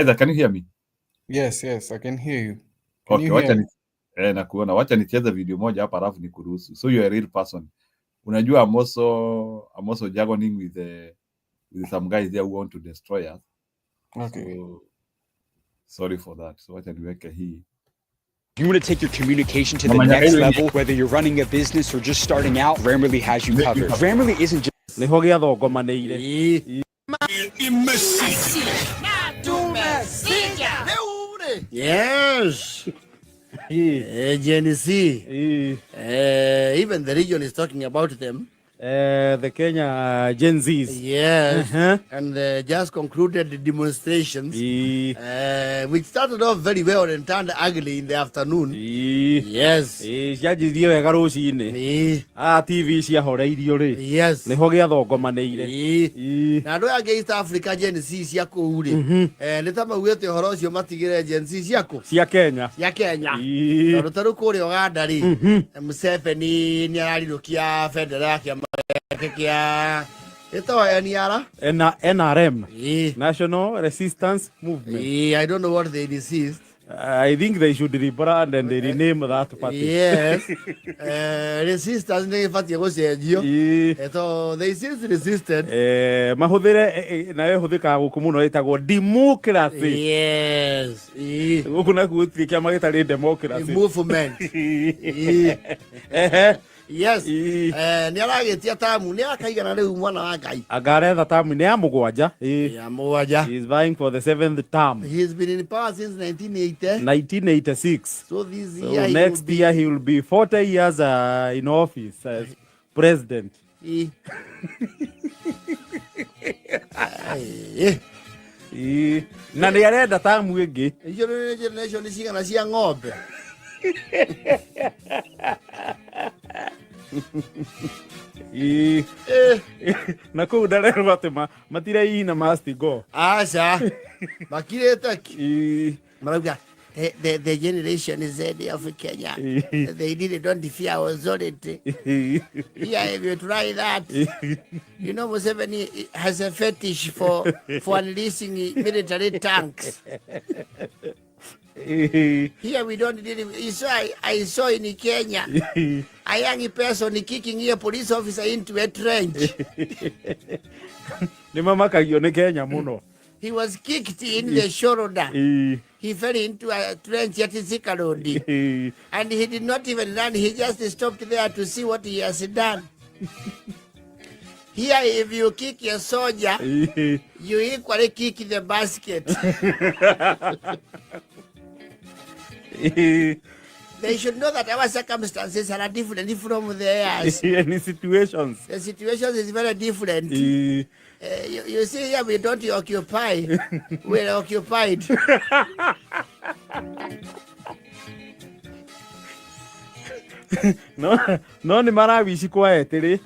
Isaac, can you hear me? Yes, I can hear you. Can Okay, you wacha hear me? nakuona. Wacha nicheze video moja hapa alafu nikuruhusu. So you are a real person. Unajua I'm also jargoning with some guys there who want to destroy us. Okay. So, sorry for that. So wacha niweke hii. You want to take your communication to the next level, whether you're running a business or just starting out, Grammarly has you covered. Grammarly isn't just... Yes. Gen Z. Even the region is talking about them. The Kenya Gen Zs. Yes. And just concluded the demonstrations, which started off very well and turned ugly in the afternoon. Yes. Yes. Niho giathogomaneire. Na andu against Africa Gen Z cia kuu ri ni ta maugite horo ucio matigire Gen Z ciaku cia Kenya tondu taru kuri Uganda ri Museveni ni ararirukia federal yake kia NRM, National Resistance Movement. I don't know what they resist. I think they should rebrand and they rename that party. Yes. Resistance ni fatia gucenjio. So they since resisted. Mahuthire na huthika guku muno itagwo democracy. Yes. Guku na gutiri kiama gitari democracy. Movement. Yes. Ni aragetia tamu ni akaigana riu mwana wa Ngai. Agaretha tamu ni ya mugwanja. Ya mugwanja. He is vying for the 7th term. He has been in power since 1986. So this year next year he will be 40 years in office as president. Na ni arenda tamu ingi. Hiyo ni generation cigana cia ng'ombe. Na kuu ndarerwo ati matire ina must go. Aca makirete ki marauga the generation Z of Kenya, they don't fear authority. Yeah, if you try that, you know Museveni has a fetish for unleashing military tanks. Here we don't deal with, I saw in Kenya a young person kicking a police officer into a trench. Ni mamakagio ni Kenya muno. He was kicked in the shoulder. He fell into a trench at Thika Road. And he did not even run. He just stopped there to see what he has done. Here, if you kick a soldier, you equally kick the basket. They should know that our circumstances are different from theirs. Any situations. The situation is very different. You see here, we don't occupy. We're occupied. No ni marawici kwa etiri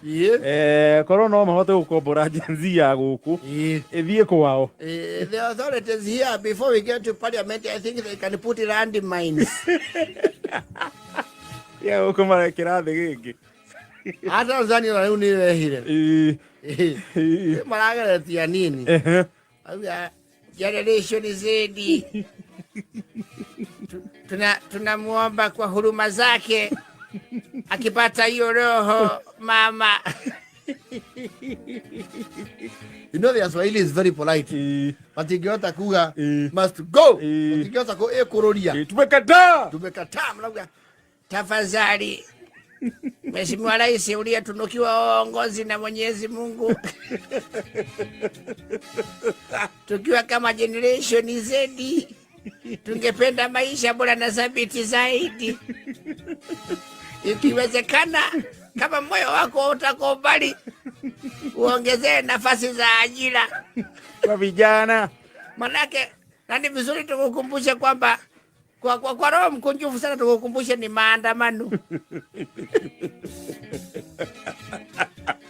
korwo no mahote gukombora Gen Z ya guku ithie kwao. The authorities here, before we get to parliament, I think they can put land mines. Ya guku marekera thi gingi hata Tanzania na ni wehire marageretia nini generation Z tunamuomba kwa huruma zake akipata hiyo roho mama. You know the Swahili is very polite. Matigiota kuga must go. Matigiota ko ekuroria. Tumekataa. Mlaga tafadhali Mheshimiwa Rais, uliyetunukiwa uongozi na Mwenyezi Mungu, tukiwa kama generation Z, tungependa maisha bora na thabiti zaidi. Ikiwezekana, kama moyo wako utakubali, uongezee nafasi za ajira kwa vijana. Manake na ni vizuri tukukumbushe kwamba kwa roho mkunjufu sana tukukumbushe ni maandamano.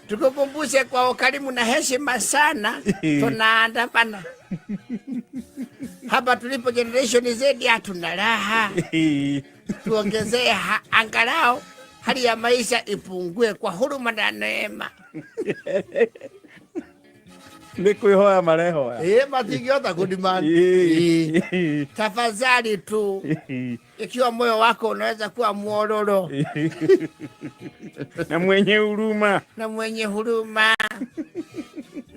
Tukukumbushe kwa ukarimu na heshima sana, tunaandamana. Hapa tulipo generation Z hatuna raha. Tuongezee angalau hali ya maisha ipungue kwa huruma na neema. Nikuihoya marehoya. Matingiota kudemand. Tafadhali tu, ikiwa moyo wako unaweza kuwa mwororo na mwenye huruma,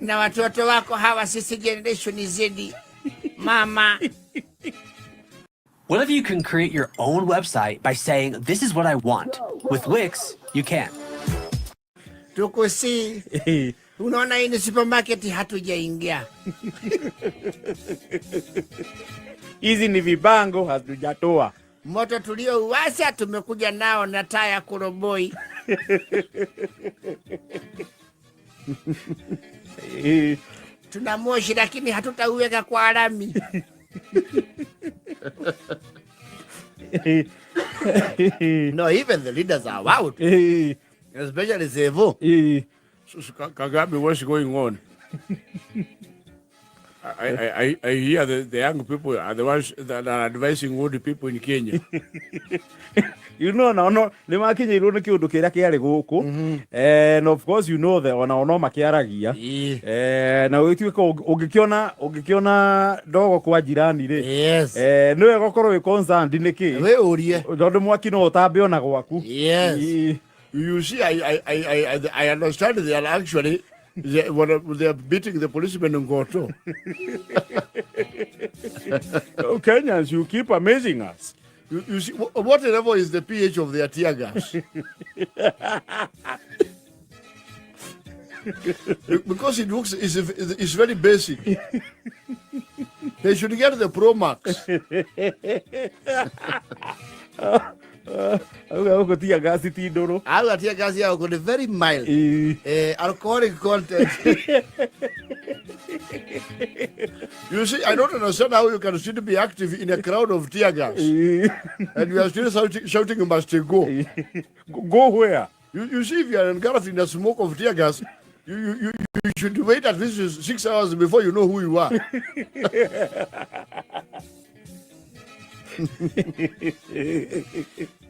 na watoto wako hawa, sisi generation Z, mama. What if you can create your own website by saying, this is what I want? With Wix, you can. Tukusi. Unaona hii ni supermarket hatujaingia. Hizi ni vibango hatujatoa. Moto tulio uwasha tumekuja nao na taa ya koroboi. Tuna moshi lakini hatutauweka kwa alami. No, even the leaders are out. Especially Zevo. Kagabi, what's going on? I hear the young people are the ones that are advising old people in Kenya. You know, no, ni makinya irone kiundu kiria kiari guku. And of course you know that wanaona makiaragia. Na wituika ungikiona dogo kwa jirani ri. Yes. Niwe gokorwo wi concerned niki. We urie. Tondu mwaki no utambe ona gwaku. Yes. You see, I understand they are actually they are beating the policemen in Goto. Oh, Kenyans, you keep amazing us. You see, what level is the pH of their tear gas? Because it looks it's very basic. They should get the Pro Max. Tear gas tidoro. Our tear gas here got very mild alcoholic content. You see, I don't understand how you can still be active in a crowd of tear gas. And you are still shouting you must go. Go where? You see, if you are engulfed in the smoke of tear gas, you should wait at least 6 hours before you know who you are.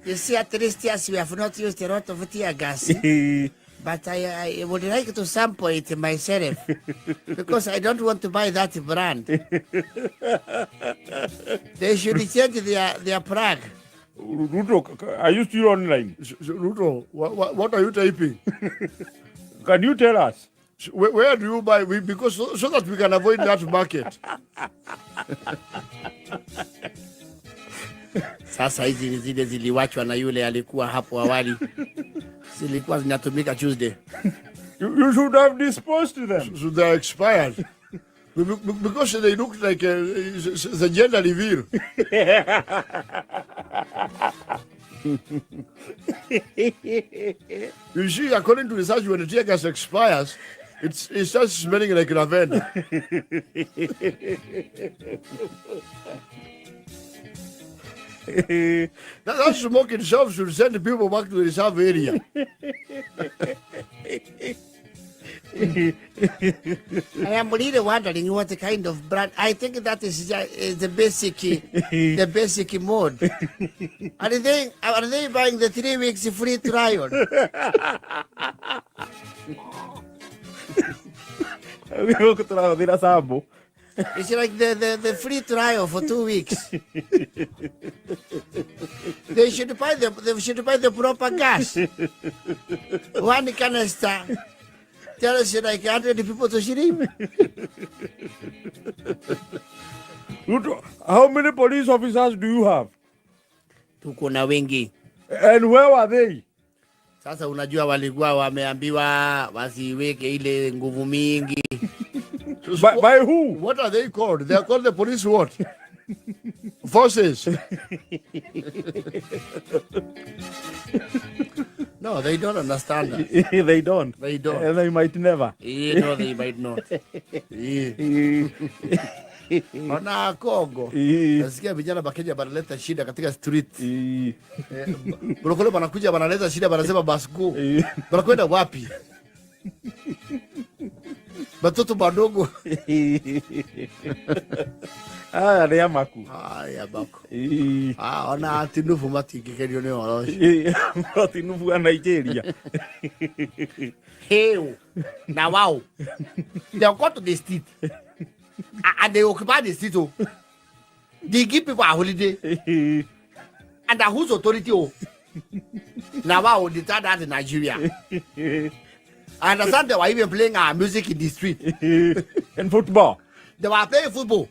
You see, at least yes, we have not used a lot of tear gas. But I would like to sample it myself because I don't want to buy that brand. They should change their plug. Ruto, are you still online? Ruto, what are you typing? Can you tell us? Where do you buy? Because so that we can avoid that market. Sasa hizi zile ziliwachwa na yule alikuwa hapo awali. Zilikuwa zinatumika Tuesday. You should have disposed them. So they are expired. Because they look like the gender reveal. You see, according to research, when the tear gas expires, it starts smelling like lavender. That smoke itself should send people back to the reserve area. I am really wondering what kind of brand. I think that is the basic mode. Are they buying the 3 weeks free trial? It's like the free trial for 2 weeks. They should buy the proper gas. One canister tells you like 100 people to sleep. Ruto, how many police officers do you have? Tuko na wengi. And where are they? Sasa unajua walikuwa wameambiwa wasiweke ile nguvu mingi. By who? What are they called? They are called the police what? Forces. No, they don't understand us. They don't. They don't. And they might never. No, they might not. Ona Kongo. Nasikia vijana Bakenya banaleta shida katika street. Brokole banakuja banaleta shida banasema basku. Banakwenda wapi? Batoto badogo. Ria maku. Ya bako. Ona atinufu matikekerio ni oroshi. Atinufu a Nigeria. Hey, now wow. They go to the street. And they occupy the street. They give people a holiday. And whose authority? Now wow, they start that in Nigeria. I understand they were even playing music in the street. And football. They were playing football.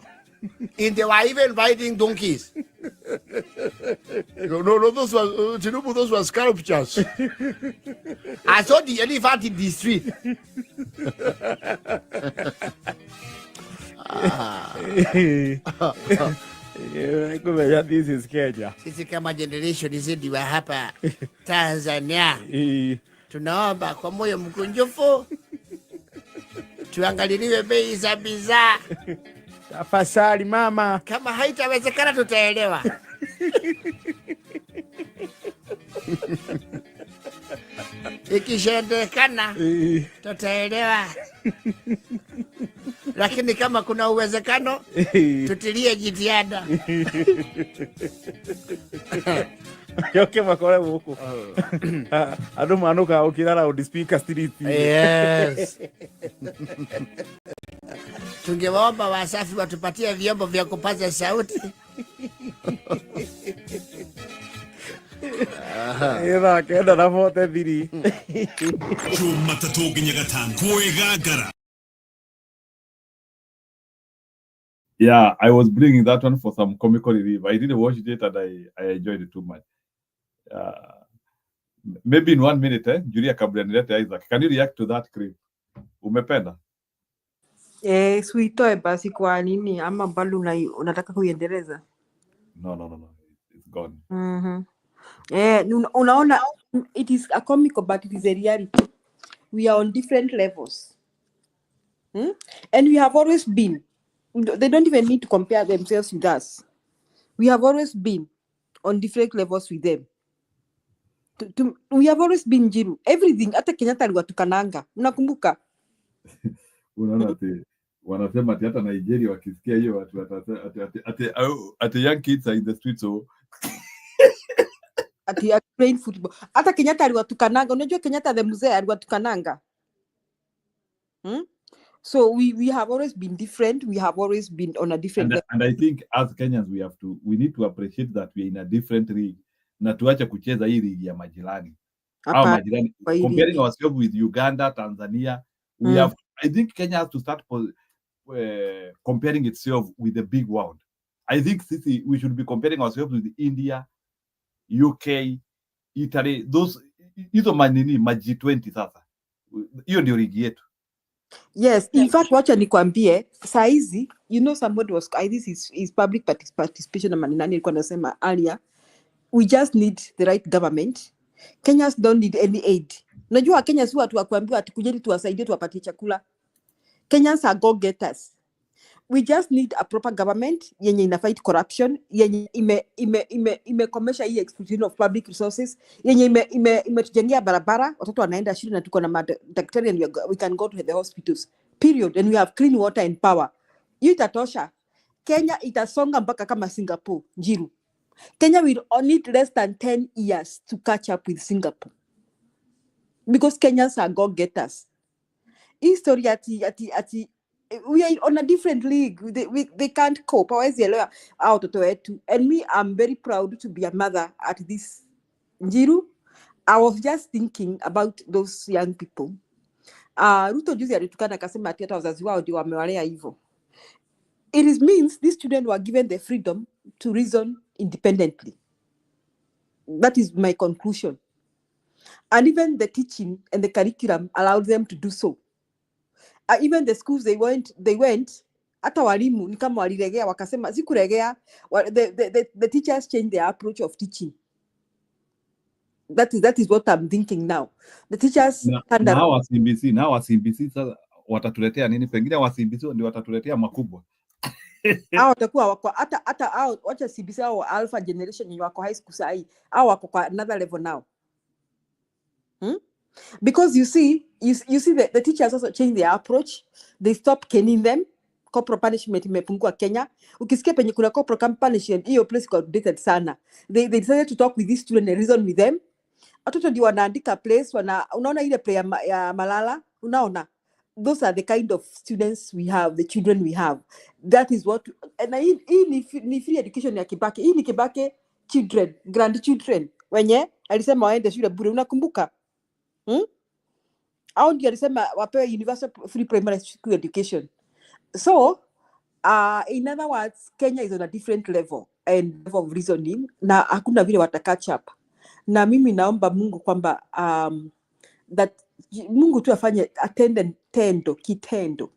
And they were even riding donkeys. No, those were sculptures. I saw the elephant in the street. This is Kenya. Sisi kama generation izidi wa hapa Tanzania. Tunaomba kwa moyo mkunjufu tuangaliliwe bei za bidhaa. Tafadhali mama. Kama haitawezekana tutaelewa. Ikishaendekana tutaelewa. Lakini kama kuna uwezekano tutilie jitihada. Yoke makore huko. Ado manuka ukilala udi speaker street. Yes. Tungewaomba Wasafi watupatie vyombo vya kupaza sauti. Ira kenda na fote thiri. Chuma tatoginya gatano kuegagara. Yeah, I was bringing that one for some comical relief. I didn't watch it and I enjoyed it too much. Maybe in 1 minute, Julia Kablanilete Isaac. Can you react to that clip? Umependa? Suitoe basi kwa nini ama bado unataka kuiendeleza? No. It's gone. Unaona, it is a comical but it is a reality. We are on different levels. And we have always been. They don't even need to compare themselves with us. We have always been on different levels with them. We have always been Jiru. Everything. Hata Kenyatta aliwatukananga. Unakumbuka? Unaona wanasema ati hata Nigeria wakisikia hiyo watu ati young kids are in the streets so ati playing football. Hata Kenyatta aliwatukananga. Unajua Kenyatta the mzee aliwatukananga. So we have always been different. We have always been on a different level. And I think as Kenyans we need to appreciate that we are in a different league. Na tuache kucheza hii ligi ya majirani. Au majirani. Comparing ourselves with Uganda, Tanzania, we have. I think Kenya has to start comparing itself with the big world. I think we should be comparing ourselves with India, UK, Italy, those hizo manini ma G20 sasa. Hiyo ndio ligi yetu. Yes, in fact, wacha nikwambie, saizi, somebody was, this is public participation na manini nilikuwa nasema earlier, we just need the right government. Kenyans don't need any aid. Unajua Kenya si watu wa kuambiwa ati kujeni tuwasaidie tuwapatie chakula. Kenyans are go-getters. We just need a proper government yenye ina fight corruption, yenye imekomesha hii exploitation of public resources, yenye imetujengea barabara, watoto wanaenda shule na tuko na madaktari and we can go to the hospitals. Period. And we have clean water and power. Hiyo itatosha. Kenya itasonga mpaka kama Singapore, Njiru. Kenya will need less than 10 years to catch up with Singapore. Because Kenyans are go-getters. History we are on a different league. They can't cope. And me, I'm very proud to be a mother at this. Njiru, I was just thinking about those young people. Ruto juzi alitukana akasema ati hata wazazi wao ndio wamewalea hivyo. It means these children were given the freedom to reason independently. That is my conclusion. And even the teaching and the curriculum allowed them to do so. Even the schools they went, hata walimu ni kama waliregea wakasema sikuregea. The teachers changed their approach of teaching. That is what I'm thinking now. The teachers na hawa CBC sasa watatuletea nini? Pengine wa CBC ndio watatuletea makubwa. Hao watakuwa wako hata hao, wacha CBC au alpha generation yenye wako high school sahi, hao wako kwa another level now. Because you see the teachers also change their approach. They stop caning them. Corporal punishment imepungua Kenya. Ukisikia penye kuna corporal punishment, hiyo place got outdated sana. They decided to talk with these students and reason with them. Watoto ndio wanaandika place, unaona ile play ya Malala, unaona. Those are the kind of students we have, the children we have. That is what, and hii ni free education ya Kibaki. Hii ni Kibaki children, grandchildren. Wenye alisema waende shule bure, unakumbuka? Au ndio alisema wapewe universal free primary school education. So, in other words, Kenya is on a different level and level of reasoning, na hakuna vile wata catch up. Na mimi naomba Mungu kwamba that Mungu tu afanye kitendo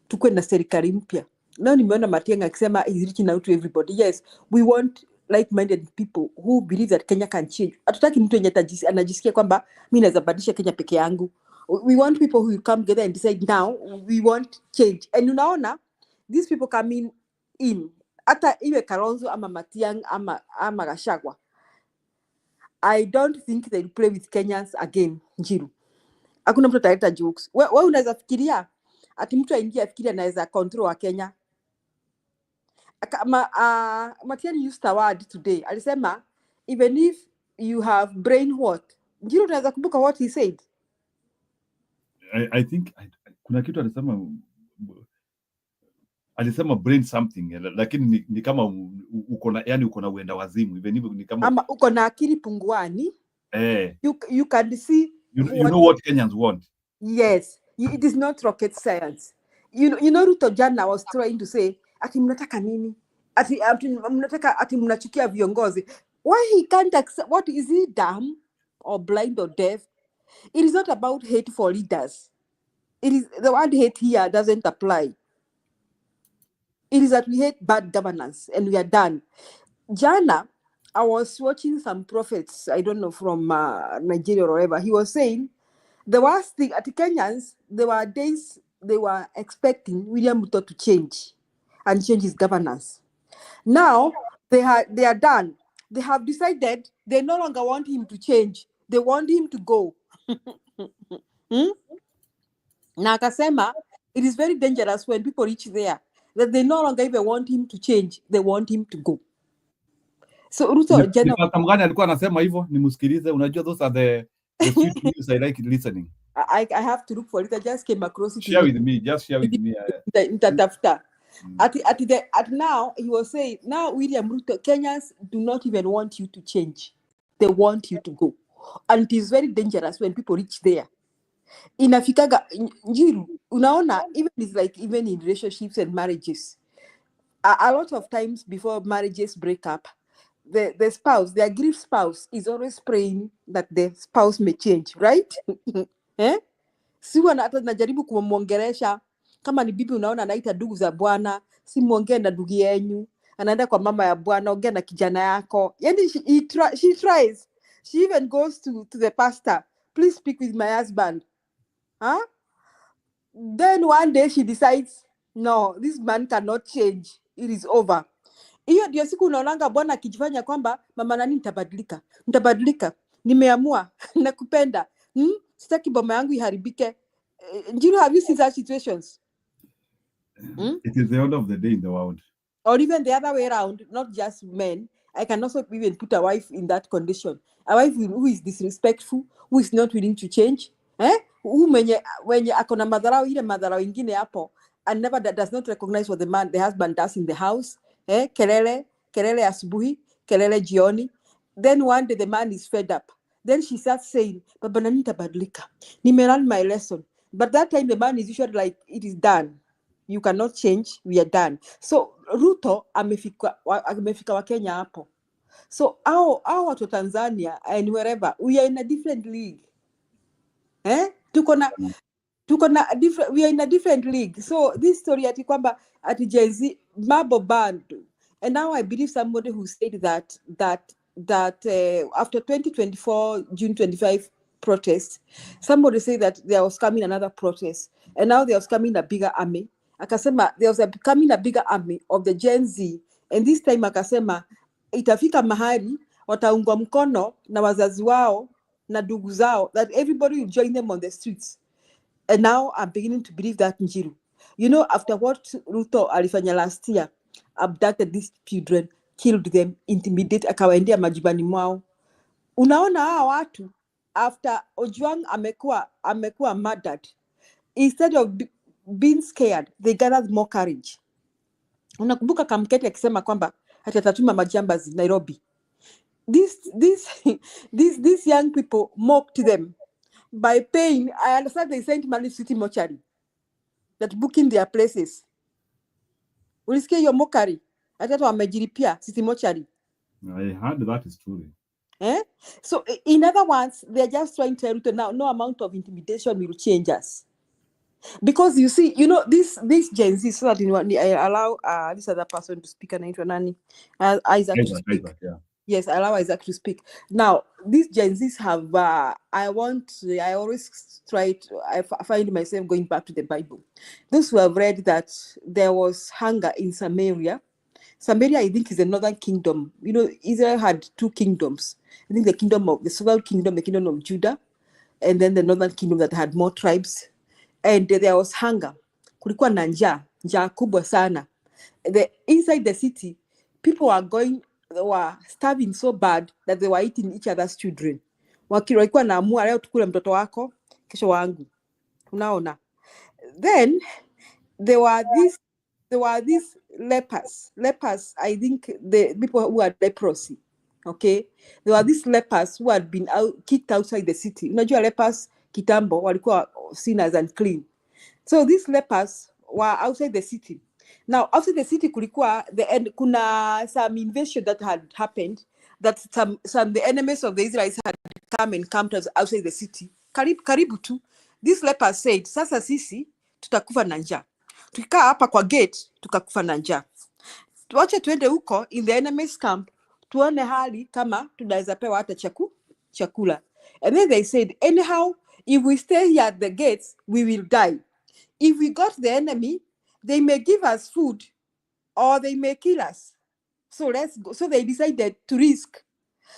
tukue na serikali mpya. Leo nimeona Matiangi akisema is reaching out to everybody. Yes, we want like-minded people who believe that Kenya can change. Hatutaki mtu yenye anajisikia kwamba mimi naweza badilisha Kenya peke yangu. We want people who will come together and decide now we want change. And unaona these people coming in, hata iwe Kalonzo ama Matiangi ama Gashagua, I don't think they'll play with Kenyans again. Njiru, hakuna mtu ataleta jokes. Wewe unaweza fikiria ati mtu aingia afikiria anaweza control wa Kenya? Matiangi used a word today. Alisema even if you have brain what? Njiru, unaweza kumbuka what he said? I think kuna kitu alisema brain something, lakini ni kama uko na uenda wazimu, even hivyo ni kama ama uko na akili punguani. You can see you know what Kenyans want. Yes, it is not rocket science. You know Ruto jana was trying to say ati mnataka nini? Ati mnachukia viongozi. Why he can't accept? What is he, dumb or blind or deaf? It is not about hate for leaders. It is the word hate here doesn't apply. It is that we hate bad governance and we are done. Jana, I was watching some prophets, I don't know, from Nigeria or wherever. He was saying the worst thing at Kenyans, there were days they were expecting William Ruto to change and change his governance. Now they are done. They have decided they no longer want him to change. They want him to go. Na akasema it is very dangerous when people reach there that they no longer even want him to change. They want him to go. So Ruto jana mgani alikuwa anasema hivyo, nimsikilize. Unajua those are the sweet news I like listening. I have to look for it. I just came across it. Share with me. Just share with me. Nitatafuta. At now he was saying now William Ruto, Kenyans do not even want you to change. They want you to go. And it is very dangerous when people reach there. Inafikaga Njiru, unaona, even in relationships and marriages, a lot of times before marriages break up, the spouse, the aggrieved spouse, is always praying that the spouse may change, right? Si hata najaribu kumwongelesha kama ni bibi, unaona anaita ndugu za bwana, si muongee na ndugu yenyu, anaenda kwa mama ya bwana, ongea na kijana yako. Yani she tries. She even goes to the pastor, please speak with my husband. Then one day she decides, no, this man cannot change. It is over. Hiyo ndio siku unaonanga bwana akijifanya kwamba mama nani nitabadilika. Nimeamua, nakupenda. Sitaki boma yangu iharibike. Njiru, have you seen such situations? It is the order of the day in the world. Or even the other way around, not just men. I can also even put a wife in that condition. A wife who is disrespectful, who is not willing to change. Who mwenye akona madharau ile madharau ingine hapo, and never does not recognize what the husband does in the house. Kelele asubuhi, kelele jioni. Then one day the man is fed up. Then she starts saying, baba nani nitabadilika, nimelearn my lesson. But that time the man is usually like, it is done. You cannot change, we are done. So Ruto amefika wa Kenya hapo. So our watu wa Tanzania and wherever, we are in a different league. We are in a different league. So this story ati kwamba ati Gen Z mambo bandu. And now I believe somebody who said that after 2024 June 25 protest, somebody said that there was coming another protest, and now there was coming a bigger army. Akasema there was coming a bigger army of the Gen Z, and this time akasema itafika mahali wataungwa mkono na wazazi wao na ndugu zao, that everybody will join them on the streets. And now I'm beginning to believe that Njiru. You know, after what Ruto alifanya last year, abducted these children, killed them, intimidate, akawaendea majibani mwao. Unaona hawa watu, after Ojwang amekuwa murdered, instead of being scared, they gathered more courage. Unakumbuka Kamkete akisema kwamba atatuma majambazi Nairobi. These young people mocked them by paying. I understand they sent money to City Mortuary, that booking their places. Ulisikia hiyo mockery? Hata wamejilipia City Mortuary. I heard that is true. So in other words, they're just trying to tell you no amount of intimidation will change us. Because you see, you know, this Gen Z, so that I allow this other person to speak, and Isaac to speak. Isaac, yeah. Yes, I allow Isaac to speak. Now, these Gen Zs have, I always try to, I find myself going back to the Bible. Those who have read that there was hunger in Samaria. Samaria, I think, is the northern kingdom. You know, Israel had two kingdoms. I think the southern kingdom, the kingdom of Judah, and then the northern kingdom that had more tribes. And there was hunger. Kulikuwa na njaa kubwa sana. Inside the city, people they were starving so bad that they were eating each other's children. Walikuwa naamua leo tukule mtoto wako, kesho wangu. Unaona. Then there were these lepers. Lepers, I think the people who had leprosy. Okay? There were these lepers who had been kicked outside the city. Unajua lepers kitambo walikuwa seen as unclean. So these lepers were outside the city. Now, outside the city, kuna some invasion that had happened, that the enemies of the Israelites had come and camped outside the city. Karibu tu. These lepers said, sasa sisi tutakufa na njaa. Tukikaa hapa kwa gate, tukakufa na njaa. Tuache tuende huko in the enemy's camp, tuone hali kama tunaweza pewa hata chakula. And then they said, anyhow, if we stay here at the gates, we will die. If we got the enemy, they may give us food or they may kill us. So let's go. So they decided to risk.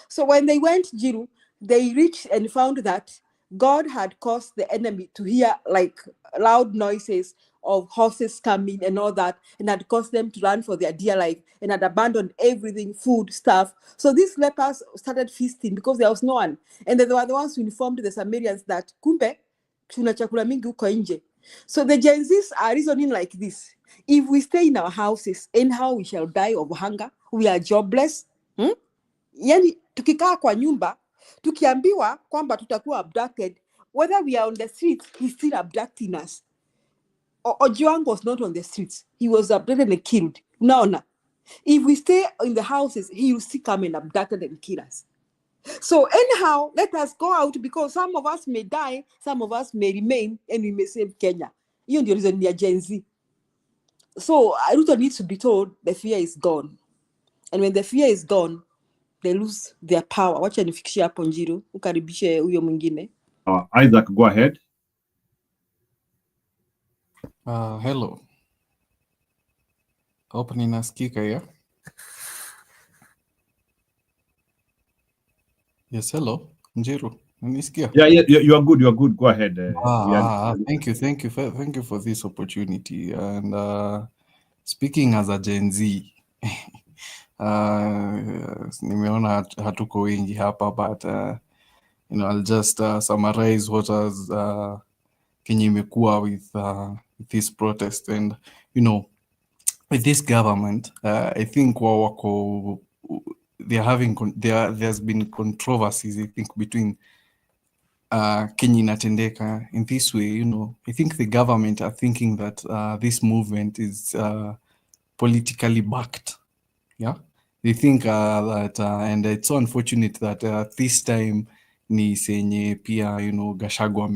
So when they went, Jiru, they reached and found that God had caused the enemy to hear like loud noises of horses coming and all that, and had caused them to run for their dear life and had abandoned everything, food, stuff. So these lepers started feasting because there was no one. And they were the ones who informed the Samaritans that, kumbe, tuna chakula mingi huko nje. So the Gen Zs are reasoning like this. If we stay in our houses, anyhow we shall die of hunger. We are jobless. Yani, tukikaa kwa nyumba, tukiambiwa kwamba tutakuwa abducted, whether we are on the streets, he's still abducting us. Ojwang was not on the streets. He was abducted and killed. No. If we stay in the houses, he will still come and abduct and kill us. So anyhow, let us go out, because some of us may die, some of us may remain, and we may save Kenya. You know the reason we are Gen Z. So Ruto needs to be told the fear is gone. And when the fear is gone, they lose their power. Wacha nifikishie hapo Njiru, ukaribishe huyo mwingine. Isaac, go ahead. Hello. Hope ninasikika, yeah? Yes, hello. Njiru, unanisikia? Yeah, you are good. You are good. Go ahead. Thank you for this opportunity. And speaking as a Gen Z, nimeona hatuko wengi hapa, but I'll just summarize what has Kenya imekuwa with this protest. And with this government, I think there's been controversies, I think, between Kenya inatendeka in this way. I think the government are thinking that this movement is politically backed, yeah, they think that and it's so unfortunate that this time ni senye pia Gashagua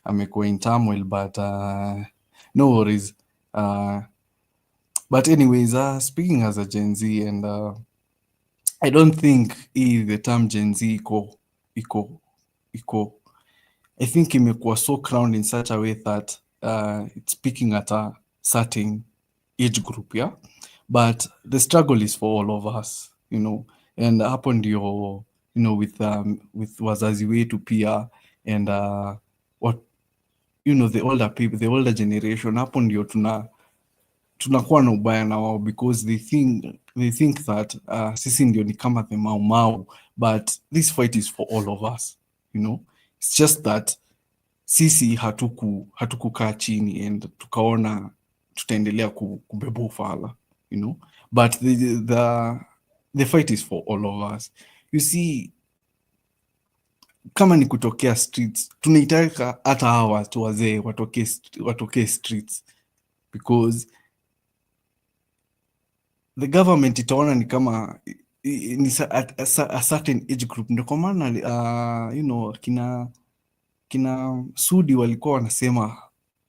amekuwa in turmoil, but no worries. But anyways, speaking as a Gen Z, and I don't think the term Gen Z iko I think imekuwa so crowned in such a way that it's speaking at a certain age group, yeah. But the struggle is for all of us, and hapo ndio with wazazi wetu pia and what the older people, the older generation, hapo ndio tunakuwa na ubaya na wao because they think that sisi ndio ni kama the mau, but this fight is for all of us, it's just that sisi hatukukaa chini and tukaona tutaendelea kubeba ufala, but the fight is for all of us. You see, kama ni kutokea streets, tunaitaka hata hawa watu wazee watokee streets because the government itaona ni kama ni a certain age group. Ndio kwa maana kina Sudi walikuwa wanasema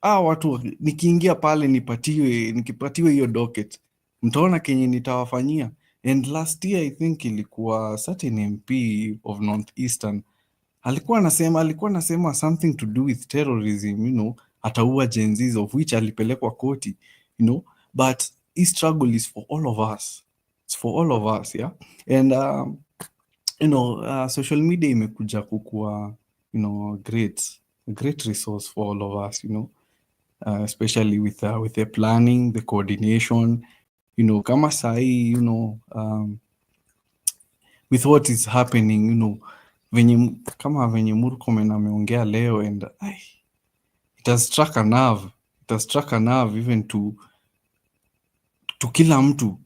watu nikiingia pale nikipatiwe hiyo docket mtaona kenye nitawafanyia. And last year I think ilikuwa certain MP of Northeastern alikuwa anasema something to do with terrorism, ataua Gen Zs, of which alipelekwa koti, but this struggle is for all of us. It's for all of us, yeah. And social media imekuja kukua great resource for all of us, especially with the planning, the coordination, kama sahi, with what is happening, venye Murkomen ameongea leo, and it has struck a nerve even to kila mtu.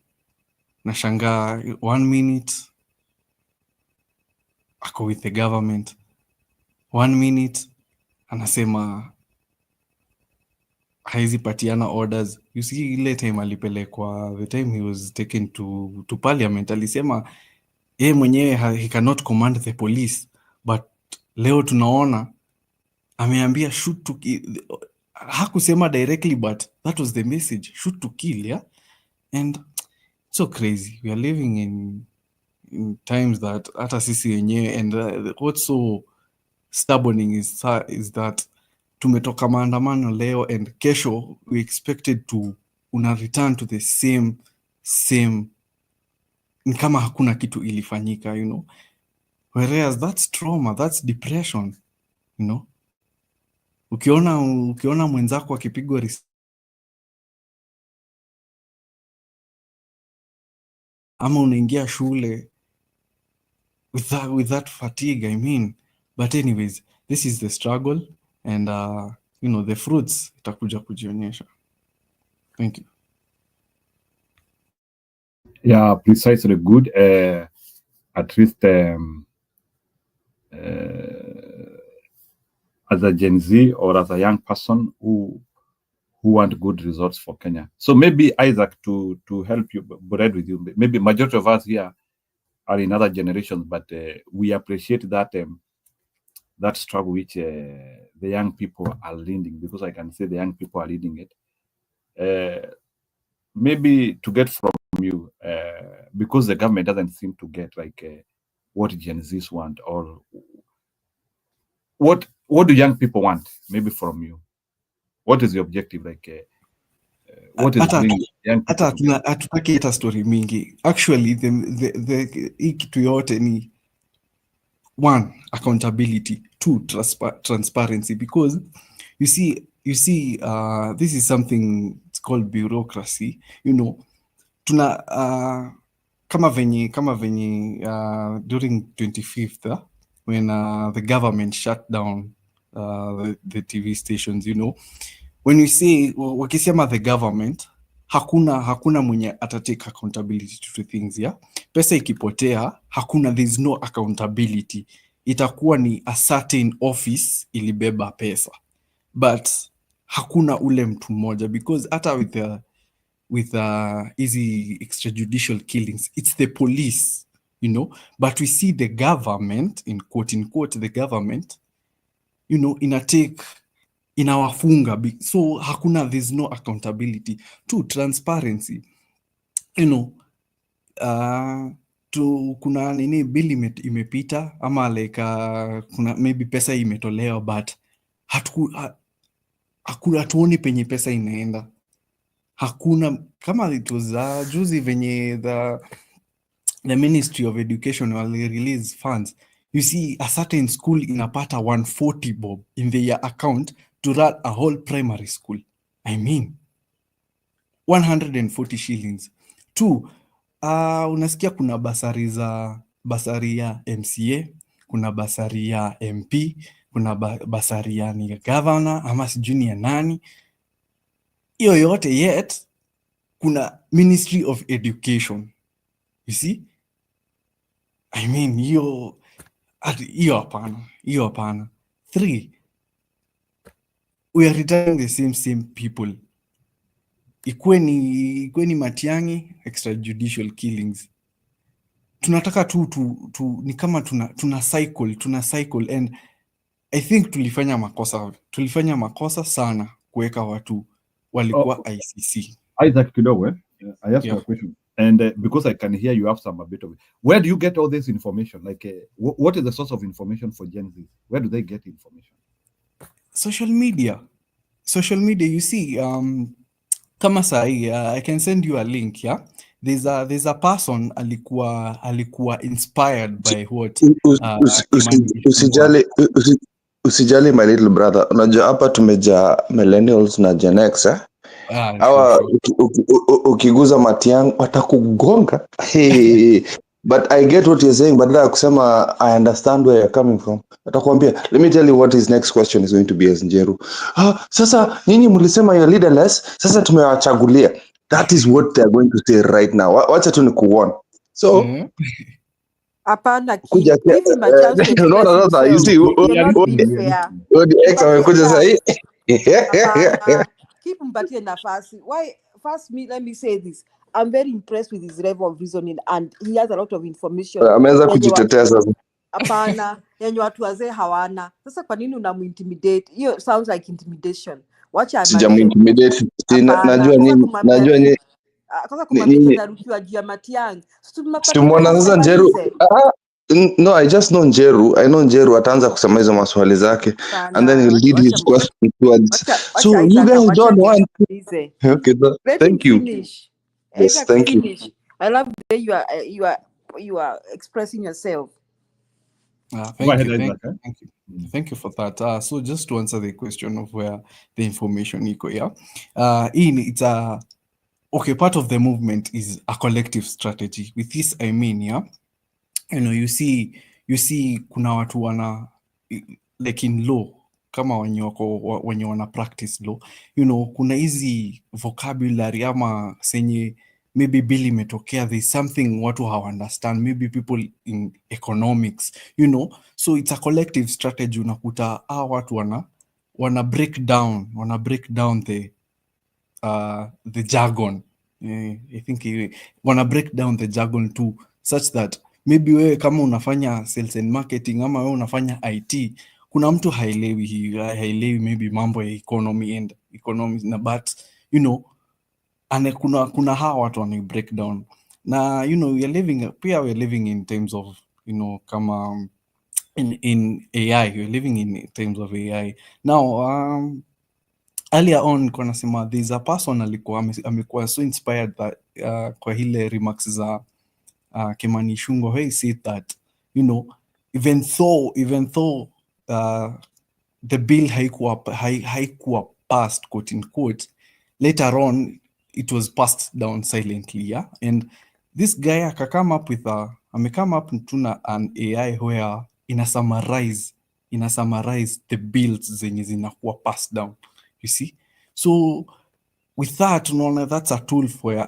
Nashangaa 1 minute ako with the government, 1 minute anasema haizi patiana orders. You see, ile time alipelekwa, the time he was taken to parliament, alisema yeye mwenyewe he cannot command the police, but leo tunaona ameambia shoot to kill. Hakusema directly, but that was the message, shoot to kill, yeah. And so crazy, we are living in times that hata sisi wenyewe, and what's so stubborn is that tumetoka maandamano leo and kesho we expected to return to the same ni kama hakuna kitu ilifanyika, whereas that's trauma, that's depression, ukiona mwenzako akipigwa ama unaingia shule with that fatigue, I mean. But anyways, this is the struggle, and the fruits itakuja kujionyesha. Thank you. Yeah, precisely good. At least as a Gen Z or as a young person who want good results for Kenya. So maybe Isaac, to help you, bread with you, maybe majority of us here are in other generations, but we appreciate that that struggle which the young people are leading, because I can say the young people are leading it. Maybe to get from you, because the government doesn't seem to get what Gen Zs want, or what do young people want, maybe from you? What is the objective? What is bringing young people? Hatutaki hata story mingi. Actually, hii kitu yote ni 1, accountability, 2, transparency, because you see this is something, it's called bureaucracy, tuna kama venye during 25th when the government shut down the TV stations, when you say wakisema the government, hakuna mwenye atatake accountability to things, yeah. Pesa ikipotea, there's no accountability. Itakuwa ni a certain office ilibeba pesa, but hakuna ule mtu mmoja, because hata with easy extrajudicial killings. It's the police, you know, but we see the government, in quote unquote, the government, you know, inawafunga. So hakuna, there's no accountability. Two, transparency, you know, kuna nini bill imepita ama like kuna maybe pesa imetolewa but hatuoni penye pesa inaenda. Hakuna, kama it was juzi venye the Ministry of Education will release funds. You see a certain school inapata 140 bob in their account to run a whole primary school. I mean 140 shillings. Two, unasikia kuna basari ya MCA, kuna basari ya MP, kuna basari ya ni governor ama sijui ni ya nani. Hiyo yote yet kuna Ministry of Education. You see? I mean, hiyo hapana. Three, we are returning the same people. Ikuwe ni Matiangi, extrajudicial killings. Tunataka tu ni kama tuna cycle and I think tulifanya makosa sana kuweka watu walikuwa ICC. Isaac kidogo, I asked you a question. And because I can hear you have some a bit of it. Where do you get all this information? Like, what is the source of information for Gen Z? Where do they get information? Social media. You see, kama sahi, I can send you a link. Yeah, there's a person alikuwa inspired by what. Usijali my little brother. Unajua hapa tumeja millennials na Gen X. Hawa ukiguza Matiang'i watakugonga. But I get what you're saying, but nataka kusema I understand where you're coming from. Atakwambia, let me tell you what his next question is going to be as Njeru. Sasa nyinyi mlisema you're leaderless, sasa tumewachagulia. That is what they're going to say right now. Wacha tu ni kuona. So hapana, kuja give him a chance to express himself. you see, You're not being fair. ex amekuja sahi. Hapana, keep mpatie nafasi. Why? First, let me say this. I'm very impressed with his level of reasoning and he has a lot of information. Ameanza kujitetea sasa. Hapana, yenye watu wazee hawana. Sasa kwa nini unamintimidate? Hiyo sounds like intimidation. Wacha Sijamintimidate. Najua nini. Kwanza kumwambia Darukiwa juu ya Matiang'i. Simuona sasa Njeru. No, I just know Njeru. I know Njeru ataanza kusema hizo maswali zake and then he'll lead his question towards. So you guys don't want. Okay, thank you. Finish. Yes, thank you. I love the way you are expressing yourself. Thank you for that. So just to answer the question of where the information iko, it's part of the movement is a collective strategy. With this I mean, you know, you see kuna watu wana like in law kama wenye wana practice law, you know, kuna hizi vocabulary ama senye maybe bill imetokea, there's something watu hawa understand, maybe people in economics, you know, so it's a collective strategy. Unakuta watu wana break down the jargon. I think wanna break down the jargon too, such that maybe wewe kama unafanya sales and marketing ama wewe unafanya IT, kuna mtu haelewi maybe mambo ya economy na but you know, and kuna hawa watu wana break down na you know we're living in terms of, you know, kama in AI, we're living in terms of AI now. Earlier on kuna sema there's a person amekuwa so inspired that kwa hile remarks za Kimani Ichung'wah, he said that, you know, even though the bill haikuwa passed, quote unquote, later on it was passed down silently, and this guy amecome up to an AI where ina summarize the bills zenye zinakuwa passed down, you see. So with that, unaona, that's a tool for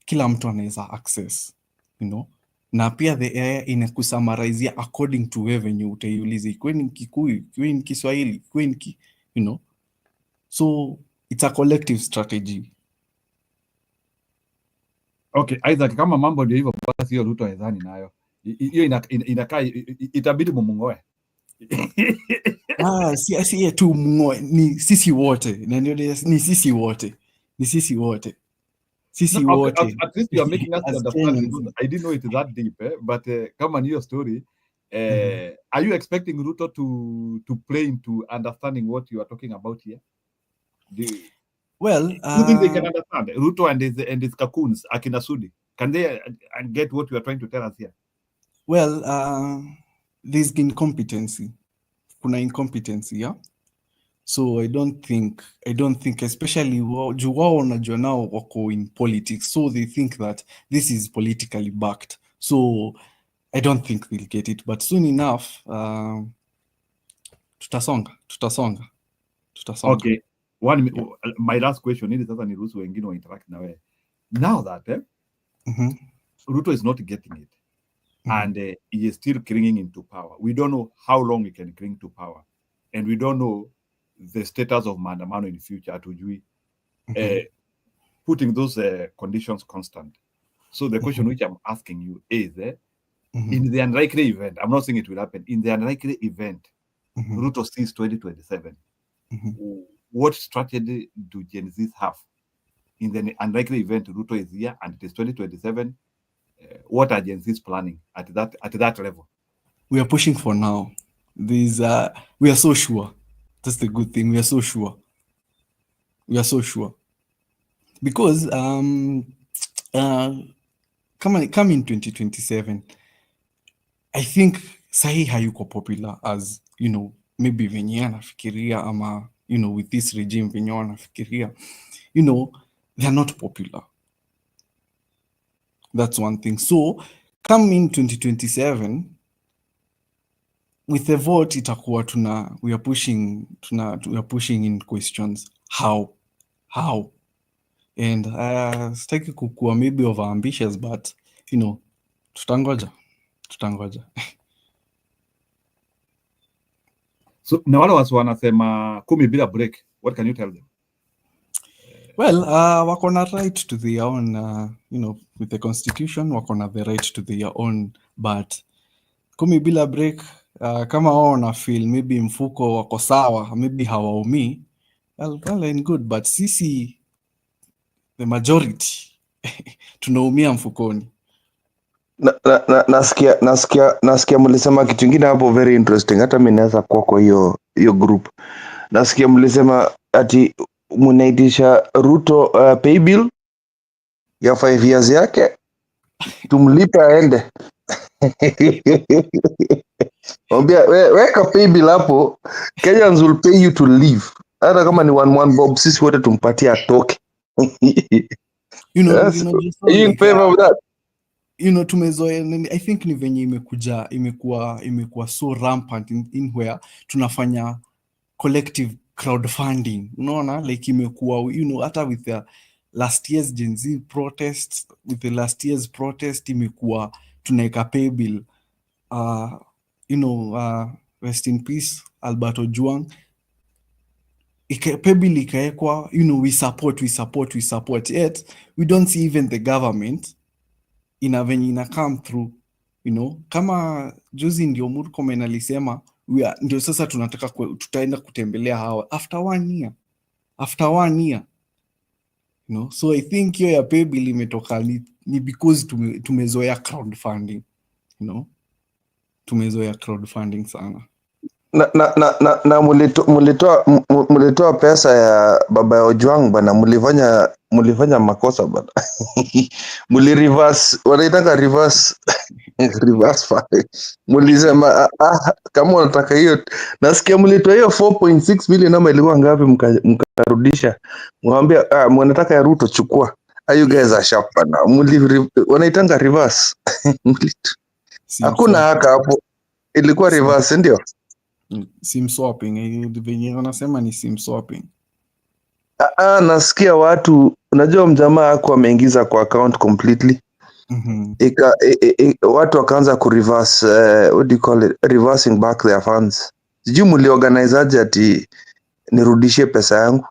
kila mtu anaweza access, you know, na pia the AI inakusummarizia according to wewe venye utaiuliza, ikuwe ni Kikuyu, ikuwe ni Kiswahili, ikuwe ni you know, so it's a collective strategy. Okay, Isaac, kama mambo ndio hivyo basi hiyo Ruto hezani nayo. Hiyo inakaa itabidi mumungoe. Si tu mngoe, ni sisi wote. Ni sisi wote. Ni sisi wote. Sisi No, okay, wote. at least you are making us to As understand Kenyans. because I didn't know it that deep, but come on your story. Are you expecting Ruto to play into understanding what you are talking about here? Do you think they can understand Ruto and his cocoons, Akina Sudi? Can they get what you are trying to tell us here? Well, there's incompetency. Kuna incompetency, yeah? So I don't think, especially wao wanajua nao wako in politics, so they think that this is politically backed. So I don't think they'll get it, but soon enough, tutasonga. Okay. My last question ili sasa niruhusu wengine wa interact na wewe. Now that Ruto is not getting it and he is still clinging into power. We don't know how long he can cling to power, and we don't know the status of maandamano in the future. Atujui putting those conditions constant. So the question which I'm asking you is, in the unlikely event, I'm not saying it will happen, in the unlikely event, Ruto sees 2027, what strategy do Gen Zs have? In the unlikely event Ruto is here and it is 2027, what are Gen Zs planning at that level? We are pushing for now. We are so sure. That's the good thing. We are so sure. Because come in 2027, I think sahi hayuko popular as, maybe venye anafikiria ama, with this regime venye anafikiria, they are not popular. That's one thing. So come in 2027, with the vote itakuwa we are pushing in questions how, and sitaki kukua maybe over ambitious, but tutangoja. So na wale watu wanasema 10 bila break, what can you tell them? Well, wako na right to their own, with the constitution wako na the right to their own, but 10 bila break, kama wao na feel maybe mfuko wako sawa, maybe hawaumii, well and good, but sisi the majority tunaumia mfukoni. Nasikia mlisema kitu kingine hapo very interesting. Hata mimi naweza kuwa kwa hiyo group. Nasikia mlisema ati mnaitisha Ruto pay bill ya 5 years yake tumlipe aende. Mwambia weka pay bill hapo, Kenyans will pay you to leave. Hata kama ni 1 bob sisi wote tumpatie atoke. Yes. In favor of that. Tumezoea, I think ni venye imekuwa so rampant in where tunafanya collective crowdfunding, unaona, like imekuwa, hata with the last year's Gen Z protests, with the last year's protest imekuwa tunaeka pay bill, rest in peace Albert Ojwang, pay bill ikaekwa, we support, yet we don't see even the government venye ina come through, kama juzi ndio Murkomen alisema ndio sasa tutaenda kutembelea hawa after 1 year, so I think hiyo ya pay bill imetoka ni because tumezoea crowdfunding, tumezoea crowdfunding sana. Na mulitoa pesa ya baba ya Ojwang bana, mulifanya makosa bana. Muli reverse, wanaitaka reverse file. Mulisema kama unataka hiyo, nasikia mulitoa hiyo 4.6 billion ama ilikuwa ngapi mkarudisha. Mwambia mnataka ya Ruto chukua. You guys are sharp bana. Wanaitanga reverse. Hakuna haka hapo. Ilikuwa reverse ndio. Sim swapping, venye wanasema ni sim swapping. Nasikia watu, unajua mjamaa hakuwa ameingiza kwa account completely. Watu wakaanza ku reverse, what do you call it, reversing back their funds. Sijui mliorganize aje ati nirudishie pesa yangu.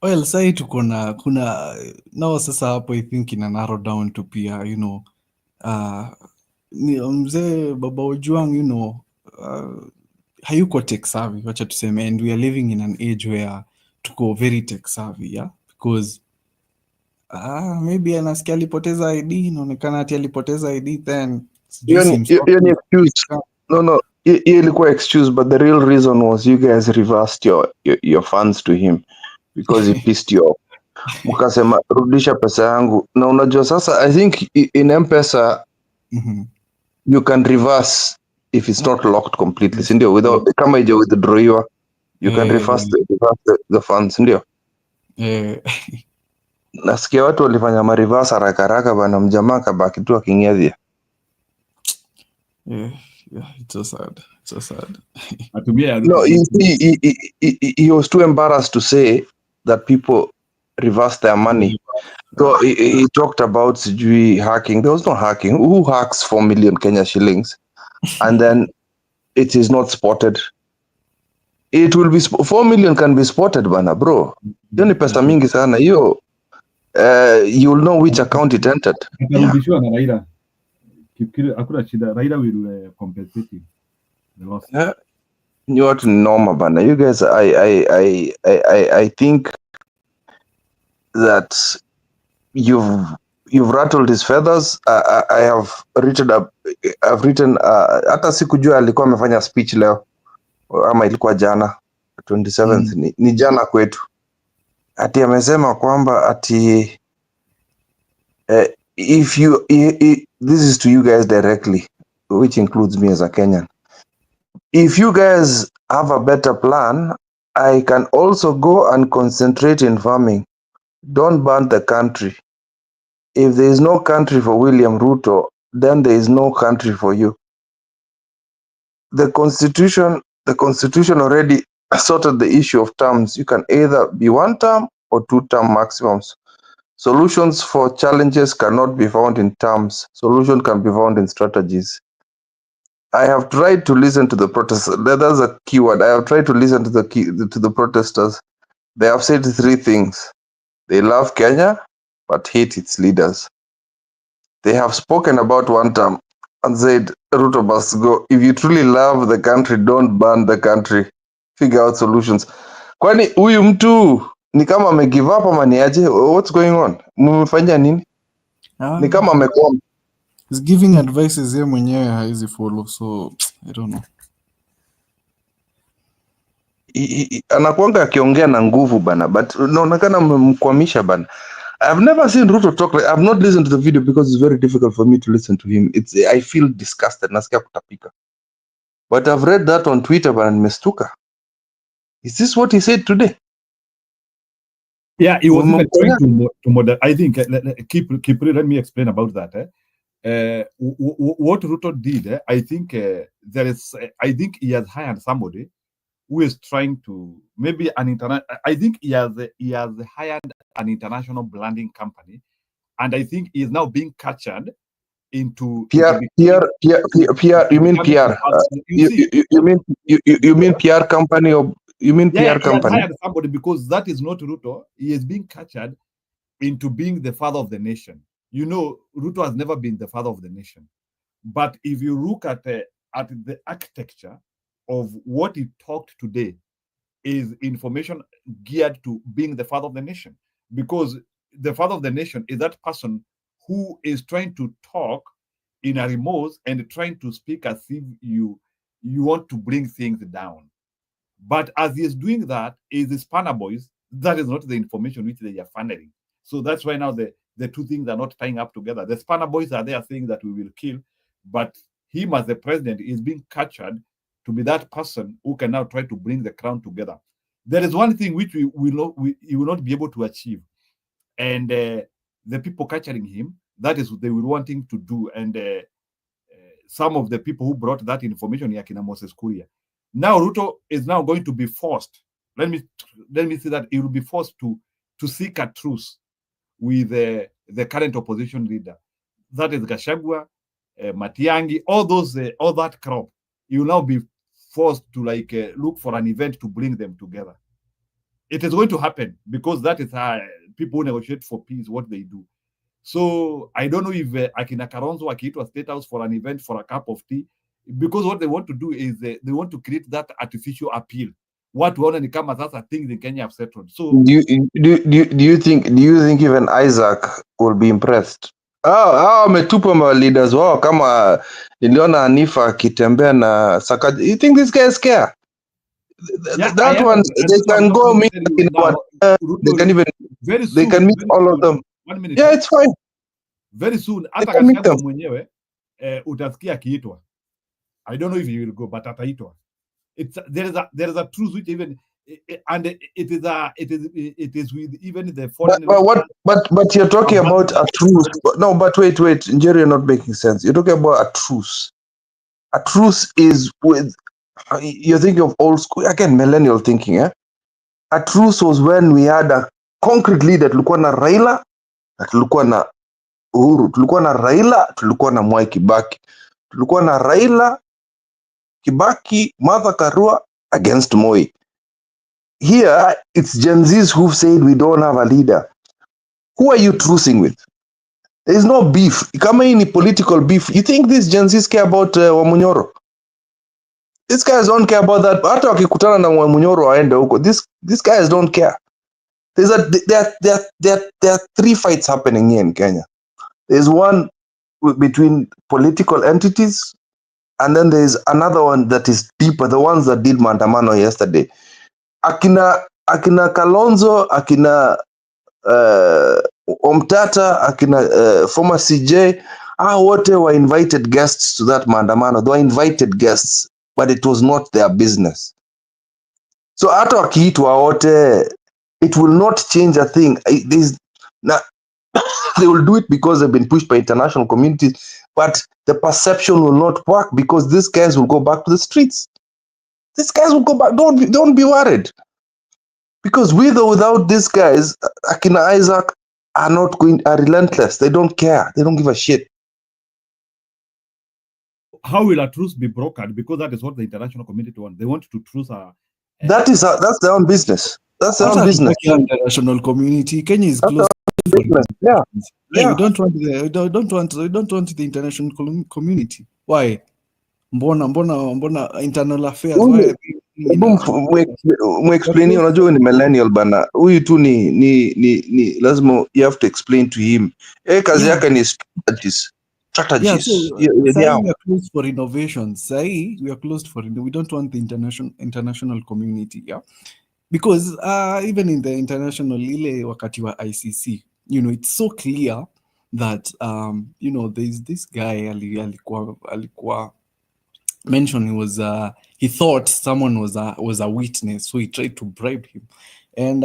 Well, sai tuko na kuna nao sasa hapo I think ina narrow down to pia ni mzee Baba Ojwang hayuko tech savvy, wacha tuseme, and we are living in an age where tuko very tech savvy, yeah, because maybe anasikia alipoteza ID, inaonekana ati alipoteza ID, then Hiyo ni excuse. No, hiyo ilikuwa excuse, but the real reason was you guys reversed your funds to him because he pissed you off. Mkasema rudisha pesa yangu, na unajua sasa I think in M-Pesa you can reverse if it's not locked completely, si ndio? Without kama ije withdrawiwa you can reverse the funds, ndio? Nasikia watu walifanya ma-reverse haraka bana, mjamaa kabaki tu aking'edhia. Yeah, it's so sad. No, he was too embarrassed to say that people reverse their money. So he talked about hacking. There was no hacking. Who hacks 4 million Kenya shillings and then it is not spotted? It will be 4 million can be spotted, bana, bro. Hiyo ni pesa mingi sana. Hiyo you'll know which account it entered. Atarudishiwa na Raila. Hakuna shida. Raila will compensate the loss. Ni watu ni noma bana. You guys, I think that you've rattled his feathers. I have written hata sikujua alikuwa amefanya speech leo ama ilikuwa jana 27th. Ni jana kwetu. Ati amesema kwamba ati this is to you guys directly, which includes me as a Kenyan. If you guys have a better plan, I can also go and concentrate in farming. Don't burn the country. If there is no country for William Ruto, then there is no country for you. The constitution already sorted the issue of terms. You can either be 1 term or 2-term maximums. Solutions for challenges cannot be found in terms. Solution can be found in strategies. I have tried to listen to the protesters. That's a keyword. I have tried to listen to the protesters. They have said 3 things. They love Kenya, but hate its leaders. They have spoken about 1 term and said, Ruto must go. If you truly love the country, don't burn the country. Figure out solutions. Kwani huyu mtu ni kama ame give up ama ni aje? What's going on? Mmefanya nini? Ni kama amekwama. He's giving advices yeye mwenyewe haizi follow, so I don't know. Anakuanga akiongea na nguvu bana, but unaonekana mmemkwamisha bana. I've never seen Ruto talk like, I've not listened to the video because it's very difficult for me to listen to him. I feel disgusted, nasikia kutapika. But I've read that on Twitter bana, nimestuka. Is this what he said today? Yeah, he was even trying to model. I think let me explain about that. What Ruto did, I think I think he has hired somebody who is trying to maybe an internet. I think he has hired an international branding company, and I think he is now being captured into PR. You mean PR? You mean PR company or you mean PR company? He has hired somebody because that is not Ruto. He is being captured into being the father of the nation. You know, Ruto has never been the father of the nation. But if you look at the architecture of what he talked today, is information geared to being the father of the nation. Because the father of the nation is that person who is trying to talk in a remote and trying to speak as if you want to bring things down. But as he is doing that, is the spanner boys, that is not the information which they are funneling. So that's why now the 2 things are not tying up together. The spanner boys are there saying that we will kill, but him as the president is being captured to be that person who can now try to bring the crown together. There is one thing which he will not be able to achieve. And the people capturing him, that is what they will want him to do. And some of the people who brought that information, Yakina Moses Kuria. Now Ruto is now going to be forced. Let me say that he will be forced to seek a truce with the current opposition leader. That is Gashagua, Matiangi, all that crop. You will now be forced to look for an event to bring them together. It is going to happen because that is how people who negotiate for peace, what they do. So I don't know if Akina Karonzo akiitwa State House for an event for a cup of tea, because what they want to do is they want to create that artificial appeal. Watu waone ni kama sasa things in Kenya have settled. So Do you think even Isaac will be impressed? Wametupa ma leaders wao, kama niliona Hanifa akitembea na Sakaja. You think this guys care? yeah, That one they can go meet they can even very they soon, can meet very all of soon. them. 1 minute. Yeah, it's fine. Very soon They hata can meet Gashagua them. mwenyewe utasikia akiitwa. I don't know if he will go, but ataitwa. There is a truce which even and it is with even the foreign But you're talking about a truce. No, but wait, Njeri, you're not making sense. You're talking about a truce. A truce is with, you're thinking of old school, again, millennial thinking, eh? A truce was when we had a concrete leader. Tulikuwa na Raila, na tulikuwa na Uhuru. Tulikuwa na Raila, tulikuwa na Mwai Kibaki. Tulikuwa na Raila, Kibaki, Martha Karua against Moi. Here, it's Gen Zs who've said we don't have a leader. Who are you trucing with? There is no beef. Kama hii ni political beef. You think these Gen Zs care about Wamunyoro? These guys don't care about that. Hata wakikutana na Wamunyoro waende huko. These guys don't care. There are three fights happening here in Kenya. There's one between political entities, and then there's another one that is deeper, the ones that did maandamano yesterday. Akina Kalonzo, akina Omtata, akina former CJ, wote were invited guests to that maandamano. They were invited guests, but it was not their business. So hata wakiitwa wote, it will not change a thing. They will do it because they've been pushed by international communities, but the perception will not work because these guys will go back to the streets. These guys will go back. Don't be worried. Because with or without these guys, Akina Isaac are relentless. They don't care. They don't give a shit. How will a truce be brokered? Because that is what the international community want. They want to truce that's their own business. That's their own business. International community. Kenya is close. Yeah. We don't want the international community. Why? Mbona internal affairs? Why? Mwexplain, unajua ni millennial bana. Huyu tu ni lazima you have to explain to him. Kazi yake ni strategies. Yeah, so we are closed for innovations. We are closed for we don't want the international community, yeah. Because even in the international ile wakati wa ICC, it's so clear that there's this guy alikuwa mentioned he thought someone was a witness, so he tried to bribe him, and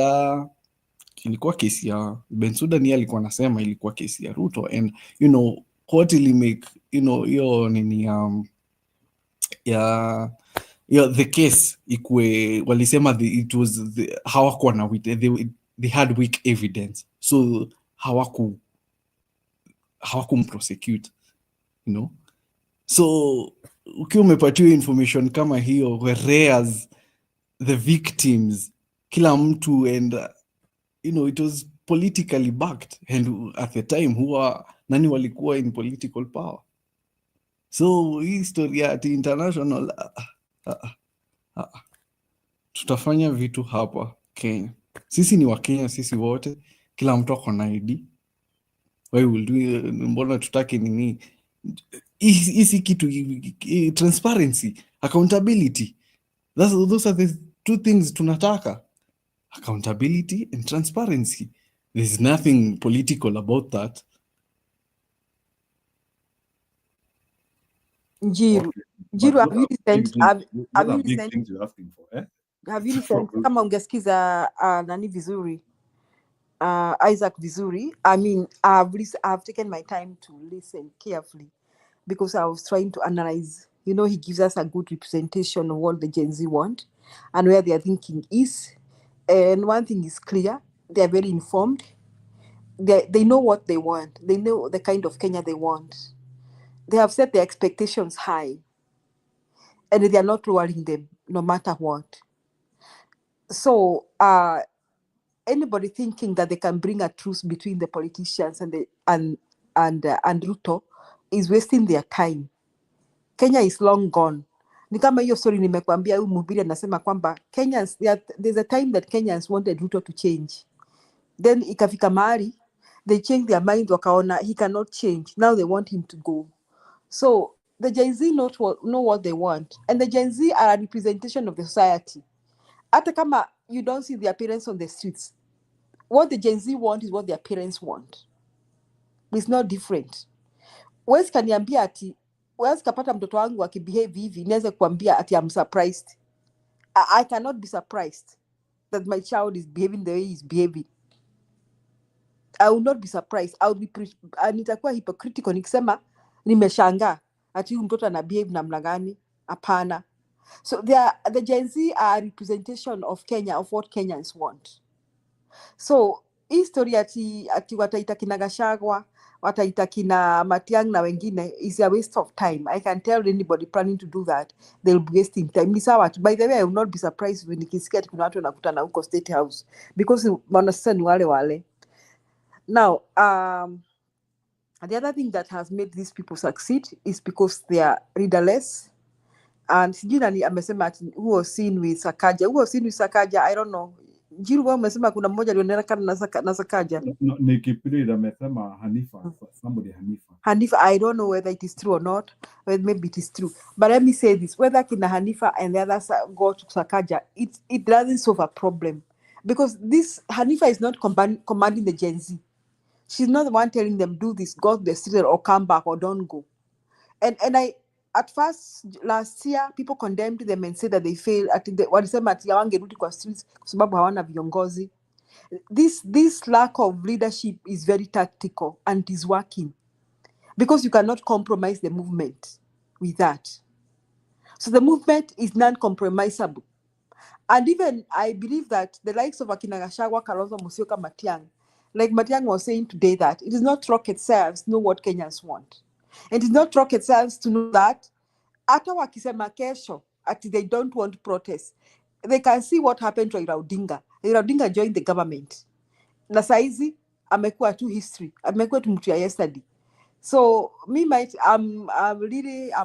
ilikuwa kesi ya Bensouda, ni alikuwa anasema ilikuwa kesi ya Ruto, and what will make hiyo nini the case ikue, walisema it was hawakuwa na they had weak evidence, so hawakumprosecute, so ukiwa umepatiwa information kama hiyo, whereas the victims kila mtu, and it was politically backed, and at the time nani walikuwa in political power. So hii story ya international tutafanya vitu hapa Kenya. Sisi ni Wakenya, sisi wote, kila mtu ako na ID. Why will do? Mbona tutaki nini? Isi kitu transparency, accountability. Those are the two things tunataka. Accountability and transparency. There's nothing political about that. Njiru, have you listened? Have you listened? Kama ungesikiza nani vizuri, Isaac vizuri. I mean, I've taken my time to listen carefully because I was trying to analyze. He gives us a good representation of what the Gen Z want and where their thinking is. And one thing is clear: they are very informed. They know what they want. They know the kind of Kenya they want. They have set their expectations high, and they are not lowering them no matter what. So anybody thinking that they can bring a truce between the politicians and Ruto is wasting their time. Kenya is long gone. Ni kama hiyo story nimekwambia, huyu mhubiri anasema kwamba Kenyans, there's a time that Kenyans wanted Ruto to change. Then ikafika mahali they changed their minds, wakaona he cannot change. Now they want him to go. So the Gen Z know what they want, and the Gen Z are a representation of the society. Hata kama you don't see their parents on the streets, what the Gen Z want is what their parents want. It's not different. Wezi kaniambia ati wezi kapata mtoto wangu akibehave hivi, niweze kuambia ati I'm surprised. I cannot be surprised that my child is behaving the way he's behaving. I will not be surprised. I will be nitakuwa hypocritical nikisema nimeshangaa ati huyu mtoto ana behave namna gani. Hapana. So the Gen Z are a representation of Kenya, of what Kenyans want. So hii story ati wataita kina Gashagua, wataita kina Matiangi na wengine is a waste of time. I can tell anybody planning to do that, they'll be wasting time. Ni sawa tu. By the way, I will not be surprised when nikisikia ati kuna watu wanakutana huko State House, because wana sasa ni wale. Now, the other thing that has made these people succeed is because they are leaderless. And sijui nani amesema ati who was seen with Sakaja. Who was seen with Sakaja? I don't know. Jiru wao amesema kuna mmoja alionekana na Sakaja. No, ni Kipilili amesema Hanifa, somebody Hanifa. Hanifa, I don't know whether it is true or not. Well, maybe it is true. But let me say this, whether kina Hanifa and the others go to Sakaja, it doesn't solve a problem. Because this Hanifa is not commanding the Gen Z. She's not the one telling them do this, go to the street or come back or don't go. And I at first last year people condemned them and said that they failed at walisema ati hawangerudi kwa streets kwa sababu hawana viongozi. This lack of leadership is very tactical and is working, because you cannot compromise the movement with that. So the movement is non-compromisable. And even I believe that the likes of Akina Gashagua, Kalonzo Musyoka, Matiangi, like Matiangi was saying today, that it is not rocket science to know what Kenyans want. And it is not rocket science to know that hata wakisema kesho ati they don't want protest, they can see what happened to Raila Odinga. Raila Odinga joined the government. Na saizi amekuwa tu history, amekuwa tu mtu ya yesterday. So I'm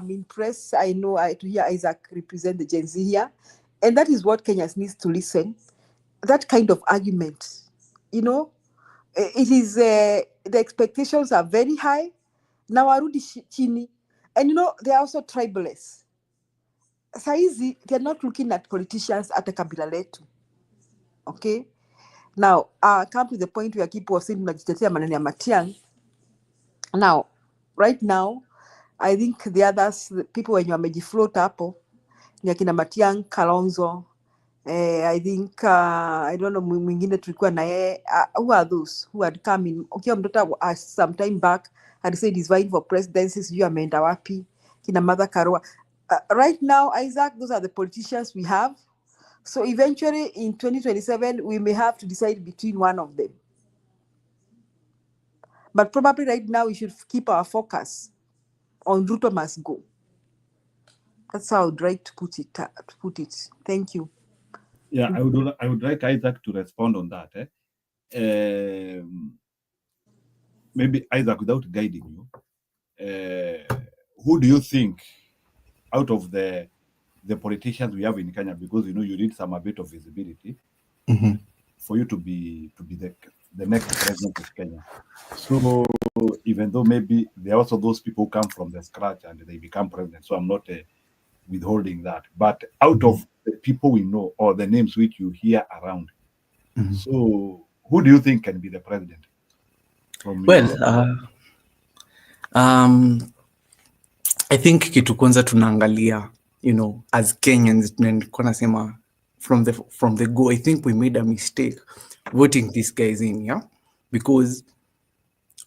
impressed. I know to hear Isaac represent the Gen Z here, and that is what Kenyans needs to listen. That kind of argument, you know, it is the expectations are very high. Now warudi chini, and you know they are also tribalists. Saizi they are not looking at politicians at a kabila letu. Okay, now come to the point where people are saying tunajitetea maneno ya Matiang'i. Now, right now, I think the others, the people when you are float hapo, ni akina Matiang'i, Kalonzo, I think, I don't know, mwingine tulikuwa na yeye, who are those who had come in? Okay, mtoto some time back had said he's vying for presidency, sijui ameenda wapi, kina Martha Karua. Right now, Isaac, those are the politicians we have. So eventually in 2027, we may have to decide between one of them. But probably right now we should keep our focus on Ruto must go. That's how I would like to put it. Thank you. Yeah, I would like Isaac to respond on that. Maybe Isaac, without guiding you, who do you think out of the politicians we have in Kenya, because you know you need a bit of visibility for you to be the next president of Kenya. So even though maybe there are also those people who come from the scratch and they become president, so I'm not withholding that. But out of the people we know or the names which you hear around, so who do you think can be the president? I think kitu kwanza tunaangalia, you know, as Kenyans, nilikuwa nasema from the go, I think we made a mistake voting these guys in, yeah? Because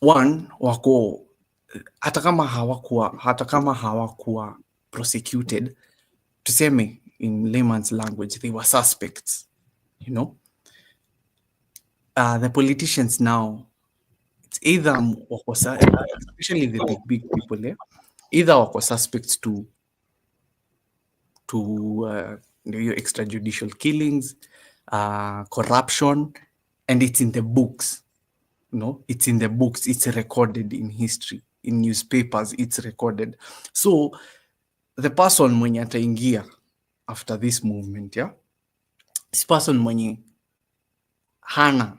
one, wako hata kama hawakuwa prosecuted, tuseme in layman's language, they were suspects, you know. The politicians now, it's either especially the big people there, either wako suspects to extrajudicial killings, corruption, and it's in the books. No, it's in the books. It's recorded in history, in newspapers. It's recorded. So the person mwenye ataingia after this movement, yeah, this person mwenye hana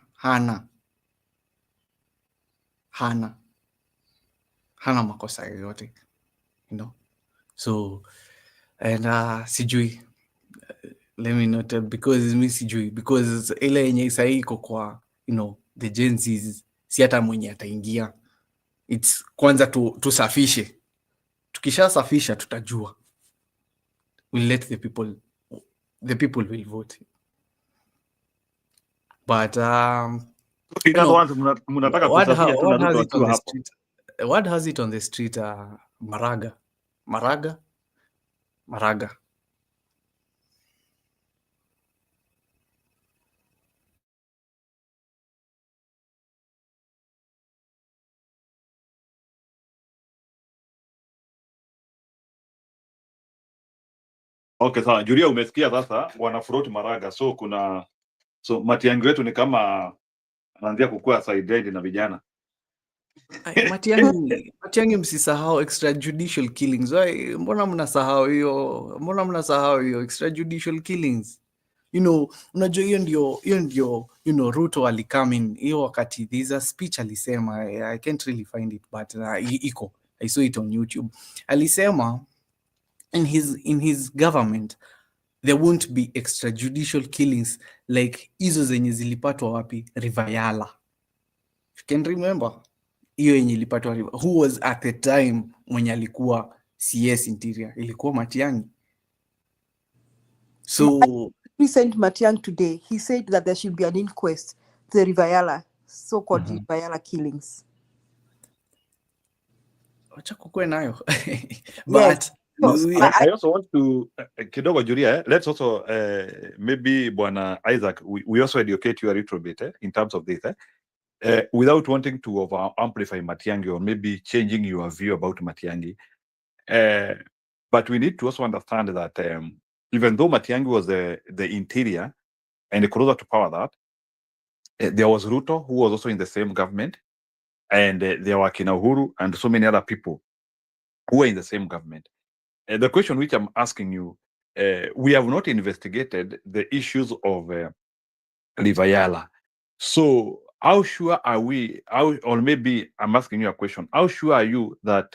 makosa yoyote, you know. So and sijui, let me not because mi sijui, because ile yenye sahi iko kwa, you know, the Gen Zs, si hata mwenye ataingia. It's kwanza tusafishe. Tukishasafisha tutajua. We'll let the people will vote. But In other words, mnataka kusafisha tu na Ruto akiwa hapo. What has it on the street? Maraga. Okay, sawa. Julia, umesikia sasa wanafroti Maraga. So Matiangi wetu ni kama anaanzia kukua sidelined na vijana. Matiangi msisahau extrajudicial killings. Why, mbona mnasahau hiyo extrajudicial killings? You know, unajua hiyo ndio, you know, Ruto alikam in hiyo wakati there's a speech alisema, I can't really find it, but iko, I saw it on YouTube. Alisema in his government there won't be extrajudicial killings like hizo zenye zilipatwa wapi? Rivayala. You can remember hiyo yenye ilipatwa who was at the time mwenye alikuwa CS Interior, ilikuwa Matiangi. So Recent Matiang today, he said that there should be an inquest to the Rivayala, so-called Rivayala killings. Wacha kukue nayo. But I also want to kidogo Julia, let's also maybe Bwana Isaac, we also educate you a little bit in terms of this without wanting to over amplify Matiangi or maybe changing your view about Matiangi. But we need to also understand that even though Matiangi was the interior and closer to power, that there was Ruto who was also in the same government, and there were Kina Uhuru and so many other people who were in the same government. The question which I'm asking you, we have not investigated the issues of Rivayala. So how sure are we, or maybe I'm asking you a question, how sure are you that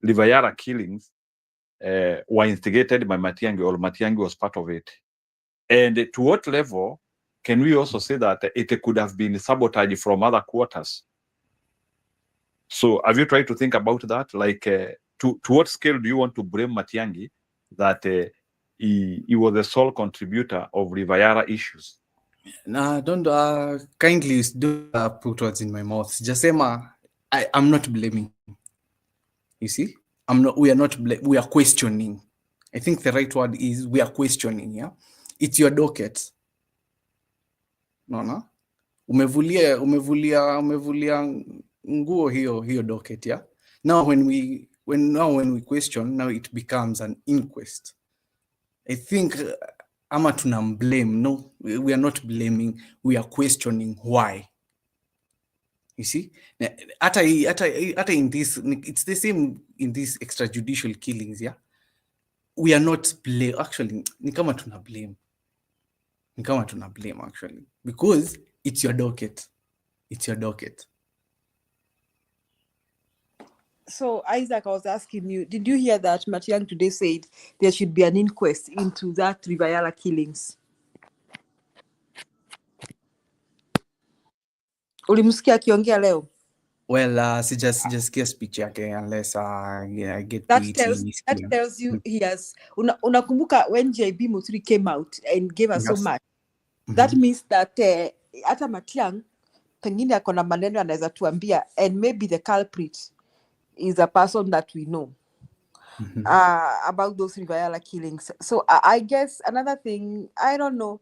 Rivayala killings were instigated by Matiangi, or Matiangi was part of it? And to what level can we also say that it could have been sabotage from other quarters? So have you tried to think about that? Like, to what scale do you want to blame Matiangi that he was the sole contributor of Rivayala issues? Nah, don't kindly don't put words in my mouth. Just say, I'm not blaming. You see, we are questioning. I think the right word is we are questioning. Yeah, it's your docket. No. Umevulia nguo hiyo docket, yeah. Now when we question, now it becomes an inquest. I think ama tunamblame. No, we are not blaming, we are questioning why. You see, ata in this, it's the same in these extrajudicial killings, yeah. We are not blame, actually ni kama tuna blame actually, because it's your docket. So, Isaac, I was asking you, did you hear that Matiang today said there should be an inquest into that Rivayala killings? Ulimsikia akiongea leo? Well, sijasikia speech yake unless I get that to tells you he has. Unakumbuka when JB Muturi came out and gave us so much. That means that hata Matiang pengine ako na maneno anaweza tuambia, and maybe the culprit is a person that we know about those Rivayala killings. So I guess another thing, I don't know,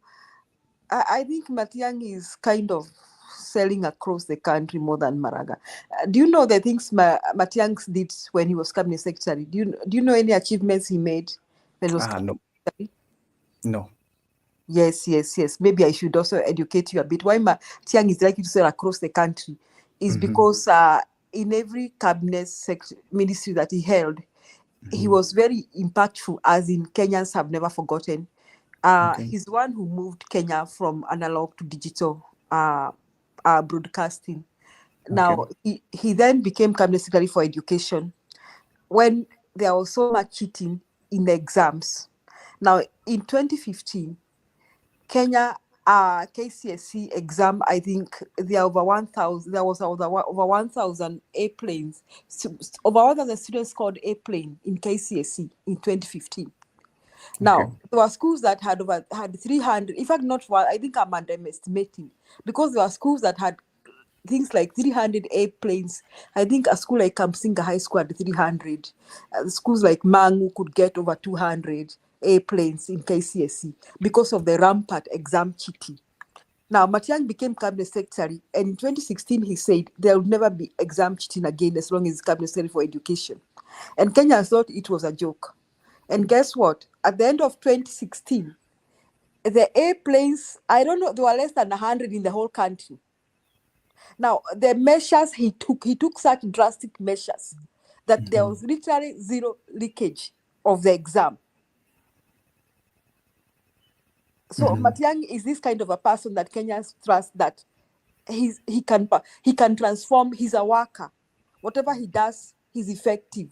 I think Matiang is kind of selling across the country more than Maraga. Do you know the things Matiang did when he was cabinet secretary? Do you know any achievements he made when he was cabinet secretary? No. Yes. Maybe I should also educate you a bit. Why Matiangi is likely to sell across the country is because in every cabinet ministry that he held, he was very impactful, as in Kenyans have never forgotten. He's the one who moved Kenya from analog to digital broadcasting. Now, he then became cabinet secretary for education when there was so much cheating in the exams. Now, in 2015, Kenya KCSE exam, I think there are over 1,000. There was over 1,000 airplanes. Over 1,000 students scored airplane in KCSE in 2015. Now, there were schools that had 300. In fact, not one. I think I'm underestimating, because there were schools that had things like 300 airplanes. I think a school like Kamsinga High School had 300. Schools like Mangu could get over 200 airplanes in KCSE because of the rampant exam cheating. Now, Matiangi became cabinet secretary, and in 2016 he said there will never be exam cheating again as long as he's cabinet secretary for education. And Kenyans thought it was a joke. And guess what? At the end of 2016, the airplanes, I don't know, there were less than 100 in the whole country. Now, the measures he took such drastic measures that there was literally zero leakage of the exam. So Matiangi is this kind of a person that Kenyans trust, that he can transform. He's a worker. Whatever he does, he's effective.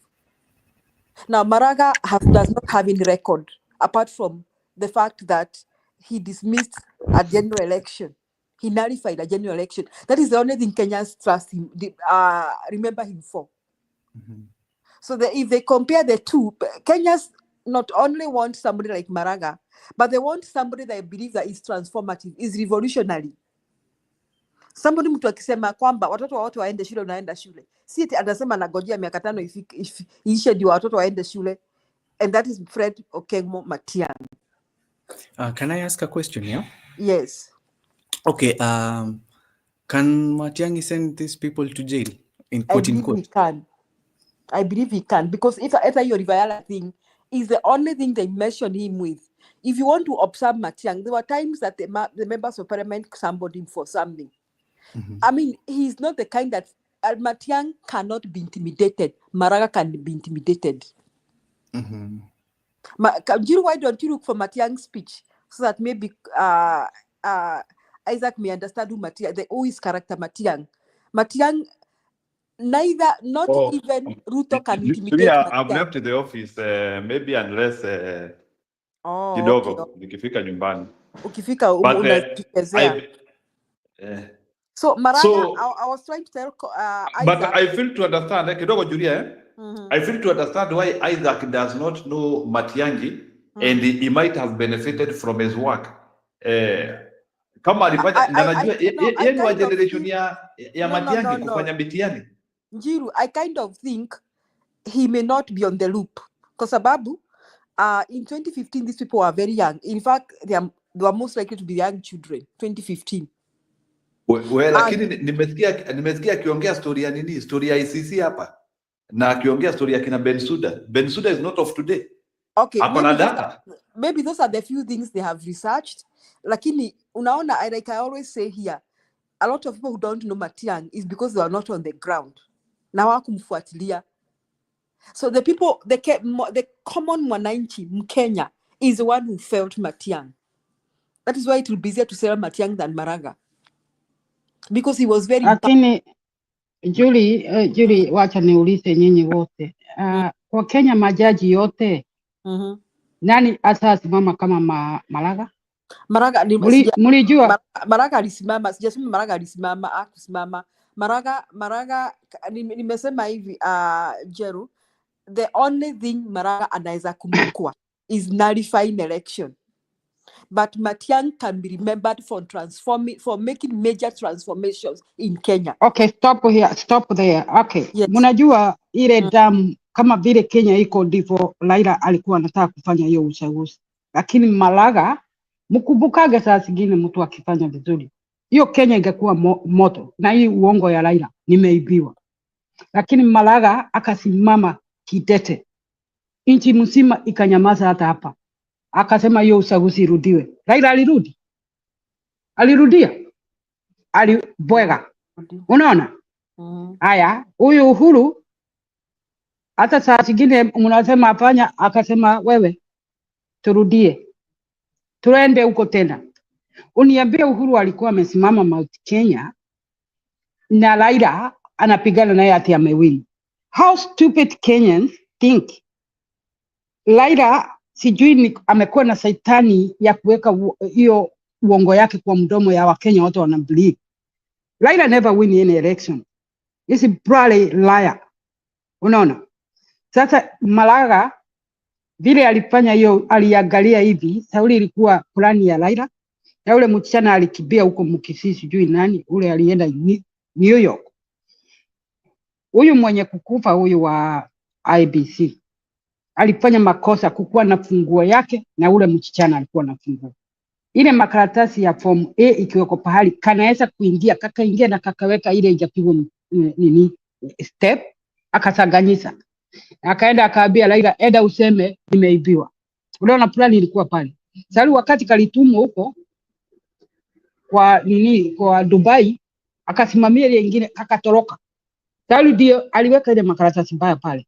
Now, Maraga does not have any record, apart from the fact that he dismissed a general election. He nullified a general election. That is the only thing Kenyans trust him, remember him for. So if they compare the two, Kenyans not only want somebody like Maraga, but they want somebody that I believe that is transformative, is revolutionary. Somebody mtu akisema kwamba watoto wote waende shule, unaenda shule. Si eti anasema nagojea miaka 5 iishe ndio watoto waende shule. And that is Fred Okengo Matiangi. Can I ask a question here? Yes. Okay. Can Matiangi send these people to jail in quote in quote? He can. I believe he can, because if your Rivala thing is the only thing they mention him with. If you want to observe Matiangi, there were times that the members of parliament summoned him for something. I mean, he's not the kind that Matiangi cannot be intimidated. Maraga can be intimidated. Why don't you look for Matiangi's speech so that maybe Isaac may understand who is character Matiangi. Matiangi, even Ruto can intimidate Matiangi. I've left the office, maybe unless kidogo nikifika nyumbani. Ukifika so Maraga, I was trying to tell Isaac. But I feel to understand, kidogo Julia, I feel to understand why Isaac does not know Matiangi, and he might have benefited from his work. Kama alifanya na najua yeye ni wa generation ya Matiangi kufanya mitihani. Njiru, I kind of think he may not be on the loop. Kwa sababu in 2015 these people were very young. In fact, they were most likely to be young children. 2015. Lakini nimesikia akiongea story ya nini? Story ya ICC hapa. Na akiongea story ya kina Bensuda. Bensuda is not of today. Okay, maybe those are the few things they have researched. Lakini unaona, like I always say here, a lot of people who don't know Matiangi is because they are not on the ground. Na wakumfuatilia. So the people, the common mwananchi Mkenya is the one who felt Matiangi. That is why it will be easier to sell Matiangi than Maraga. Because he was very... Lakini, Julie, wacha niulize nyinyi wote. Kwa Kenya majaji yote, nani atasimama kama Maraga? Maraga, mlijua? Maraga alisimama, sijasema Maraga alisimama, akusimama. Maraga, nimesema hivi, Jeru, the only thing Maraga anaweza kumbukwa is nullifying election. But Matiangi can be remembered for making major transformations in Kenya. Okay, stop there. Okay. Yes. Mnajua ile damu kama vile Kenya iko ndivyo Raila alikuwa anataka kufanya hiyo uchaguzi. Lakini Maraga mkumbukage saa zingine mtu akifanya vizuri. Hiyo Kenya ingekuwa moto na hii uongo ya Raila nimeibiwa. Lakini Maraga akasimama kidete. Nchi mzima ikanyamaza hata hapa. akasema hiyo uchaguzi irudiwe. Raila alirudia, alibwega. Unaona? Haya, huyu Uhuru hata saa zingine mnasema afanya, akasema wewe turudie, tuende huko tena. Uniambie Uhuru alikuwa amesimama Mount Kenya na Raila anapigana naye ati amewin. How stupid Kenyans think. Raila sijui amekuwa na saitani ya kuweka hiyo uongo yake kwa mdomo ya Wakenya wote wanabelieve. Raila never win any election. He's a bloody liar. Unaona? Sasa Malaga vile alifanya hiyo, aliangalia hivi, Sauli ilikuwa plani ya Raila. Na ule msichana alikibia huko Mkisii sijui nani, ule alienda New York. Huyu mwenye kukufa huyu wa IBC alifanya makosa kukuwa na funguo yake na ule msichana alikuwa na funguo. Ile makaratasi ya form A ikiweko pahali kanaweza kuingia, kakaingia na kakaweka ile ijapigwa nini step, akasanganyisa. Akaenda akaambia Raila, enda useme nimeibiwa. Unaona plani ilikuwa pale. Sasa wakati kalitumwa huko kwa Dubai, akasimamia ile nyingine akatoroka. Sasa ndio aliweka ile makaratasi mbaya pale.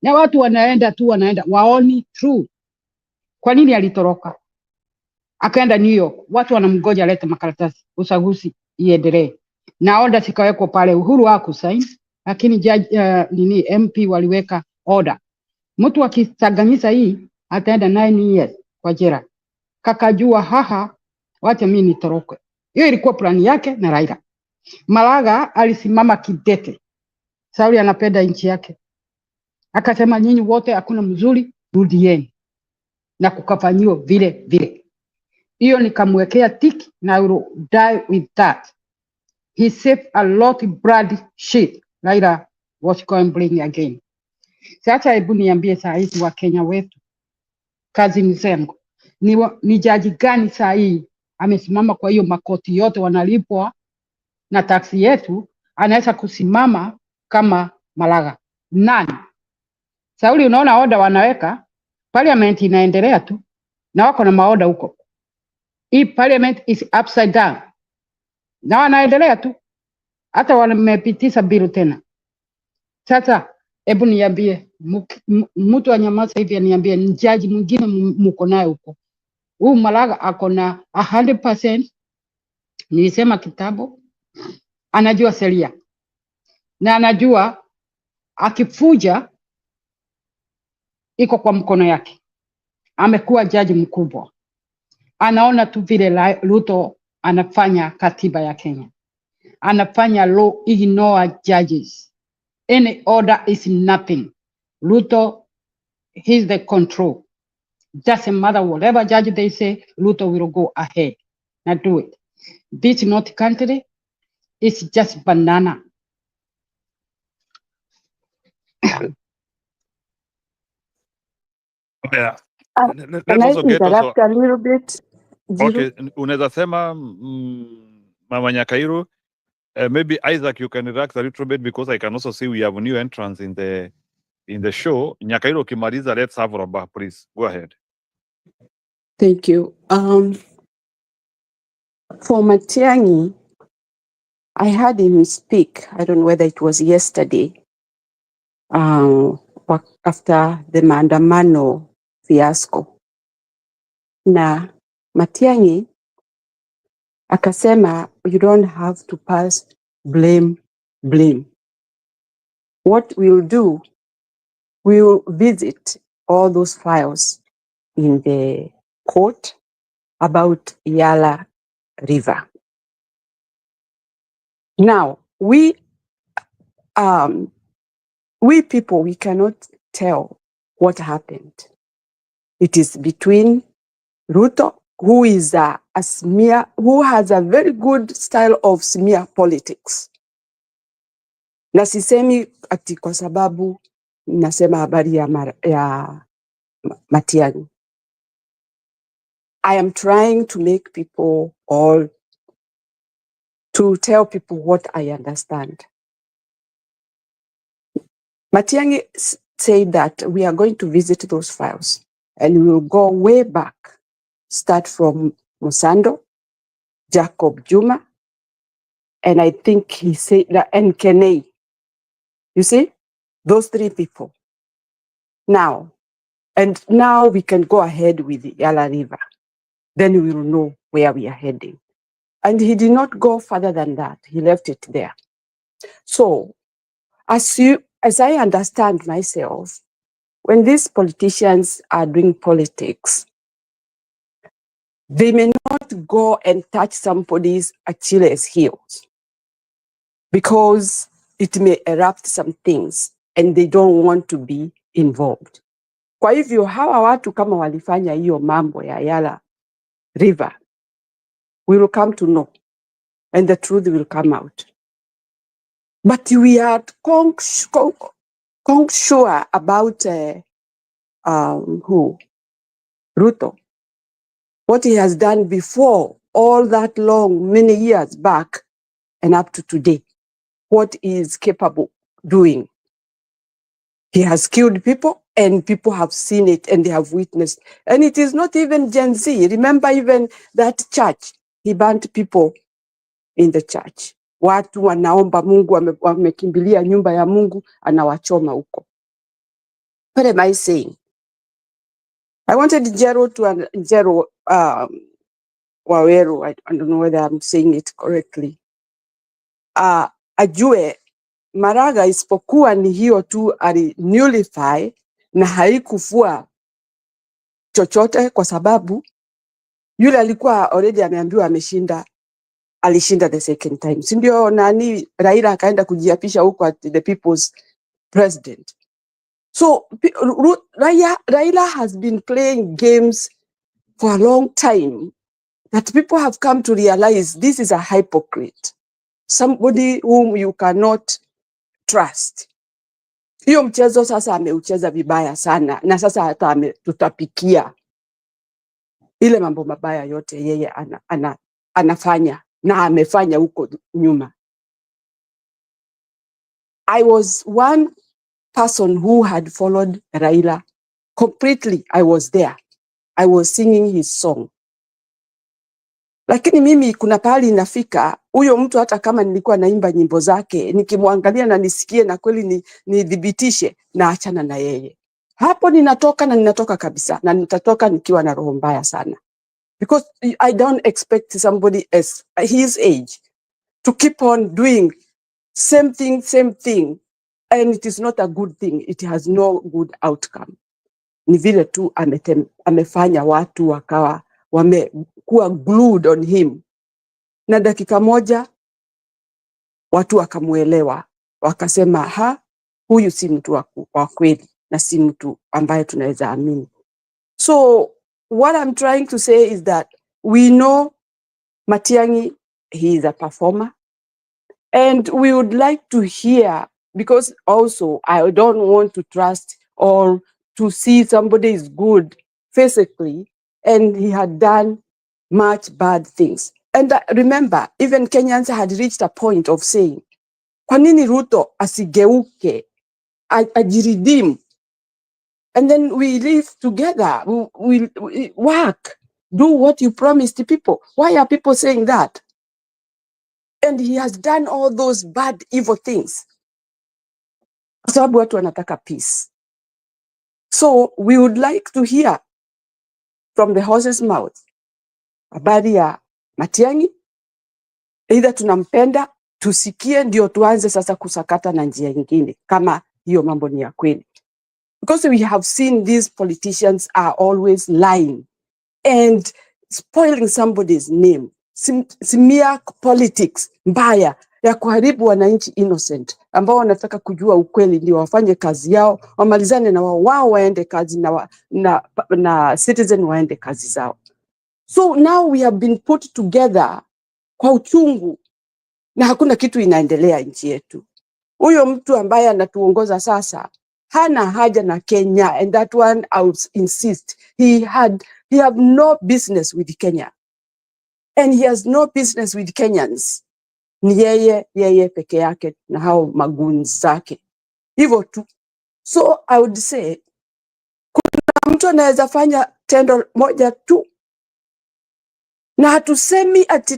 Na watu wanaenda waoni true. Kwa nini alitoroka? Akaenda New York, watu wanamgoja alete makaratasi, uchaguzi iendelee. Na order sikawekwa pale, Uhuru hakusign, lakini MP waliweka order. Mtu akisaganyisa hii ataenda 9 years kwa jela. Kakajua wacha mimi nitoroke. Hiyo ilikuwa plani yake na Raila. Malaga alisimama kidete. Sauli anapenda nchi yake. Akasema nyinyi wote hakuna mzuri, rudieni. Na kukafanyiwa vile vile. Hiyo nikamwekea tick na I will die with that. He saved a lot of blood shit. Raila was going again. Sasa hebu niambie saa hizi wa Kenya wetu, kazi mzengo, ni jaji gani saa hii amesimama kwa hiyo makoti yote wanalipwa na taksi yetu, anaweza kusimama kama Malaga? Nani? Sauli, unaona order wanaweka, parliament inaendelea tu, na wako na maoda huko. Hii parliament is upside down. Na wanaendelea tu, hata wamepitisha bill tena. Sasa hebu niambie, mtu anyamaza hivi aniambie ni jaji mwingine mko naye huko. Huyu Malaga ako na 100%, nilisema kitabu, anajua sheria. Na anajua akifuja iko kwa mkono yake. Amekuwa jaji mkubwa. Anaona tu vile Ruto anafanya katiba ya Kenya. Anafanya law, ignore judges. Any order is nothing. Ruto, he's the control. Doesn't matter whatever judge they say, Ruto will go ahead. Now do it. This is not country. It's just banana. Yeah. Can I interrupt a little bit? Okay, unaweza sema Mama Nyakairu, maybe Isaac, you can react a little bit because I can also see we have new entrants in the show. Nyakairu ukimaliza, let's have Roba, please. Go ahead. Thank you. For Matiangi, I heard him speak, I don't know whether it was yesterday, after the maandamano fiasco. Na Matiangi akasema you don't have to pass blame. What we'll do, we'll visit all those files in the court about Yala River. Now, we people, we cannot tell what happened. It is between Ruto, who is a smear, who has a very good style of smear politics. Na sisemi ati kwa sababu nasema habari ya Matiangi. I am trying to make people to tell people what I understand. Matiangi said that we are going to visit those files. And we will go way back, start from Musando, Jacob Juma, and I think he said that, and Kenei. You see, those three people. Now we can go ahead with the Yala River. Then we will know where we are heading. And he did not go further than that. He left it there. So, as I understand myself, when these politicians are doing politics, they may not go and touch somebody's Achilles heels because it may erupt some things and they don't want to be involved. Kwa hivyo hawa watu kama walifanya hiyo mambo ya Yala River, we will come to know and the truth will come out. But we are sure about Ruto, what he has done before, all that long, many years back and up to today, what he is capable doing. He has killed people and people have seen it and they have witnessed. And it is not even Gen Z. Remember even that church, he burnt people in the church. Watu wanaomba Mungu, wamekimbilia nyumba ya Mungu, anawachoma huko. What am I saying? I wanted Jero Waweru, I don't know whether I'm saying it correctly. Ajue Maraga isipokuwa ni hiyo tu nullify na haikufua chochote kwa sababu yule alikuwa already ameambiwa alishinda the second time. Si ndio nani Raila akaenda huko at the people's president. So Raila has been playing games for a long time that people have come to realize this is a hypocrite. Somebody whom you cannot trust. Hiyo mchezo sasa ameucheza vibaya sana na sasa hata tutapikia ile mambo mabaya yote yeye anafanya na amefanya huko nyuma. I was one person who had followed Raila completely. I was there. I was singing his song. Lakini mimi kuna pahali inafika, huyo mtu hata kama nilikuwa naimba nyimbo zake, nikimwangalia na nisikie na kweli nidhibitishe na achana na yeye. Hapo ninatoka kabisa na nitatoka nikiwa na roho mbaya sana. Because I don't expect somebody as his age to keep on doing same thing, and it is not a good thing. It has no good outcome. Ni vile tu amefanya watu wakawa wamekuwa glued on him. Na dakika moja watu wakamuelewa, wakasema huyu si mtu wa kweli na si mtu ambaye tunaweza amini. So what I'm trying to say is that we know Matiangi, he is a performer, and we would like to hear, because also I don't want to trust or to see somebody is good physically and he had done much bad things. And remember, even Kenyans had reached a point of saying, kwa nini Ruto asigeuke, ajiridim, and then we live together, we work, do what you promised to people. Why are people saying that? And he has done all those bad, evil things. Kwa sababu watu wanataka peace. So we would like to hear from the horse's mouth habari ya Matiangi. Either tunampenda, tusikie ndio tuanze sasa kusakata na njia nyingine kama hiyo mambo ni ya kweli. Because we have seen these politicians are always lying and spoiling somebody's name. Simia politics mbaya ya kuharibu wananchi innocent ambao wanataka kujua ukweli ndio wafanye kazi yao, wamalizane na wao waende kazi na citizen waende kazi zao. So now we have been put together kwa uchungu na hakuna kitu inaendelea nchi yetu. Huyo mtu ambaye anatuongoza sasa hana haja na Kenya, and that one I would insist. He have no business with Kenya. And he has no business with Kenyans. Ni yeye peke yake na hao magoons zake. Hivyo tu. So I would say kuna mtu anaweza fanya tendo moja tu, na hatusemi ati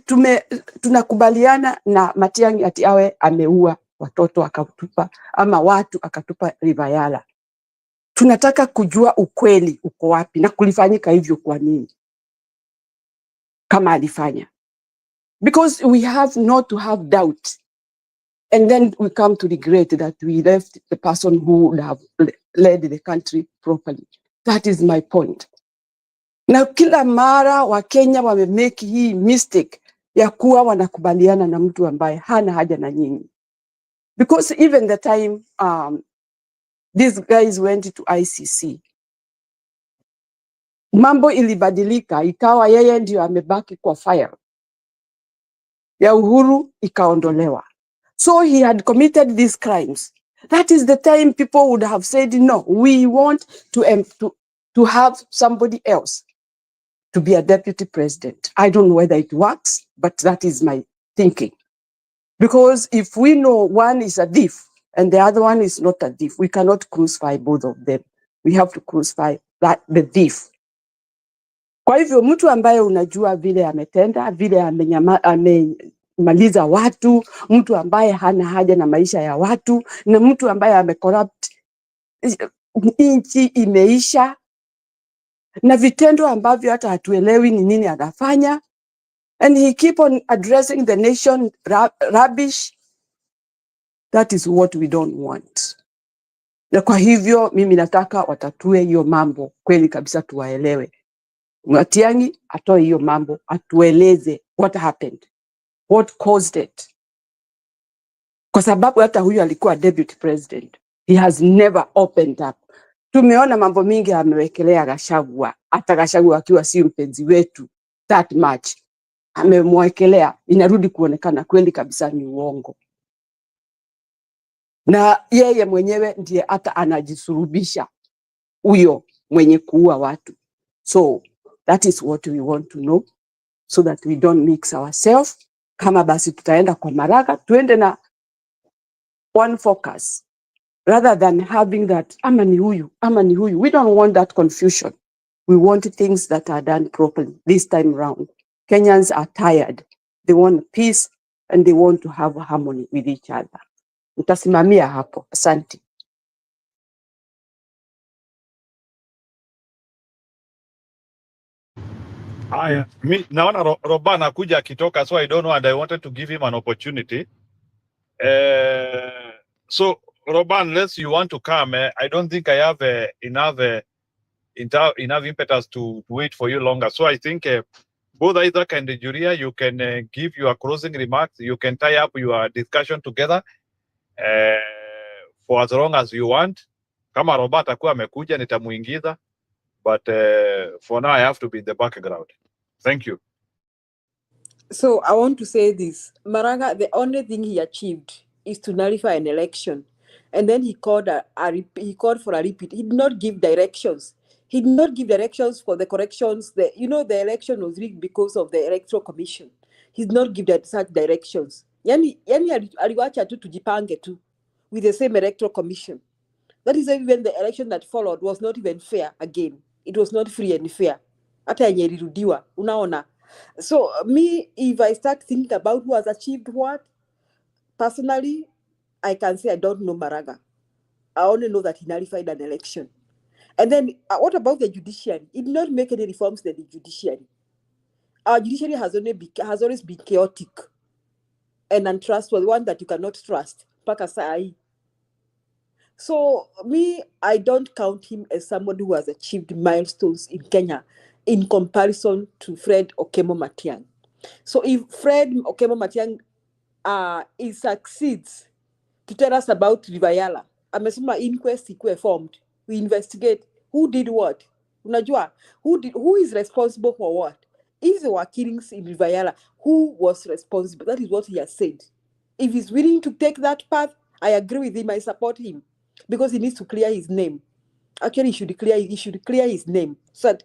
tunakubaliana na Matiangi ati awe ameua watoto akatupa ama watu akatupa River Yala. Tunataka kujua ukweli uko wapi na kulifanyika hivyo kwa nini kama alifanya, because we have not to have doubt and then we come to regret that we left the person who would have led the country properly. That is my point. Na kila mara wa Kenya wamemake hii mistake ya kuwa wanakubaliana na mtu ambaye hana haja na nyinyi. Because even the time these guys went to ICC, mambo ilibadilika, ikawa yeye ndio amebaki kwa fire ya Uhuru ikaondolewa. So he had committed these crimes. That is the time people would have said, no, we want to have somebody else to be a deputy president. I don't know whether it works, but that is my thinking. Because if we know one is a thief and the other one is not a thief, we cannot crucify both of them. We have to crucify the thief. Kwa hivyo mtu ambaye unajua vile ametenda, vile amemaliza watu, mtu ambaye hana haja na maisha ya watu, na mtu ambaye amecorrupt nchi imeisha, na vitendo ambavyo hata hatuelewi ni nini anafanya, and he keep on addressing the nation rubbish. That is what we don't want. Na kwa hivyo mimi nataka watatue hiyo mambo kweli kabisa, tuwaelewe. Matiangi atoe hiyo mambo, atueleze what happened, what caused it. Kwa sababu hata huyu alikuwa deputy president, he has never opened up. Tumeona mambo mingi amewekelea Gashagua, hata Gashagua akiwa si mpenzi wetu that much, amemwekelea, inarudi kuonekana kweli kabisa ni uongo. Na yeye mwenyewe ndiye hata anajisurubisha huyo mwenye kuua watu. So that is what we want to know, so that we don't mix ourselves. Kama basi tutaenda kwa Maraga, tuende na one focus, rather than having that ama ni huyu, ama ni huyu. We don't want that confusion. We want things that are done properly this time round. Kenyans are tired. They want peace and they want to have harmony with each other. Nitasimamia hapo. Asante. Haya, mi naona Roba anakuja akitoka, so I don't know, and I wanted to give him an opportunity. So Roba, unless you want to come, I don't think I have enough impetus to wait for you longer. So I think both Isaac and Julia, you can give your closing remarks. You can tie up your discussion together for as long as you want. Kama Roba atakuwa amekuja nitamuingiza, but for now I have to be in the background. Thank you. So I want to say this. Maraga, the only thing he achieved is to nullify an election. And then he called for a repeat. He did not give directions. He did not give directions for the corrections. The election was rigged because of the Electoral Commission. He did not give such directions. Yani aliwacha tu tujipange tu with the same Electoral Commission. That is even the election that followed was not even fair again. It was not free and fair. Hata yenye ilirudiwa, unaona. So me, if I start thinking about who has achieved what, personally, I can say I don't know Maraga. I only know that he nullified an election. And then what about the judiciary? He did not make any reforms to the judiciary. Our judiciary has always been chaotic and untrustworthy, one that you cannot trust. So me, I don't count him as somebody who has achieved milestones in Kenya in comparison to Fred Okemo Matiang. So if Fred Okemo Matiang he succeeds to tell us about River Yala, amesema inquest ikuwe formed, we investigate who did what. Unajua, who is responsible for what? If there were killings in River Yala, who was responsible? That is what he has said. If he's willing to take that path, I agree with him, I support him, because he needs to clear his name. Actually, he should clear his name. So that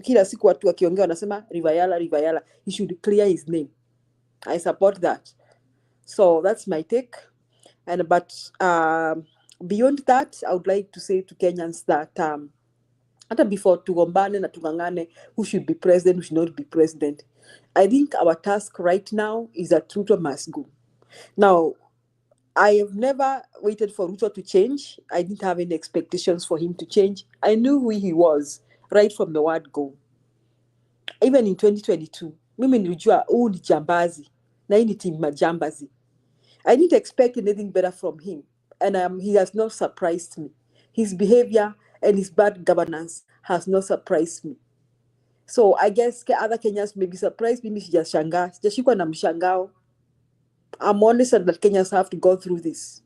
kila siku watu wakiongea wanasema River Yala, he should clear his name. I support that. So that's my take. But beyond that, I would like to say to Kenyans that hata before tugombane na tungangane who should be president, who should not be president, I think our task right now is that Ruto must go. Now, I have never waited for Ruto to change. I didn't have any expectations for him to change. I knew who he was right from the word go. Even in 2022, mimi nilijua huu ni jambazi na hii ni team majambazi. I didn't expect anything better from him, and he has not surprised me. His behavior and his bad governance has not surprised me. So I guess other Kenyans may be surprised. Mimi sijashangaa, sijashikwa na mshangao. I'm honest that Kenyans have to go through this.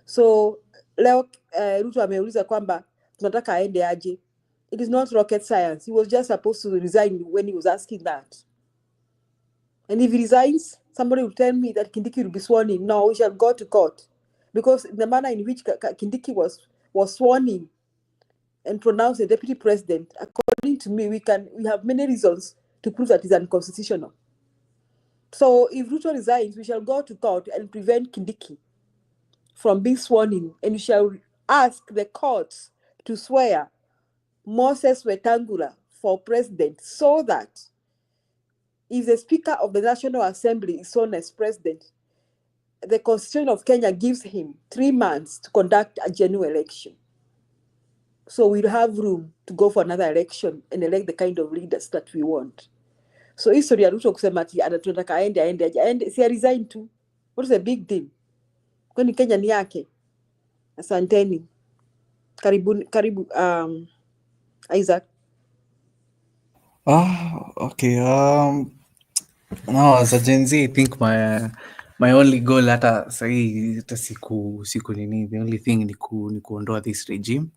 So leo Ruto ameuliza kwamba tunataka aende aje. It is not rocket science. He was just supposed to resign when he was asking that. And if he resigns, somebody will tell me that Kindiki will be sworn in. No, we shall go to court. Because the manner in which Kindiki was sworn in and pronounced a deputy president, according to me, we have many reasons to prove that it's unconstitutional. So if Ruto resigns, we shall go to court and prevent Kindiki from being sworn in, and we shall ask the courts to swear Moses Wetangula for president, so that if the Speaker of the National Assembly is sworn as president, the Constitution of Kenya gives him 3 months to conduct a genuine election. So we'll have room to go for another election and elect the kind of leaders that we want. So history ya Ruto kusema ati anataka aende, si resign tu. What is the big deal? Kwani Kenya ni yake? Asanteni. Karibu Isaac. Okay. No, as a Gen Z, I think my only goal hata sahi hata siku nini, the only thing ni kuondoa this regime.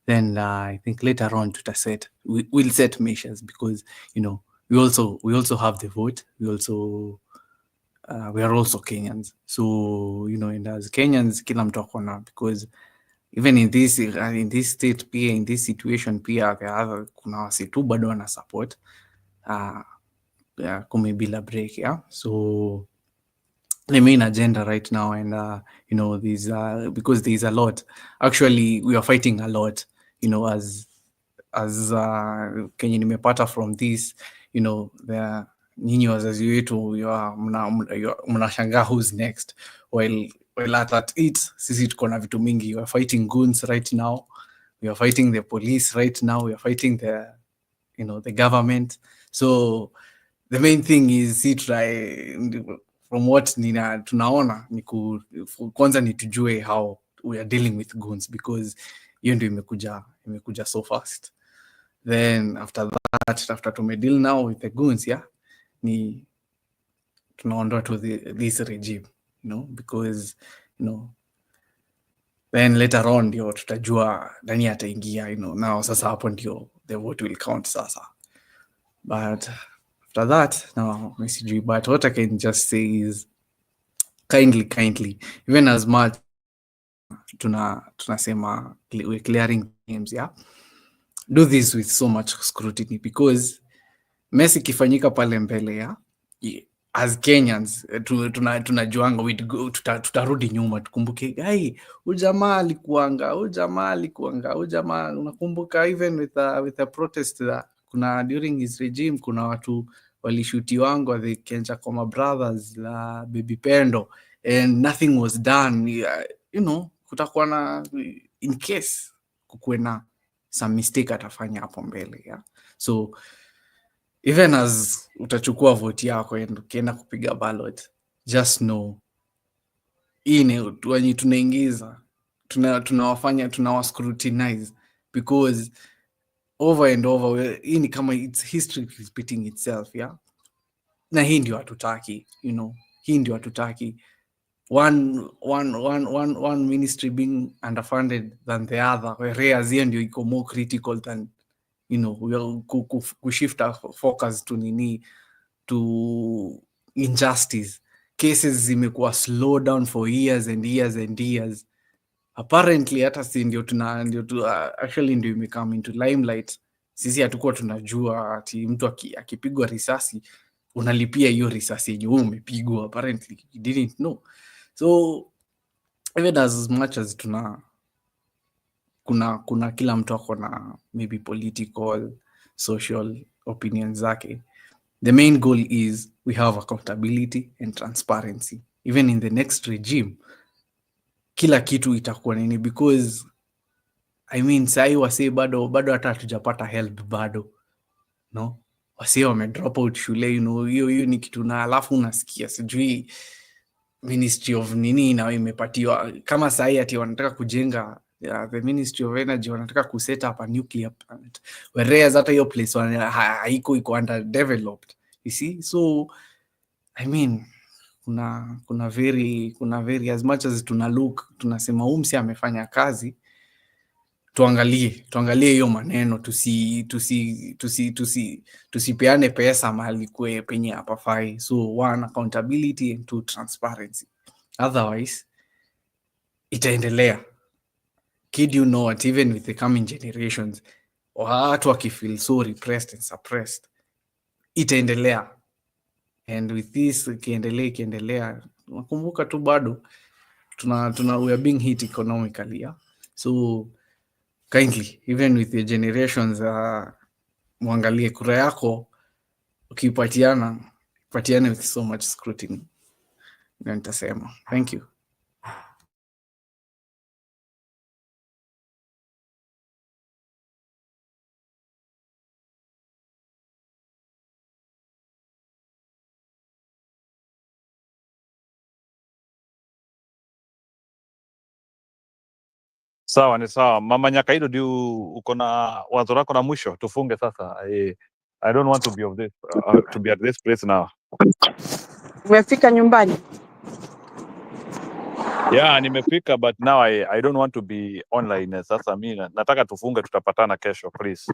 Then I think later on we'll set measures, because we also have the vote. We are also Kenyans. So and as Kenyans kila mtu akona, because even in this state pia, in this situation pia kuna wasi tu bado wana support kume bila break, yeah. So the main agenda right now, and these because there is a lot, actually we are fighting a lot, as Kenya nimepata from this, the nyinyi wazazi wetu mnashangaa who's next, while at it sisi tuko na vitu mingi. We are fighting goons right now, we are fighting the police right now, we are fighting the government. So the main thing is try, from what tunaona ni kwanza ni tujue how we are dealing with goons, because hiyo ndio imekuja so fast. Then after tumedeal now with the goons, yeah, ni tunaondoa to this regime, because then later on ndio tutajua nani ataingia, now sasa hapo ndio the vote will count sasa. But after that, no, but what I can just say is kindly, even as much tunasema we're clearing names, yeah, do this with so much scrutiny, because mess ikifanyika pale mbele, yeah, as Kenyans tunajuanga tutarudi nyuma, tukumbuke ujamaa alikuanga, unakumbuka even with a protest kuna during his regime, kuna watu walishutiwangwa the Kenchakoma brothers la Baby Pendo, and nothing was done. Kutakuwa na, in case kukuwe na some mistake atafanya hapo mbele, yeah. So even as utachukua vote yako and ukienda kupiga ballot, just know wenye tunaingiza tunawafanya tunawascrutinize, because over and over hii ni kama it's history repeating itself, yeah. Na hii ndio hatutaki, hii ndio hatutaki, one ministry being underfunded than the other, whereas hiyo ndio iko more critical than kushift focus to injustice. Cases zimekuwa slow down for years and years and years. Apparently hata si ndio actually ndio imecome into limelight. Sisi hatukuwa tunajua ati mtu akipigwa risasi unalipia hiyo risasi yenye wewe umepigwa. Apparently you didn't know. So even as much as kuna kila mtu ako na maybe political, social opinions zake. The main goal is we have accountability and transparency. Even in the next regime, kila kitu itakuwa nini, because I mean sahi wasee bado hata hatujapata help bado, no, wasee wame drop out shule, hiyo ni kitu, na alafu unasikia sijui Ministry of nini na imepatiwa kama sahi ati wanataka kujenga the Ministry of Energy wanataka kuset up a nuclear plant, whereas hata hiyo place haiko, iko underdeveloped, you see. So I mean kuna very as much as tunasema umsi amefanya kazi, tuangalie hiyo maneno, tusipeane pesa mahali kwe penye hapafai. So one, accountability, and two, transparency. Otherwise itaendelea. Kid, you know what, even with the coming generations, watu wakifeel so repressed and suppressed, itaendelea. And with this ikiendelea, nakumbuka tu bado we are being hit economically, yeah? So kindly, even with the generations, mwangalie kura yako, ukipatiane with so much scrutiny. Ndio nitasema. Thank you. Sawa, ni sawa. Mama Nyakaido, uko na wazo lako la mwisho? Tufunge sasa. I don't want to be to be at this place now. Umefika nyumbani? Yeah, nimefika, but now I don't want to be online. Sasa mimi nataka tufunge, tutapatana kesho please.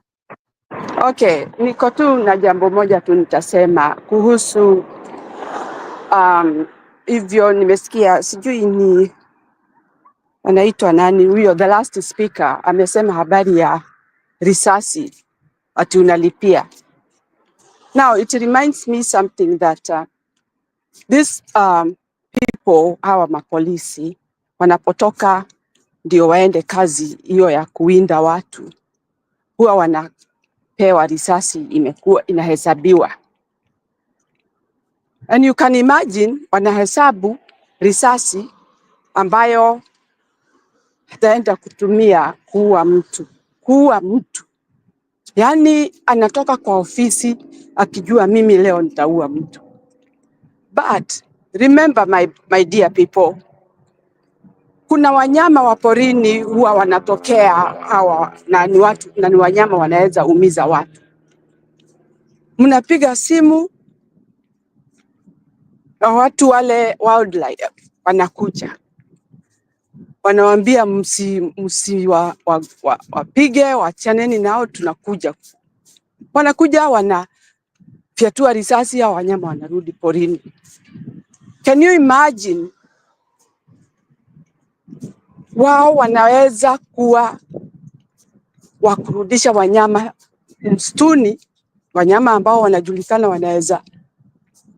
Okay, niko tu na jambo moja tu nitasema kuhusu hivyo nimesikia, sijui ni anaitwa nani huyo, the last speaker amesema habari ya risasi ati unalipia. Now it reminds me something that these people, hawa mapolisi wanapotoka ndio waende kazi hiyo ya kuwinda watu, huwa wanapewa risasi, imekuwa inahesabiwa. And you can imagine wanahesabu risasi ambayo ataenda kutumia kuua mtu. Yani anatoka kwa ofisi akijua mimi leo nitaua mtu. But remember my dear people, kuna wanyama wa porini huwa wanatokea hawa na ni watu, na ni wanyama wanaweza umiza watu. Mnapiga simu na watu wale wildlife wanakuja, wanawaambia wapige, wachaneni nao, tunakuja. Wanakuja wanafyatua risasi ya wanyama wanarudi porini. Can you imagine? Wao wanaweza kuwa wakurudisha wanyama msituni, wanyama ambao wanajulikana wanaweza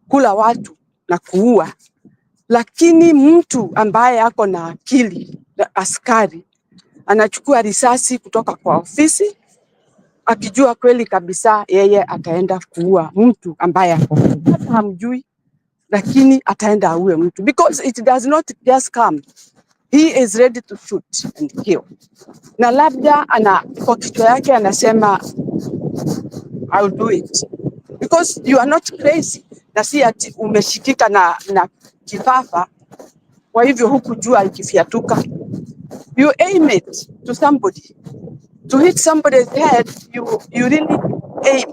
kula watu na kuua. Lakini mtu ambaye ako na akili, askari, anachukua risasi kutoka kwa ofisi akijua kweli kabisa yeye ataenda kuua mtu ambaye hata hamjui, lakini ataenda aue mtu, because it does not just come. He is ready to shoot and kill. Na labda kwa kichwa yake anasema I'll do it because you are not crazy, na si ati umeshikika na kifafa, kwa hivyo hukujua ikifyatuka. You aim it to somebody, to hit somebody's head, you really aim.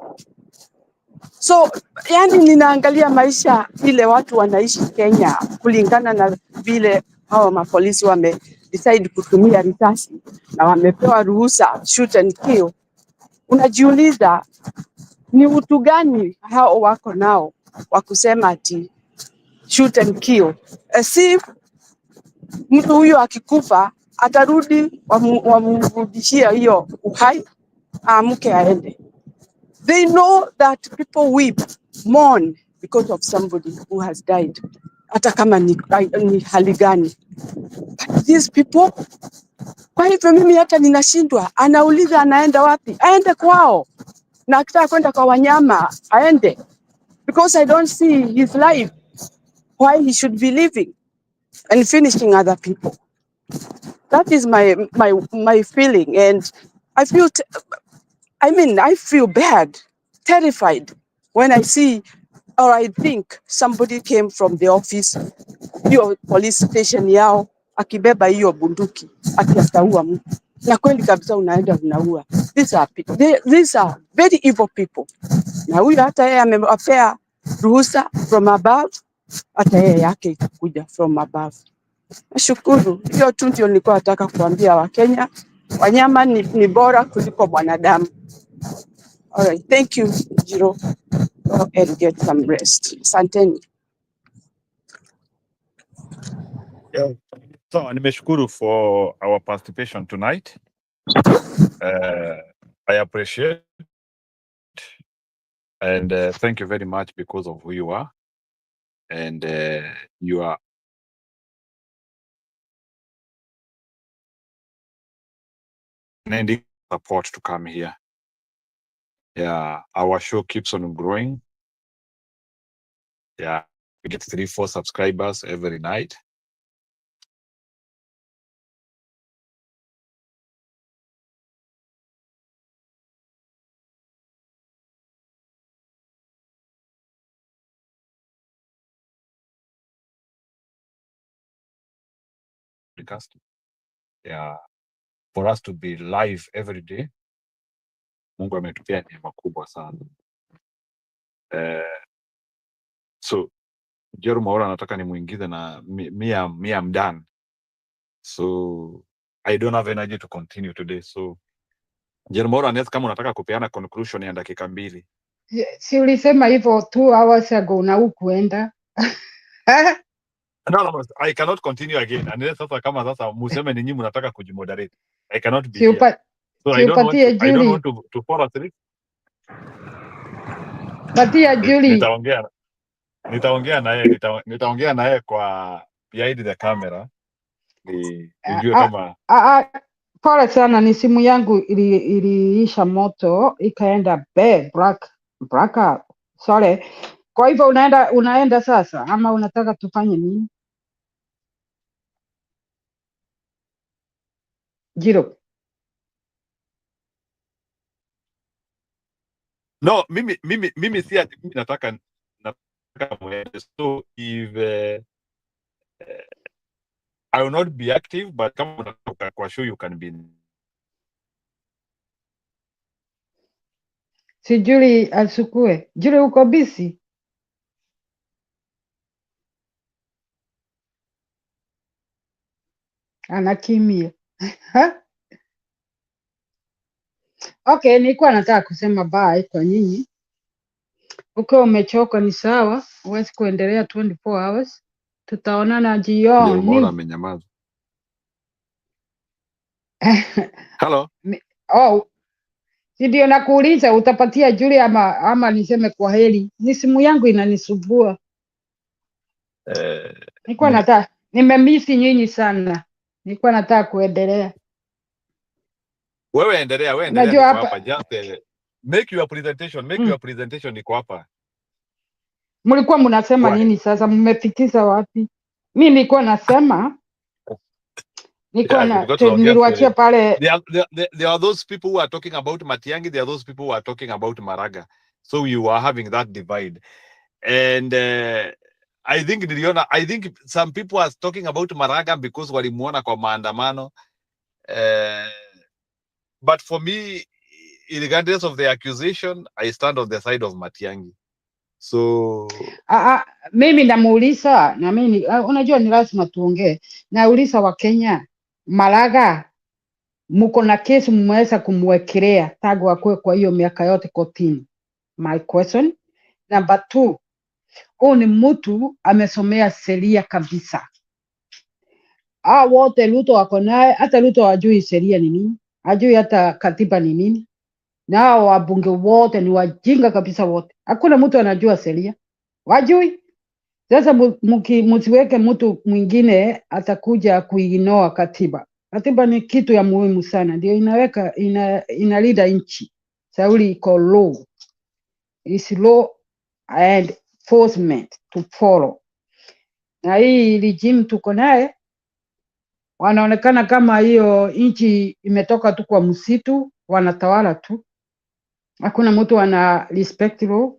So yani ninaangalia maisha vile watu wanaishi Kenya kulingana na vile hawa mapolisi wame decide kutumia risasi na wamepewa ruhusa shoot and kill. Unajiuliza ni utu gani hao wako nao wa kusema ati shoot and kill. Si mtu huyo akikufa atarudi wamrudishia hiyo uhai, amke aende. They know that people weep, mourn because of somebody who has died. hata kama ni hali gani. But these people, kwa hivyo mimi hata ninashindwa, anauliza anaenda wapi? Aende kwao, na akitaka kwenda kwa wanyama aende, because I don't see his life why he should be living and finishing other people. That is my feeling, and I feel bad, terrified when I see or I think somebody came from the office, hiyo police station yao, akibeba hiyo bunduki, akiataua mtu. Na kweli kabisa unaenda unaua. These are very evil people. Na huyu hata yeye amewapea ruhusa from above, hata yeye yake itakuja from above. Nashukuru. Hiyo tu ndio nilikuwa nataka kuambia Wakenya. Wanyama ni bora kuliko mwanadamu. All right, thank you, Jiro. Go and get some rest. Asanteni. Yeah. So nimeshukuru for our participation tonight. I appreciate and thank you very much because of who you are, and you are needing support to come here. Yeah, our show keeps on growing. Yeah, we get 3-4 subscribers every night. Yeah, for us to be live every day, Mungu ametupea neema kubwa sana. So Jeru Maura anataka nimuingize na me I'm done. So I don't have energy to continue today. So Jeru Maura, unless kama unataka kupeana conclusion ya dakika 2. Si ulisema hivyo 2 hours ago na ukuenda? No, I cannot continue again. Unless sasa kama sasa museme ni nyinyi mnataka kujimoderate. I cannot be here. So I don't want to follow through. Patia Julie. Nitaongea naye kwa behind the camera. Nijue kama Pole sana, ni simu yangu iliisha moto ikaenda black out. Sorry. Kwa hivyo unaenda sasa ama unataka tufanye nini? Jiro. no, mimi si ati mimi nataka mwende. So if I will not be active, but kama unataka kwa show you can be. Si Julie asukue. Julie uko busy? Anakimia. Okay, nilikuwa nataka kusema bye kwa nyinyi. Ukiwa umechoka ni sawa, huwezi kuendelea 24 hours. Tutaonana jioni. Mbona amenyamaza? Hello. Ndio nakuuliza utapatia Julie ama niseme kwa heri. Ni simu yangu inanisumbua. Nilikuwa nataka nimemisi nyinyi sana. Nilikuwa nataka kuendelea. Wewe endelea niko hapa. Just make your presentation niko hapa. Mlikuwa mnasema nini sasa? Mmefikisha wapi? Mimi nilikuwa nasema niliwaachia pale. There are those people who are talking about Matiangi, there are those people who are talking about Maraga. So you are having that divide. And I think some people are talking about Maraga because walimuona kwa maandamano. But for me, regardless of the accusation, I stand on the side of Matiangi. So mimi namuuliza na mimi unajua ni lazima tuongee. Nauliza wa Kenya, Maraga mko na kesi mmeweza kumwekelea tangu akue kwa hiyo miaka yote kotini. My question number 2, huyu ni mtu amesomea sheria kabisa. Wote Ruto wako naye, hata Ruto hajui sheria ni nini, hajui hata katiba ni nini. Nao wabunge wote ni wajinga kabisa wote. Hakuna mtu anajua sheria. Wajui. Sasa msiweke mtu mwingine atakuja kuinoa katiba. Katiba ni kitu ya muhimu sana, ndio inalinda nchi. Sauli iko law, is law and enforcement to follow. Na hii regime tuko naye wanaonekana kama hiyo nchi imetoka tu kwa msitu, wanatawala tu, hakuna mtu ana respect law.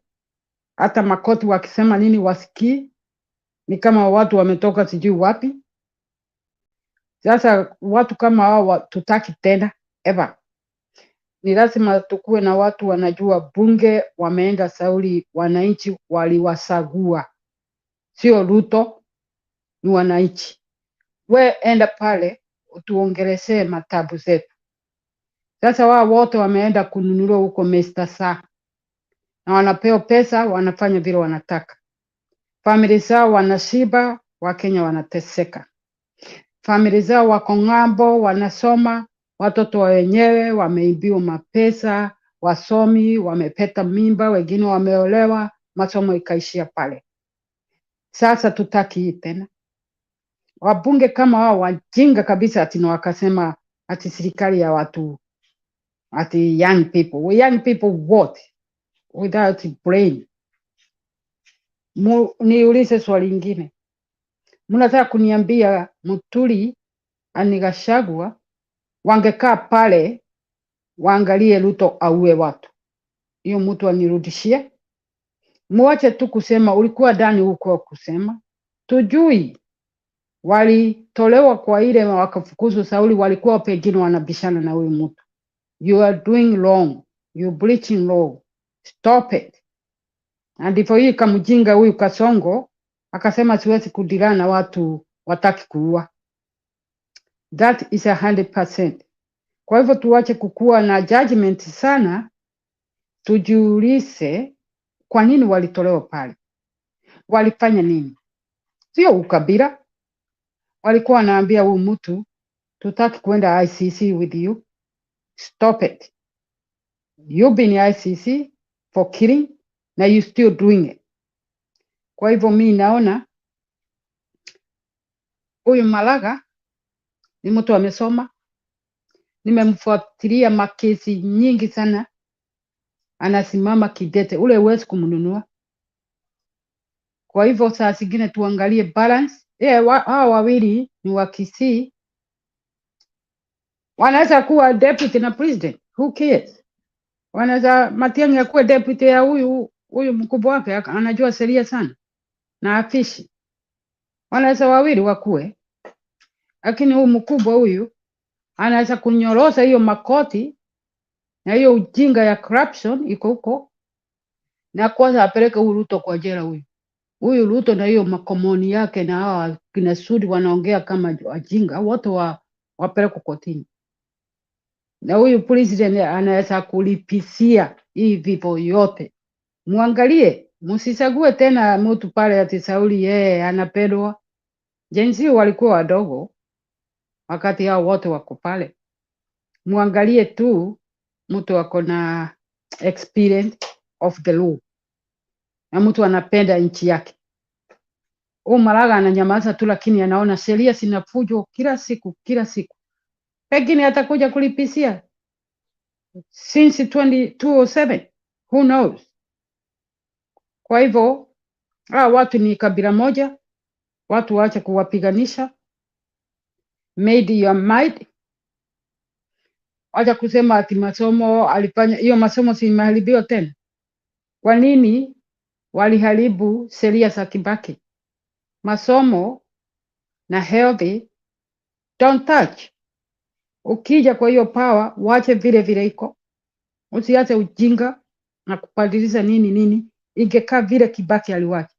Hata makoti wakisema nini wasikii, ni kama watu wametoka sijui wapi. Sasa watu kama hao tutaki tena ever. Ni lazima tukuwe na watu wanajua bunge wameenda Sauli, wananchi waliwasagua, sio Ruto, ni wananchi. We enda pale utuongelesee matabu zetu. Sasa wao wote wameenda kununuliwa huko Mr. Saa, na wanapewa pesa, wanafanya vile wanataka. Family zao wanashiba, Wakenya wanateseka. Family zao wako ng'ambo, wanasoma, watoto wenyewe wameibiwa mapesa, wasomi wamepeta mimba, wengine wameolewa, masomo ikaishia pale. Sasa tutaki hii tena. Wabunge kama wao wajinga kabisa, ati na wakasema ati serikali ya watu, ati young people. Young people what? Without brain. Niulize swali lingine. Mnataka kuniambia Muturi ani Gashagua wangekaa pale waangalie Ruto auwe watu? Hiyo mtu anirudishie. Muache tu kusema ulikuwa ndani huko kusema. Tujui walitolewa kwa ile wakafukuzwa Sauli, walikuwa pengine wanabishana na huyu mtu. You are doing wrong. You breaching law. Stop it. Na ndivyo hii kamjinga huyu Kasongo akasema siwezi kudirana na watu wataki kuua. That is 100%. Kwa hivyo tuache kukua na judgment sana, tujiulize kwa nini walitolewa pale. Walifanya nini? Sio ukabila. Walikuwa wanaambia huyu mtu tutaki kwenda ICC with you. Stop it. You've been ICC for killing, na you still doing it. Kwa hivyo mimi naona huyu Malaga ni mtu amesoma. Nimemfuatilia makesi nyingi sana. Anasimama kidete, ule huwezi kumnunua. Kwa hivyo saa zingine tuangalie balance. Hao wawili ni wa Kisii. Wanaweza kuwa deputy na president. Who cares? Wanaweza Matiangi akuwe deputy ya huyu mkubwa wake, anajua sheria sana na afishi. Wanaweza wawili wakuwe. Lakini huyu mkubwa huyu anaweza kunyorosa hiyo makoti na hiyo ujinga ya corruption iko huko, na kwanza apeleke huyu Ruto kwa jela huyu. Huyu Ruto na hiyo makomoni yake na hawa kina Sudi wanaongea kama wajinga, wote wapeleke kotini. Na huyu president anaweza kulipisia hii vifo yote. Muangalie, msisague tena mtu pale ati Sauli yeye anapendwa. Jenzi walikuwa wadogo wakati hao wote wako pale. Muangalie tu mtu wako na experience of the law, na mtu anapenda nchi yake. Malaga ananyamaza tu, lakini anaona sheria zinafujo kila siku. Pengine atakuja kulipisia since 2007, who knows? Kwa hivyo watu ni kabila moja, watu waache kuwapiganisha. Made your mind. Wacha kusema ati masomo alifanya, hiyo masomo si maharibiwa tena. Kwa nini waliharibu sheria za Kibaki? Masomo na healthy don't touch. Ukija kwa hiyo power, wache vile iko. Usiache ujinga na kubadilisha nini. Ingekaa vile Kibaki aliwacha.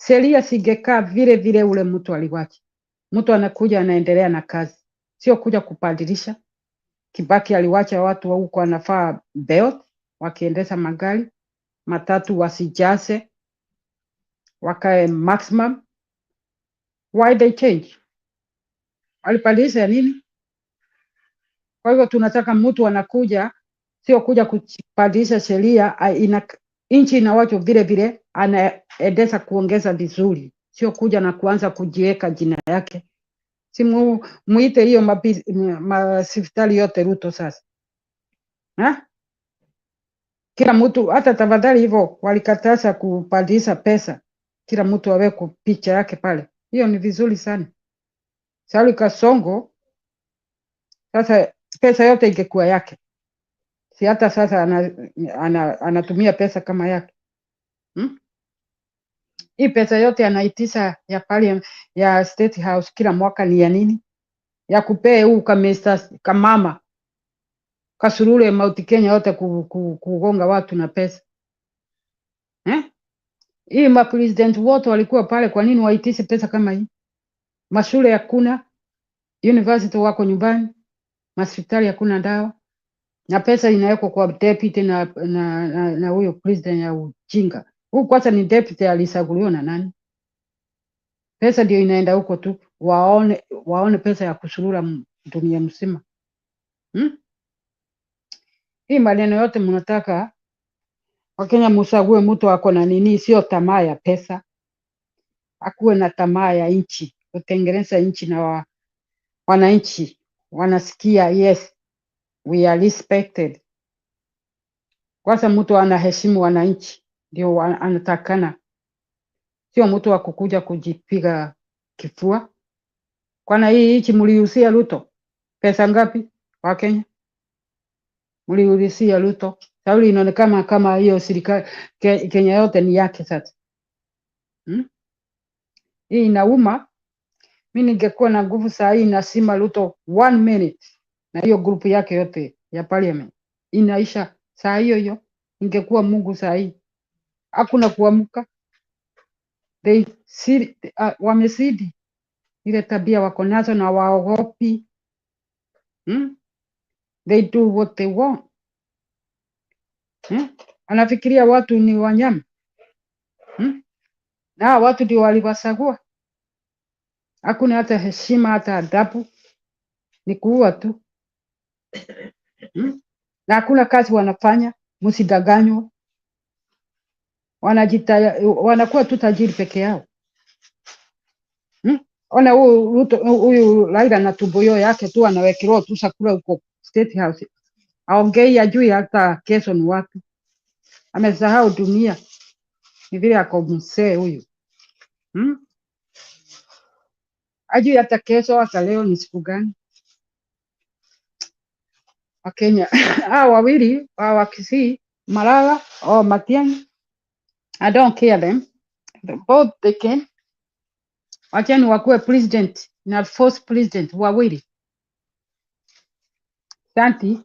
Sheria singekaa vile ule mtu aliwacha. Mtu anakuja anaendelea na kazi, sio kuja kubadilisha. Kibaki aliwacha watu wa huko anafaa belt, wakiendesha magari matatu wasijase, wakae maximum. Why they change? Walibadilisha nini? Kwa hivyo tunataka mtu anakuja, sio kuja kubadilisha sheria. Nchi ina watu vile anaendesha kuongeza vizuri, sio kuja na kuanza kujiweka jina yake. Si muite hiyo masifitali yote Ruto sasa. Ha? Kila mtu, hata tafadhali hivyo walikataza kupandisha pesa, kila mtu aweke picha yake pale. Hiyo ni vizuri sana. Sauli Kasongo sasa pesa yote ingekuwa yake, si hata sasa anatumia pesa kama yake. Hii pesa yote anaitisha ya pale ya State House kila mwaka ni ya nini? Ya kupee huu kamama kasurule Mount Kenya yote kugonga watu na pesa. Hii mapresident wote walikuwa pale, kwa nini waitishe pesa kama hii? Mashule hakuna, university wako nyumbani, hospitali hakuna dawa, na pesa inawekwa kwa deputy na huyo president ya ujinga. Huyu kwanza ni deputy alisaguliwa na nani? Pesa ndio inaenda huko tu, waone pesa ya kusurura dunia mzima. Hii maneno yote mnataka Wakenya musague mtu ako na nini, sio tamaa ya pesa. Akuwe na tamaa ya nchi, kutengeneza nchi na wananchi wanasikia yes we are respected. Kwanza mtu anaheshimu wananchi ndio anatakana, sio mtu wa kukuja kujipiga kifua. Kwana hii nchi mliusia Ruto pesa ngapi wa Kenya? Mliusia Ruto, sauli inaonekana kama hiyo serikali Kenya yote ni yake sasa. Hii inauma. Mimi ningekuwa na nguvu saa hii nasima Ruto 1 minute na hiyo grupu yake yote ya parliament inaisha saa hiyo. Ningekuwa Mungu saa hii. Hakuna kuamka. Wamesidi ile tabia wako nazo na waogopi. They do what they want. Anafikiria watu ni wanyama. Na watu ndio waliwasagua. Hakuna hata heshima, hata adabu, ni kuua tu. Na hakuna kazi wanafanya, msidanganywe. Wanakuwa tu tajiri peke yao. Ona huyu Raila na tumbo yake tu anawekewa tu chakula huko State House. Aongei ajui hata kesho ni wapi. Amesahau dunia. Ni vile ako mzee huyu. Ajui hata kesho hata leo ni siku gani. Wakenya hao wawili wa Kisii, Malala or Matiangi, I don't care them. Both they can. Wachani wakuwe president na first president wawili. Santi.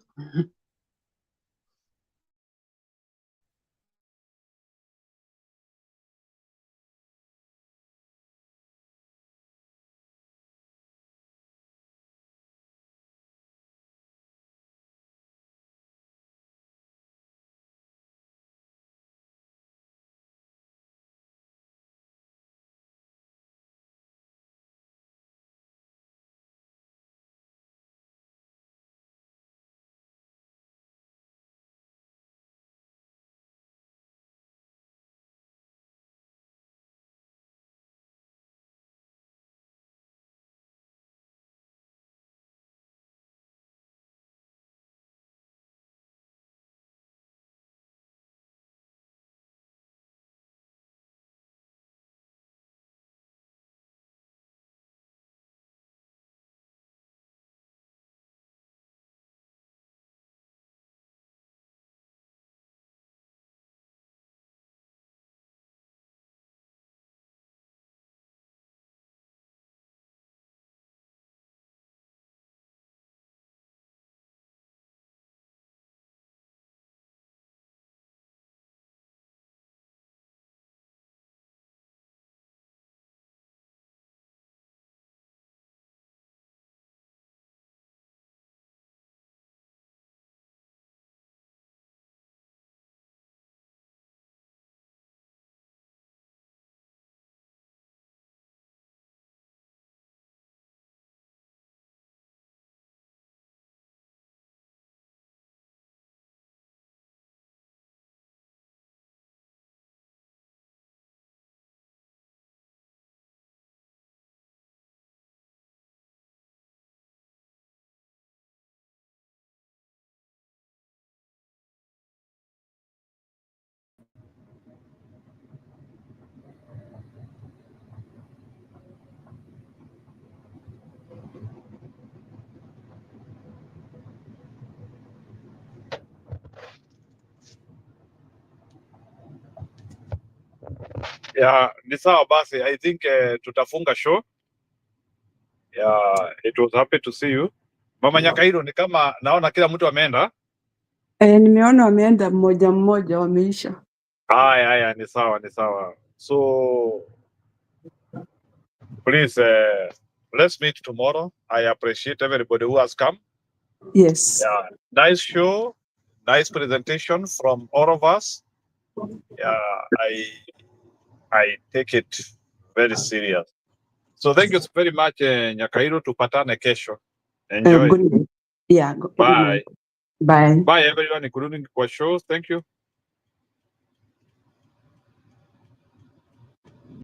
Yeah, ni sawa basi. I think tutafunga show. Yeah, it was happy to see you. Mama Nyakairo, ni kama naona kila mtu ameenda. Nimeona wameenda mmoja mmoja, wameisha. Haya, ni sawa, ni sawa. So please let's meet tomorrow. I appreciate everybody who has come. Yes. Yeah, nice show, nice presentation from all of us. Yeah, I take it very serious. So thank you very much, Nyakairo. Tupatane kesho. Enjoy. Good night. Yeah, good Bye. night. Bye. Bye everyone, including kwa shows. Thank you.